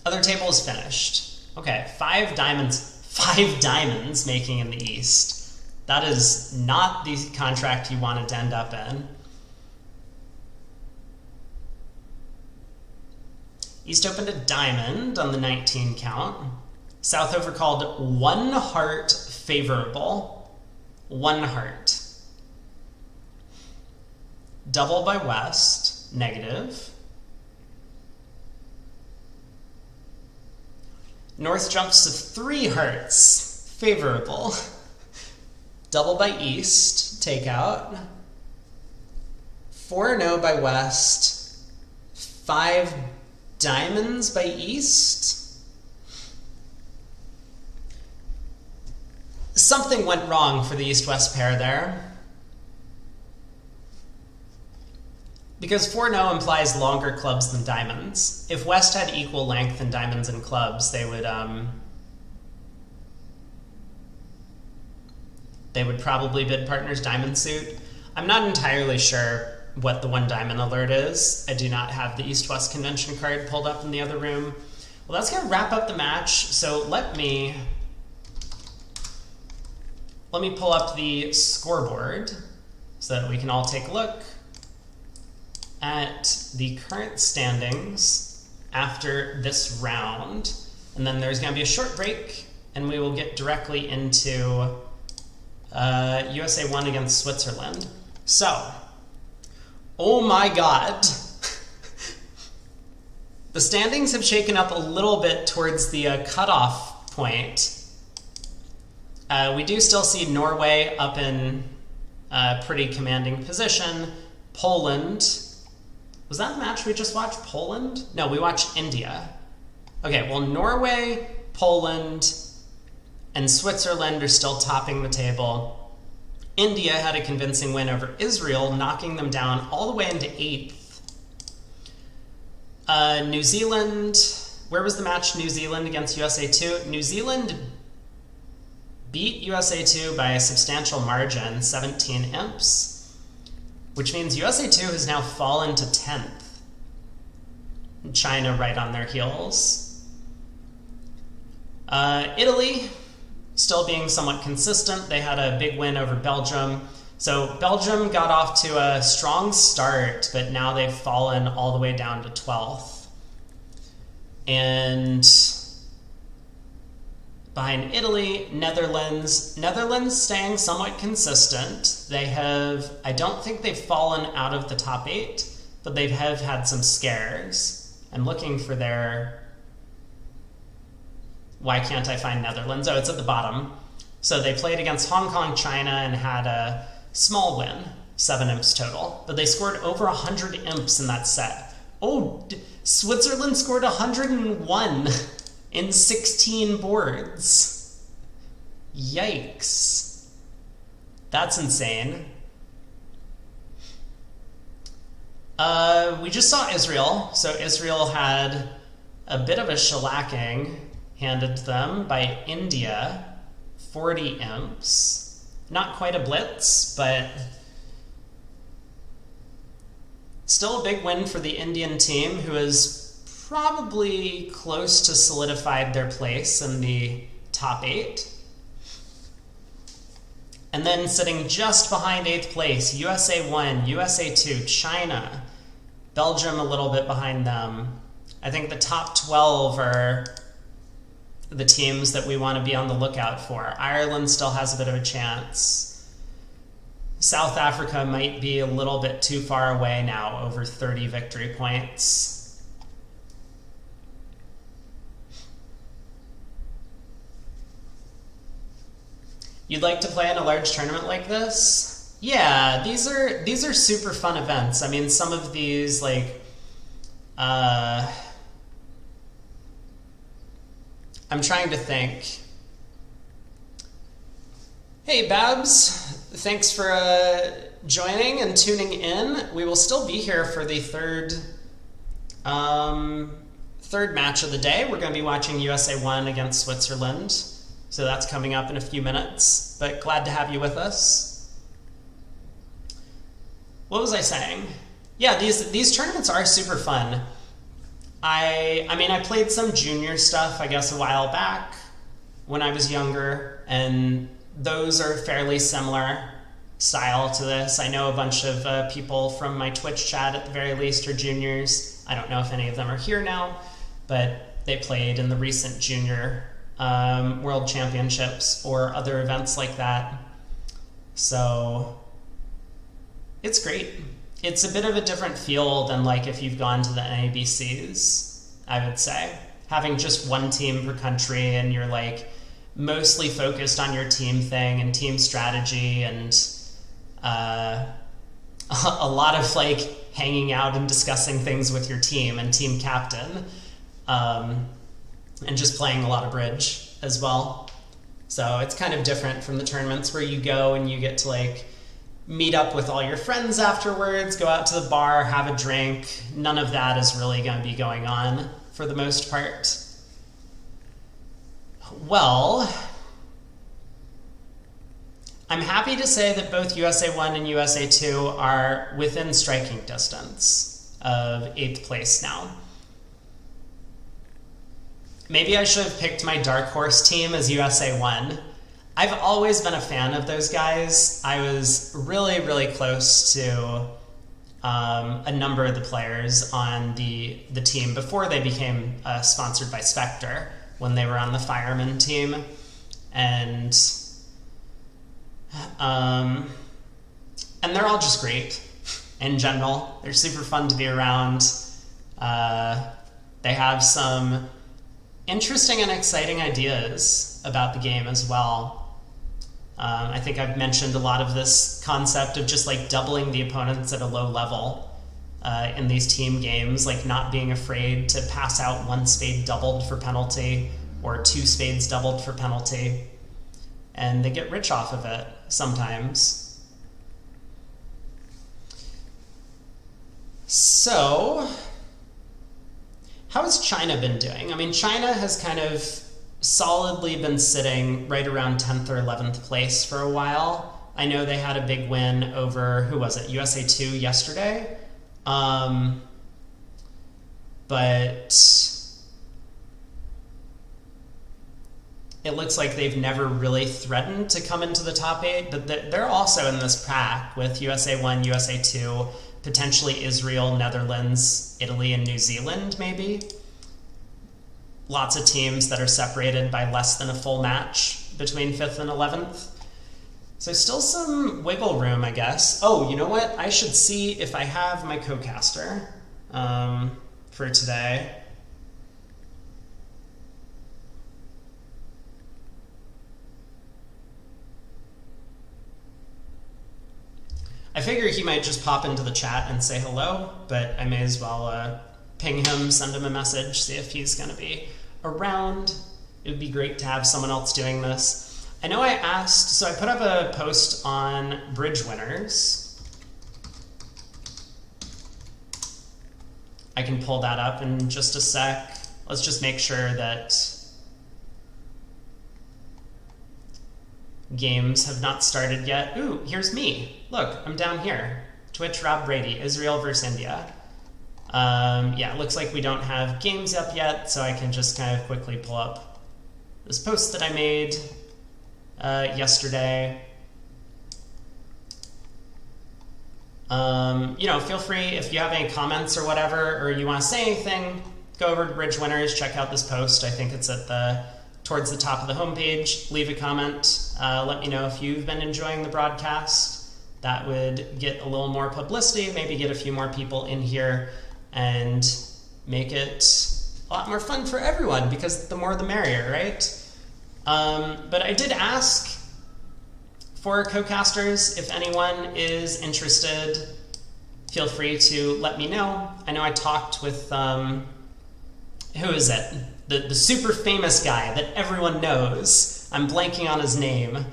Other table is finished. Okay, 5 diamonds making in the East. That is not the contract you wanted to end up in. East opened a diamond on the 19 count. South overcalled 1 heart favorable. 1 heart. Double by West, negative. North jumps to 3 hearts, favorable. Double by East, take out. 4-0 by West. 5 diamonds by East. Something went wrong for the East-West pair there. Because 4-0 implies longer clubs than diamonds. If West had equal length in diamonds and clubs, they would probably bid partners diamond suit. I'm not entirely sure what the 1 diamond alert is. I do not have the East-West convention card pulled up in the other room. Well, that's going to wrap up the match. So let me pull up the scoreboard so that we can all take a look at the current standings after this round. And then there's going to be a short break, and we will get directly into USA 1 against Switzerland. So, oh my god. The standings have shaken up a little bit towards the cutoff point. We do still see Norway up in a pretty commanding position. Poland. Was that the match we just watched? Poland? No, we watched India. Okay, well, Norway, Poland, and Switzerland are still topping the table. India had a convincing win over Israel, knocking them down all the way into 8th. New Zealand, where was the match? New Zealand against USA 2. New Zealand beat USA 2 by a substantial margin, 17 imps, which means USA 2 has now fallen to 10th. China right on their heels. Italy, still being somewhat consistent. They had a big win over Belgium. So Belgium got off to a strong start, but now they've fallen all the way down to 12th. And behind Italy, Netherlands. Netherlands staying somewhat consistent. They have, I don't think they've fallen out of the top 8, but they have had some scares. I'm looking for their... Why can't I find Netherlands? Oh, it's at the bottom. So they played against Hong Kong, China, and had a small win, 7 imps total. But they scored over 100 imps in that set. Oh, Switzerland scored 101 in 16 boards. Yikes. That's insane. We just saw Israel. So Israel had a bit of a shellacking handed to them by India. 40 imps. Not quite a blitz, but still a big win for the Indian team, who has probably close to solidified their place in the top 8. And then sitting just behind 8th place, USA 1, USA 2, China, Belgium a little bit behind them. I think the top 12 are the teams that we want to be on the lookout for. Ireland still has a bit of a chance. South Africa might be a little bit too far away now, over 30 victory points. You'd like to play in a large tournament like this? Yeah, these are super fun events. I mean, some of these, like, I'm trying to think. Hey, Babs, thanks for joining and tuning in. We will still be here for the third match of the day. We're going to be watching USA 1 against Switzerland. So that's coming up in a few minutes, but glad to have you with us. What was I saying? Yeah, these tournaments are super fun. I mean, I played some junior stuff, I guess, a while back when I was younger, and those are fairly similar style to this. I know a bunch of people from my Twitch chat, at the very least, are juniors. I don't know if any of them are here now, but they played in the recent junior World Championships or other events like that. So it's great. It's a bit of a different feel than like if you've gone to the NABCs, I would say. Having just one team per country and you're like mostly focused on your team thing and team strategy and a lot of like hanging out and discussing things with your team and team captain. And just playing a lot of bridge as well. So it's kind of different from the tournaments where you go and you get to like meet up with all your friends afterwards, go out to the bar, have a drink. None of that is really going to be going on for the most part. Well, I'm happy to say that both USA 1 and USA 2 are within striking distance of 8th place now. Maybe I should have picked my dark horse team as USA 1. I've always been a fan of those guys. I was really, really close to a number of the players on the team before they became sponsored by Spectre, when they were on the Fireman team. And they're all just great in general. They're super fun to be around. They have some interesting and exciting ideas about the game as well. I think I've mentioned a lot of this concept of just like doubling the opponents at a low level in these team games, like not being afraid to pass out 1 spade doubled for penalty or 2 spades doubled for penalty. And they get rich off of it sometimes. So how has China been doing? I mean, China has kind of solidly been sitting right around 10th or 11th place for a while. I know they had a big win over, who was it, USA 2 yesterday. But it looks like they've never really threatened to come into the top 8, but they're also in this pack with USA 1, USA 2, potentially Israel, Netherlands, Italy, and New Zealand, maybe. Lots of teams that are separated by less than a full match between 5th and 11th. So still some wiggle room, I guess. Oh, you know what? I should see if I have my co-caster for today. I figure he might just pop into the chat and say hello, but I may as well ping him, send him a message, see if he's going to be around. It would be great to have someone else doing this. I know I asked, so I put up a post on bridge winners. I can pull that up in just a sec. Let's just make sure that games have not started yet. Ooh, here's me. Look, I'm down here. Twitch, Rob Brady, Israel versus India. Yeah, it looks like we don't have games up yet, so I can just kind of quickly pull up this post that I made yesterday. You know, feel free if you have any comments or whatever, or you want to say anything, go over to Bridge Winners, check out this post. I think it's at towards the top of the homepage. Leave a comment. Let me know if you've been enjoying the broadcast. That would get a little more publicity, maybe get a few more people in here, and make it a lot more fun for everyone, because the more the merrier, right? But I did ask for co-casters. If anyone is interested, feel free to let me know. I know I talked with, who is it? The super famous guy that everyone knows. I'm blanking on his name.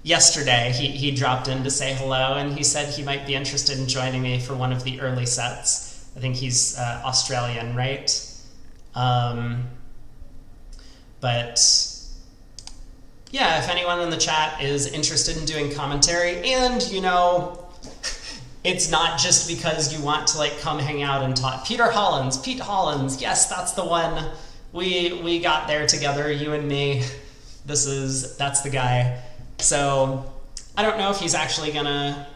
Yesterday, he dropped in to say hello, and he said he might be interested in joining me for one of the early sets. I think he's Australian, right? But yeah, if anyone in the chat is interested in doing commentary, and you know, it's not just because you want to like come hang out and talk. Pete Hollins, yes, that's the one. We got there together, you and me. That's the guy. So I don't know if he's actually gonna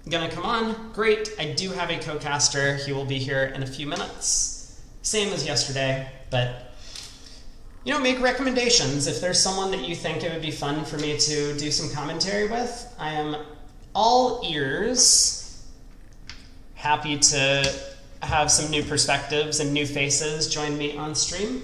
come on. Great, I do have a co-caster. He will be here in a few minutes. Same as yesterday, but you know, make recommendations. If there's someone that you think it would be fun for me to do some commentary with, I am all ears. Happy to have some new perspectives and new faces join me on stream.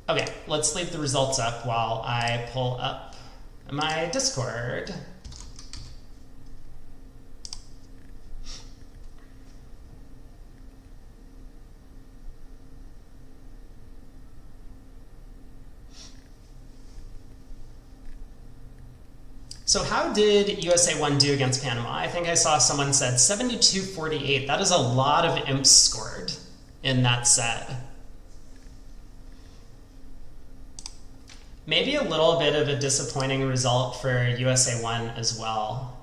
Okay, let's leave the results up while I pull up my Discord. So how did USA 1 do against Panama? I think I saw someone said 72-48. That is a lot of imps scored in that set. Maybe a little bit of a disappointing result for USA 1 as well.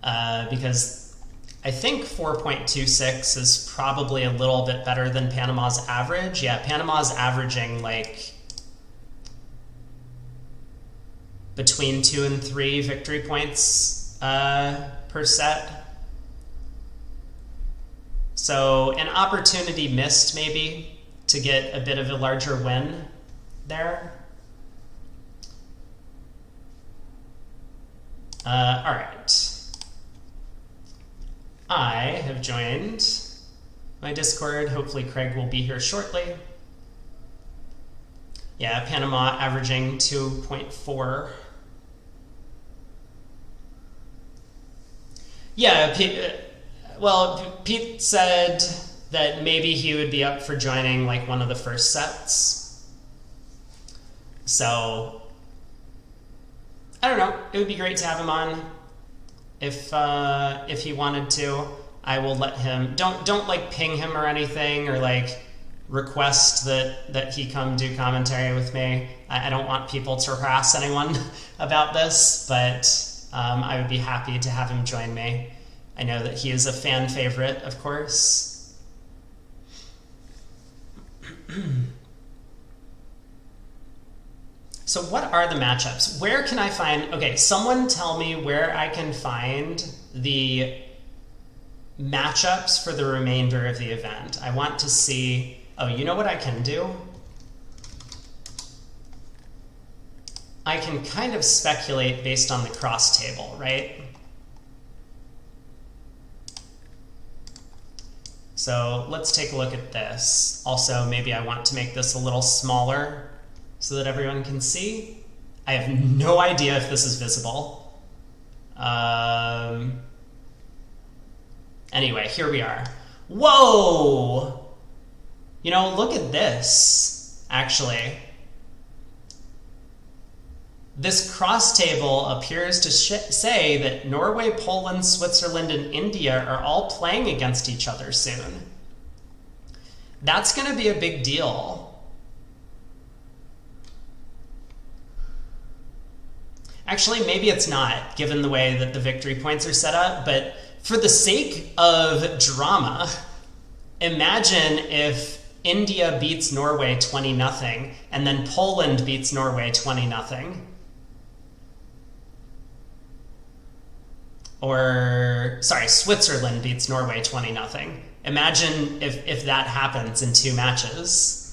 Because I think 4.26 is probably a little bit better than Panama's average. Yeah, Panama's averaging like between 2 and 3 victory points per set. So an opportunity missed maybe to get a bit of a larger win there. All right. I have joined my Discord. Hopefully Craig will be here shortly. Yeah, Panama averaging 2.4. Yeah, Pete said that maybe he would be up for joining like one of the first sets. So I don't know. It would be great to have him on. If he wanted to, I will let him. Don't like ping him or anything, or like request that he come do commentary with me. I don't want people to harass anyone about this, but I would be happy to have him join me. I know that he is a fan favorite, of course. So what are the matchups? Where can I find... Okay, someone tell me where I can find the matchups for the remainder of the event. I want to see... Oh, you know what I can do? I can kind of speculate based on the cross table, right? So let's take a look at this. Also, maybe I want to make this a little smaller so that everyone can see. I have no idea if this is visible. Anyway, here we are. Whoa! You know, look at this, actually. This cross table appears to say that Norway, Poland, Switzerland, and India are all playing against each other soon. That's going to be a big deal. Actually, maybe it's not, given the way that the victory points are set up, but for the sake of drama, imagine if India beats Norway 20-0, and then Poland beats Norway 20-0. Or, sorry, Switzerland beats Norway 20-0. Imagine if that happens in 2 matches.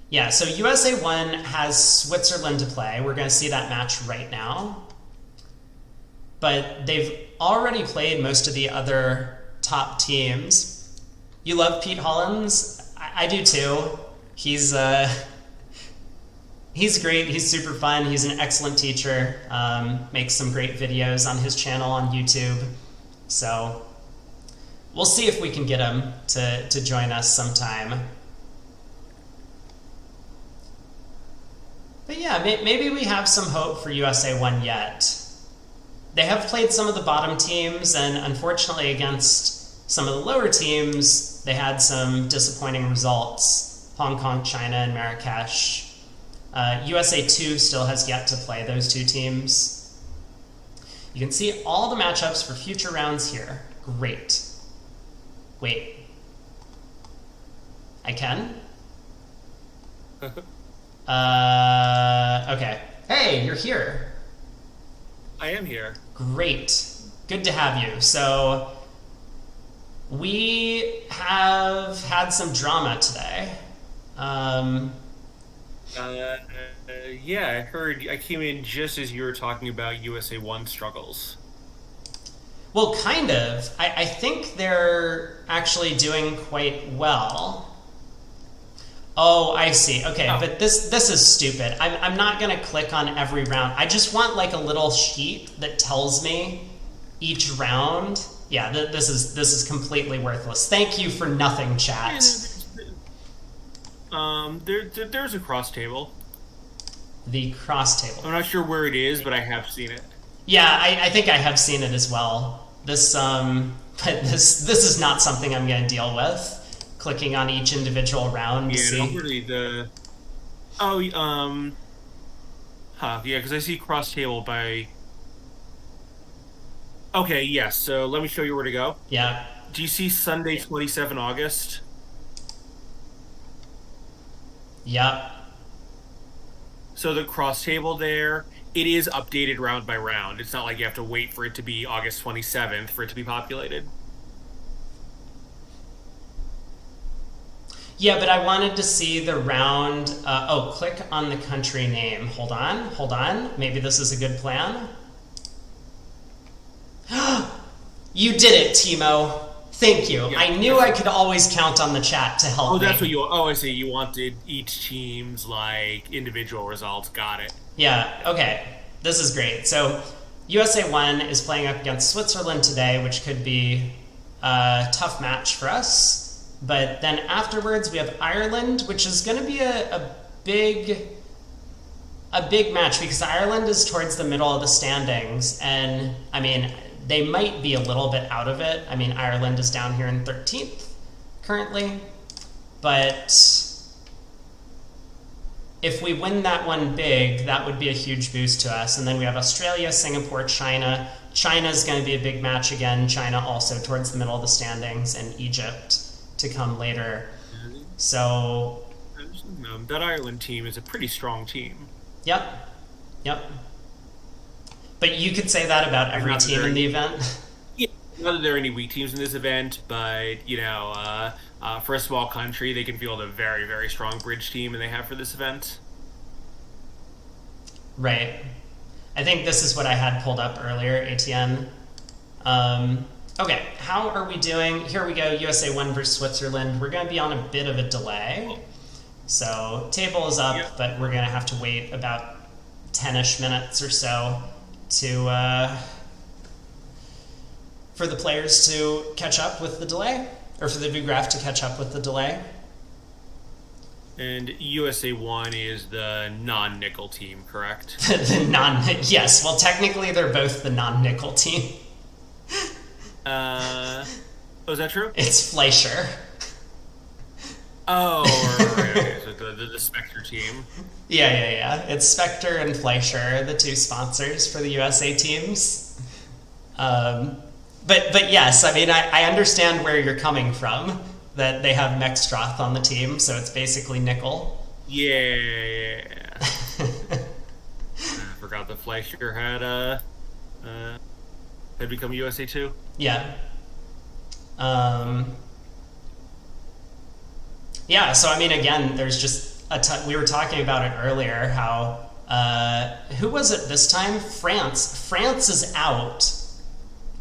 Yeah, so USA 1 has Switzerland to play. We're going to see that match right now. But they've already played most of the other top teams. You love Pete Hollins? I do too. He's great. He's super fun. He's an excellent teacher. Makes some great videos on his channel on YouTube. So we'll see if we can get him to join us sometime. But yeah, maybe we have some hope for USA 1 yet. They have played some of the bottom teams, and unfortunately against some of the lower teams, they had some disappointing results. Hong Kong, China, and Marrakesh. USA 2 still has yet to play those 2 teams. You can see all the matchups for future rounds here. Great. Wait. I can? Okay. Hey, you're here. I am here. Great. Good to have you. So, we have had some drama today. Yeah, I came in just as you were talking about USA 1 struggles. Well, kind of. I think they're actually doing quite well. Oh, I see. Okay, but this is stupid. I'm not going to click on every round. I just want like a little sheet that tells me each round. Yeah, this is completely worthless. Thank you for nothing, chat. There's a cross table. The cross table. I'm not sure where it is, but I have seen it. Yeah, I think I have seen it as well. But this is not something I'm going to deal with. Clicking on each individual round to see. Don't really yeah, because I see cross table by. Okay, yes. So let me show you where to go. Yeah. Do you see Sunday, 27 August? Yep. So the cross table there, it is updated round by round. It's not like you have to wait for it to be August 27th for it to be populated. Yeah, but I wanted to see the round. Click on the country name. Hold on. Maybe this is a good plan. You did it, Timo. Thank you. Yeah, I knew I could always count on the chat to help me. That's what you... Oh, I see. You wanted each team's, like, individual results. Got it. Yeah, okay. This is great. So, USA 1 is playing up against Switzerland today, which could be a tough match for us. But then afterwards, we have Ireland, which is going to be a big match because Ireland is towards the middle of the standings. And, I mean... They might be a little bit out of it. I mean, Ireland is down here in 13th currently. But if we win that one big, that would be a huge boost to us. And then we have Australia, Singapore, China. China's going to be a big match again. China also towards the middle of the standings, and Egypt to come later. So... that Ireland team is a pretty strong team. Yep. But you could say that about every team in the event? Yeah, not that there are any weak teams in this event, but, you know, for a small country, they can field a very, very strong bridge team, and they have for this event. Right. I think this is what I had pulled up earlier, ATN. Okay, how are we doing? Here we go, USA 1 versus Switzerland. We're going to be on a bit of a delay. So, table is up, but we're going to have to wait about 10-ish minutes or so to for the players to catch up with the delay, or for the new graph to catch up with the delay. And USA 1 is the non-nickel team, correct? Yes. Well, technically, they're both the non-nickel team. Is that true? It's Fleischer. Oh, right. So the Spectre team. Yeah. It's Spectre and Fleischer, the two sponsors for the USA teams. But yes, I mean, I understand where you're coming from, that they have Mexstroth on the team, so it's basically nickel. Yeah. I forgot that Fleischer had become USA 2. Yeah. Yeah, so I mean, again, there's just a ton. We were talking about it earlier, how, who was it this time? France. France is out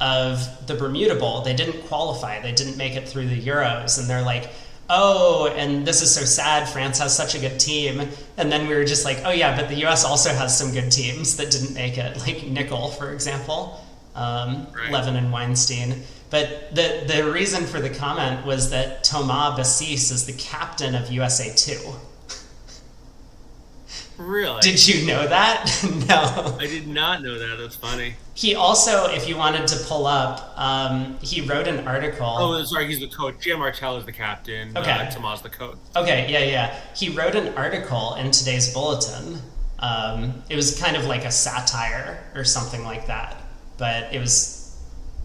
of the Bermuda Bowl. They didn't qualify. They didn't make it through the Euros. And they're like, oh, and this is so sad. France has such a good team. And then we were just like, oh yeah, but the US also has some good teams that didn't make it, like Nickel, for example, Right. Levin and Weinstein. But the reason for the comment was that Thomas Bassis is the captain of USA 2. Really? Did you know that? No. I did not know that. That's funny. He also, if you wanted to pull up, he wrote an article. Oh, sorry, he's the coach. Jim Martell is the captain. Okay. Tomas the coach. Okay, yeah. He wrote an article in today's bulletin. It was kind of like a satire or something like that. But it was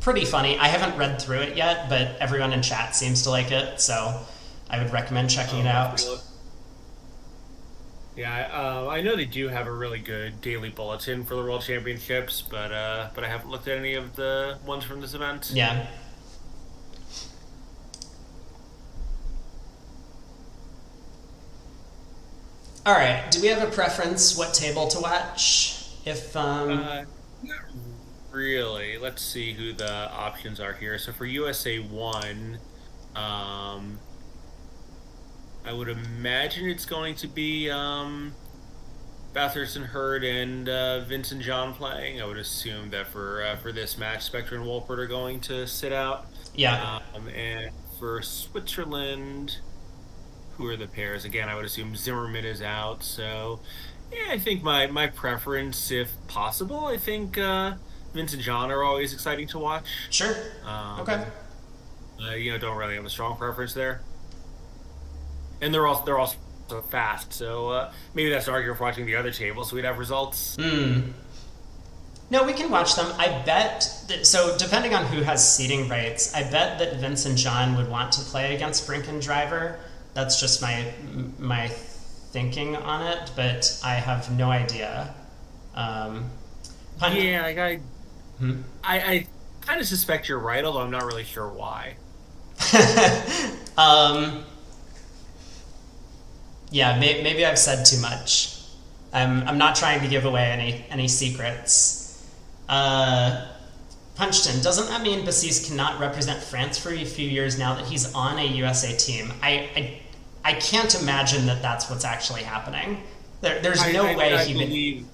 pretty funny. I haven't read through it yet, but everyone in chat seems to like it, so I would recommend checking it out. Yeah, I know they do have a really good daily bulletin for the World Championships, but I haven't looked at any of the ones from this event. Yeah. All right. Do we have a preference what table to watch? If Not really. Let's see who the options are here. So for USA 1, I would imagine it's going to be Bathurst and Hurd and Vincent John playing. I would assume that for this match, Spectre and Wolpert are going to sit out. Yeah. And for Switzerland, who are the pairs? Again, I would assume Zimmerman is out. So, yeah, I think my preference, if possible, I think Vincent John are always exciting to watch. Sure. Okay. Don't really have a strong preference there. And they're also so fast, so maybe that's an argument for watching the other table, so we'd have results. No, we can watch them. I bet that, so depending on who has seating rights, I bet that Vincent John would want to play against Brink and Driver. That's just my thinking on it, but I have no idea. I kind of suspect you're right, although I'm not really sure why. Yeah, maybe I've said too much. I'm not trying to give away any secrets. Punchton, doesn't that mean Bassis cannot represent France for a few years now that he's on a USA team? I can't imagine that that's what's actually happening. There's no way he believe.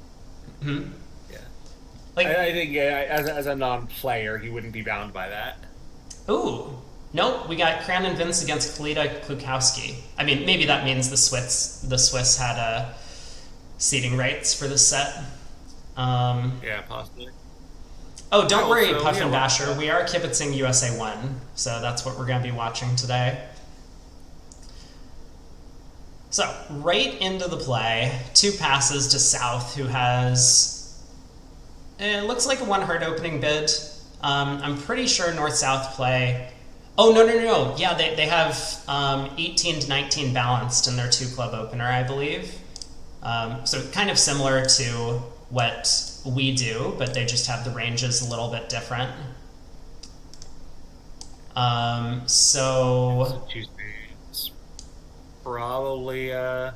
Yeah. Like, I think as a non-player, he wouldn't be bound by that. Ooh. Nope, we got Cran and Vince against Kalita Klukowski. I mean, maybe that means the Swiss had seating rights for this set. Yeah, possibly. Oh, don't worry, Puff and Basher. We are kibitzing USA 1, so that's what we're going to be watching today. So, right into the play, 2 passes to South, who has... It looks like a one-heart opening bid. I'm pretty sure North-South play... Oh, no. Yeah, they have 18-19 balanced in their 2-club opener, I believe. So kind of similar to what we do, but they just have the ranges a little bit different. So Tuesday's probably, Yeah,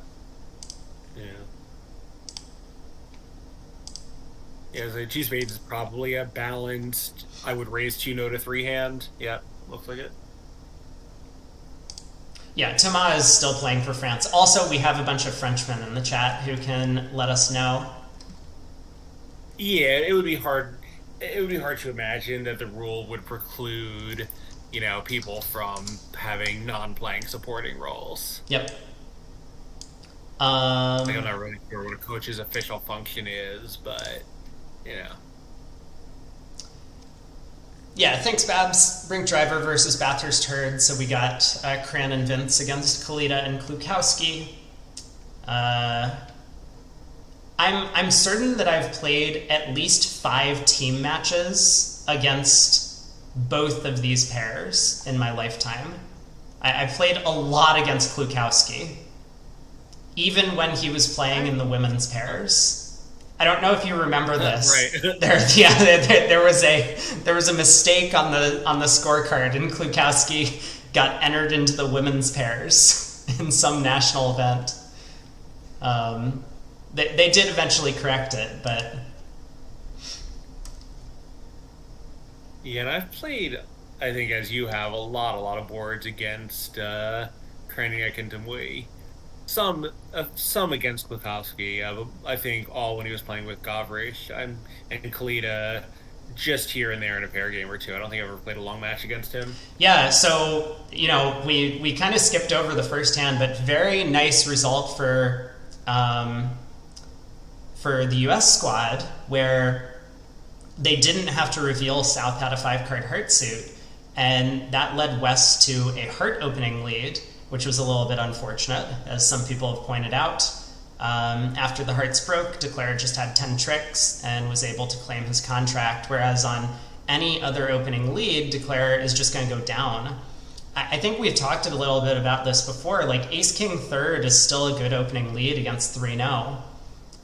so 2 spades is probably a balanced, I would raise 2-no to 3-hand. Yeah. Looks like it. Yeah, Thomas is still playing for France. Also, we have a bunch of Frenchmen in the chat who can let us know. Yeah, it would be hard. It would be hard to imagine that the rule would preclude, people from having non-playing supporting roles. Yep. Like I'm not really sure what a coach's official function is, but you know. Yeah, thanks, Babs. Brink Driver versus Bathurst Herd. So we got Cran and Vince against Kalita and Klukowski. I'm certain that I've played at least 5 team matches against both of these pairs in my lifetime. I've played a lot against Klukowski, even when he was playing in the women's pairs. I don't know if you remember this. Right. There was a mistake on the scorecard, and Klukowski got entered into the women's pairs in some national event. They did eventually correct it, but Yeah, and I've played, I think, as you have, a lot of boards against Kraniak and Demui. Some against Klukowski. But I think all when he was playing with Gavrish and Kalita, just here and there in a pair game or two. I don't think I've ever played a long match against him. yeah. So we kind of skipped over the first hand, but very nice result for the U.S. squad, where they didn't have to reveal South had a 5-card heart suit, and that led West to a heart opening lead, which was a little bit unfortunate, as some people have pointed out. After the hearts broke, Declare just had 10 tricks and was able to claim his contract, whereas on any other opening lead, Declare is just going to go down. I think we've talked a little bit about this before. Like, Ace-King third is still a good opening lead against 3-0.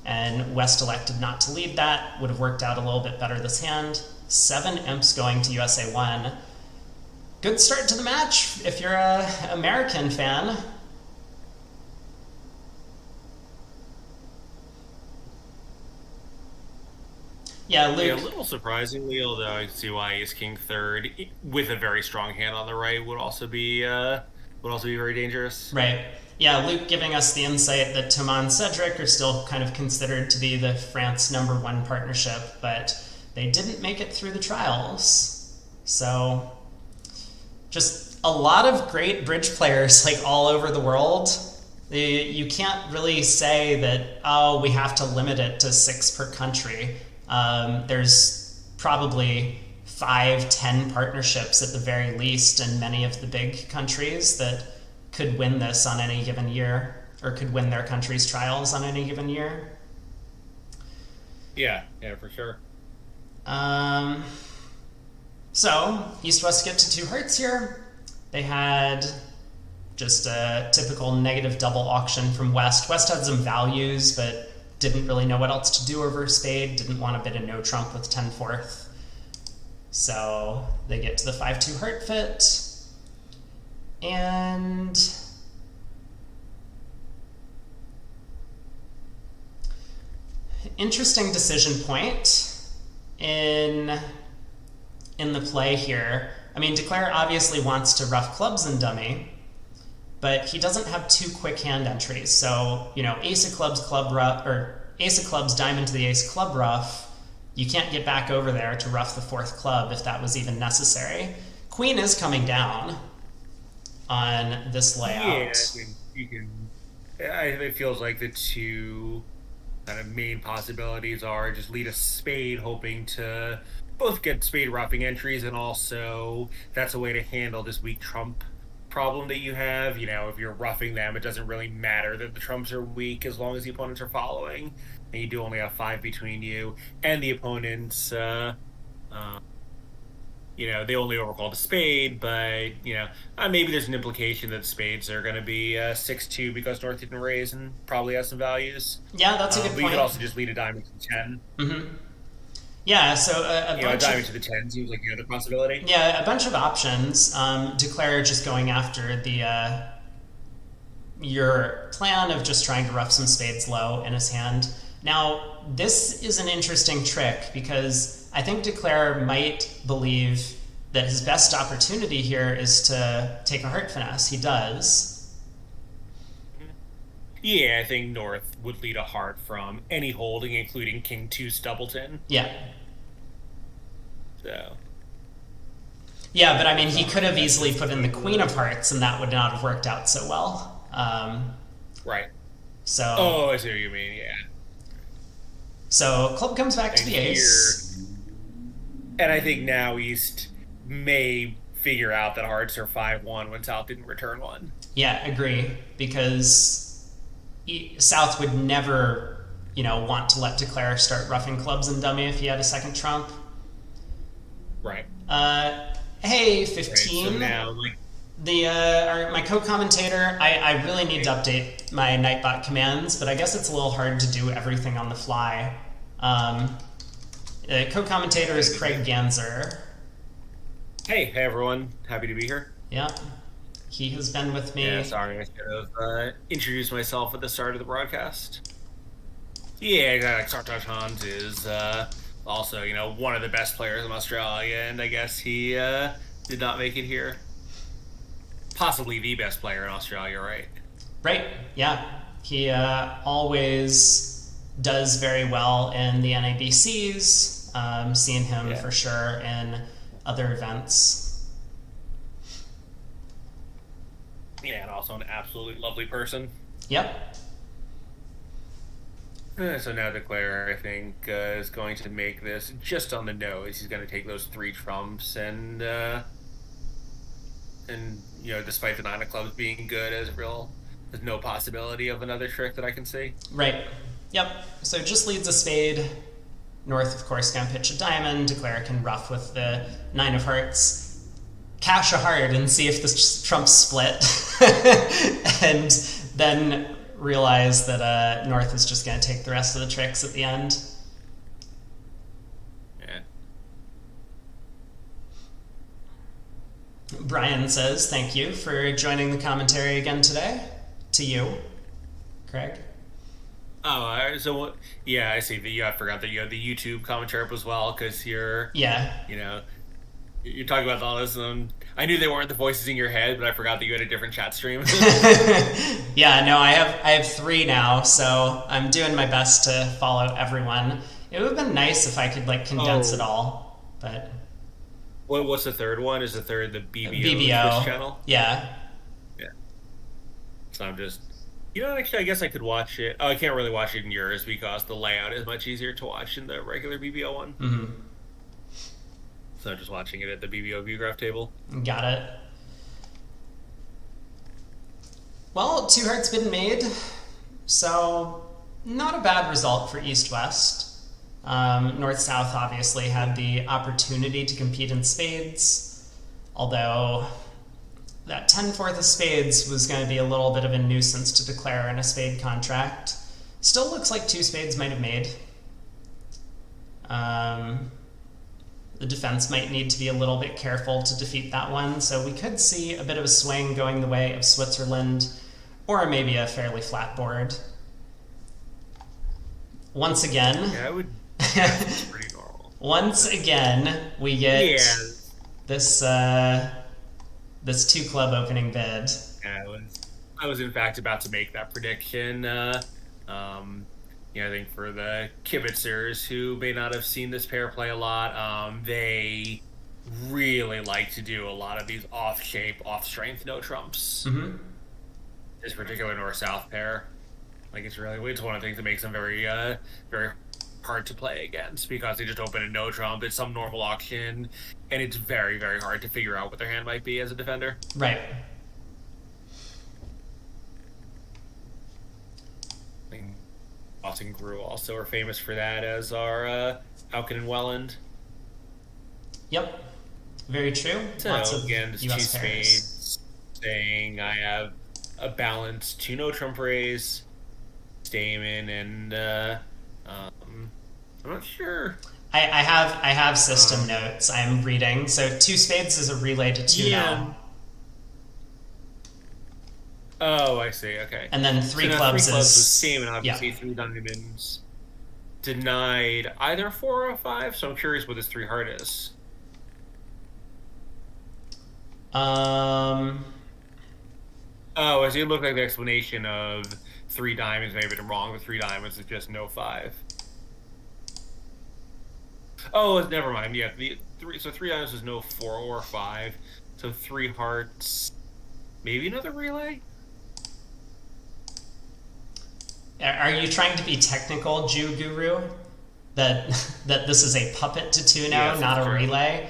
And West elected not to lead that. Would have worked out a little bit better this hand. 7 imps going to USA 1. Good start to the match if you're a American fan. Yeah, Luke. Yeah, a little surprisingly, although I see why Ace King third with a very strong hand on the right would also be very dangerous. Right. Yeah, Luke giving us the insight that Thomas and Cedric are still kind of considered to be the France #1 partnership, but they didn't make it through the trials. So, just a lot of great bridge players like all over the world. You can't really say that, oh, we have to limit it to 6 per country. There's probably 5-10 partnerships at the very least in many of the big countries that could win this on any given year, or could win their country's trials on any given year. Yeah, for sure. So, East-West get to 2 hearts here. They had just a typical negative double auction from West. West had some values, but didn't really know what else to do over spade, didn't want to bid a no trump with 10-4. So they get to the 5-2 heart fit. And interesting decision point in the play here. I mean, Declare obviously wants to rough clubs and dummy, but he doesn't have 2 quick hand entries. So, ace of clubs, club rough, or ace of clubs, diamond to the ace, club rough. You can't get back over there to rough the 4th club if that was even necessary. Queen is coming down on this layout. Yeah, I mean, you can. It feels like the 2 kind of main possibilities are just lead a spade, hoping to both get spade roughing entries, and also that's a way to handle this weak trump problem that you have. If you're roughing them, it doesn't really matter that the trumps are weak as long as the opponents are following, and you do only have 5 between you and the opponents. They only overcall the spade, but maybe there's an implication that spades are going to be 6-2 because North didn't raise and probably has some values. Yeah, that's a good point. You could also just lead a diamond to 10. Mm-hmm. Yeah, so a diamond to the 10 seems like the other possibility. Yeah, a bunch of options. Declare just going after your plan of just trying to rough some spades low in his hand. Now, this is an interesting trick because I think Declare might believe that his best opportunity here is to take a heart finesse. He does. Yeah, I think North would lead a heart from any holding, including King 2's doubleton. Yeah. So. Yeah, but I mean, he could have easily put in the Queen of Hearts, and that would not have worked out so well. Right. So. Oh, I see what you mean. Yeah. So club comes back to the ace. And I think now East may figure out that hearts are 5-1 when South didn't return one. Yeah, agree. Because South would never, want to let Declare start roughing clubs and dummy if he had a second trump. Right. Hey, 15. Right, so now, my co-commentator, I really need to update my Nightbot commands, but I guess it's a little hard to do everything on the fly. Co-commentator is Craig Ganser. Hey everyone. Happy to be here. Yeah. He has been with me. Yeah, sorry, I should have introduced myself at the start of the broadcast. Yeah, Sartaj Hans is also, one of the best players in Australia, and I guess he did not make it here. Possibly the best player in Australia, right? Right, yeah. He always does very well in the NABCs. Seeing him for sure in other events. Yeah, and also an absolutely lovely person. Yep. So now Declare, I think, is going to make this just on the nose. He's going to take those 3 trumps, and despite the 9 of clubs being good, there's no possibility of another trick that I can see. Right. Yep. So just leads a spade. North, of course, can pitch a diamond. Declare can rough with the 9 of hearts. Cash a heart and see if the trumps split. And then realize that North is just going to take the rest of the tricks at the end. Yeah. Brian says, thank you for joining the commentary again today. To you, Craig. Oh, I see that I forgot that you have the YouTube commentary up as well, because you're talking about all this, and I knew they weren't the voices in your head, but I forgot that you had a different chat stream. Yeah, no, I have 3 now, so I'm doing my best to follow everyone. It would have been nice if I could condense it all, but what's the third one? Is the third the BBO Twitch channel? Yeah. Yeah. So I'm just. Actually, I guess I could watch it. Oh, I can't really watch it in yours because the layout is much easier to watch in the regular BBO one. Mm-hmm. So I'm just watching it at the BBO view graph table. Got it. Well, 2 hearts been made, so not a bad result for East-West. North-South obviously had the opportunity to compete in spades, although that 10-4 of spades was going to be a little bit of a nuisance to Declare in a spade contract. Still looks like 2 spades might have made. The defense might need to be a little bit careful to defeat that one, so we could see a bit of a swing going the way of Switzerland, or maybe a fairly flat board. Once again... Yeah, I would... That's pretty normal. Once again, we get this 2-club opening bid. Yeah, I was in fact about to make that prediction. I think for the kibitzers who may not have seen this pair play a lot, they really like to do a lot of these off-shape, off-strength no trumps. Mm-hmm. This particular north-south pair, it's one of the things that makes them very, very hard to play against because they just open a no trump. It's some normal auction, and it's very, very hard to figure out what their hand might be as a defender. Right. Austin Grew also are famous for that, as are Auken and Welland. Yep. Very true. So lots of again, just 2 spades, saying I have a balanced 2 no trump raise, Stamen, and I'm not sure. I have system notes I'm reading. So 2 spades is a relay to 2 now. Oh, I see. Okay. And then 3 clubs is... 3 clubs was Stamen, obviously 3 diamonds. Denied either 4 or 5, so I'm curious what this 3 heart is. Oh, I see. It looked like the explanation of three diamonds may have been wrong. The three diamonds is just no five. Oh, never mind. Yeah, the three. So three diamonds is no four or five. So three hearts. Maybe another relay. Are you trying to be technical, Jew Guru? That this is a puppet to 2-0, Yes, not a true. relay?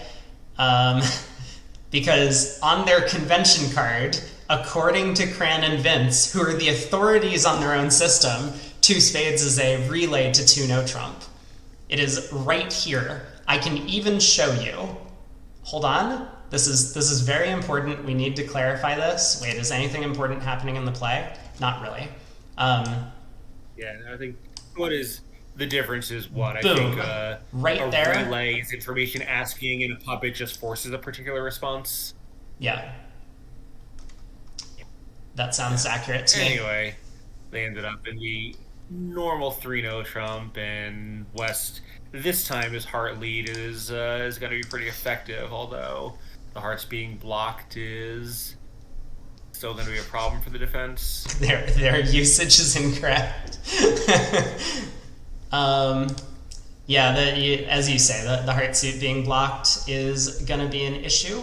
Because on their convention card, according to Cran and Vince, who are the authorities on their own system, two spades is a relay to 2-no trump. It is right here. I can even show you. Hold on. This is very important. We need to clarify this. Wait, is anything important happening in the play? Not really. Yeah, I think what is the difference is what Boom. I think Right a there. relay is information asking, and a puppet just forces a particular response. Yeah. That sounds accurate to me. Anyway, they ended up in the normal 3-no trump, and West this time his heart lead is going to be pretty effective, although the hearts being blocked is still going to be a problem for the defense. Their usage is incorrect. Yeah, as you say, the heart suit being blocked is going to be an issue.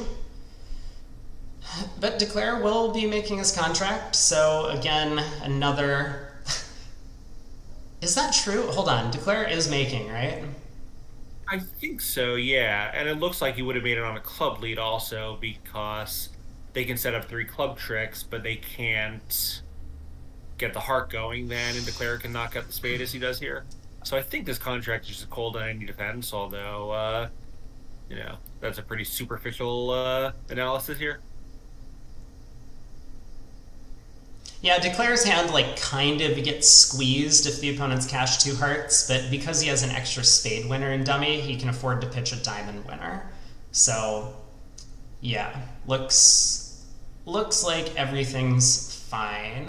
But Declare will be making his contract, so again, another... Is that true? Hold on, Declare is making, right? I think so, yeah. And it looks like he would have made it on a club lead also, because they can set up 3 club tricks, but they can't get the heart going then, and Declare can knock out the spade as he does here. So I think this contract is just a cold on any defense, although, that's a pretty superficial analysis here. Yeah, Declare's hand, kind of gets squeezed if the opponent's cash 2 hearts, but because he has an extra spade winner in dummy, he can afford to pitch a diamond winner. So, yeah, looks like everything's fine.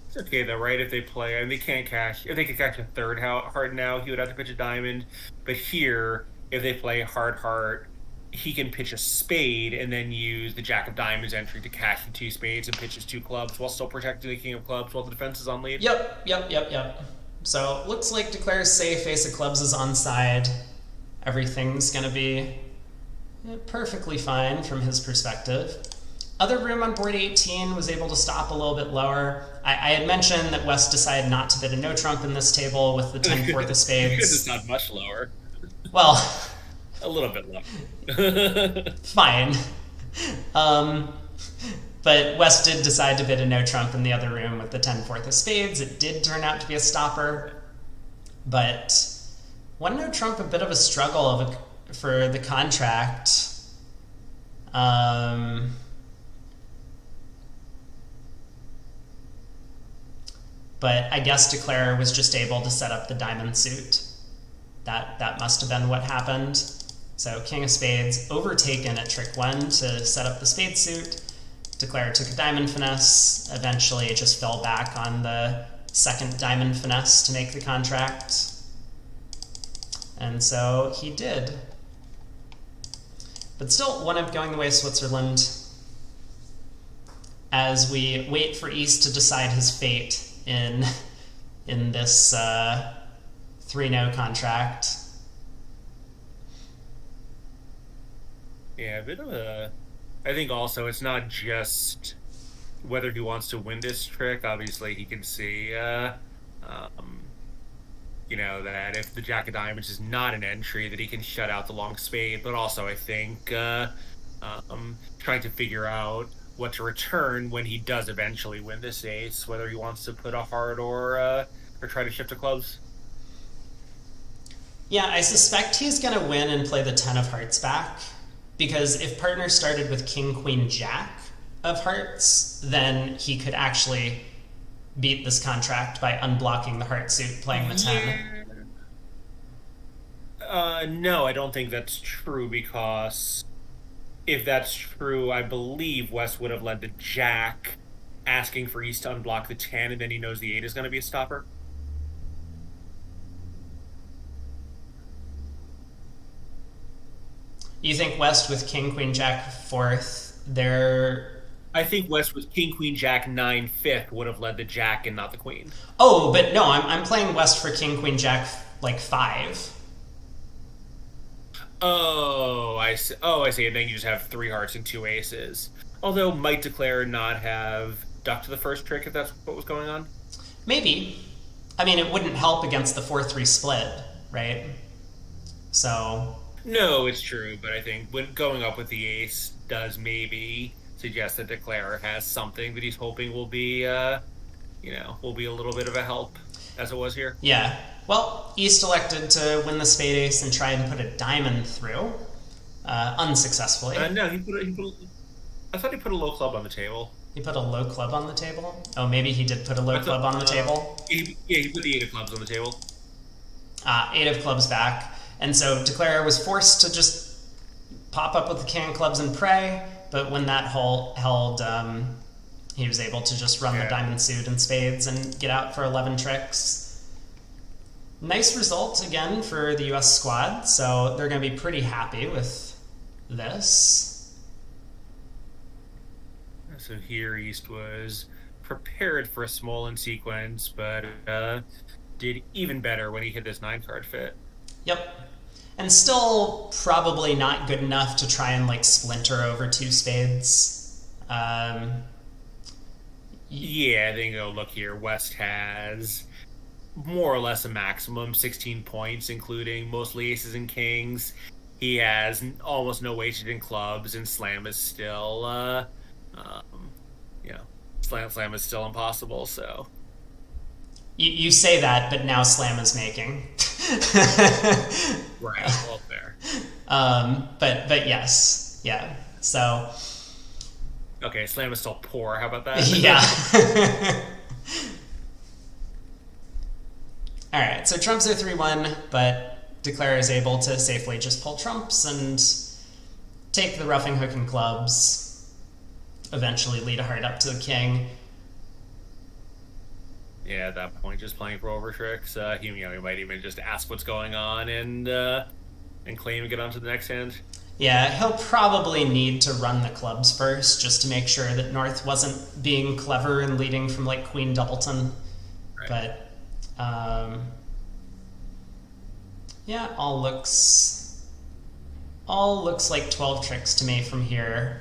It's okay though, right? If they play, and if they could cash a third heart now, he would have to pitch a diamond. But here, if they play hard heart, he can pitch a spade and then use the Jack of Diamonds entry to cash the 2 spades and pitch his 2 clubs while still protecting the King of Clubs while the defense is on lead. Yep. So, looks like Declare's safe, Ace of Clubs is onside. Everything's gonna be perfectly fine from his perspective. Other room on board 18 was able to stop a little bit lower. I had mentioned that West decided not to bid a no trump in this table with the 10-4 of spades. It's not much lower. Well, a little bit lower. Fine. But West did decide to bid a no trump in the other room with the 10-4 of spades. It did turn out to be a stopper. But one no trump, a bit of a struggle for the contract. But I guess Declare was just able to set up the diamond suit. That must have been what happened. So King of Spades overtaken at trick 1 to set up the spade suit. Declare took a diamond finesse. Eventually it just fell back on the second diamond finesse to make the contract. And so he did. But still, one up going the way of Switzerland as we wait for East to decide his fate in this 3-no contract. Yeah, a bit of a... I think also it's not just whether he wants to win this trick. Obviously, he can see, that if the Jack of Diamonds is not an entry, that he can shut out the long spade. But also, I think trying to figure out what to return when he does eventually win this ace, whether he wants to put a heart or try to shift to clubs. Yeah, I suspect he's going to win and play the 10 of hearts back, because if partner started with King, Queen, Jack of hearts, then he could actually beat this contract by unblocking the heart suit, playing the 10. No, I don't think that's true, because if that's true, I believe West would have led the Jack, asking for East to unblock the 10, and then he knows the 8 is going to be a stopper. You think West with King, Queen, Jack 4th, they're I think West with King, Queen, Jack, 9, 5th would have led the Jack and not the Queen. Oh, but no, I'm playing West for King, Queen, Jack, like 5. Oh, I see. Oh, I see. And then you just have 3 hearts and 2 aces. Although, might Declare not have ducked to the first trick if that's what was going on? Maybe. I mean, it wouldn't help against the 4-3 split, right? So... No, it's true, but I think when going up with the ace does maybe suggest that Declare has something that he's hoping will be, will be a little bit of a help, as it was here. Yeah. Well, East elected to win the spade ace and try and put a diamond through, unsuccessfly. No, I thought he put a low club on the table. He put a low club on the table? Oh, maybe he did put a low club on the table? He put the 8 of clubs on the table. 8 of clubs back. And so Declare was forced to just pop up with the king of clubs and pray, but when that hole held, he was able to just run the diamond suit and spades and get out for 11 tricks. Nice result again for the US squad, so they're going to be pretty happy with this. So here East was prepared for a small in sequence, but did even better when he hit this 9-card fit. Yep. And still probably not good enough to try and like splinter over 2 spades. Yeah, I think, look here, West has more or less a maximum 16 points, including mostly aces and kings. He has almost no wasted in clubs, and Slam is still, Slam is still impossible, so... You say that, but now Slam is making. Right, well, fair. But yes, yeah, so... Okay, Slam is still poor, how about that? Yeah. Alright, so trumps are 3-1, but Declare is able to safely just pull trumps and take the roughing hook and clubs, eventually lead a heart up to the king. Yeah, at that point, just playing for over tricks. He might even just ask what's going on and claim and get on to the next hand. Yeah, he'll probably need to run the clubs first just to make sure that North wasn't being clever and leading from like Queen Doubleton. Right. But yeah, all looks like 12 tricks to me from here.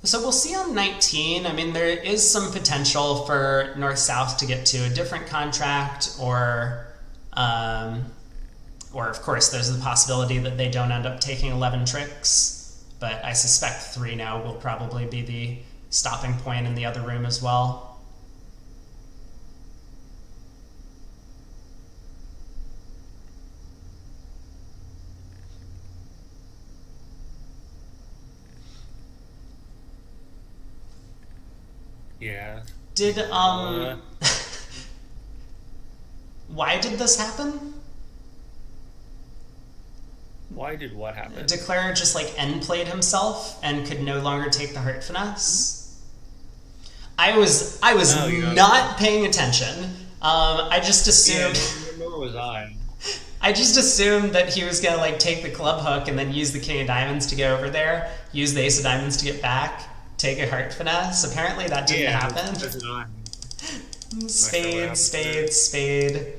So we'll see on 19. I mean, there is some potential for North-South to get to a different contract, or of course, there's the possibility that they don't end up taking 11 tricks. But I suspect 3 now will probably be the stopping point in the other room as well. Yeah. Did, why did this happen? Why did what happen? Declare just, like, end-played himself and could no longer take the heart finesse? I was not paying attention. I just assumed... Yeah, nor was I. I just assumed that he was going to, like, take the club hook and then use the king of diamonds to get over there, use the ace of diamonds to get back, take a heart finesse. Apparently that didn't happen. Spade, spade, spade.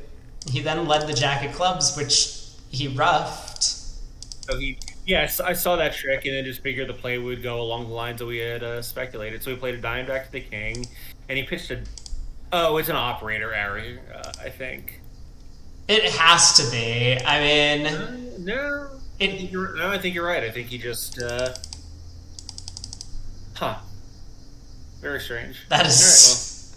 He then led the jack of clubs, which he roughed. So yes, I saw that trick and then just figured the play would go along the lines that we had speculated. So he played a diamond back to the king, and he pitched it's an operator error, I think. It has to be. I mean... No, I think you're right. I think he just... Very strange. That is...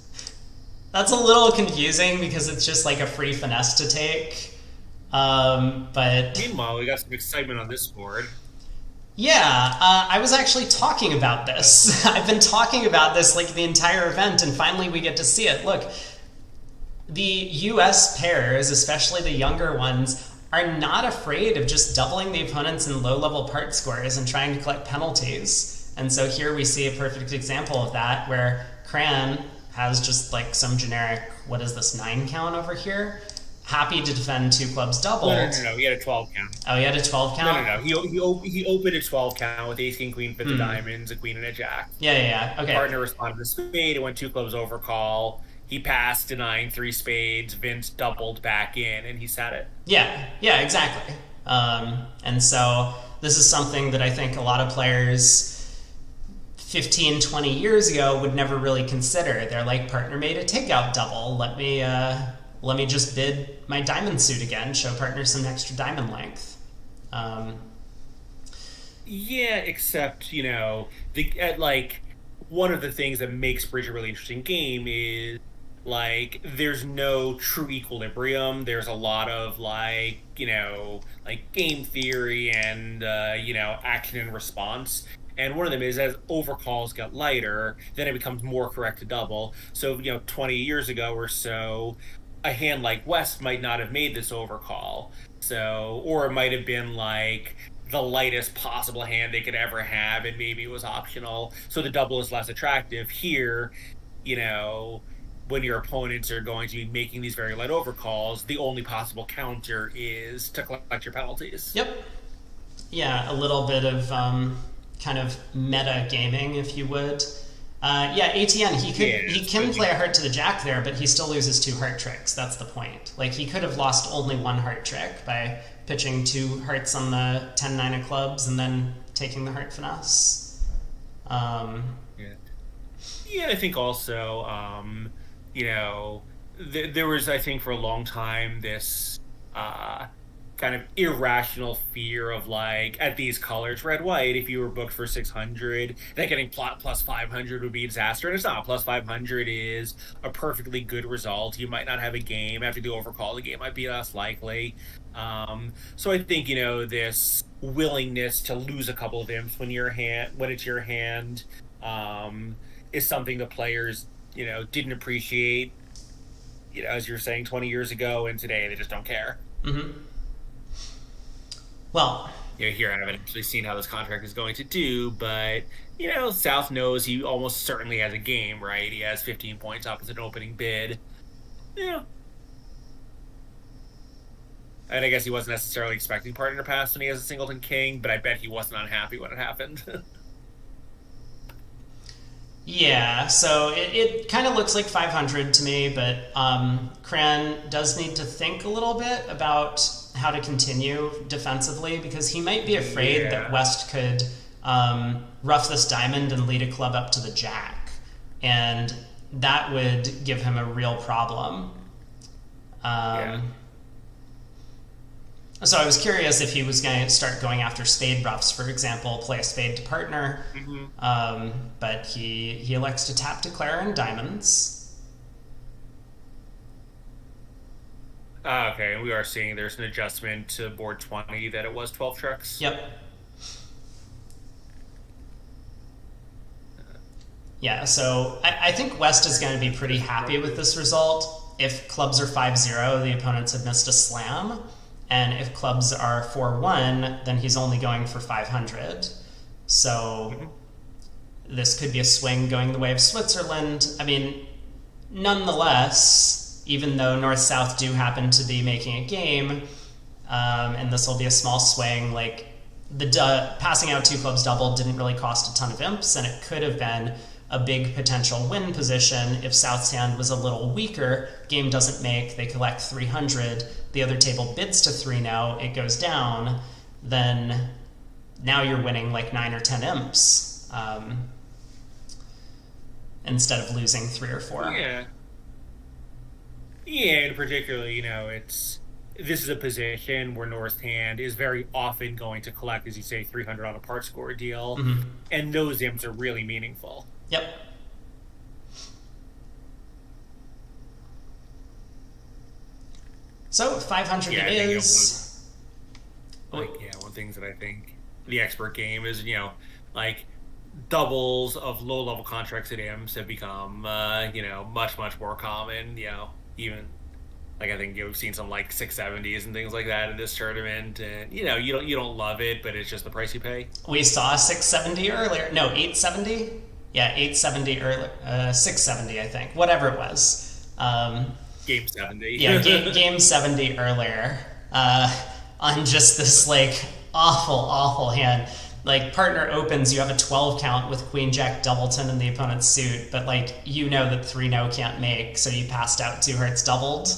That's a little confusing because it's just like a free finesse to take. But... Meanwhile, we got some excitement on this board. Yeah, I was actually talking about this. I've been talking about this like the entire event, and finally we get to see it. Look, the US pairs, especially the younger ones, are not afraid of just doubling the opponents in low-level part scores and trying to collect penalties. And so here we see a perfect example of that, where Cran has just like some generic, what is this, 9 count over here? happy to defend two clubs No, no, doubled. no, no. He had a 12 count. Oh, he had a 12 No, no, count? no. He opened a 12 count with ace, king, queen, fifth of Hmm. diamonds, a queen, and a jack. Yeah. Okay. Partner responded to spade. It went two clubs overcall. He passed, denying three spades. Vince doubled back in, and he sat it. Yeah, exactly. And so this is something that I think a lot of players 15, 20 years ago would never really consider. They're like, partner made a takeout double. Let me just bid my diamond suit again, show partner some extra diamond length. Yeah, except one of the things that makes bridge a really interesting game is there's no true equilibrium. There's a lot of game theory and action and response. And one of them is, as overcalls get lighter, then it becomes more correct to double. So 20 years ago or so, a hand like West might not have made this overcall. So, or it might have been the lightest possible hand they could ever have, and maybe it was optional. So the double is less attractive. Here, when your opponents are going to be making these very light overcalls, the only possible counter is to collect your penalties. Yep. Yeah, a little bit of kind of meta gaming, if you would. ATN, he can play a heart to the jack there, but he still loses two heart tricks. That's the point. He could have lost only one heart trick by pitching two hearts on the 10-9 of clubs and then taking the heart finesse. I think also, there was, I think, for a long time this kind of irrational fear of at these colors, red white, if you were booked for 600, that getting plus 500 would be a disaster, and it's not. Plus 500 is a perfectly good result. You might not have a game after the overcall. The game might be less likely. So I think this willingness to lose a couple of imps when it's your hand is something the players didn't appreciate as you're saying 20 years ago, and today they just don't care. Mm-hmm. Well, here I haven't actually seen how this contract is going to do, but South knows he almost certainly has a game, right? He has 15 points up as an opening bid. Yeah. And I guess he wasn't necessarily expecting partner to pass when he has a singleton king, but I bet he wasn't unhappy when it happened. Yeah, so it kind of looks like 500 to me, but Cran does need to think a little bit about how to continue defensively, because he might be afraid that West could rough this diamond and lead a club up to the jack, and that would give him a real problem. So I was curious if he was going to start going after spade ruffs, for example, play a spade to partner, but he elects to tap declare in diamonds. Okay, and we are seeing there's an adjustment to board 20 that it was 12 trucks. Yep. Yeah, so I think West is going to be pretty happy with this result. If clubs are 5-0, the opponents have missed a slam. And if clubs are 4-1, then he's only going for 500. So this could be a swing going the way of Switzerland. I mean, nonetheless, even though North-South do happen to be making a game, and this will be a small swing, passing out two clubs double didn't really cost a ton of imps, and it could have been a big potential win position if South's hand was a little weaker. Game doesn't make, they collect 300, the other table bids to 3 now, it goes down, then now you're winning 9 or 10 imps instead of losing 3 or 4. Yeah, and particularly, this is a position where North's hand is very often going to collect, as you say, 300 on a part score deal, and those imps are really meaningful. Yep. So 500 is. One things that I think the expert game is, doubles of low-level contracts at imps have become, much, much more common. Even I think we've seen some 670s and things like that in this tournament, and you don't love it, but it's just the price you pay. We saw 670 earlier. No, 870. Yeah, 870 earlier. 670, I think. Whatever it was. Game 70. Yeah, game 70 earlier, on just this like awful hand. Like, partner opens, you have a 12 count with Queen Jack Doubleton in the opponent's suit, but like you know that 3-0 can't make, so you passed out 2 hearts doubled,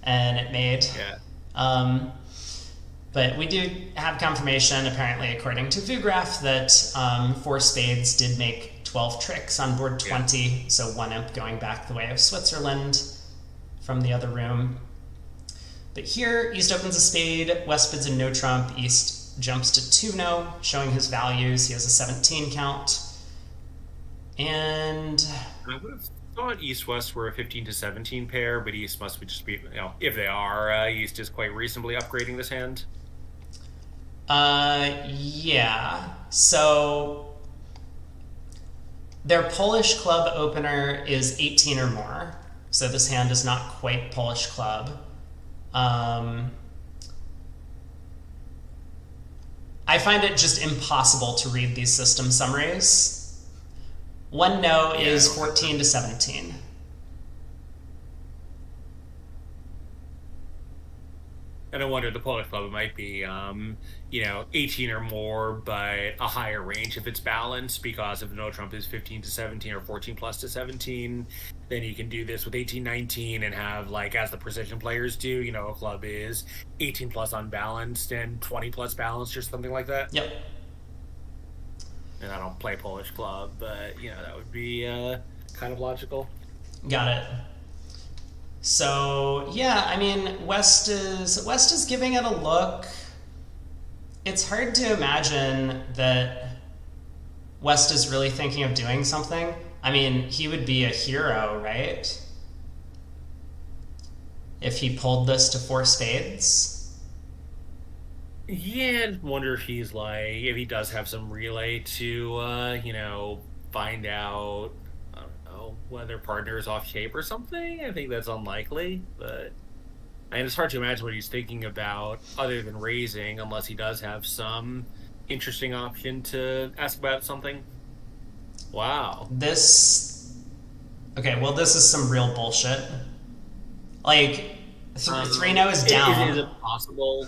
and it made. Yeah. But we do have confirmation, apparently, according to Vugraph, that 4 spades did make 12 tricks on board 20, yeah. So 1 imp going back the way of Switzerland from the other room. But here, East opens a spade, West bids a no trump, East jumps to 2-0, showing his values. He has a 17 count. And I would have thought East-West were a 15 to 17 pair, but East must just be, if they are, East is quite reasonably upgrading this hand. Yeah. So their Polish club opener is 18 or more. So this hand is not quite Polish club. I find it just impossible to read these system summaries. 1-0 is 14 to 17. And I wonder, the Polish club might be, 18 or more, but a higher range if it's balanced, because if no trump is 15 to 17 or 14 plus to 17, then you can do this with 18, 19 and have, like, as the precision players do, a club is 18 plus unbalanced and 20 plus balanced or something like that. Yep. And I don't play Polish club, but, that would be kind of logical. Got it. So yeah, I mean, West is giving it a look. It's hard to imagine that West is really thinking of doing something. I mean, he would be a hero, right? If he pulled this to 4 spades. Yeah, I wonder if he's if he does have some relay to, find out, whether partner is off shape or something. I think that's unlikely, but it's hard to imagine what he's thinking about other than raising, unless he does have some interesting option to ask about something. Wow. Okay, well, this is some real bullshit. Like, 3-0 is down. Is it possible?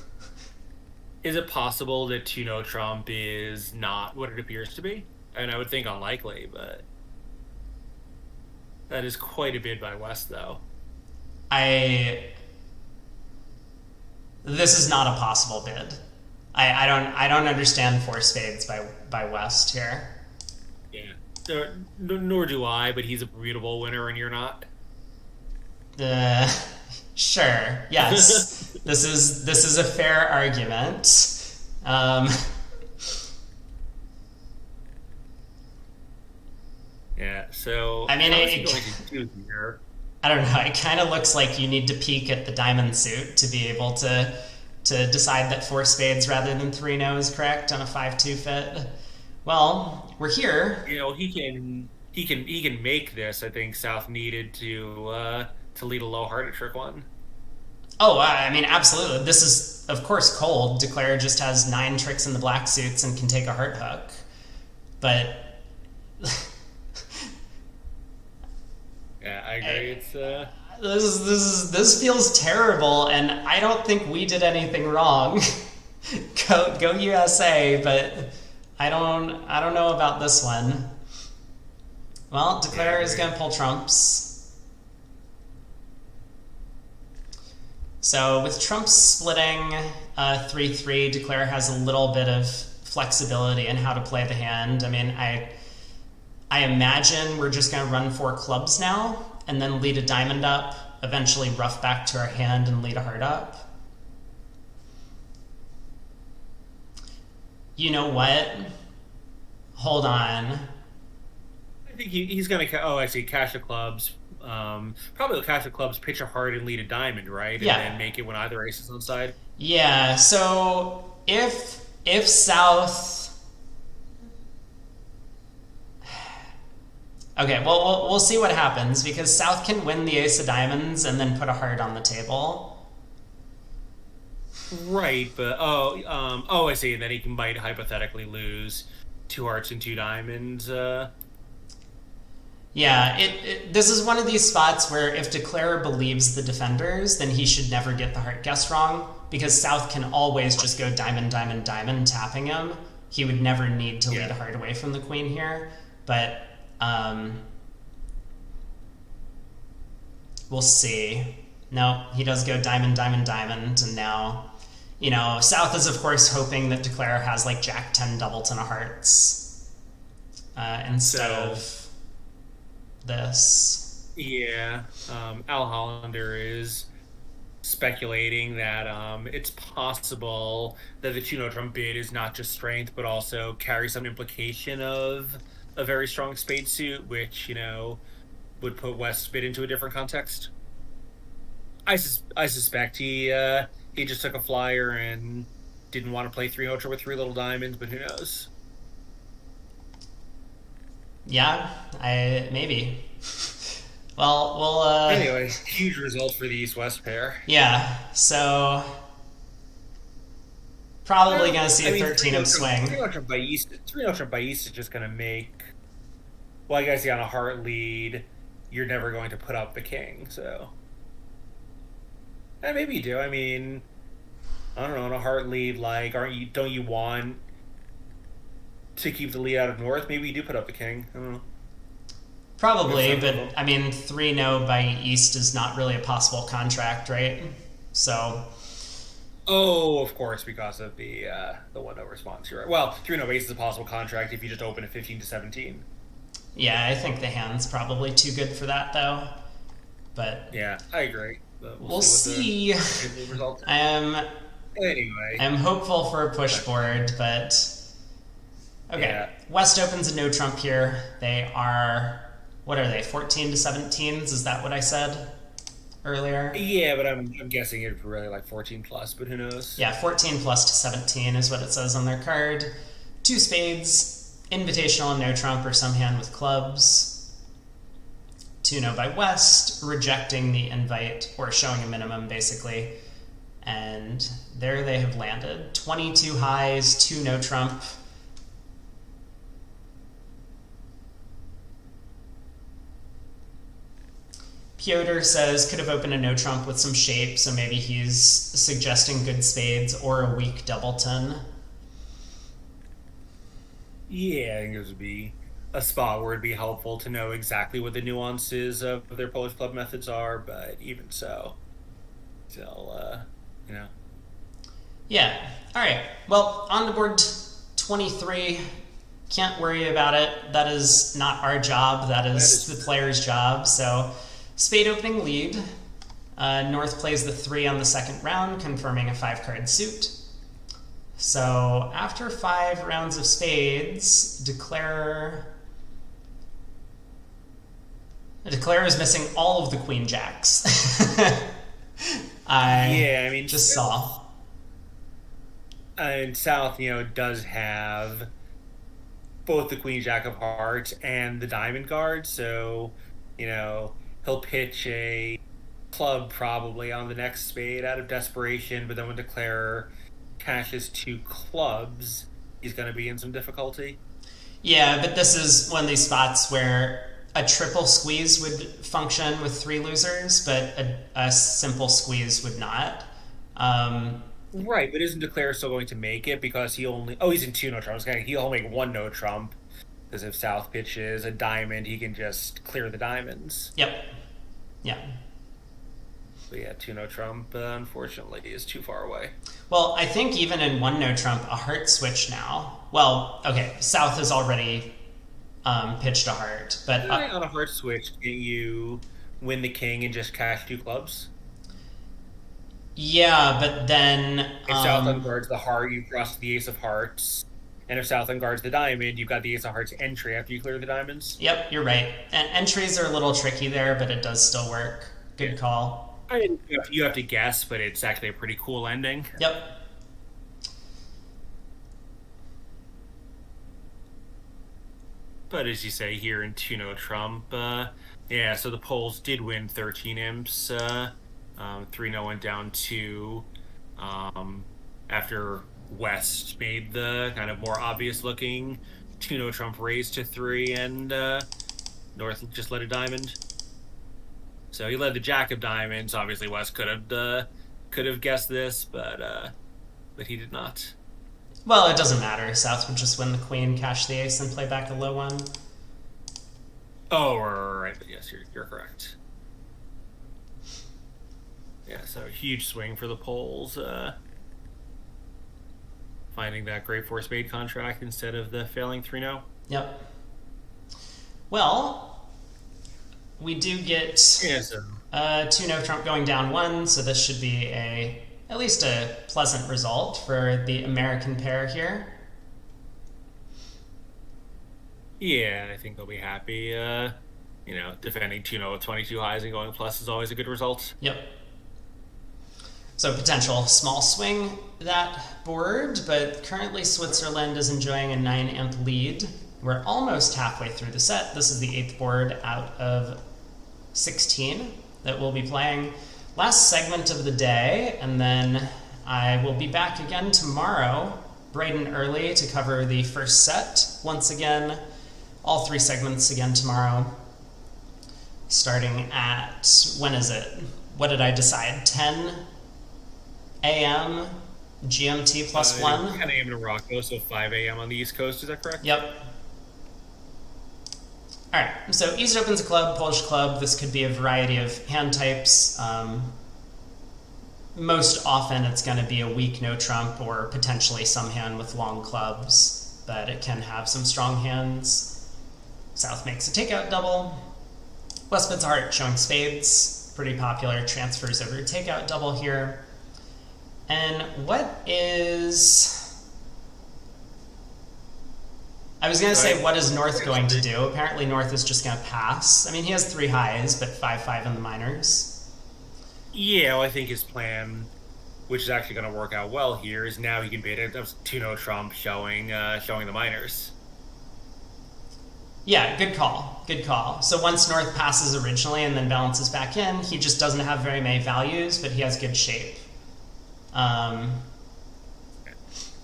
Is it possible that 2-0 trump is not what it appears to be? And I would think unlikely, but that is quite a bid by West, though. This is not a possible bid. I don't understand 4 spades by West here. Yeah, nor do I. But he's a Bermuda winner, and you're not. Sure. Yes. This is a fair argument. Yeah, so I mean, going to do here? I don't know. It kind of looks like you need to peek at the diamond suit to be able to decide that 4 spades rather than 3-0 is correct on a 5-2 fit. Well, we're here. He can make this. I think South needed to lead a low-hearted trick one. Oh, I mean, absolutely. This is, of course, cold. Declare just has 9 tricks in the black suits and can take a heart hook. But yeah, I agree. It's this feels terrible, and I don't think we did anything wrong. Go USA, but I don't know about this one. Well, Declare is going to pull trumps. So with trumps splitting 3-3, Declare has a little bit of flexibility in how to play the hand. I mean, I imagine we're just going to run 4 clubs now and then lead a diamond up, eventually rough back to our hand and lead a heart up. You know what? Hold on. I think he's going to... Oh, I see. Cash of clubs. Probably cash of clubs, pitch a heart, and lead a diamond, right? Yeah. And then make it when either ace is on side? Yeah, so if South... Okay, well, we'll see what happens, because South can win the ace of diamonds and then put a heart on the table. Right, but I see. And then he might hypothetically lose 2 hearts and 2 diamonds. Yeah, this is one of these spots where if Declare believes the defenders, then he should never get the heart guess wrong, because South can always just go diamond, diamond, diamond, tapping him. He would never need to lead a heart away from the queen here, but we'll see. No, he does go diamond, diamond, diamond, and now, you know, South is of course hoping that Declare has like Jack 10 double ton of hearts instead of this. Yeah, Al Hollander is speculating that it's possible that the 2-no trump bid is not just strength, but also carries some implication of a very strong spade suit, which, you know, would put West's bid into a different context. I suspect he just took a flyer and didn't want to play 3 ultra with 3 little diamonds, but who knows? Yeah, maybe. Well, we'll anyway, huge result for the East-West pair. Yeah, so probably going to see a 13 of swing. 3 trump by East is just going to make. Well, I guess on a heart lead, you're never going to put up the king, so. And maybe you do. I mean, I don't know, on a heart lead, like, don't you want to keep the lead out of North? Maybe you do put up the king. I don't know. Probably, but I mean, 3-no by East is not really a possible contract, right? So. Oh, of course, because of the 1-no response. You're right. Well, 3-no by East is a possible contract if you just open at 15 to 17. Yeah, I think the hand's probably too good for that, though. But yeah, I agree. But we'll see. Anyway, I'm hopeful for a push board, but okay. Yeah. West opens a no trump here. They are, what are they, 14 to 17s? Is that what I said earlier? Yeah, but I'm guessing it's really like 14 plus, but who knows? Yeah, 14 plus to 17 is what it says on their card. 2 spades, invitational and no trump, or some hand with clubs. 2-no by West, rejecting the invite, or showing a minimum, basically. And there they have landed. 22 highs, 2 no trump. Piotr says could have opened a no trump with some shape, so maybe he's suggesting good spades or a weak doubleton. Yeah, I think it would be a spot where it'd be helpful to know exactly what the nuances of their Polish club methods are, but even so, still, you know. Yeah. All right. Well, on the board 23. Can't worry about it. That is not our job. That is the player's job. So, spade opening lead. North plays the 3 on the second round, confirming a 5-card suit. So, after 5 rounds of spades, Declare is missing all of the queen jacks. I mean, just saw. And South, you know, does have both the queen jack of hearts and the diamond guard, so, you know, he'll pitch a club probably on the next spade out of desperation, but then when Declare cashes 2 clubs, he's going to be in some difficulty. Yeah, but this is one of these spots where a triple squeeze would function with 3 losers, but a simple squeeze would not. Right, but isn't Declare still going to make it because he only... Oh, he's in 2 no trumps. He'll make 1 no trump, because if South pitches a diamond, he can just clear the diamonds. Yep. Yeah. But yeah, 2 no trump, unfortunately, is too far away. Well, I think even in 1 no trump, a heart switch now. Well, okay, South has already pitched a heart, but on a heart switch, can you win the king and just cash 2 clubs? Yeah, but then if South unguards the heart, you cross the ace of hearts, and if South unguards the diamond, you've got the ace of hearts entry after you clear the diamonds. Yep, you're right. And entries are a little tricky there, but it does still work. Good call. I mean, you have to guess, but it's actually a pretty cool ending. Yep. But as you say here in 2 no trump, yeah, so the Poles did win 13 imps. 3-0 went down 2 after West made the kind of more obvious looking 2 no trump raise to 3, and North just led a diamond. So he led the jack of diamonds. Obviously, West could have guessed this, but he did not. Well, it doesn't matter. South would just win the queen, cash the ace, and play back a low one. Oh, right. But yes, you're correct. Yeah, so a huge swing for the Poles. Finding that great four spade contract instead of the failing 3-0. Yep. Well, we do get 2-0 trump going down 1, so this should be at least a pleasant result for the American pair here. Yeah, I think they'll be happy. Defending 2-0 with 22 highs and going plus is always a good result. Yep. So potential small swing that board, but currently Switzerland is enjoying a 9-amp lead. We're almost halfway through the set. This is the 8th board out of 16 that we'll be playing. Last segment of the day, and then I will be back again tomorrow, bright and early, to cover the first set. Once again, all 3 segments again tomorrow. Starting at, when is it? What did I decide? 10 a.m. GMT plus 1? 10 a.m. in Morocco, so 5 a.m. on the East Coast, is that correct? Yep. Alright, so East opens a club, Polish club. This could be a variety of hand types. Most often it's going to be a weak no trump or potentially some hand with long clubs, but it can have some strong hands. South makes a takeout double. West bids a heart showing spades. Pretty popular. Transfers over takeout double here. And what is... I was going to say, what is North going to do? Apparently North is just going to pass. I mean, he has 3 highs, but 5-5 in the minors. Yeah, well, I think his plan, which is actually going to work out well here, is now he can bid it. That was 2-0 trump showing the minors. Yeah, good call. Good call. So once North passes originally and then balances back in, he just doesn't have very many values, but he has good shape. Yeah,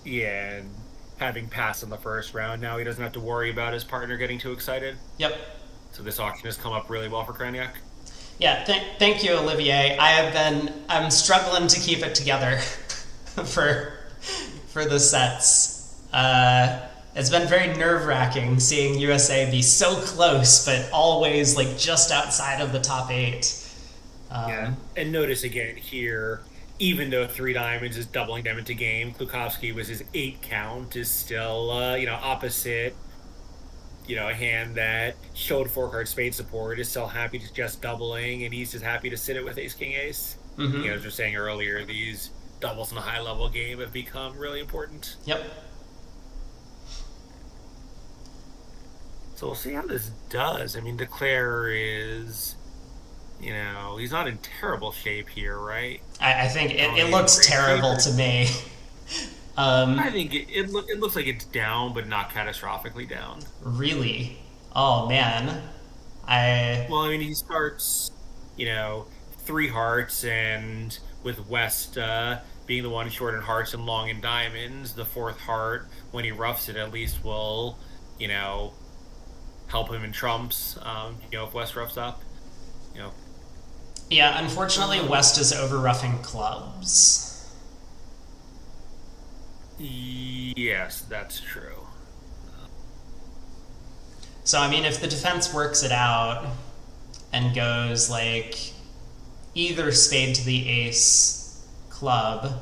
and having passed in the first round, now he doesn't have to worry about his partner getting too excited. Yep. So this auction has come up really well for Kraniak. Yeah, thank you, Olivier. I'm struggling to keep it together for the sets. It's been very nerve-wracking seeing USA be so close, but always like just outside of the top 8. Yeah, and notice again here, even though 3 diamonds is doubling them into game, Klukowski was his 8 count is still opposite. A hand that showed 4-card spade support is still happy to just doubling, and he's just happy to sit it with ace king ace. Mm-hmm. As we were saying earlier, these doubles in a high level game have become really important. Yep. So we'll see how this does. I mean, Declare is, he's not in terrible shape here, right? I think it looks terrible to me. I think it looks like it's down, but not catastrophically down. Really? Oh, man. Well, I mean, he starts, 3 hearts, and with West being the one short in hearts and long in diamonds, the 4th heart, when he roughs it, at least will, help him in trumps, if West roughs up, Yeah, unfortunately, West is over-roughing clubs. Yes, that's true. So, I mean, if the defense works it out and goes, like, either spade to the ace, club,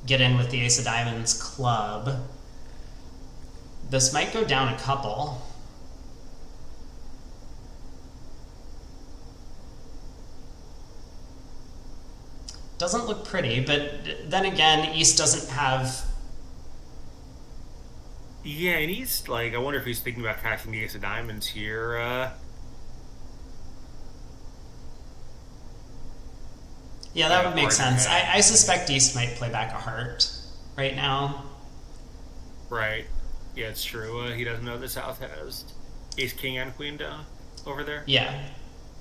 get in with the ace of diamonds, club, this might go down a couple. Doesn't look pretty, but then again, East doesn't have... Yeah, and East, I wonder if he's thinking about cashing the ace of diamonds here. Yeah, that would make sense. I suspect East might play back a heart right now. Right. Yeah, it's true. He doesn't know the South has ace, king, and queen down over there. Yeah.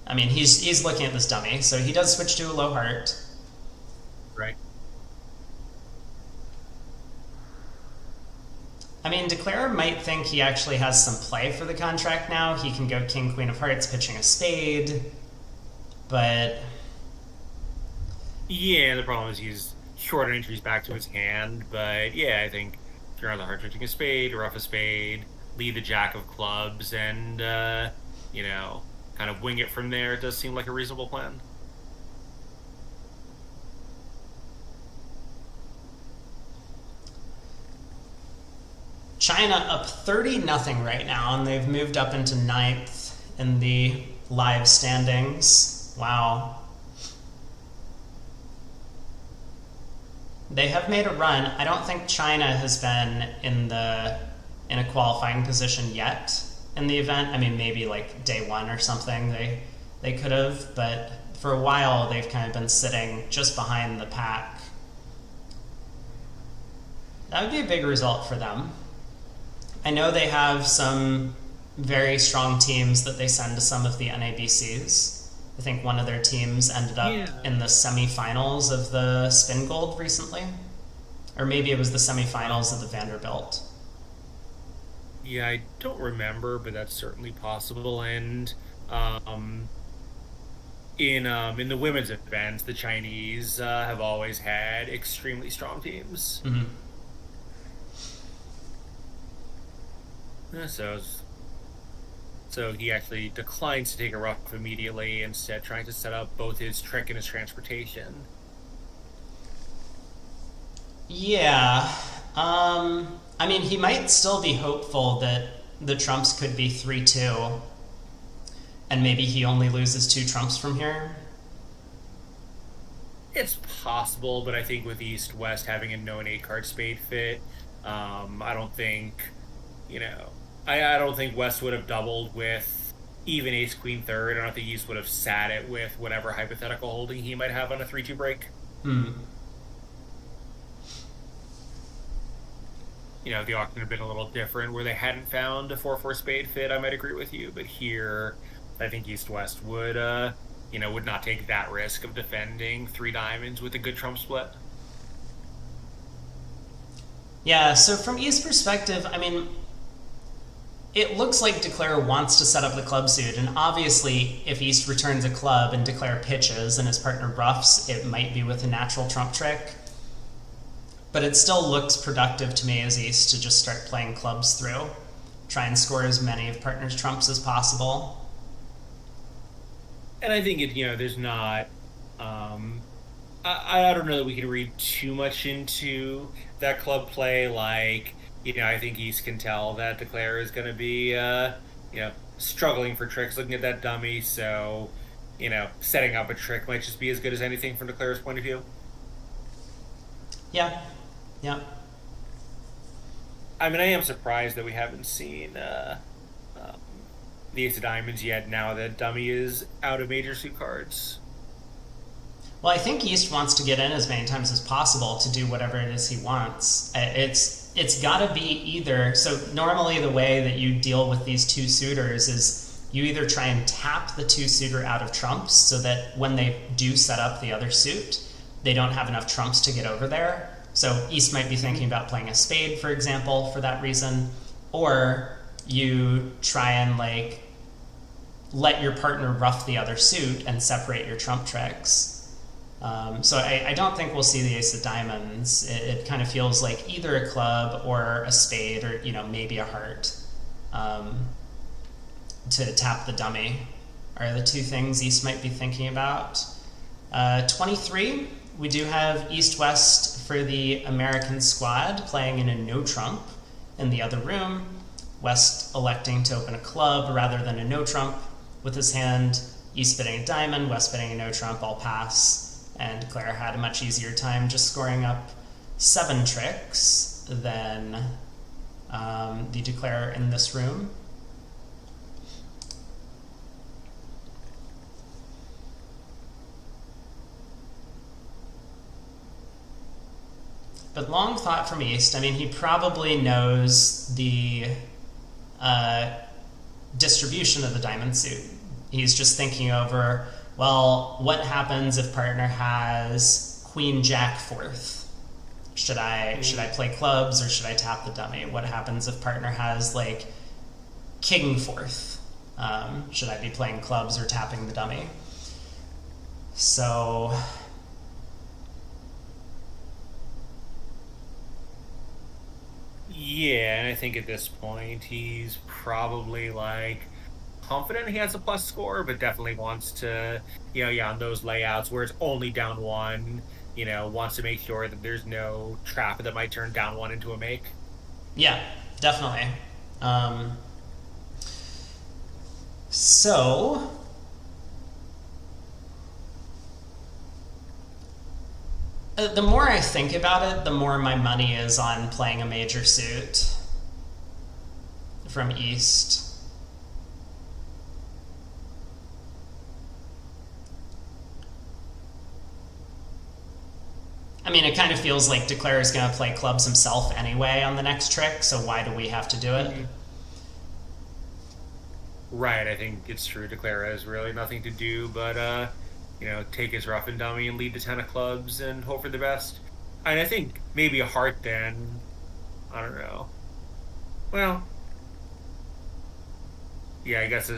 I mean, he's looking at this dummy, so he does switch to a low heart. Right. I mean, Declare might think he actually has some play for the contract now. He can go King, Queen of Hearts, pitching a spade. But Yeah, the problem is he's short on entries back to his hand. But yeah, I think if you're on the heart pitching a spade, rough a spade, lead the jack of clubs, and you know, kind of wing it from there, it does seem like a reasonable plan. China up 30-0 right now, and they've moved up into ninth in the live standings. Wow. They have made a run. I don't think China has been in a qualifying position yet in the event. I mean, maybe like day one or something they could have, but for a while they've kind of been sitting just behind the pack. That would be a big result for them. I know they have some very strong teams that they send to some of the NABCs. I think one of their teams ended up in the semifinals of the Spin Gold recently. Or maybe it was the semifinals of the Vanderbilt. Yeah, I don't remember, but that's certainly possible. And in the women's events, the Chinese have always had extremely strong teams. Mm-hmm. So he actually declines to take a rough immediately, instead trying to set up both his trick and his transportation. Yeah. I mean, he might still be hopeful that the trumps could be 3-2, and maybe he only loses 2 trumps from here. It's possible, but I think with East-West having a known 8-card spade fit, I don't think, I don't think West would have doubled with even ace queen third. I don't think East would have sat it with whatever hypothetical holding he might have on a 3-2 break. If the auction had been a little different, where they hadn't found a 4-4 spade fit, I might agree with you. But here, I think East-West would not take that risk of defending 3 diamonds with a good trump split. Yeah, so from East's perspective, I mean, it looks like Declare wants to set up the club suit, and obviously if East returns a club and Declare pitches and his partner ruffs, it might be with a natural trump trick. But it still looks productive to me as East to just start playing clubs through. Try and score as many of partner's trumps as possible. And I think there's not... I don't know that we can read too much into that club play. Like, I think East can tell that Declare is going to be, struggling for tricks, looking at that dummy. So, setting up a trick might just be as good as anything from Declare's point of view. Yeah. I mean, I am surprised that we haven't seen the Ace of Diamonds yet, now that dummy is out of major suit cards. Well, I think East wants to get in as many times as possible to do whatever it is he wants. It's got to be either... So normally the way that you deal with these 2 suitors is you either try and tap the 2 suitor out of trumps so that when they do set up the other suit, they don't have enough trumps to get over there. So East might be thinking about playing a spade, for example, for that reason. Or you try and let your partner ruff the other suit and separate your trump tricks. So I don't think we'll see the Ace of Diamonds. It kind of feels like either a club or a spade or, maybe a heart to tap the dummy are the 2 things East might be thinking about. 23, we do have East-West for the American squad playing in a no trump in the other room. West electing to open a club rather than a no trump with his hand. East betting a diamond, West betting a no trump, all pass. And Declare had a much easier time just scoring up 7 tricks than the Declare in this room. But long thought from East. I mean, he probably knows the distribution of the diamond suit. He's just thinking over, well, what happens if partner has Queen Jack 4th? Should I play clubs or should I tap the dummy? What happens if partner has like king fourth? Should I be playing clubs or tapping the dummy? So yeah, and I think at this point he's probably like confident he has a plus score, but definitely wants to, on those layouts where it's only down one, wants to make sure that there's no trap that might turn down one into a make. yeah, definitely. So the more I think about it, the more my money is on playing a major suit from East. I mean, it kind of feels like Declare is going to play clubs himself anyway on the next trick, so why do we have to do it? Right, I think it's true. Declare has really nothing to do but, take his rough and dummy and lead the 10 of clubs and hope for the best. And I think maybe a heart then, I don't know. Well, yeah, I guess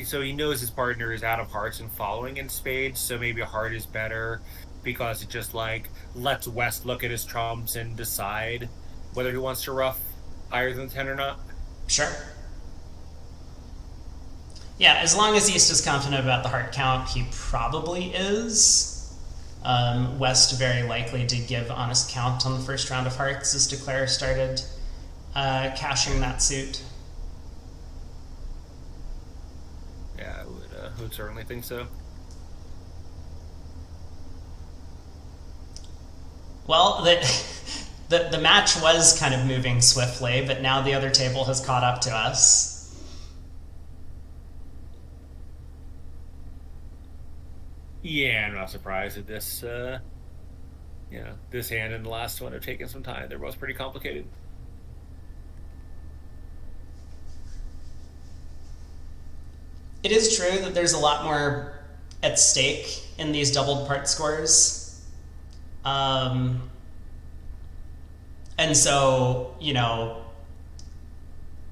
so he knows his partner is out of hearts and following in spades, so maybe a heart is better because it just like lets West look at his trumps and decide whether he wants to rough higher than 10 or not. Sure. Yeah, as long as East is confident about the heart count, he probably is. West very likely did give honest count on the first round of hearts as Declare started cashing that suit. Yeah, I would certainly think so. Well, the match was kind of moving swiftly, but now the other table has caught up to us. Yeah, I'm not surprised that this, this hand and the last one have taken some time. They're both pretty complicated. It is true that there's a lot more at stake in these doubled part scores. And so,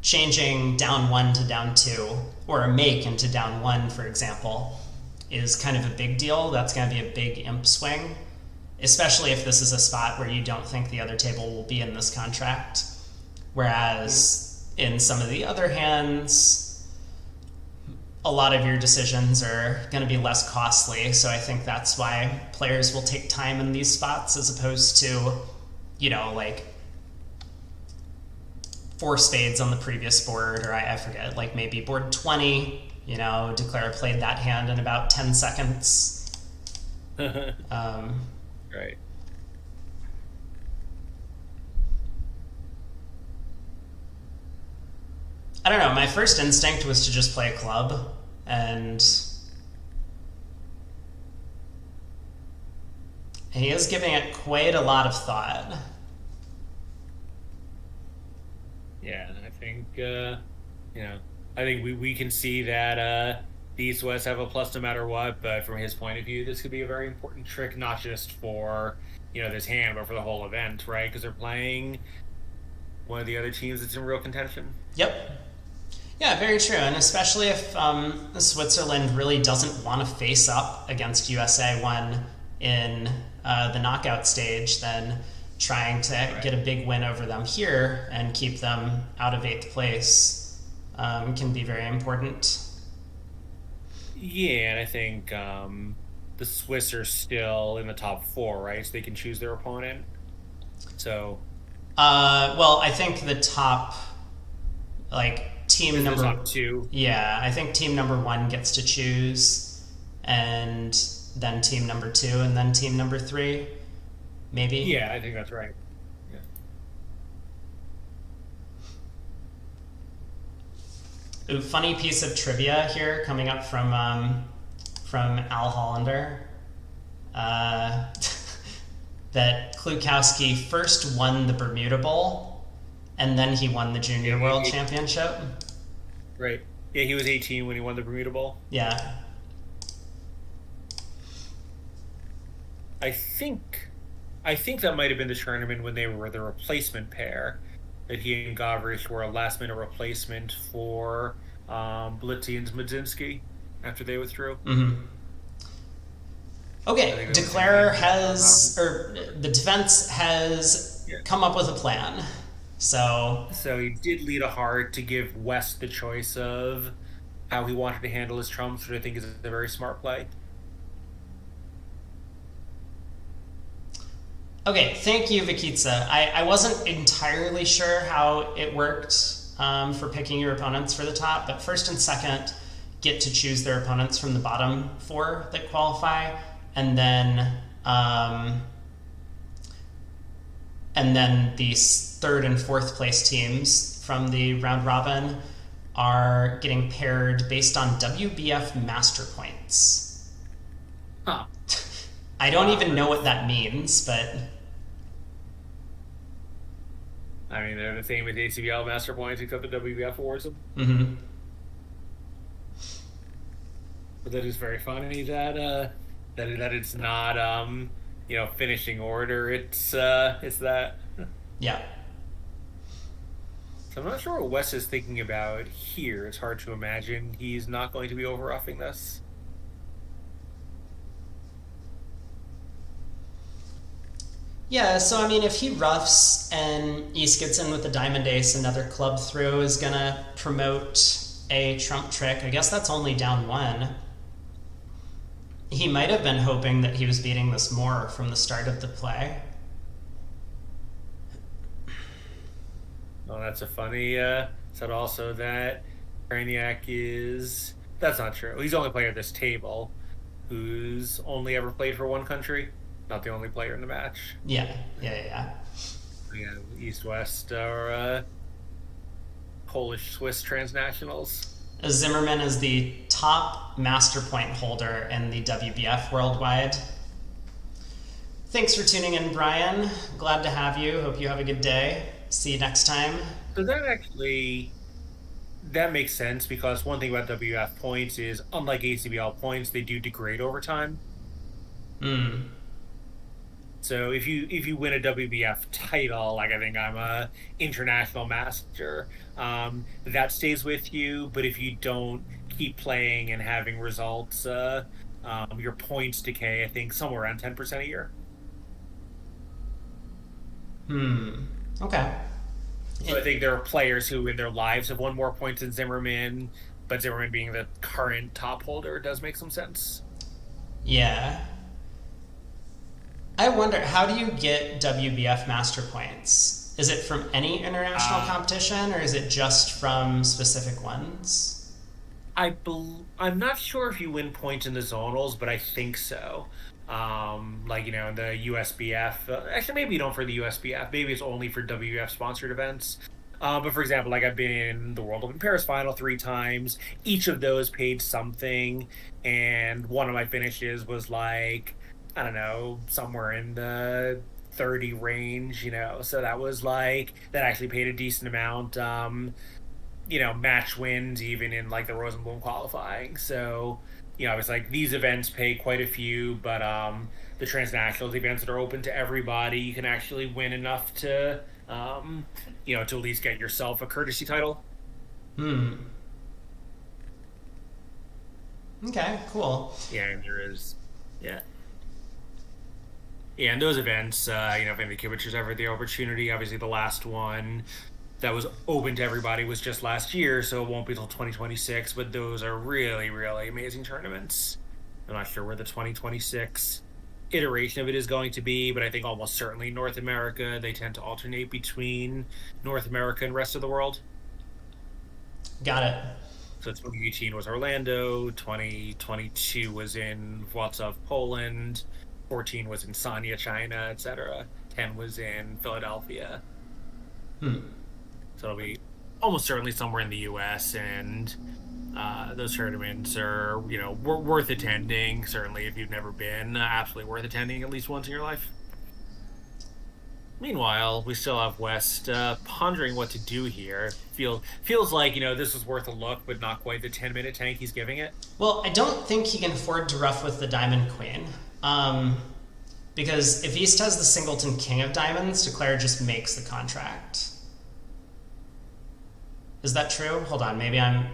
changing down one to down two, or a make into down one, for example, is kind of a big deal. That's going to be a big imp swing, especially if this is a spot where you don't think the other table will be in this contract. Whereas in some of the other hands, a lot of your decisions are going to be less costly. So I think that's why players will take time in these spots as opposed to, like 4 spades on the previous board, or I forget, like maybe board 20, Declare played that hand in about 10 seconds. Right. I don't know, my first instinct was to just play a club, and he is giving it quite a lot of thought. Yeah, I think, I think we can see that the East West have a plus no matter what, but from his point of view, this could be a very important trick, not just for, this hand, but for the whole event, right? Because they're playing one of the other teams that's in real contention. Yep. Yeah, very true. And especially if Switzerland really doesn't want to face up against USA 1 in the knockout stage, then trying to get a big win over them here and keep them out of 8th place can be very important. Yeah, and I think the Swiss are still in the top 4, right? So they can choose their opponent. So, well, I think the top, team number top 2. Yeah, I think team number 1 gets to choose, and then team number 2, and then team number 3, maybe. Yeah, I think that's right. Ooh, funny piece of trivia here coming up from Al Hollander. That Klukowski first won the Bermuda Bowl, and then he won the Junior World Championship. Right. Yeah, he was 18 when he won the Bermuda Bowl. Yeah. I think I think that might have been the tournament when they were the replacement pair, that he and Gavrish were a last minute replacement for Blitzy and Mudzinski after they withdrew. Mm-hmm. Okay, Declare has, or the defense has come up with a plan. So he did lead a heart to give West the choice of how he wanted to handle his trumps, which I think is a very smart play. okay, thank you, Vikitsa. I wasn't entirely sure how it worked for picking your opponents for the top, but first and second get to choose their opponents from the bottom four that qualify, and then the third and fourth place teams from the round robin are getting paired based on WBF master points. Huh. I don't even know what that means, but I mean, they're the same with ACBL master points, except the WBF awards them. mm-hmm. But that is very funny that it's not finishing order. It's that. Yeah. So I'm not sure what Wes is thinking about here. It's hard to imagine he's not going to be over-roughing this. Yeah, so I mean, if he roughs and East gets in with the Diamond Ace, another club through is gonna promote a trump trick. I guess that's only down one. He might have been hoping that he was beating this more from the start of the play. Well, that's a funny said also that Kraniak is... That's not true. He's the only player at this table who's only ever played for one country. Not the only player in the match. Yeah. East-West are Polish-Swiss transnationals. Zimmerman is the top master point holder in the WBF worldwide. Thanks for tuning in, Brian. Glad to have you. Hope you have a good day. See you next time. So that makes sense, because one thing about WBF points is, unlike ACBL points, they do degrade over time. So if you win a WBF title, like I think I'm a international master, that stays with you. But if you don't keep playing and having results, your points decay, I think, somewhere around 10% a year. Okay. So I think there are players who in their lives have won more points than Zimmerman, but Zimmerman being the current top holder does make some sense. Yeah. I wonder, how do you get WBF master points? Is it from any international competition, or is it just from specific ones? I'm not sure if you win points in the zonals, but I think so. In the USBF. Actually, maybe you don't for the USBF. Maybe it's only for WBF sponsored events. But for example, like I've been in the World Open Paris final 3 times. Each of those paid something, and one of my finishes was like, I don't know, somewhere in the 30 range, so that was like, that actually paid a decent amount, match wins even in like the Rosenblum qualifying. So, it's like these events pay quite a few, but the transnationals, events that are open to everybody, you can actually win enough to, to at least get yourself a courtesy title. Okay, cool. Yeah, and there is, yeah. Yeah, and those events, if any Kibitchers ever had the opportunity, obviously the last one that was open to everybody was just last year, so it won't be until 2026, but those are really, really amazing tournaments. I'm not sure where the 2026 iteration of it is going to be, but I think almost certainly North America. They tend to alternate between North America and rest of the world. Got it. So 2018 was Orlando, 2022 was in Wrocław, Poland, 14 was in Sanya, China, etc. 10 was in Philadelphia. So it'll be almost certainly somewhere in the U.S., and those tournaments are, worth attending. Certainly, if you've never been, absolutely worth attending at least once in your life. Meanwhile, we still have West pondering what to do here. Feels like, this was worth a look, but not quite the 10-minute tank he's giving it. Well, I don't think he can afford to rough with the Diamond Queen. Because if East has the singleton king of diamonds, declare just makes the contract. Is that true? Hold on, maybe I'm...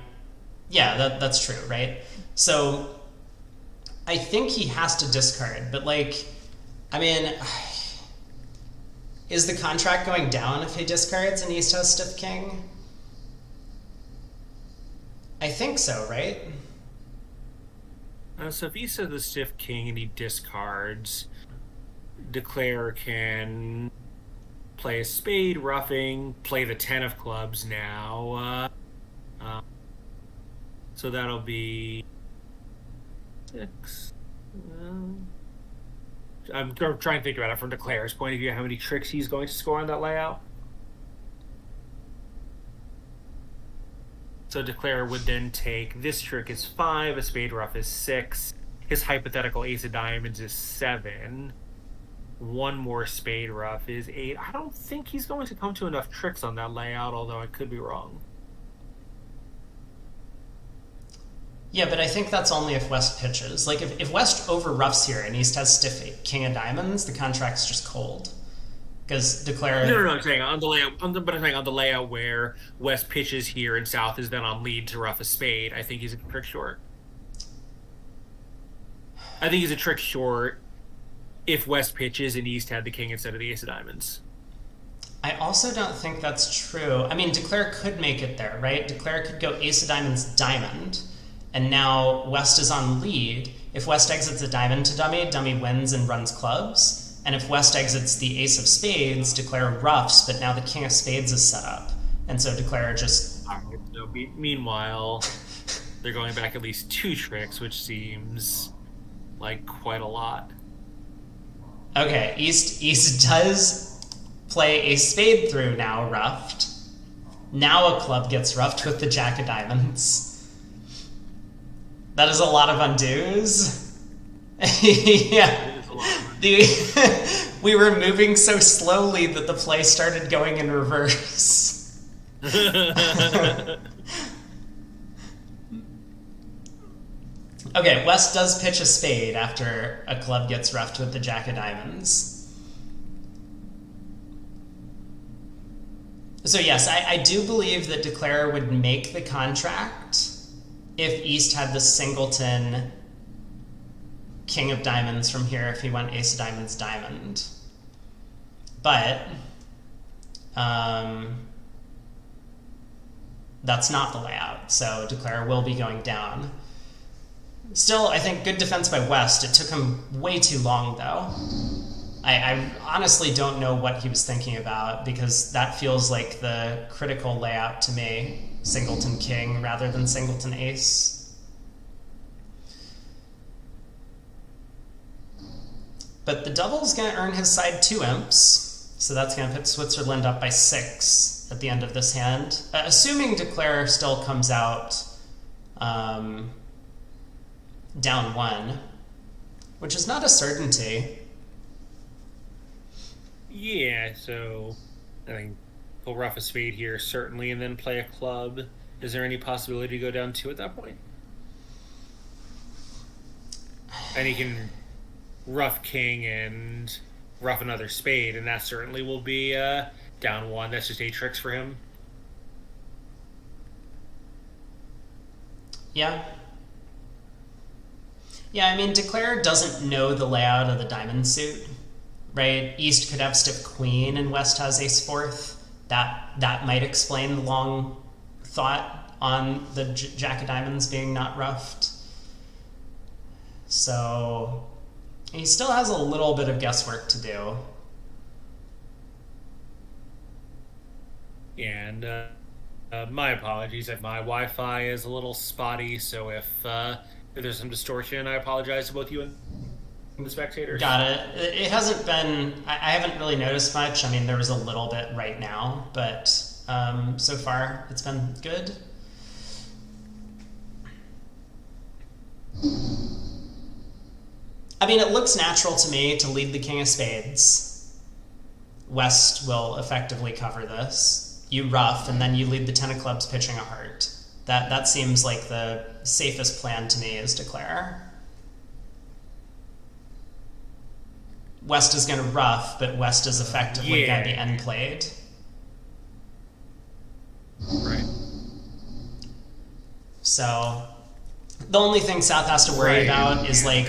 Yeah, that's true, right? So I think he has to discard, but like, I mean, is the contract going down if he discards and East has stiff king? I think so, right? So if East has the stiff king and he discards, declare can play a spade, roughing, play the 10 of clubs now. So that'll be 6. I'm trying to think about it from declare's point of view, how many tricks he's going to score on that layout. So declare would then take, this trick is 5, a spade rough is 6, his hypothetical ace of diamonds is 7, one more spade rough is 8. I don't think he's going to come to enough tricks on that layout, although I could be wrong. Yeah, but I think that's only if West pitches. Like, if West over roughs here and East has stiff king of diamonds, the contract's just cold. Because declare... No, I'm saying on the layout, but I'm saying on the layout where West pitches here and South is then on lead to rough a spade, I think he's a trick short. I think he's a trick short if West pitches and East had the king instead of the ace of diamonds. I also don't think that's true. I mean, declare could make it there, right? Declare could go ace of diamonds, diamond, and now West is on lead. If West exits a diamond to dummy, dummy wins and runs clubs. And if West exits the ace of spades, declare roughs, but now the king of spades is set up. And so declare just... So meanwhile, they're going back at least 2 tricks, which seems like quite a lot. Okay, East does play a spade through now, roughed. Now a club gets roughed with the jack of diamonds. That is a lot of undos. Yeah. We were moving so slowly that the play started going in reverse. Okay, West does pitch a spade after a club gets roughed with the jack of diamonds. So yes, I do believe that declare would make the contract if East had the singleton king of diamonds from here if he went ace of diamonds, diamond. But that's not the layout, so declare will be going down. Still, I think good defense by West. It took him way too long, though. I honestly don't know what he was thinking about, because that feels like the critical layout to me. Singleton king rather than singleton ace. But the double's going to earn his side 2 imps, so that's going to put Switzerland up by 6 at the end of this hand. Assuming declare still comes out down 1, which is not a certainty. Yeah, so I mean, he'll rough a spade here, certainly, and then play a club. Is there any possibility to go down 2 at that point? And he can rough king and rough another spade, and that certainly will be down 1. That's just 8 tricks for him. Yeah. Yeah, I mean, declare doesn't know the layout of the diamond suit, right? East could have stiff queen and West has ace 4th. That might explain the long thought on the jack of diamonds being not roughed. So he still has a little bit of guesswork to do. And my apologies if my Wi-Fi is a little spotty, so if there's some distortion, I apologize to both you and the spectators. Got it. It hasn't been... I haven't really noticed much. I mean, there was a little bit right now, but so far it's been good. I mean, it looks natural to me to lead the king of spades. West will effectively cover this. You rough, and then you lead the 10 of clubs pitching a heart. That seems like the safest plan to me is declare. West is going to rough, but West is effectively going to be end played. Right. So the only thing South has to worry about is like,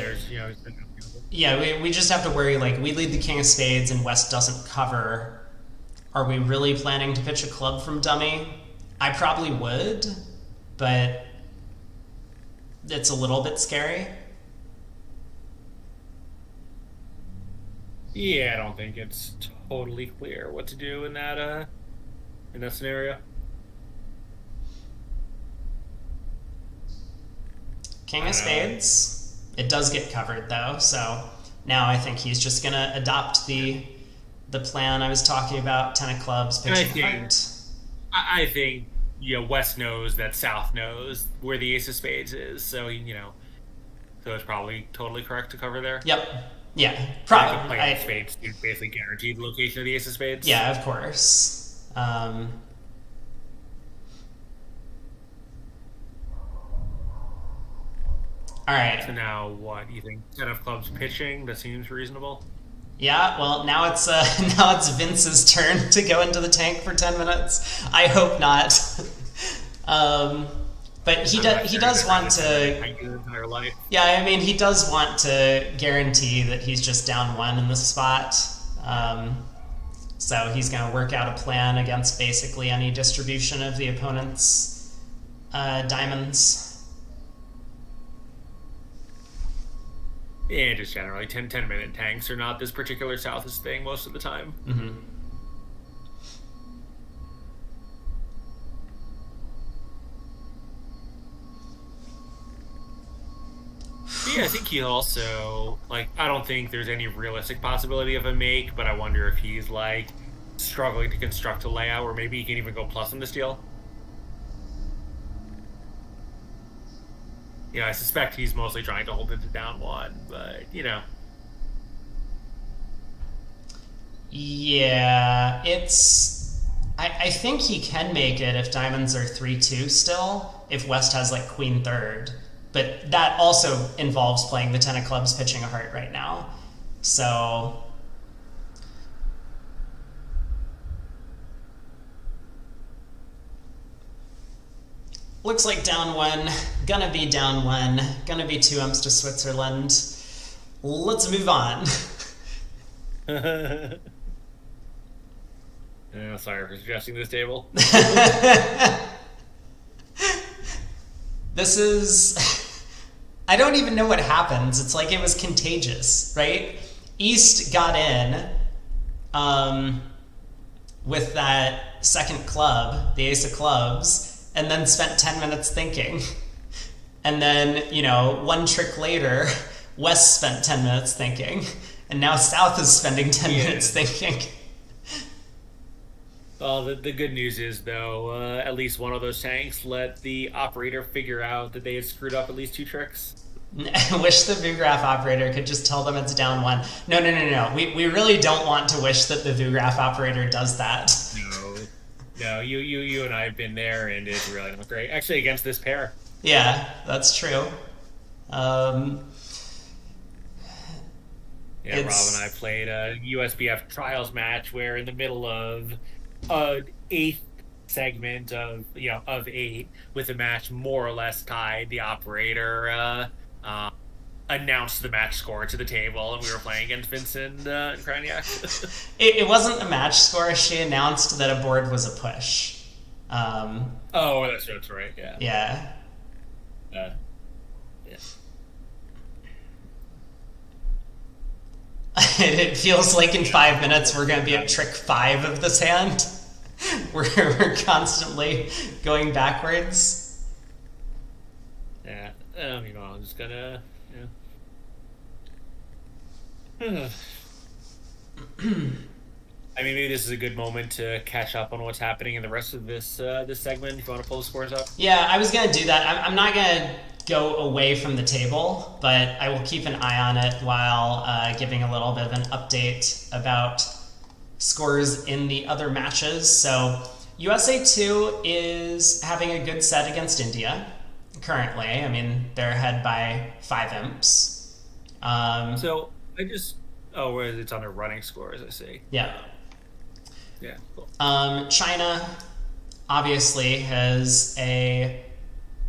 we just have to worry like we lead the king of spades and West doesn't cover. Are we really planning to pitch a club from dummy? I probably would, but it's a little bit scary. Yeah, I don't think it's totally clear what to do in that scenario. King of spades. It does get covered though, so now I think he's just gonna adopt the plan I was talking about. 10 of clubs, pitching heart. I think West knows that South knows where the ace of spades is, so so it's probably totally correct to cover there. Yep. Yeah, probably. Playing spades to basically guarantee the location of the ace of spades. Yeah, of course. All right. So now, what you think? 10 of clubs pitching. That seems reasonable. Yeah. Well, now it's now it's Vince's turn to go into the tank for 10 minutes. I hope not. But he does want to. Yeah, I mean, he does want to guarantee that he's just down 1 in this spot. So he's going to work out a plan against basically any distribution of the opponent's diamonds. Yeah, just generally 10-minute tanks are not this particular Southist thing most of the time. Mm-hmm. Yeah, I think he also, I don't think there's any realistic possibility of a make, but I wonder if he's, struggling to construct a layout where maybe he can even go plus on this deal. I suspect he's mostly trying to hold it to down 1, but, Yeah, it's... I think he can make it if diamonds are 3-2 still, if West has, queen third. But that also involves playing the 10 of clubs, pitching a heart right now. So... Looks like down 1, gonna be down 1, gonna be 2 umps to Switzerland. Let's move on. Sorry for suggesting this table. This is... I don't even know what happens. It's like it was contagious, right? East got in with that second club, the ace of clubs, and then spent 10 minutes thinking. And then, 1 trick later, West spent 10 minutes thinking. And now South is spending 10 minutes thinking. Well, the good news is, though, at least one of those tanks let the operator figure out that they had screwed up at least 2 tricks. I wish the VuGraph operator could just tell them it's down 1. No. We really don't want to wish that the VuGraph operator does that. No, you and I have been there, and it's really not great. Actually, against this pair. Yeah, that's true. Rob and I played a USBF trials match where in the middle of an 8th segment of 8, with the match more or less tied, the operator announced the match score to the table, and we were playing against Vincent and Kraniak. It wasn't a match score. She announced that a board was a push. That's right. Yeah. Yeah. Yeah. It feels like in 5 minutes we're going to be at trick 5 of this hand. We're constantly going backwards. Yeah. I'm just gonna. I mean, maybe this is a good moment to catch up on what's happening in the rest of this segment. If you want to pull the scores up. Yeah, I was going to do that. I'm not going to go away from the table, but I will keep an eye on it while giving a little bit of an update about scores in the other matches. So USA 2 is having a good set against India currently. I mean, they're ahead by 5 imps. So Oh, where it's on their running scores, I see. Yeah. Yeah, cool. China obviously has a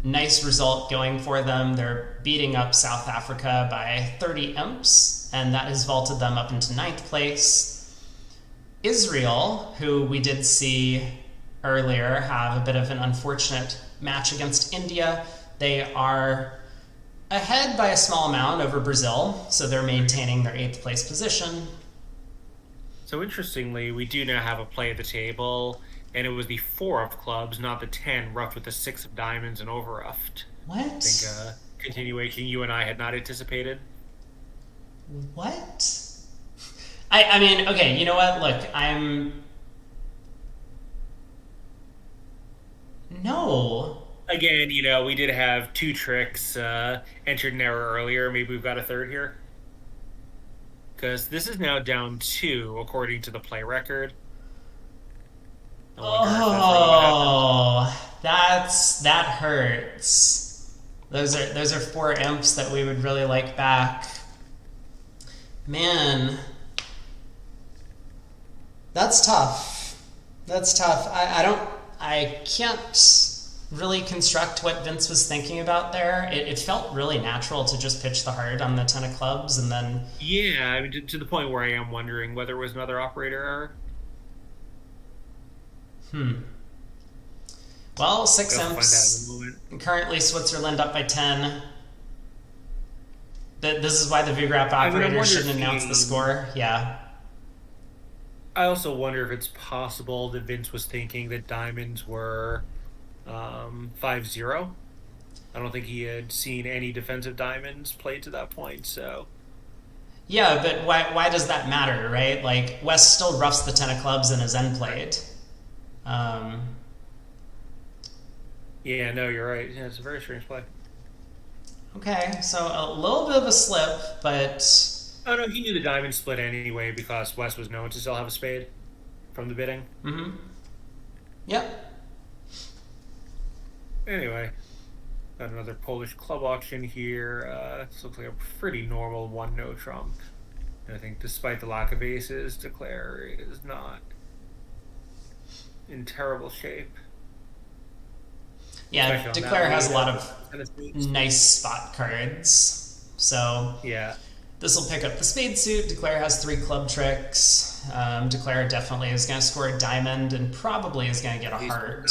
nice result going for them. They're beating up South Africa by 30 imps, and that has vaulted them up into ninth place. Israel, who we did see earlier have a bit of an unfortunate match against India, they are ahead by a small amount over Brazil, so they're maintaining their 8th place position. So interestingly, we do now have a play at the table, and it was the 4 of clubs, not the 10, ruffed with the 6 of diamonds and overruffed. What? I think continuation you and I had not anticipated. What? I mean, okay, you know what? Look, No. Again, we did have 2 tricks entered an error earlier. Maybe we've got a third here. Because this is now down 2, according to the play record. Oh, that hurts. Those are 4 imps that we would really like back. Man, that's tough. I can't really construct what Vince was thinking about there. It felt really natural to just pitch the heart on the 10 of clubs and then... Yeah, I mean, to the point where I am wondering whether it was another operator error. Well, 6 I'll imps. find out in a moment. Currently Switzerland up by 10. This is why the VGRAP operator shouldn't announce the score. Yeah. I also wonder if it's possible that Vince was thinking that diamonds were 5-0. I don't think he had seen any defensive diamonds played to that point, so... Yeah, but why does that matter, right? Like, West still roughs the 10 of clubs and is end played. Yeah, no, you're right. Yeah, it's a very strange play. Okay, so a little bit of a slip, but... Oh, no, he knew the diamond split anyway because West was known to still have a spade from the bidding. Mm-hmm. Yep. Anyway, got another Polish club auction here. This looks like a pretty normal 1-no trump. And I think despite the lack of aces, Declare is not in terrible shape. Yeah, Declare has a lot of nice spot cards. So yeah, this will pick up the spade suit. Declare has 3 club tricks. Declare definitely is going to score a diamond and probably is going to get a heart.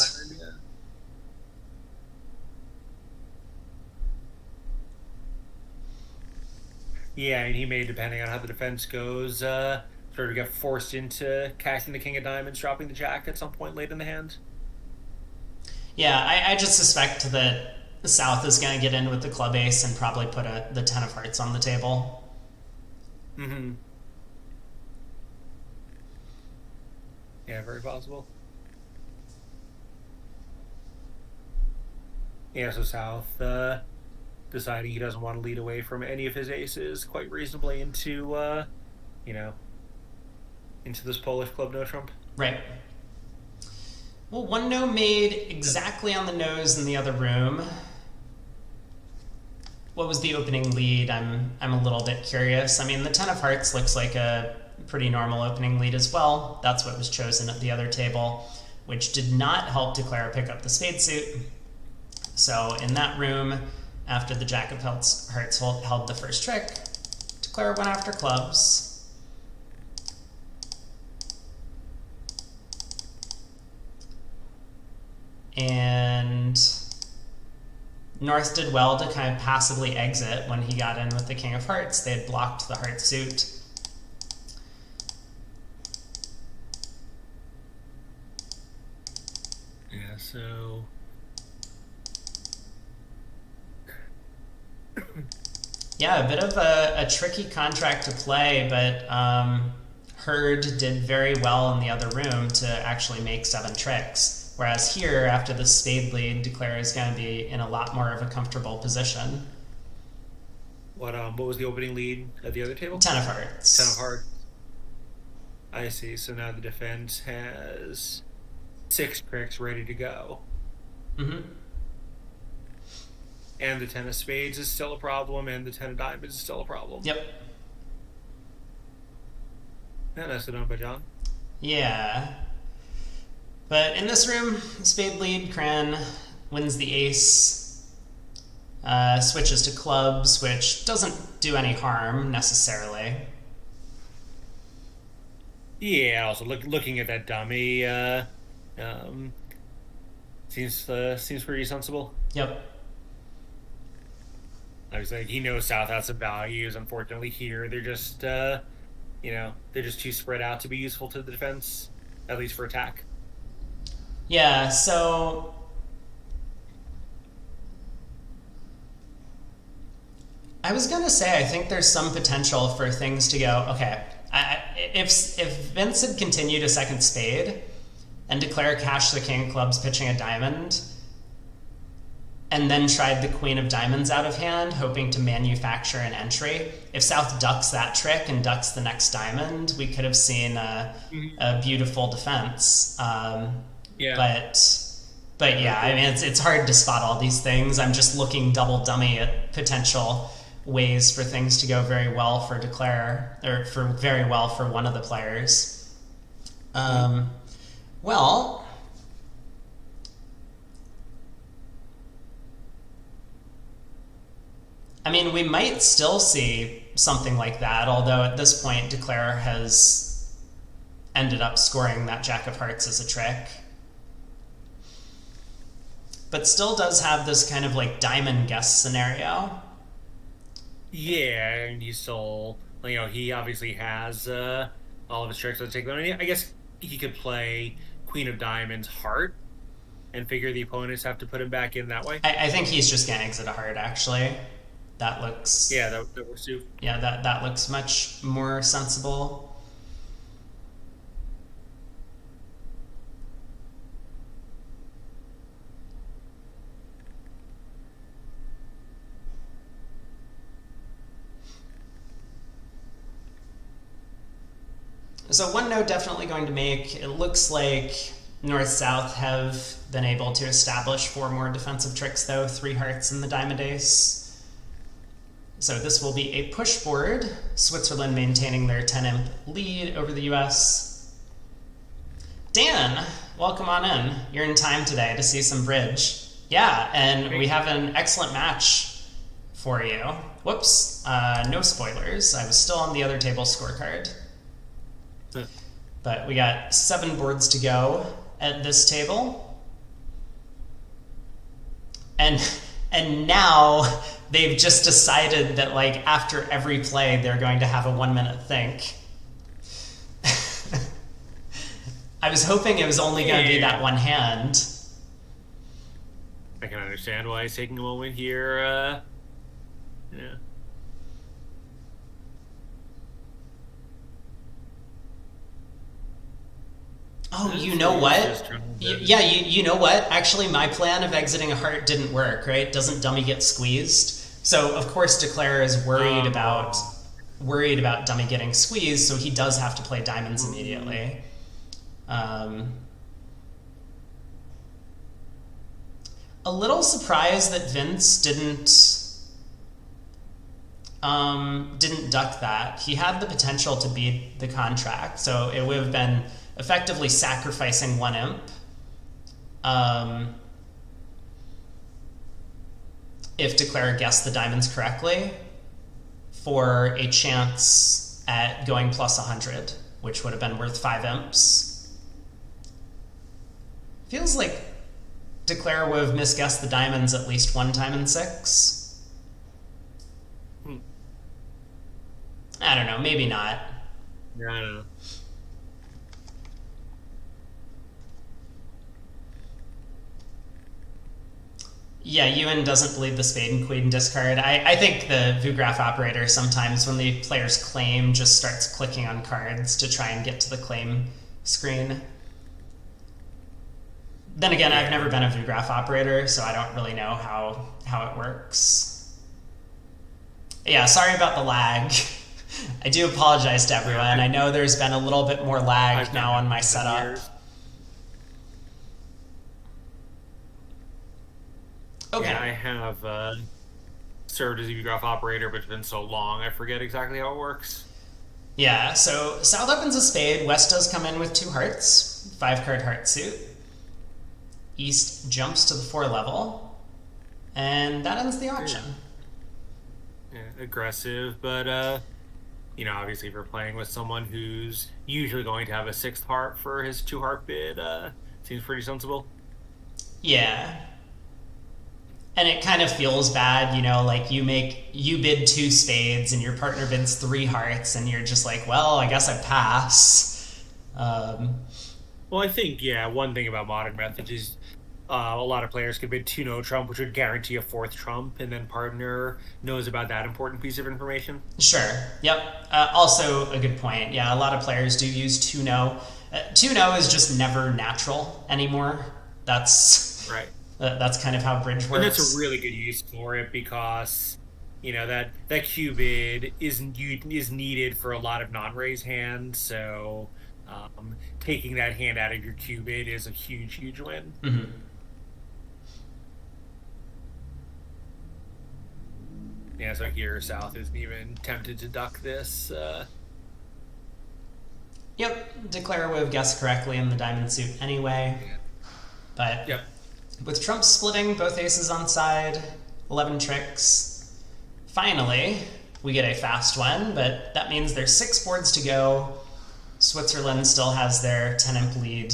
Yeah, and he may, depending on how the defense goes, sort of get forced into cashing the king of diamonds, dropping the jack at some point late in the hand. Yeah, I just suspect that the South is going to get in with the club ace and probably put the 10 of hearts on the table. Mm-hmm. Yeah, very possible. Yeah, so South deciding he doesn't want to lead away from any of his aces quite reasonably into this Polish club no trump. Right. Well, 1-no made exactly on the nose in the other room. What was the opening lead? I'm a little bit curious. I mean, the 10 of hearts looks like a pretty normal opening lead as well. That's what was chosen at the other table, which did not help Declare pick up the spade suit. So in that room, after the jack of hearts held the first trick, Declare went after clubs. And North did well to kind of passively exit when he got in with the king of hearts. They had blocked the heart suit. Yeah, so... Yeah, a bit of a tricky contract to play, but Hurd did very well in the other room to actually make 7 tricks. Whereas here, after the spade lead, Declare is going to be in a lot more of a comfortable position. What was the opening lead at the other table? 10 of hearts. 10 of hearts. I see. So now the defense has 6 tricks ready to go. Mm-hmm. And the 10 of spades is still a problem, and the 10 of diamonds is still a problem. Yep. Yeah, nicely done by John. Yeah. But in this room, spade lead, Cran wins the ace, switches to clubs, which doesn't do any harm necessarily. Yeah, also looking at that dummy, um, seems pretty sensible. Yep. I was like, he knows South has some values. Unfortunately, here they're just they're just too spread out to be useful to the defense, at least for attack. Yeah, so I was gonna say I think there's some potential for things to go. Okay, if Vince had continued a second spade and declare cash the king of clubs pitching a diamond, and then tried the queen of diamonds out of hand, hoping to manufacture an entry. If South ducks that trick and ducks the next diamond, we could have seen a beautiful defense. Yeah. But yeah, I mean, it's hard to spot all these things. I'm just looking double dummy at potential ways for things to go very well for declare, or for very well for one of the players. Well, I mean, we might still see something like that, although at this point, Declare has ended up scoring that Jack of Hearts as a trick. But still does have this kind of like diamond guess scenario. Yeah, and he still, he obviously has all of his tricks to take them. I guess he could play Queen of Diamonds heart and figure the opponents have to put him back in that way. I think he's just going to exit a heart, actually. That looks... Yeah, that works too. Yeah, that looks much more sensible. So one note definitely going to make, it looks like North-South have been able to establish 4 more defensive tricks, though. 3 hearts in the diamond ace. So this will be a push board. Switzerland maintaining their 10-imp lead over the US. Dan, welcome on in. You're in time today to see some bridge. Yeah, and we have an excellent match for you. Whoops, no spoilers. I was still on the other table scorecard. But we got 7 boards to go at this table. And now they've just decided that, like, after every play, they're going to have a 1-minute think. I was hoping it was only going to be that one hand. I can understand why he's taking a moment here. Yeah. Oh, you know what? Yeah, you know what? Actually, my plan of exiting a heart didn't work, right? Doesn't dummy get squeezed? So, of course, Declare is worried about dummy getting squeezed, so he does have to play diamonds immediately. A little surprised that Vince didn't duck that. He had the potential to beat the contract, so it would have been effectively sacrificing 1 imp. If Declare guessed the diamonds correctly for a chance at going plus 100, which would have been worth 5 imps. Feels like Declare would have misguessed the diamonds at least 1 time in 6. I don't know, maybe not. Yeah, I don't know. Yeah, Ewan doesn't believe the spade and queen discard. I think the Vugraph operator sometimes, when the players claim, just starts clicking on cards to try and get to the claim screen. Then again, I've never been a Vugraph operator, so I don't really know how it works. Yeah, sorry about the lag. I do apologize to everyone. I know there's been a little bit more lag now on my setup. Okay. Yeah, I have served as a Vugraph operator, but it's been so long I forget exactly how it works. Yeah, so South opens a spade, West does come in with 2 hearts, 5-card heart suit. East jumps to the 4 level, and that ends the auction. Yeah, aggressive, but obviously if you're playing with someone who's usually going to have a 6th heart for his 2-heart bid, seems pretty sensible. Yeah. And it kind of feels bad, like you bid 2 spades and your partner bids 3 hearts and you're just like, well, I guess I pass. Well, I think, one thing about modern methods is a lot of players could bid 2 no trump, which would guarantee a 4th trump, and then partner knows about that important piece of information. Sure. Yep. Also a good point. Yeah, a lot of players do use 2 no. 2 no is just never natural anymore. That's right. That's kind of how bridge works. And that's a really good use for it because, that Q bid is needed for a lot of non-raise hands. So taking that hand out of your Q bid is a huge, huge win. Mm-hmm. Yeah, so here South isn't even tempted to duck this. Yep, Declare would have guessed correctly in the diamond suit anyway. Yeah. But yep. With Trump splitting, both aces on side, 11 tricks. Finally, we get a fast one, but that means there's 6 boards to go. Switzerland still has their 10-imp lead.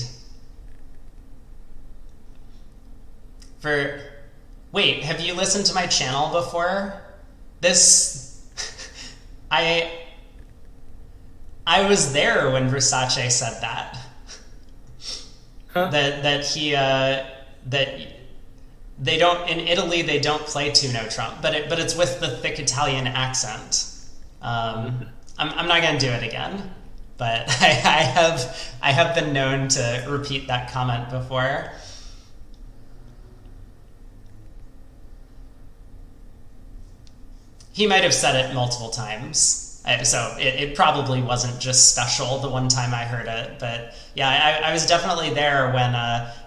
Wait, have you listened to my channel before? I was there when Versace said that. Huh? That they don't, in Italy they don't play 2 no trump, but it's with the thick Italian accent. I'm not gonna do it again, but I have been known to repeat that comment before. He might have said it multiple times, so it probably wasn't just special the one time I heard it. But yeah, I was definitely there when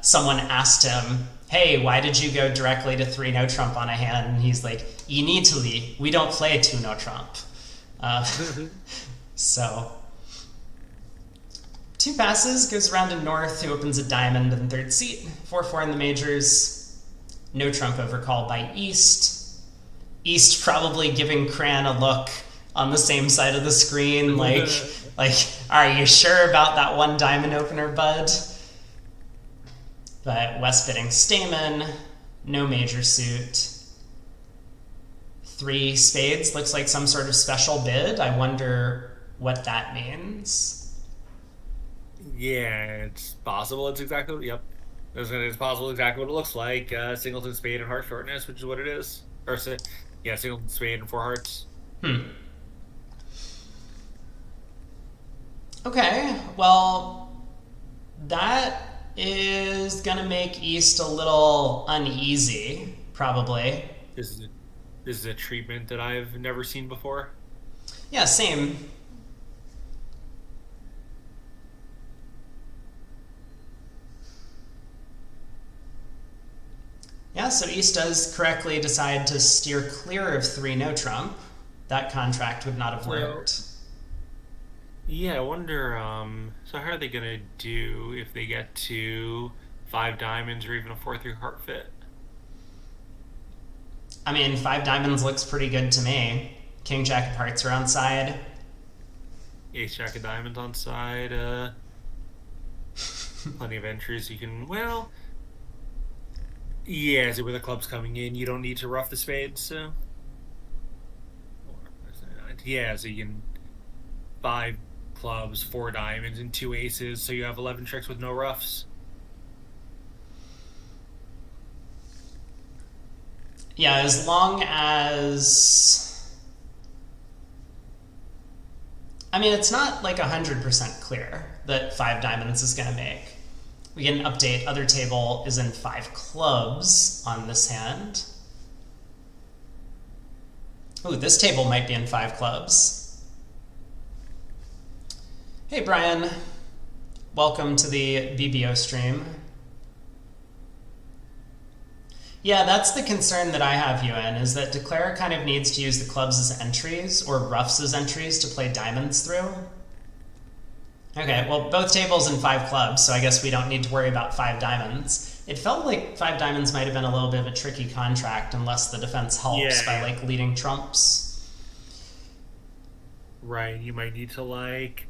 someone asked him, hey, why did you go directly to 3 no trump on a hand? And he's like, in Italy, we don't play 2 no trump. So 2 passes, goes around to North, who opens a diamond in 3rd seat. 4-4 in the majors. No trump overcall by East. East probably giving Cran a look on the same side of the screen, like, are you sure about that 1 diamond opener, bud? But West bidding Stamen, no major suit. 3 spades, looks like some sort of special bid. I wonder what that means. Yeah, it's possible. It's exactly, yep. It's possible exactly what it looks like. Singleton spade and heart shortness, which is what it is. Or, yeah, singleton spade and 4 hearts. Okay, well, that is gonna make East a little uneasy, probably. This is a treatment that I've never seen before. Yeah, same. Yeah, so East does correctly decide to steer clear of 3 no trump. That contract would not have worked. Yeah, I wonder, so how are they going to do if they get to 5 diamonds or even a 4-3 heart fit? I mean, 5 diamonds looks pretty good to me. King Jack of hearts are on side. Ace Jack of diamonds on side. Plenty of entries you can, well... Yeah, so with the clubs coming in, you don't need to rough the spades, so... Yeah, so you can 5 clubs, 4 diamonds, and 2 aces, so you have 11 tricks with no roughs. Yeah, as long as... I mean, it's not like 100% clear that 5 diamonds is going to make. We get an update. Other table is in 5 clubs on this hand. Ooh, this table might be in 5 clubs. Hey, Brian. Welcome to the BBO stream. Yeah, that's the concern that I have, Ewan, is that Declare kind of needs to use the clubs as entries or roughs as entries to play diamonds through. Okay, well, both tables and 5 clubs, so I guess we don't need to worry about 5 diamonds. It felt like 5 diamonds might have been a little bit of a tricky contract unless the defense helps by, like, leading trumps. Right, you might need to, like,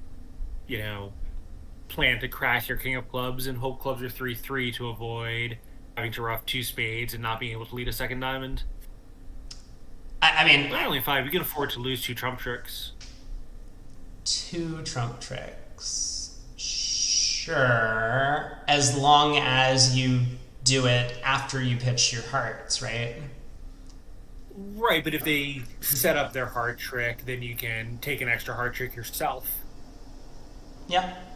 plan to crash your king of clubs and hope clubs are 3-3 to avoid having to rough 2 spades and not being able to lead a second diamond. I mean... Not only 5, you can afford to lose 2 trump tricks. 2 trump tricks. Sure. As long as you do it after you pitch your hearts, right? Right, but if they set up their heart trick, then you can take an extra heart trick yourself. Yep.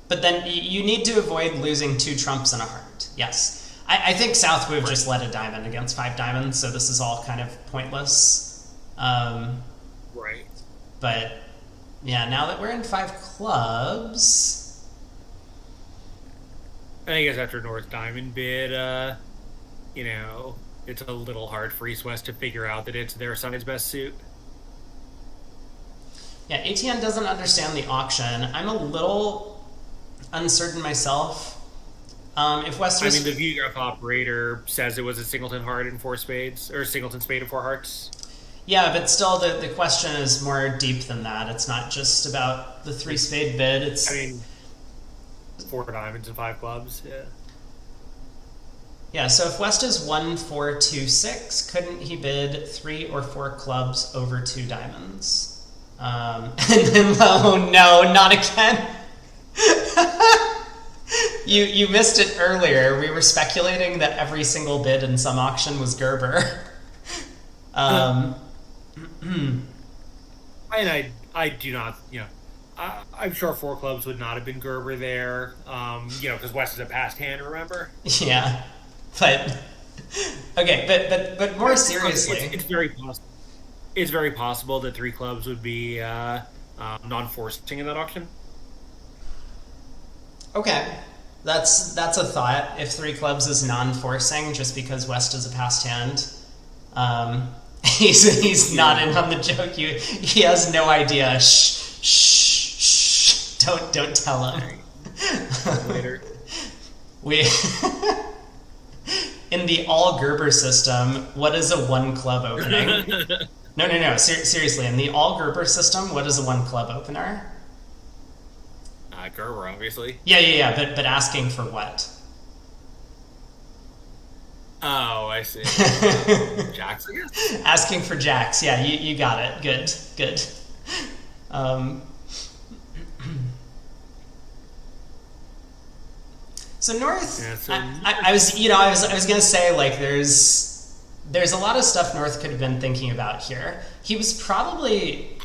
But then you need to avoid losing 2 trumps and a heart. Yes. I think South would have just led a diamond against 5 diamonds, so this is all kind of pointless. Right. But, yeah, now that we're in 5 clubs... I guess after North Diamond bid, it's a little hard for East West to figure out that it's their side's best suit. Yeah, ATN doesn't understand the auction. I'm a little uncertain myself. If West was... the view graph operator says it was a singleton heart and 4 spades, or singleton spade and 4 hearts. Yeah, but still, the question is more deep than that. It's not just about the 3 spade bid. It's... 4 diamonds and 5 clubs, yeah. Yeah, so if West is 1-4-2-6, couldn't he bid 3 or 4 clubs over 2 diamonds? And then, oh no, not again. You missed it earlier. We were speculating that every single bid in some auction was Gerber. And I do not, I'm sure 4 clubs would not have been Gerber there, because West is a passed hand, remember? Yeah, but okay, but more seriously, it's very possible. It's very possible that 3 clubs would be non-forcing in that auction. Okay, that's a thought. If 3 clubs is non-forcing, just because West is a passed hand, he's not in on the joke. He has no idea. Shh. Don't tell him. Later. In the all Gerber system, what is a 1 club opening? No. Seriously, in the all Gerber system, what is a 1 club opener? Gerber, obviously. Yeah. But asking for what? Oh, I see. Jacks, I guess. Asking for jacks. Yeah, you got it. Good. So North, I was gonna say, like, there's a lot of stuff North could have been thinking about here. He was probably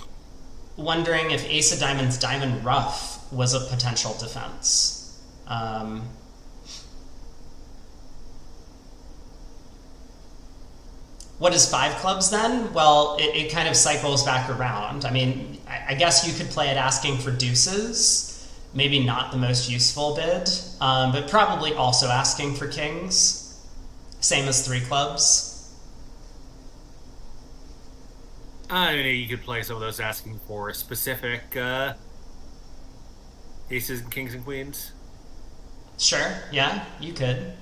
wondering if Ace of Diamonds Diamond Ruff was a potential defense. What is 5 clubs then? Well, it kind of cycles back around. I mean, I guess you could play it asking for deuces. Maybe not the most useful bid, but probably also asking for kings. Same as 3 clubs. I mean, you could play some of those asking for specific aces and kings and queens. Sure, yeah, you could.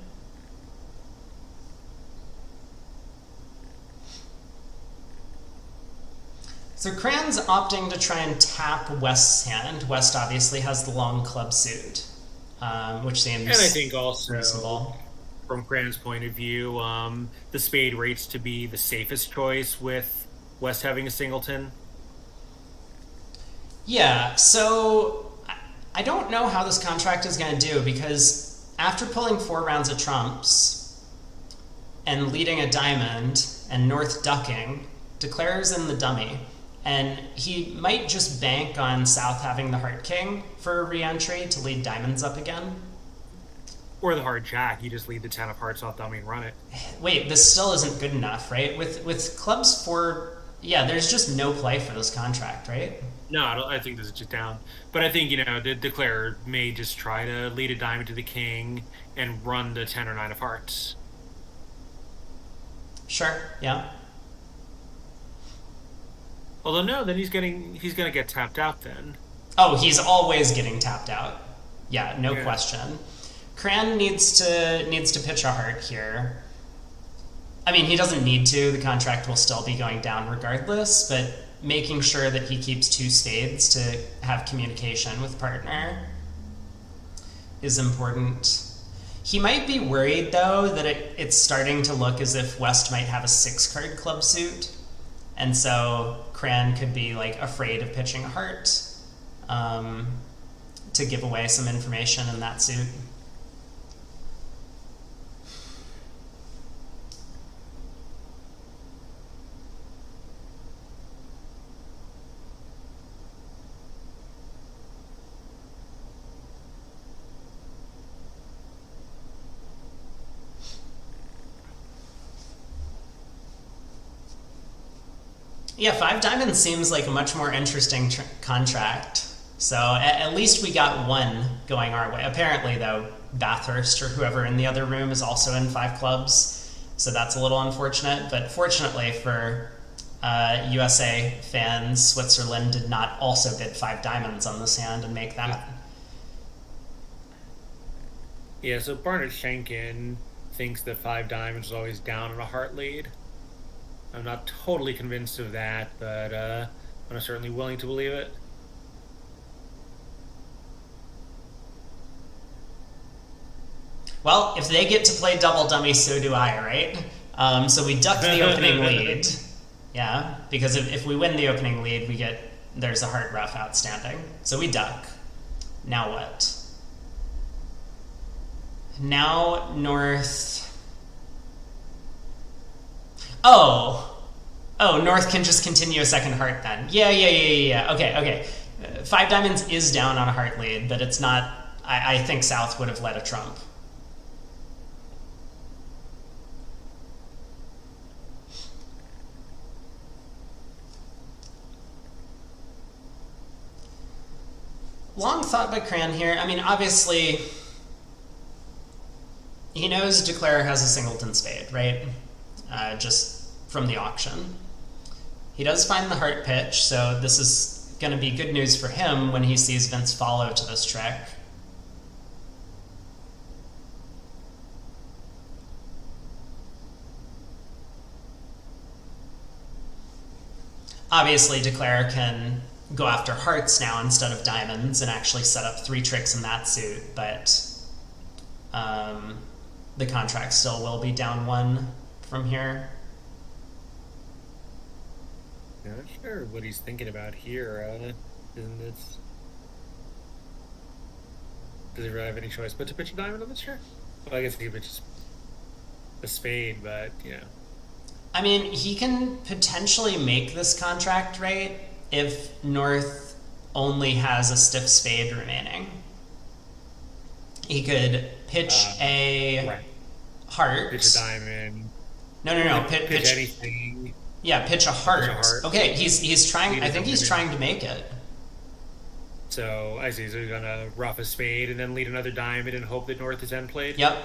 So Cran's opting to try and tap West's hand. West obviously has the long club suit, which seems and I think also reasonable. From Cran's point of view, the spade rates to be the safest choice with West having a singleton. Yeah, so I don't know how this contract is going to do, because after pulling 4 rounds of trumps and leading a diamond and North ducking, Declare's in the dummy. And he might just bank on South having the heart king for a re-entry to lead diamonds up again. Or the hard jack, you just lead the 10 of hearts off dummy and run it. Wait, this still isn't good enough, right? With clubs 4, yeah, there's just no play for this contract, right? No, I think this is just down. But I think, the Declare may just try to lead a diamond to the king and run the 10 or 9 of hearts. Sure, yeah. Although no, then he's gonna get tapped out then. Oh, he's always getting tapped out. Yeah, no Yeah. question. Cran needs to pitch a heart here. I mean, he doesn't need to. The contract will still be going down regardless, but making sure that he keeps two spades to have communication with partner is important. He might be worried, though, that it's starting to look as if West might have a 6-card club suit, and so Cran could be like afraid of pitching a heart to give away some information in that suit. Yeah, 5 diamonds seems like a much more interesting contract. So at least we got one going our way. Apparently, though, Bathurst or whoever in the other room is also in 5 clubs. So that's a little unfortunate. But fortunately for USA fans, Switzerland did not also bid 5 diamonds on this hand and make that. Yeah, so Barnett Schenken thinks that 5 diamonds is always down on a heart lead. I'm not totally convinced of that, but I'm certainly willing to believe it. Well, if they get to play double dummy, so do I, right? So we duck the opening lead. Yeah, because if we win the opening lead, there's a heart rough outstanding. So we duck. Now what? Now North... Oh, North can just continue a second heart then. Yeah. Okay. 5 diamonds is down on a heart lead, but it's not... I think South would have led a trump. Long thought by Cran here. I mean, obviously, he knows Declare has a singleton spade, right? Just from the auction. He does find the heart pitch, so this is going to be good news for him when he sees Vince follow to this trick. Obviously, Declare can go after hearts now instead of diamonds and actually set up 3 tricks in that suit, but the contract still will be down 1 from here. I'm not sure what he's thinking about here. Isn't it? Does he really have any choice but to pitch a diamond on this trick? Well, I guess he pitches a spade, but yeah. I mean, he can potentially make this contract right if North only has a stiff spade remaining. He could pitch a heart. Pitch a diamond. No. Pitch anything. Yeah, pitch a heart. Okay, he's trying. I think he's trying to make it. So I see. So he's gonna rough a spade and then lead another diamond and hope that North is end played. Yep.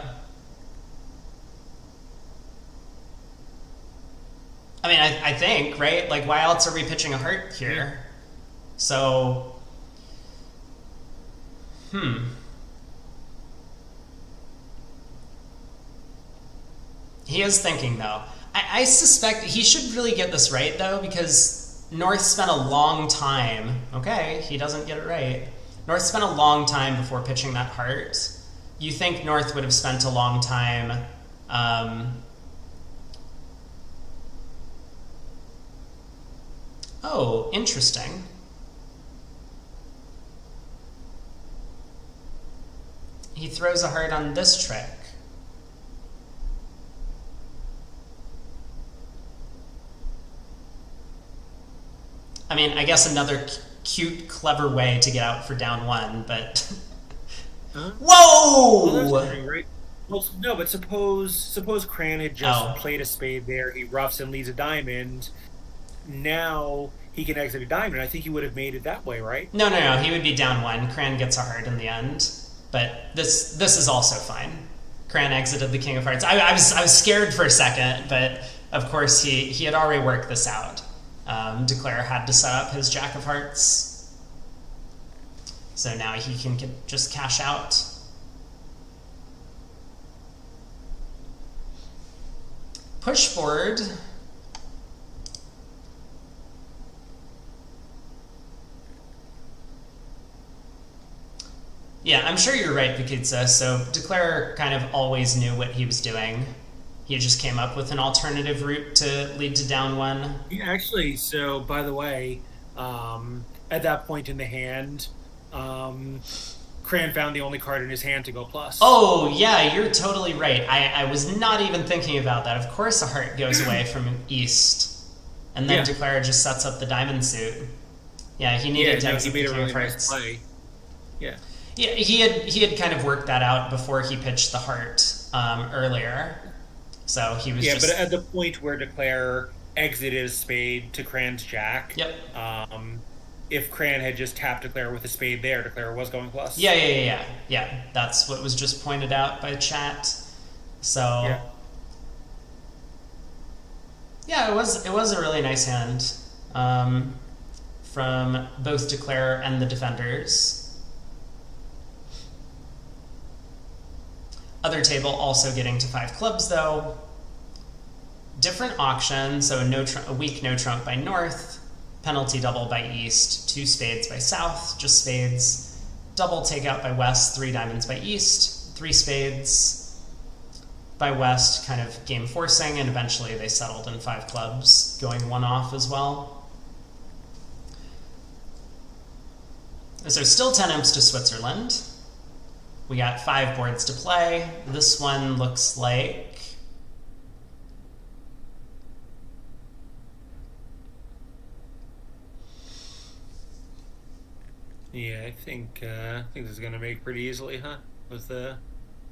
I mean, I think, right? Like, why else are we pitching a heart here? Yeah. So, He is thinking, though. I suspect he should really get this right, though, because North spent a long time. Okay, he doesn't get it right. North spent a long time before pitching that heart. You think North would have spent a long time oh, interesting. He throws a heart on this trick. I mean, I guess another cute, clever way to get out for down 1, but... Huh? Whoa! Well, right? Well, no, but suppose Cran had just played a spade there, he roughs and leads a diamond, now he can exit a diamond. I think he would have made it that way, right? No, he would be down 1. Cran gets a heart in the end, but this is also fine. Cran exited the King of Hearts. I was scared for a second, but of course, he had already worked this out. Declare had to set up his Jack of Hearts. So now he can just cash out. Push forward. Yeah, I'm sure you're right, Pekitsa. So Declare kind of always knew what he was doing. He just came up with an alternative route to lead to down one. Yeah, actually, so by the way, at that point in the hand, Cran found the only card in his hand to go plus. Oh, yeah, you're totally right. I was not even thinking about that. Of course a heart goes away from east. And then Declare just sets up the diamond suit. Yeah, he needed to exit the King of Hearts. Play. Yeah. Yeah, he had kind of worked that out before he pitched the heart earlier. So he was but at the point where Declare exited his spade to Cran's Jack, if Cran had just tapped Declare with a spade there, Declare was going plus. Yeah. That's what was just pointed out by chat. So it was a really nice hand from both Declare and the defenders. Other table also getting to 5 clubs though. Different auction, so a weak no trump by north, penalty double by east, 2 spades by south, just spades, double takeout by west, 3 diamonds by east, 3 spades by west, kind of game forcing, and eventually they settled in 5 clubs, going 1 off as well. So still 10 imps to Switzerland. We got 5 boards to play. This one looks like... Yeah, I think this is gonna make pretty easily, huh? With the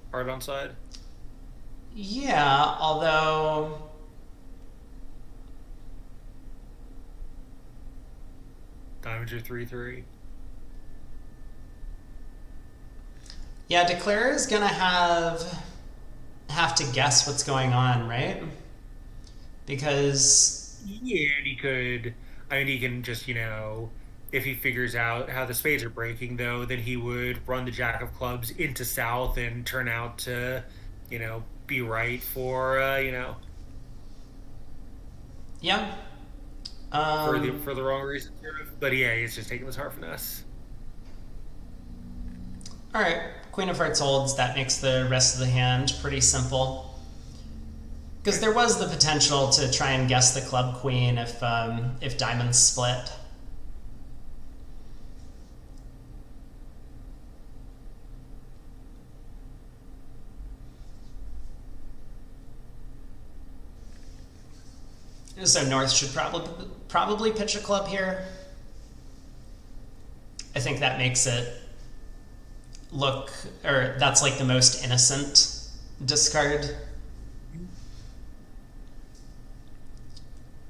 heart on side. Yeah, although diamonds are 3-3. Yeah, Declare is gonna have to guess what's going on, right? Because yeah, and he could. I mean, he can just if he figures out how the spades are breaking, though, then he would run the Jack of Clubs into south and turn out to, be right for Yeah. For the wrong reason, sort of. But yeah, he's just taking this heart finesse. All right, Queen of Hearts holds. That makes the rest of the hand pretty simple. Because there was the potential to try and guess the club queen if diamonds split. So North should probably pitch a club here. I think that makes it look, or that's like the most innocent discard.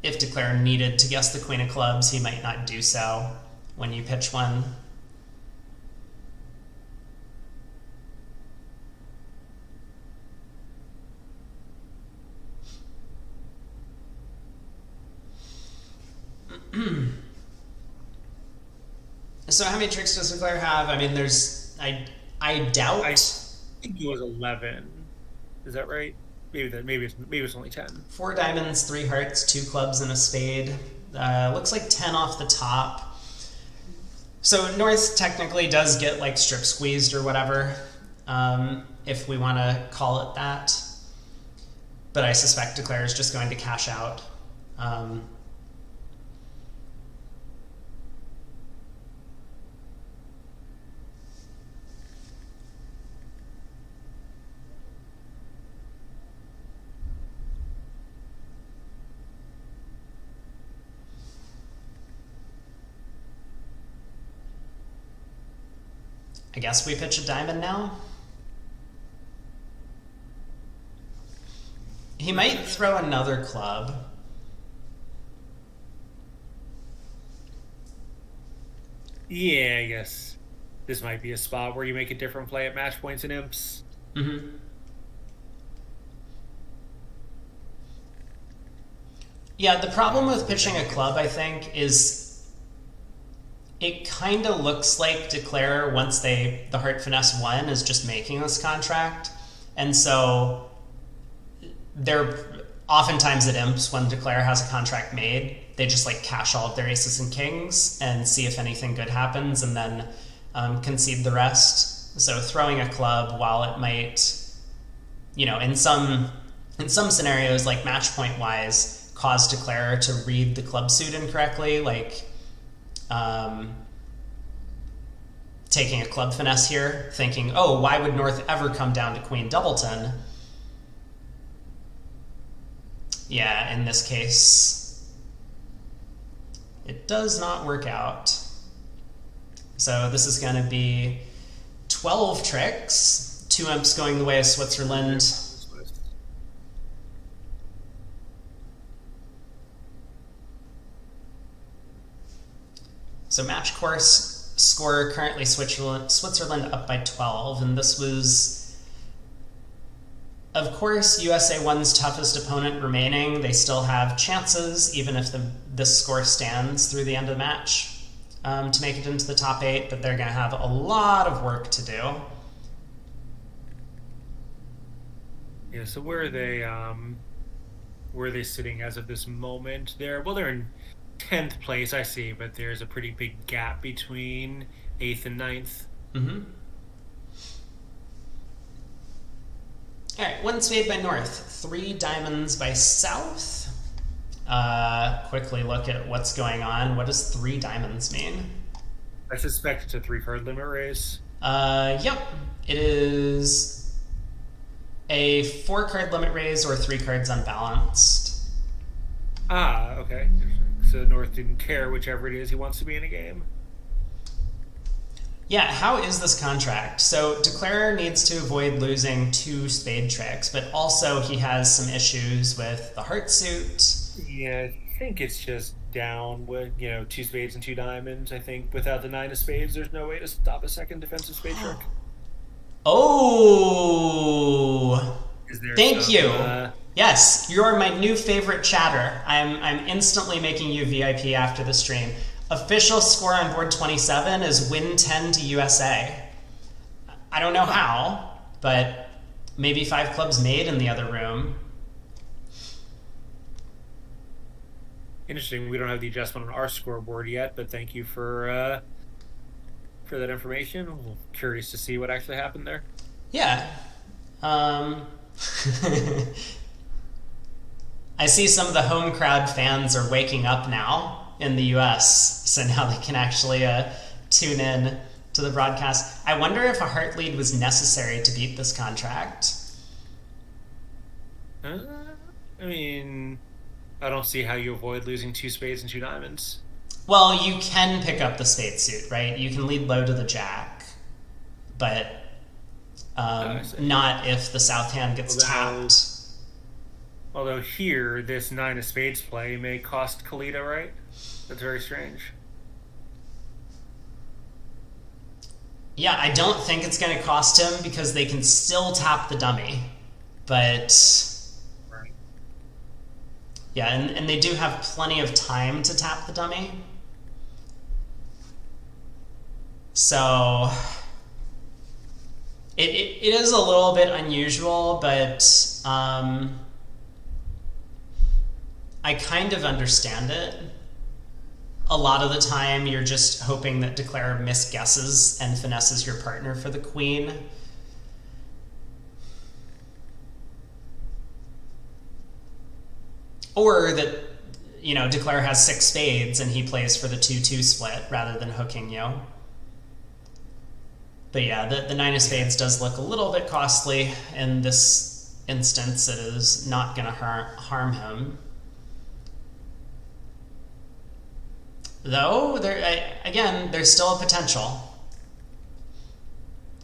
If Declare needed to guess the Queen of Clubs, he might not do so when you pitch one. So how many tricks does Declare have? I mean, I doubt. I think it was 11. Is that right? Maybe it's only 10. 4 diamonds, 3 hearts, 2 clubs, and a spade. Looks like 10 off the top. So North technically does get like strip squeezed or whatever, if we want to call it that. But I suspect Declare is just going to cash out. I guess we pitch a diamond now. He might throw another club. Yeah, I guess this might be a spot where you make a different play at match points and imps. Mm-hmm. Yeah, the problem with pitching a club, I think, is it kind of looks like Declare, once the Heart Finesse won, is just making this contract. And so they're oftentimes at Imps, when Declare has a contract made, they just like cash all of their aces and kings and see if anything good happens, and then concede the rest. So throwing a club, while it might, in some scenarios, like match point wise, cause Declare to read the club suit incorrectly, like taking a club finesse here, thinking, oh, why would North ever come down to Queen Doubleton? Yeah, in this case, it does not work out. So this is going to be 12 tricks, 2 imps going the way of Switzerland. So match course score currently Switzerland up by 12, and this was, of course, USA 1's toughest opponent remaining. They still have chances, even if this score stands through the end of the match, to make it into the top 8, but they're going to have a lot of work to do. Yeah, so where are they sitting as of this moment? They're in 10th place, I see, but there's a pretty big gap between 8th and 9th. Mm-hmm. All right, 1 spade by North, 3 diamonds by South. Quickly look at what's going on. What does 3 diamonds mean? I suspect it's a 3-card limit raise. Yep. It is a 4-card limit raise or 3 cards unbalanced. Ah, okay. So North didn't care whichever it is he wants to be in a game. Yeah, how is this contract? So Declarer needs to avoid losing 2 spade tricks, but also he has some issues with the heart suit. Yeah, I think it's just down with, 2 spades and 2 diamonds. I think without the 9 of spades, there's no way to stop a second defensive spade trick. Oh! Thank you. Yes, you are my new favorite chatter. I'm instantly making you VIP after the stream. Official score on board 27 is win 10 to USA. I don't know how, but maybe 5 clubs made in the other room. Interesting. We don't have the adjustment on our scoreboard yet, but thank you for that information. I'm curious to see what actually happened there. Yeah. I see some of the home crowd fans are waking up now in the US, so now they can actually tune in to the broadcast. I wonder if a heart lead was necessary to beat this contract. I mean, I don't see how you avoid losing 2 spades and 2 diamonds. Well, you can pick up the spade suit, right? You can lead low to the jack, but not if the south hand gets tapped. Although here, this 9 of spades play may cost Kalita, right? That's very strange. Yeah, I don't think it's going to cost him because they can still tap the dummy. But right. Yeah, and they do have plenty of time to tap the dummy. So it is a little bit unusual, but I kind of understand it. A lot of the time, you're just hoping that Declare misguesses and finesses your partner for the queen. Or that, Declare has 6 spades and he plays for the 2-2 split rather than hooking you. But yeah, the 9 of spades does look a little bit costly. In this instance, it is not going to harm him. Though, there's still a potential.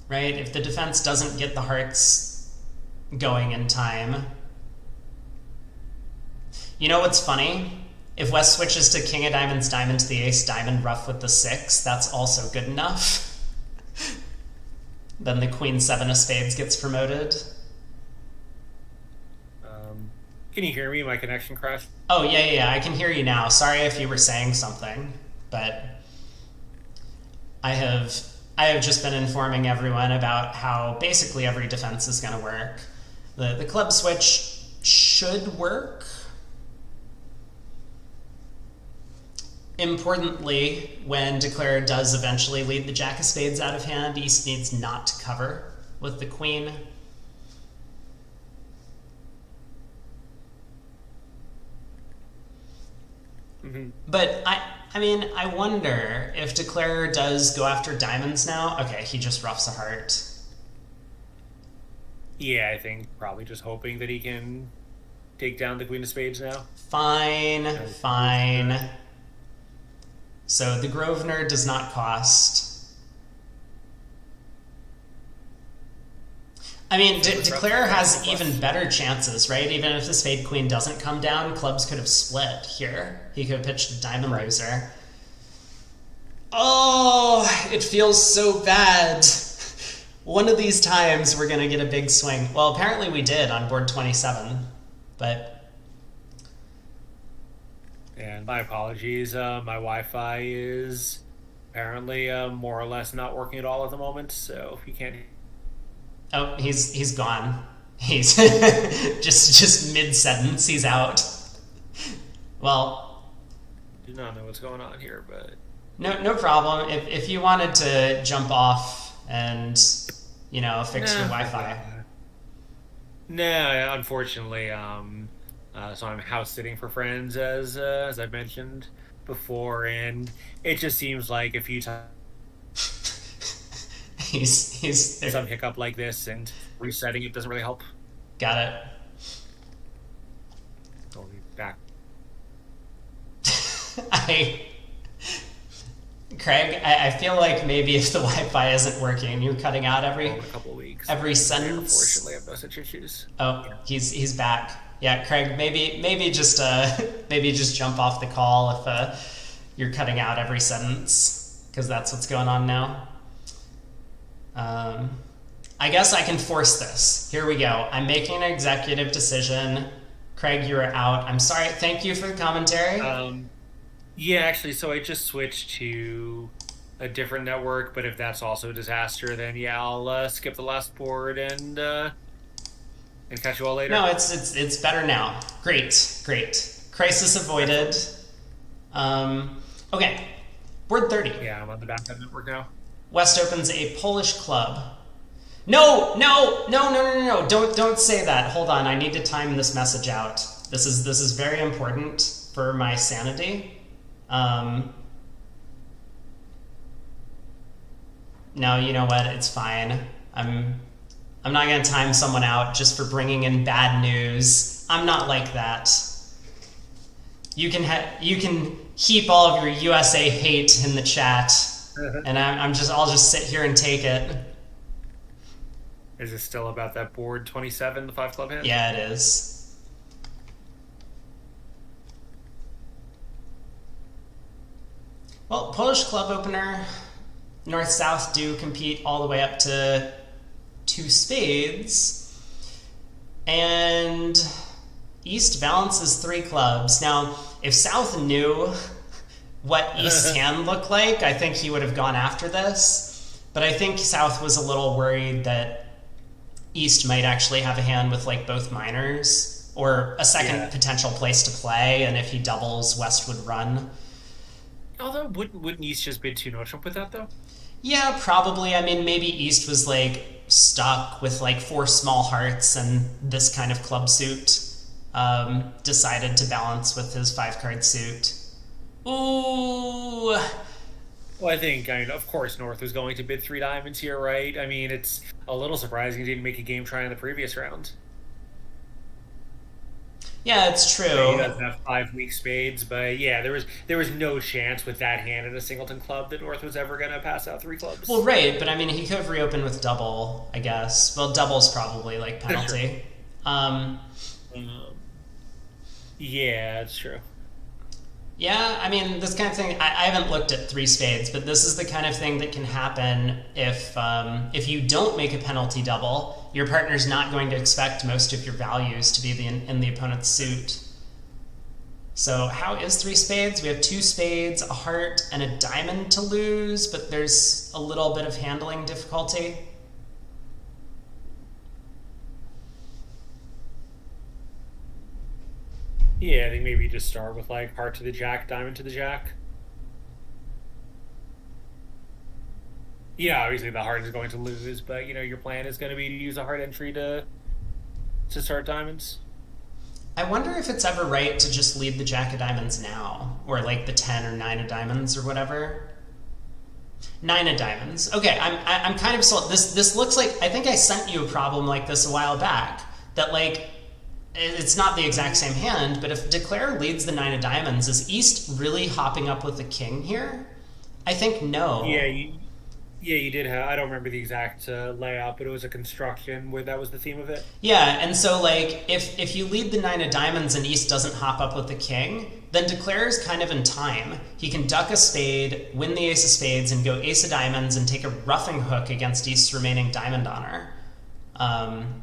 Right? If the defense doesn't get the hearts going in time. You know what's funny? If West switches to king of diamonds, diamond to the ace, diamond ruff with the 6, that's also good enough. Then the queen 7 of spades gets promoted. Can you hear me? My connection crashed. Oh, yeah, yeah, yeah, I can hear you now. Sorry if you were saying something, but I have I have just been informing everyone about how basically every defense is going to work. The club switch should work. Importantly, when Declare does eventually lead the Jack of Spades out of hand, East needs not to cover with the Queen. Mm-hmm. But I mean, I wonder if Declare does go after diamonds now. Okay, he just roughs a heart. Yeah, I think probably just hoping that he can take down the Queen of Spades now. Fine, fine. So the Grosvenor does not cost. I mean, Declare has even better chances, right? Even if the Spade Queen doesn't come down, clubs could have split here. He could have pitched a diamond loser. Oh, it feels so bad. One of these times we're going to get a big swing. Well, apparently we did on board 27, but... And my apologies, my Wi-Fi is apparently more or less not working at all at the moment, so if you can't... Oh, he's gone. He's just mid-sentence, he's out. Well... I do not know what's going on here, but... No problem. If you wanted to jump off and, you know, fix your Wi-Fi. No, unfortunately, so I'm house sitting for friends, as I've mentioned before, and it just seems like a few times he's some hiccup like this, and resetting it doesn't really help. Got it. I'll be back. Craig, I feel like maybe if the Wi-Fi isn't working, you're cutting out In a couple of weeks. every sentence. Unfortunately, I have no such issues. Oh, yeah. He's back. Yeah, Craig, maybe just jump off the call if you're cutting out every sentence, because that's what's going on now. I guess I can force this. Here we go. I'm making an executive decision. Craig, you are out. I'm sorry. Thank you for the commentary. Yeah, actually, so I just switched to a different network, but if that's also a disaster, then yeah, I'll skip the last board and catch you all later. No, it's better now. Great. Crisis avoided. Okay, board 30. Yeah, I'm on the back end network now. West opens a Polish club. No! Don't say that. Hold on, I need to time this message out. This is very important for my sanity. No, you know what? It's fine. I'm not gonna time someone out just for bringing in bad news. I'm not like that. You can heap all of your USA hate in the chat, and I'll just sit here and take it. Is it still about that board 27, the 5 club hand? Yeah, it is. Well, Polish club opener, North-South do compete all the way up to 2 spades, and East balances 3 clubs. Now, if South knew what East's hand looked like, I think he would have gone after this, but I think South was a little worried that East might actually have a hand with like both minors, or a second potential place to play, and if he doubles, West would run. Although, wouldn't East just bid 2 no trump with that, though? Yeah, probably. I mean, maybe East was, like, stuck with, like, 4 small hearts and this kind of club suit. Decided to balance with his 5-card suit. Ooh! Well, I mean, of course, North was going to bid 3 diamonds here, right? I mean, it's a little surprising he didn't make a game try in the previous round. Yeah, it's true. He doesn't have 5 weak spades, but yeah, there was no chance with that hand in a singleton club that North was ever going to pass out 3 clubs. Well, right, but I mean, he could have reopened with double, I guess. Well, double's probably, like, penalty. Yeah, that's true. Yeah, I mean, this kind of thing, I haven't looked at three spades, but this is the kind of thing that can happen if you don't make a penalty double. Your partner's not going to expect most of your values to be in the opponent's suit. So how is three spades? We have two spades, a heart, and a diamond to lose, but there's a little bit of handling difficulty. Yeah, I think maybe you just start with like heart to the jack, diamond to the jack. Yeah, obviously the heart is going to lose, but your plan is going to be to use a heart entry to start diamonds. I wonder if it's ever right to just lead the jack of diamonds now, or like the 10 or 9 of diamonds or whatever. 9 of diamonds. Okay, I'm kind of sold. This looks like, I think I sent you a problem like this a while back, that like, it's not the exact same hand, but if Declare leads the 9 of diamonds, is East really hopping up with the king here? I think no. Yeah, you did have. I don't remember the exact layout, but it was a construction where that was the theme of it. Yeah, and so like if you lead the 9 of diamonds and East doesn't hop up with the king, then Declare is kind of in time. He can duck a spade, win the ace of spades, and go ace of diamonds and take a roughing hook against East's remaining diamond honor. I'm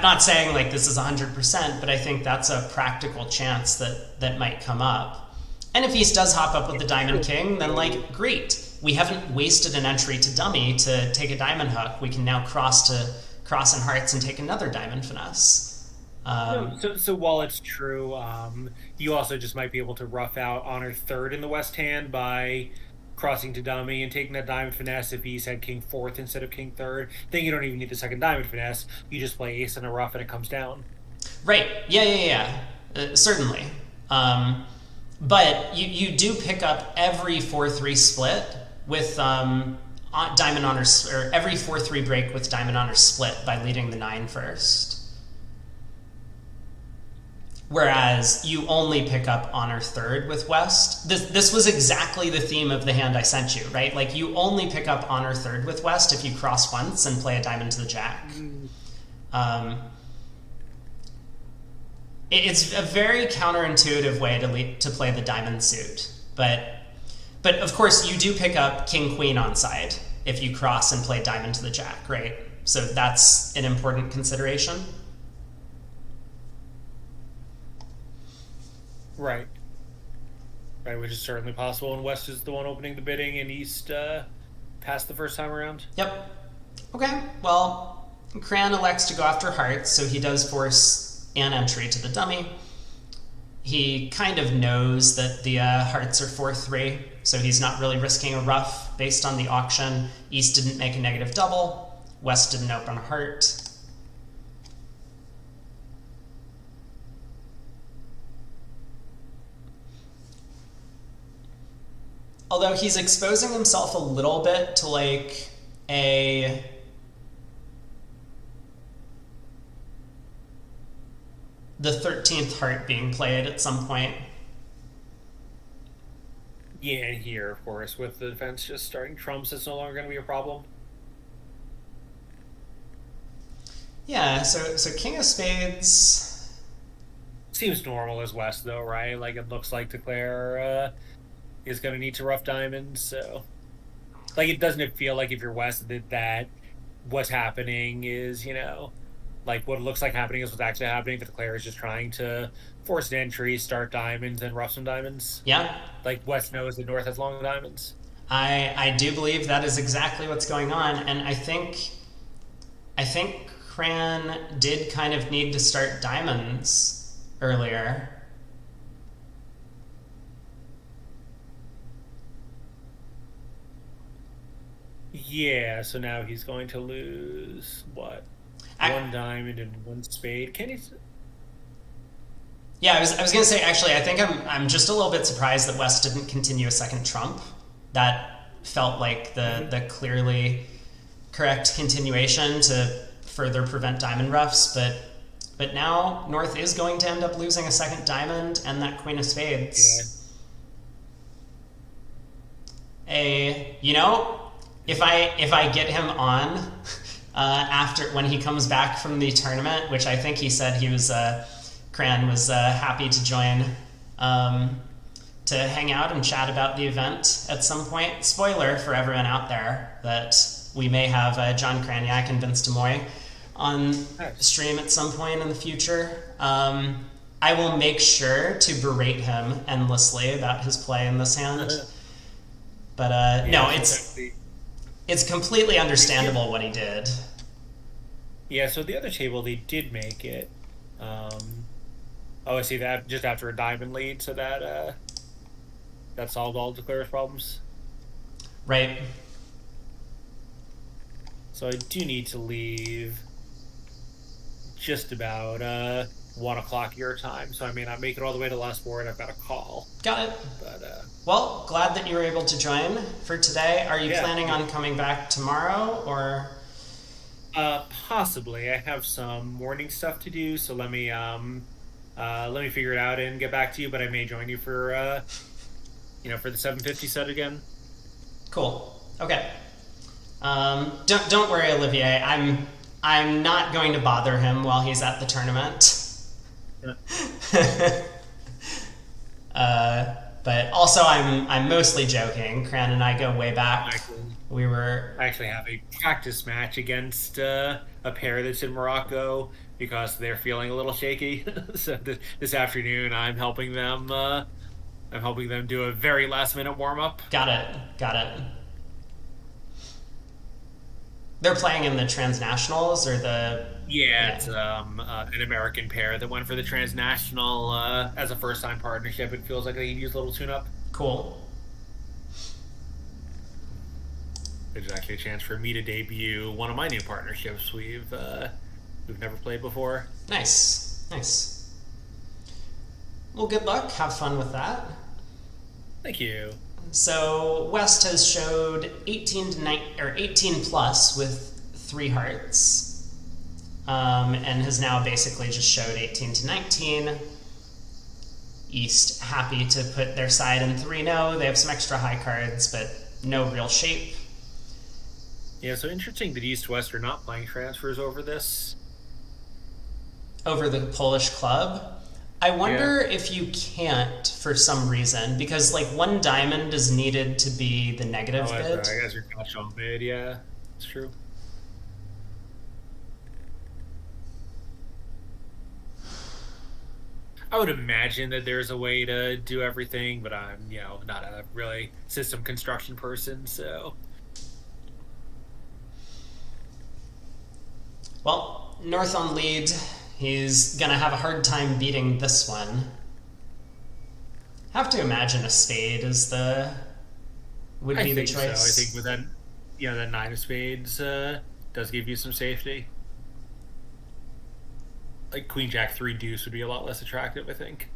not saying like this is 100%, but I think that's a practical chance that might come up. And if East does hop up with the diamond king, then like, great. We haven't wasted an entry to dummy to take a diamond hook. We can now cross in hearts and take another diamond finesse. So while it's true, you also just might be able to rough out honor third in the West hand by crossing to dummy and taking that diamond finesse if East had king fourth instead of king third. Then you don't even need the second diamond finesse. You just play ace in a rough and it comes down. Right. Yeah. Certainly. But you do pick up every 4-3 split with diamond honors, or every 4-3 break with diamond honors split by leading the 9 first. Whereas you only pick up honor third with West. This was exactly the theme of the hand I sent you, right? Like you only pick up honor third with West if you cross once and play a diamond to the jack. It's a very counterintuitive way to play the diamond suit, but of course you do pick up king queen on side if you cross and play diamond to the jack, right? So that's an important consideration. Right, which is certainly possible, and West is the one opening the bidding, and East passed the first time around. Yep. Okay, well, Cran elects to go after hearts, so he does force an entry to the dummy. He kind of knows that the hearts are 4-3, so he's not really risking a rough based on the auction. East didn't make a negative double. West didn't open a heart. Although he's exposing himself a little bit to like the 13th heart being played at some point. Yeah, and here, of course, with the defense just starting trumps, it's no longer going to be a problem. Yeah, so King of Spades seems normal as West, though, right? Like, it looks like Declare is going to need to rough diamonds, so... Like, it feel like if you're West that what's happening is, like, what it looks like happening is what's actually happening, but Declare is just trying to force an entry, start diamonds, and rough some diamonds. Yeah. Like, West knows that North has long diamonds. I do believe that is exactly what's going on, and I think Cran did kind of need to start diamonds earlier. Yeah, so now he's going to lose, what? One diamond and one spade. Can he... Yeah, I was going to say, actually, I think I'm just a little bit surprised that West didn't continue a second trump. That felt like the clearly correct continuation to further prevent diamond roughs, but now North is going to end up losing a second diamond and that queen of spades. Yeah. If I get him on after when he comes back from the tournament, which I think he said he was Cran was happy to join to hang out and chat about the event at some point. Spoiler for everyone out there that we may have John Kraniak and Vince DeMoy on stream at some point in the future. I will make sure to berate him endlessly about his play in this hand. But no, it's completely understandable what he did. Yeah, so the other table, they did make it. I see that just after a diamond lead, so that solved all Declare's problems. Right. So I do need to leave just about 1 o'clock your time. So I may not make it all the way to last board. I've got a call. Got it. But well, glad that you were able to join for today. Are you planning on coming back tomorrow, or? Possibly. I have some morning stuff to do, so let me figure it out and get back to you. But I may join you for for the 750 set again. Cool. Okay. Don't worry, Olivier. I'm not going to bother him while he's at the tournament. But also, I'm mostly joking. Cran and I go way back. I actually have a practice match against a pair that's in Morocco because they're feeling a little shaky. So this afternoon, I'm helping them. I'm helping them do a very last minute warm up. Got it. They're playing in the transnationals or the. Yeah, it's an American pair that went for the transnational as a first time partnership. It feels like they could use a little tune up. Cool. There's actually a chance for me to debut one of my new partnerships we've never played before. Nice. Well, good luck. Have fun with that. Thank you. So West has showed 18 plus with 3 hearts, and has now basically just showed 18 to 19. East happy to put their side in 3-0. They have some extra high cards, but no real shape. Yeah, so interesting that East-West are not playing transfers over this. Over the Polish club? I wonder if you can't for some reason, because like 1 diamond is needed to be the negative bid. I guess you're catch on bid, yeah. It's true. I would imagine that there's a way to do everything, but I'm, not a really system construction person, so. Well, North on lead. He's gonna have a hard time beating this one. Have to imagine a spade would be the choice. So. I think with that, that 9 of spades does give you some safety. Like Queen Jack 3 deuce would be a lot less attractive, I think.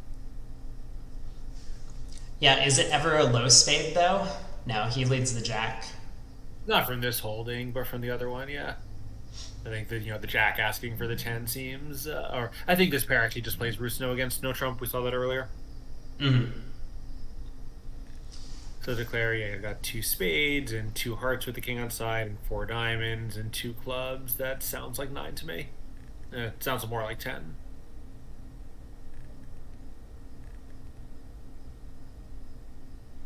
Yeah, is it ever a low spade though? No, he leads the jack. Not from this holding, but from the other one, yeah. I think that the jack asking for the 10 seems, or I think this pair actually just plays Rusno against no trump. We saw that earlier. Mm-hmm. So Declare, you've got 2 spades and 2 hearts with the king on side and 4 diamonds and 2 clubs. That sounds like 9 to me. It sounds more like 10.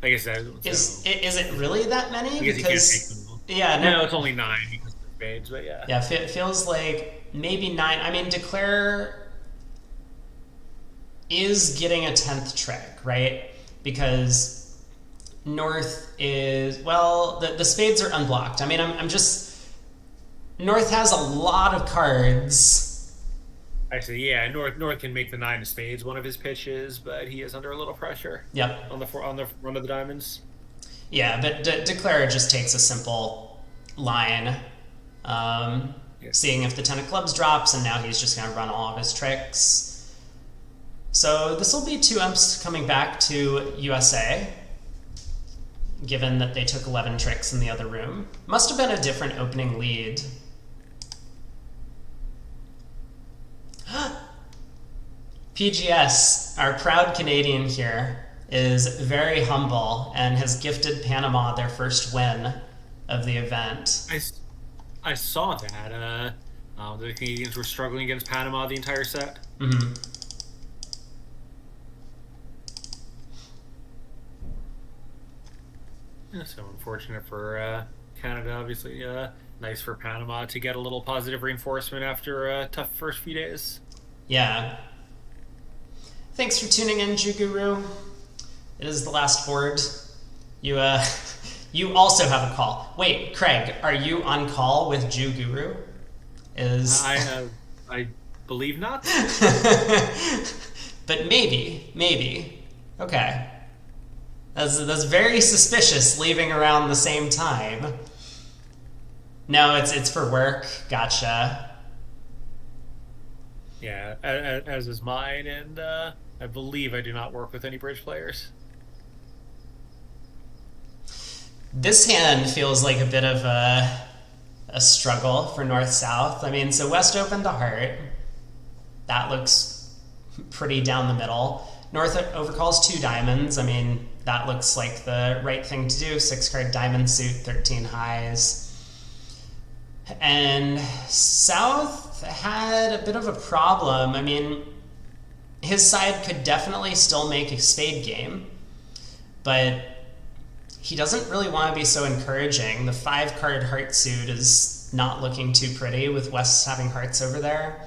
I guess that is it really that many? Because no, it's only 9 because of the spades, but yeah. Yeah, it feels like maybe 9. I mean, Declare is getting a 10th trick, right? Because North is the spades are unblocked. I mean, I'm just North has a lot of cards. Actually, yeah, North can make the 9 of spades one of his pitches, but he is under a little pressure. Yep. On the run of the diamonds. Yeah, but Declare just takes a simple line, seeing if the 10 of clubs drops, and now he's just going to run all of his tricks. So this will be 2 umps coming back to USA, given that they took 11 tricks in the other room. Must have been a different opening lead. PGS, our proud Canadian here, is very humble and has gifted Panama their first win of the event. I saw that. The Canadians were struggling against Panama the entire set. Mm-hmm. Yeah, so unfortunate for Canada. Obviously, nice for Panama to get a little positive reinforcement after a tough first few days. Yeah. Thanks for tuning in, Juguru. It is the last board. You you also have a call. Wait, Craig, are you on call with Juguru? I believe not. But maybe. Okay. That's very suspicious, leaving around the same time. No, it's for work. Gotcha. Yeah, as is mine, and I believe I do not work with any bridge players. This hand feels like a bit of a struggle for North-South. I mean, so West opened a heart. That looks pretty down the middle. North overcalls 2 diamonds. I mean, that looks like the right thing to do. 6-card diamond suit, 13 highs. And South had a bit of a problem. I mean, his side could definitely still make a spade game, but he doesn't really want to be so encouraging. The 5-card heart suit is not looking too pretty with West having hearts over there.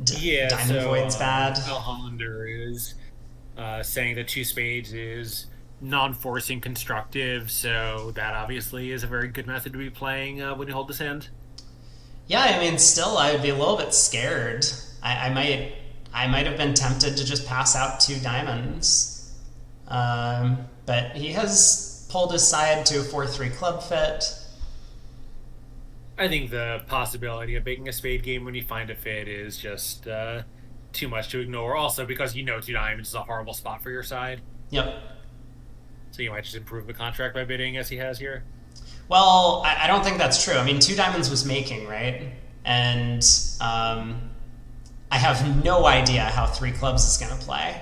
Diamond Void's bad. Al Hollander is saying that 2 spades is non-forcing constructive, so that obviously is a very good method to be playing when you hold this hand. Yeah, I mean, still, I would be a little bit scared. I might have been tempted to just pass out 2 diamonds. But he has pulled his side to a 4-3 club fit. I think the possibility of making a spade game when you find a fit is just too much to ignore. Also, because 2 diamonds is a horrible spot for your side. Yep. So you might just improve the contract by bidding as he has here. Well, I don't think that's true. I mean, 2 diamonds was making, right? And I have no idea how 3 clubs is going to play.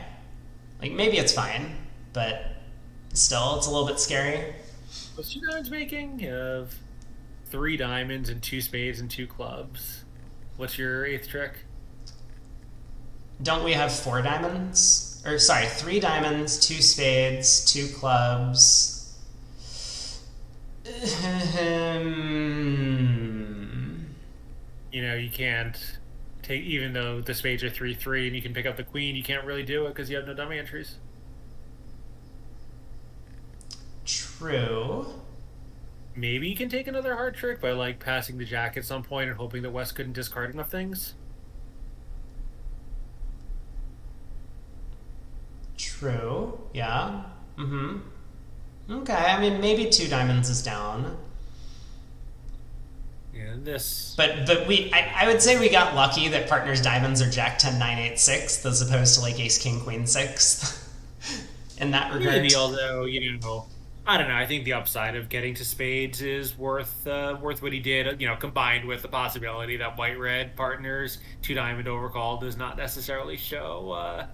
Like, maybe it's fine, but still, it's a little bit scary. What's 2 diamonds making? You have 3 diamonds and 2 spades and 2 clubs. What's your 8th trick? Don't we have 4 diamonds? Or, sorry, 3 diamonds, 2 spades, 2 clubs. You can't take, even though the spades are 3-3 and you can pick up the queen, you can't really do it because you have no dummy entries. True. Maybe you can take another hard trick by passing the jack at some point and hoping that West couldn't discard enough things. True. Yeah. Okay, I mean, maybe 2 diamonds is down. Yeah, this... But I would say we got lucky that partners diamonds are jack 10, 9, 8, 6 as opposed to ace, king, queen, 6 in that regard. Maybe, although, I don't know. I think the upside of getting to spades is worth what he did, combined with the possibility that white-red partners 2 diamond overcall does not necessarily show,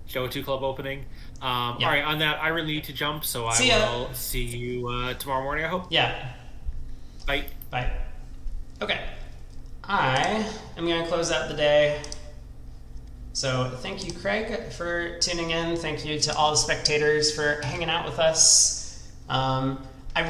show a 2-club opening. All right, on that, I really need to jump, so I will see you tomorrow morning, I hope. Yeah. Bye. Bye. Okay. I am going to close out the day. So thank you, Craig, for tuning in. Thank you to all the spectators for hanging out with us. I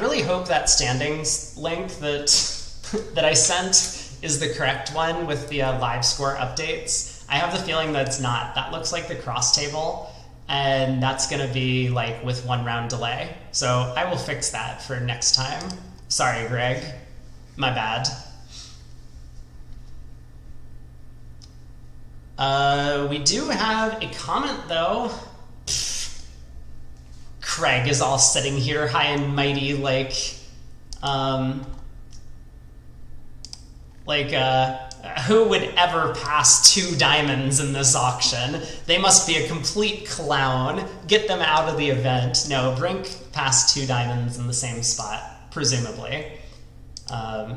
really hope that standings link that I sent is the correct one with the live score updates. I have the feeling that it's not. That looks like the cross table, and that's going to be with 1 round delay. So I will fix that for next time. Sorry, Greg. My bad. We do have a comment, though. Craig is all sitting here high and mighty who would ever pass 2 diamonds in this auction? They must be a complete clown. Get them out of the event. No, Brink passed 2 diamonds in the same spot, presumably.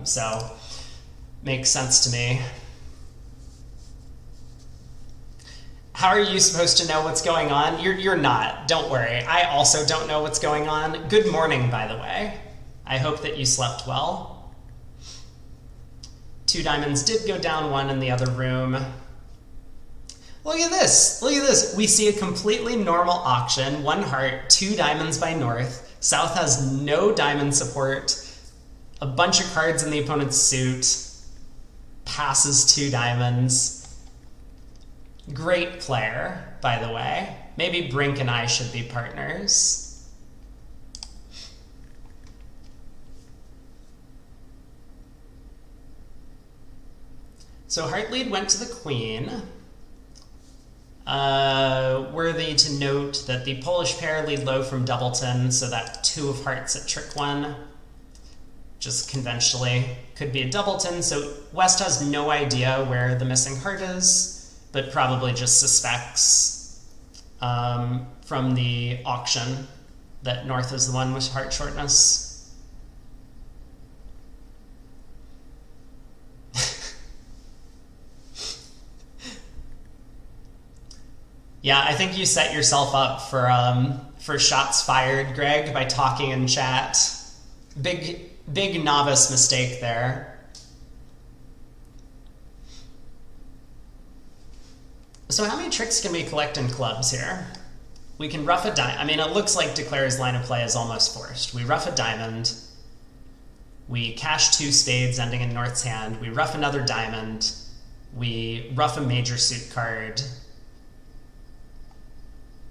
So, makes sense to me. How are you supposed to know what's going on? You're not. Don't worry. I also don't know what's going on. Good morning, by the way. I hope that you slept well. 2 diamonds did go down 1 in the other room. Look at this. Look at this. We see a completely normal auction. 1 heart, 2 diamonds by North. South has no diamond support. A bunch of cards in the opponent's suit. Passes 2 diamonds. Great player, by the way. Maybe Brink and I should be partners. So heart lead went to the queen. Worthy to note that the Polish pair lead low from Doubleton, so that 2 of hearts at trick 1 just conventionally could be a Doubleton. So West has no idea where the missing heart is, but probably just suspects from the auction that North is the one with heart shortness. Yeah, I think you set yourself up for shots fired, Greg, by talking in chat. Big novice mistake there. So how many tricks can we collect in clubs here? We can rough a diamond. I mean, it looks like Declare's line of play is almost forced. We rough a diamond. We cash 2 spades ending in North's hand. We rough another diamond. We rough a major suit card.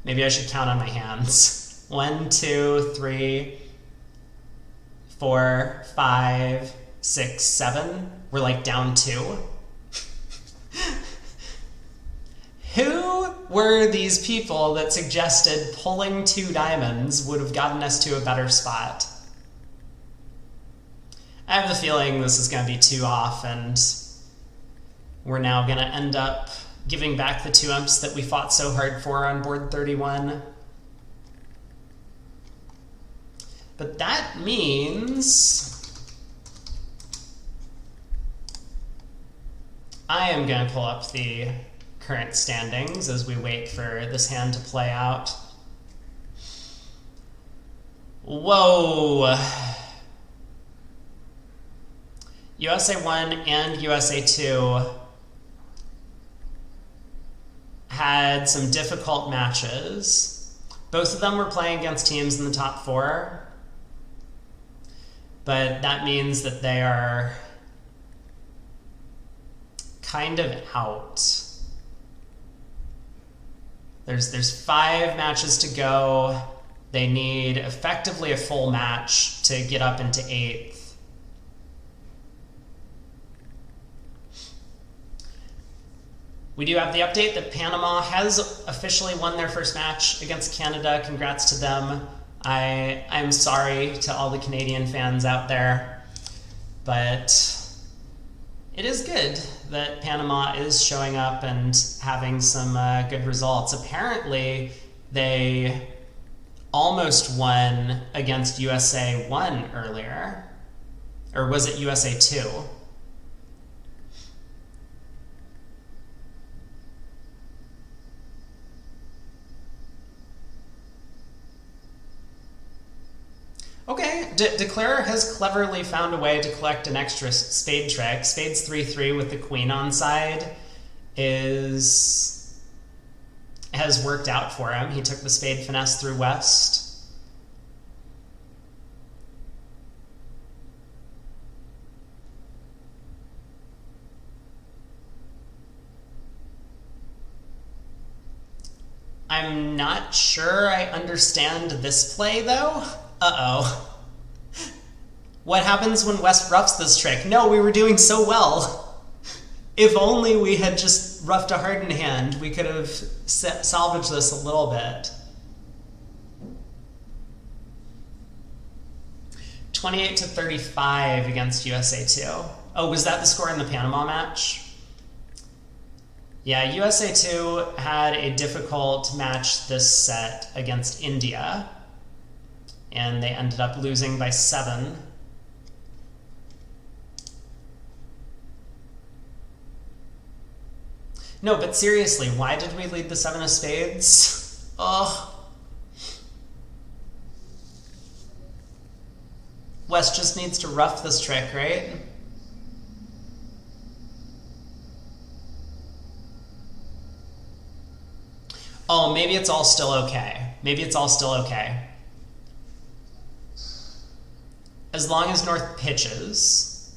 Maybe I should count on my hands. 1, 2, 3, 4, 5, 6, 7. We're like down 2. Who were these people that suggested pulling 2 diamonds would have gotten us to a better spot? I have the feeling this is going to be 2 off, and we're now going to end up giving back the 2 umps that we fought so hard for on board 31. But that means I am going to pull up the current standings as we wait for this hand to play out. Whoa! USA 1 and USA 2 had some difficult matches. Both of them were playing against teams in the top 4, but that means that they are kind of out. There's 5 matches to go. They need effectively a full match to get up into 8th. We do have the update that Panama has officially won their first match against Canada. Congrats to them. I'm sorry to all the Canadian fans out there, but it is good that Panama is showing up and having some good results. Apparently, they almost won against USA 1 earlier. Or was it USA 2? Okay, Declare has cleverly found a way to collect an extra spade trick. Spades 3-3 with the queen on side has worked out for him. He took the spade finesse through West. I'm not sure I understand this play, though. Uh-oh. What happens when West roughs this trick? No, we were doing so well. If only we had just roughed a hardened hand, we could have salvaged this a little bit. 28-35 against USA 2. Oh, was that the score in the Panama match? Yeah, USA 2 had a difficult match this set against India, and they ended up losing by 7. No, but seriously, why did we lead the 7 of spades? Ugh. West just needs to rough this trick, right? maybe it's all still okay. Maybe it's all still okay. As long as North pitches,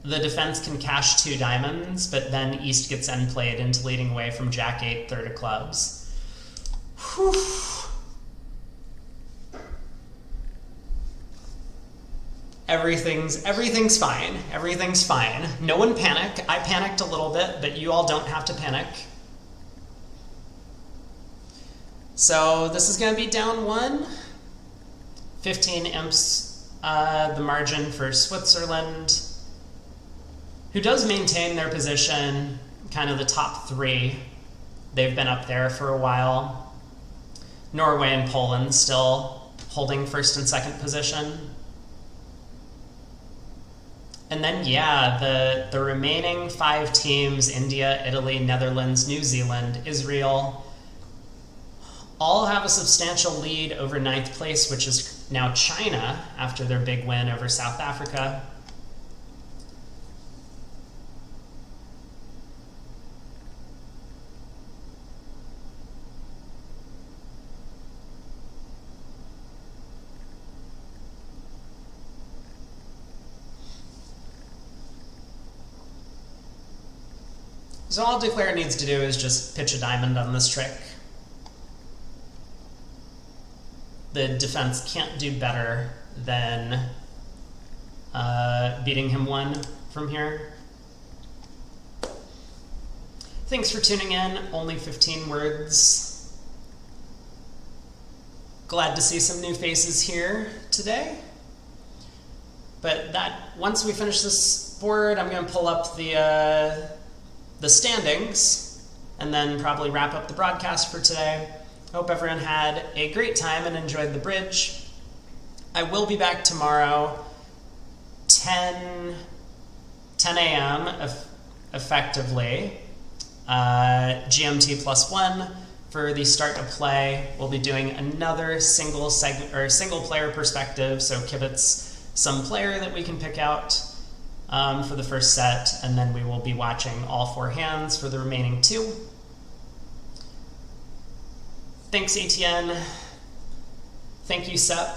the defense can cash 2 diamonds, but then East gets end played into leading away from Jack 8, third of clubs. Whew. Everything's fine. Everything's fine. No one panic. I panicked a little bit, but you all don't have to panic. So this is going to be down 1. 15 imps, the margin for Switzerland, who does maintain their position, kind of the top 3. They've been up there for a while. Norway and Poland still holding first and second position. And then, yeah, the remaining 5 teams, India, Italy, Netherlands, New Zealand, Israel, all have a substantial lead over 9th place, which is now China, after their big win over South Africa. So all Declare needs to do is just pitch a diamond on this trick. The defense can't do better than beating him 1 from here. Thanks for tuning in. Only 15 words. Glad to see some new faces here today. But once we finish this board, I'm going to pull up the standings and then probably wrap up the broadcast for today. Hope everyone had a great time and enjoyed the bridge. I will be back tomorrow, 10 a.m. Effectively, GMT +1 for the start of play. We'll be doing another single player perspective, so Kibitz, some player that we can pick out for the first set, and then we will be watching all 4 hands for the remaining 2. Thanks, ATN. Thank you, Sep.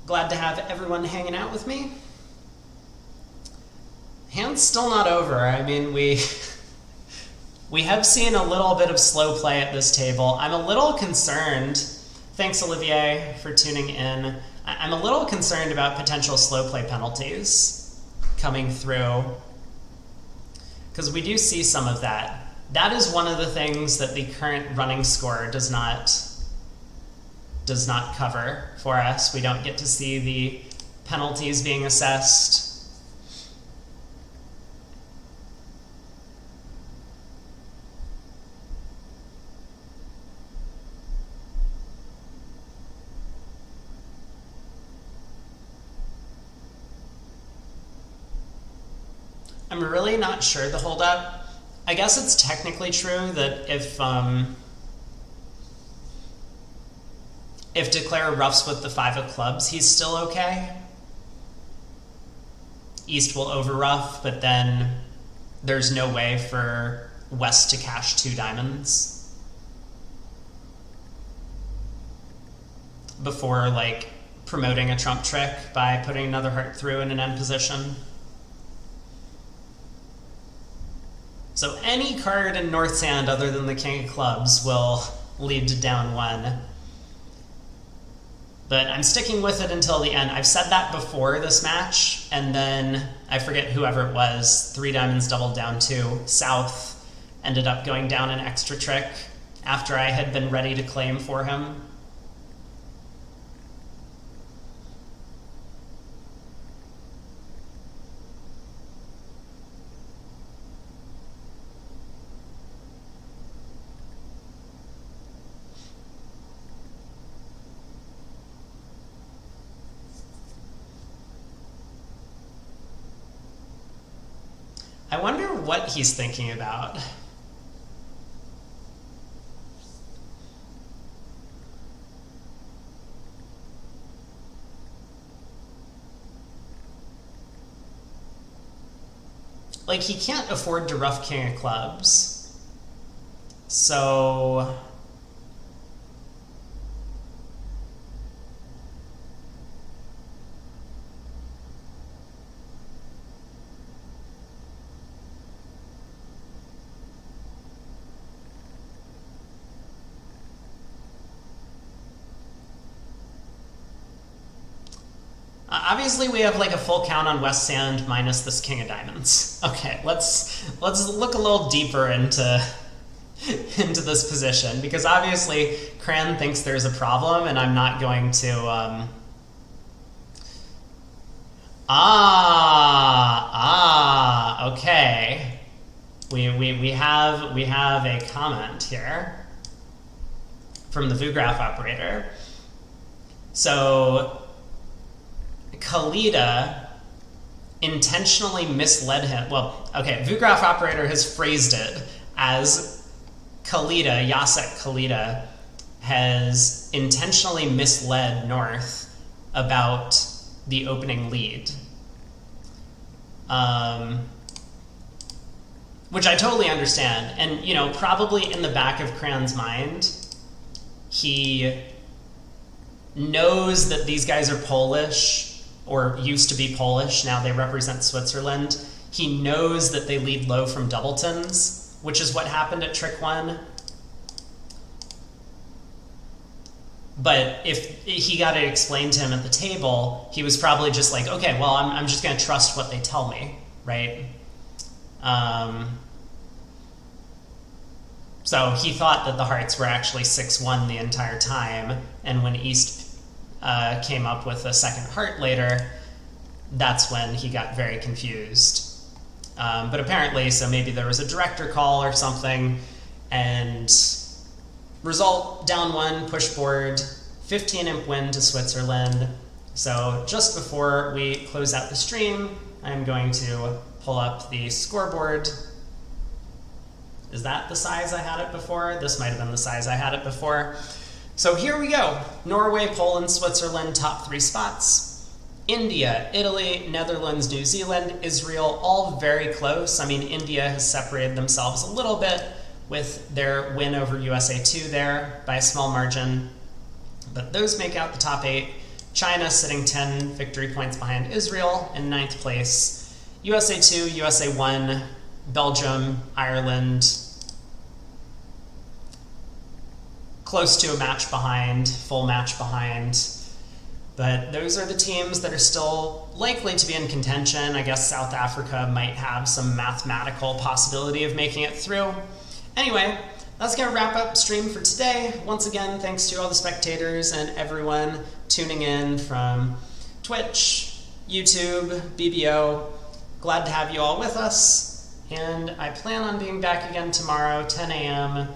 Glad to have everyone hanging out with me. Hand's still not over. I mean, we have seen a little bit of slow play at this table. I'm a little concerned. Thanks, Olivier, for tuning in. I'm a little concerned about potential slow play penalties coming through, because we do see some of that. That is one of the things that the current running score does not cover for us. We don't get to see the penalties being assessed. I'm really not sure the holdup. I guess it's technically true that if Declare roughs with the 5 of clubs, he's still okay. East will over rough, but then there's no way for West to cash 2 diamonds before, like, promoting a trump trick by putting another heart through in an end position. So any card in North's hand other than the King of Clubs will lead to down 1. But I'm sticking with it until the end. I've said that before this match, and then I forget whoever it was, 3 diamonds doubled down 2. South ended up going down an extra trick after I had been ready to claim for him. I wonder what he's thinking about. like, he can't afford to ruff king of clubs. So... obviously, we have like a full count on West Sand minus this king of diamonds. Okay, let's look a little deeper into this position, because obviously Cran thinks there's a problem, and I'm not going to. Okay. We have a comment here from the VuGraph operator. So Khalida intentionally misled him. Well, okay, VuGraph operator has phrased it as Khalida, Jacek Khalida, has intentionally misled North about the opening lead. Which I totally understand. And, you know, probably in the back of Cran's mind, he knows that these guys are Polish, or used to be Polish, now they represent Switzerland. He knows that they lead low from doubletons, which is what happened at Trick 1. But if he got it explained to him at the table, he was probably just like, okay, well, I'm just going to trust what they tell me, right? So he thought that the hearts were actually 6-1 the entire time, and when East came up with a second heart later, that's when he got very confused. But apparently, so maybe there was a director call or something, and result, down 1, push board, 15 imp win to Switzerland. So just before we close out the stream, I'm going to pull up the scoreboard. Is that the size I had it before? This might have been the size I had it before. So here we go. Norway, Poland, Switzerland, top 3 spots. India, Italy, Netherlands, New Zealand, Israel, all very close. I mean, India has separated themselves a little bit with their win over USA 2 there by a small margin. But those make out the top 8. China sitting 10 victory points behind Israel in 9th place. USA 2, USA 1, Belgium, Ireland, close to a match behind, full match behind. But those are the teams that are still likely to be in contention. I guess South Africa might have some mathematical possibility of making it through. Anyway, that's going to wrap up stream for today. Once again, thanks to all the spectators and everyone tuning in from Twitch, YouTube, BBO. Glad to have you all with us. And I plan on being back again tomorrow, 10 a.m.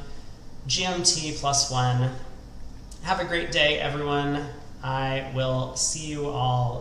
GMT +1. Have a great day, everyone. I will see you all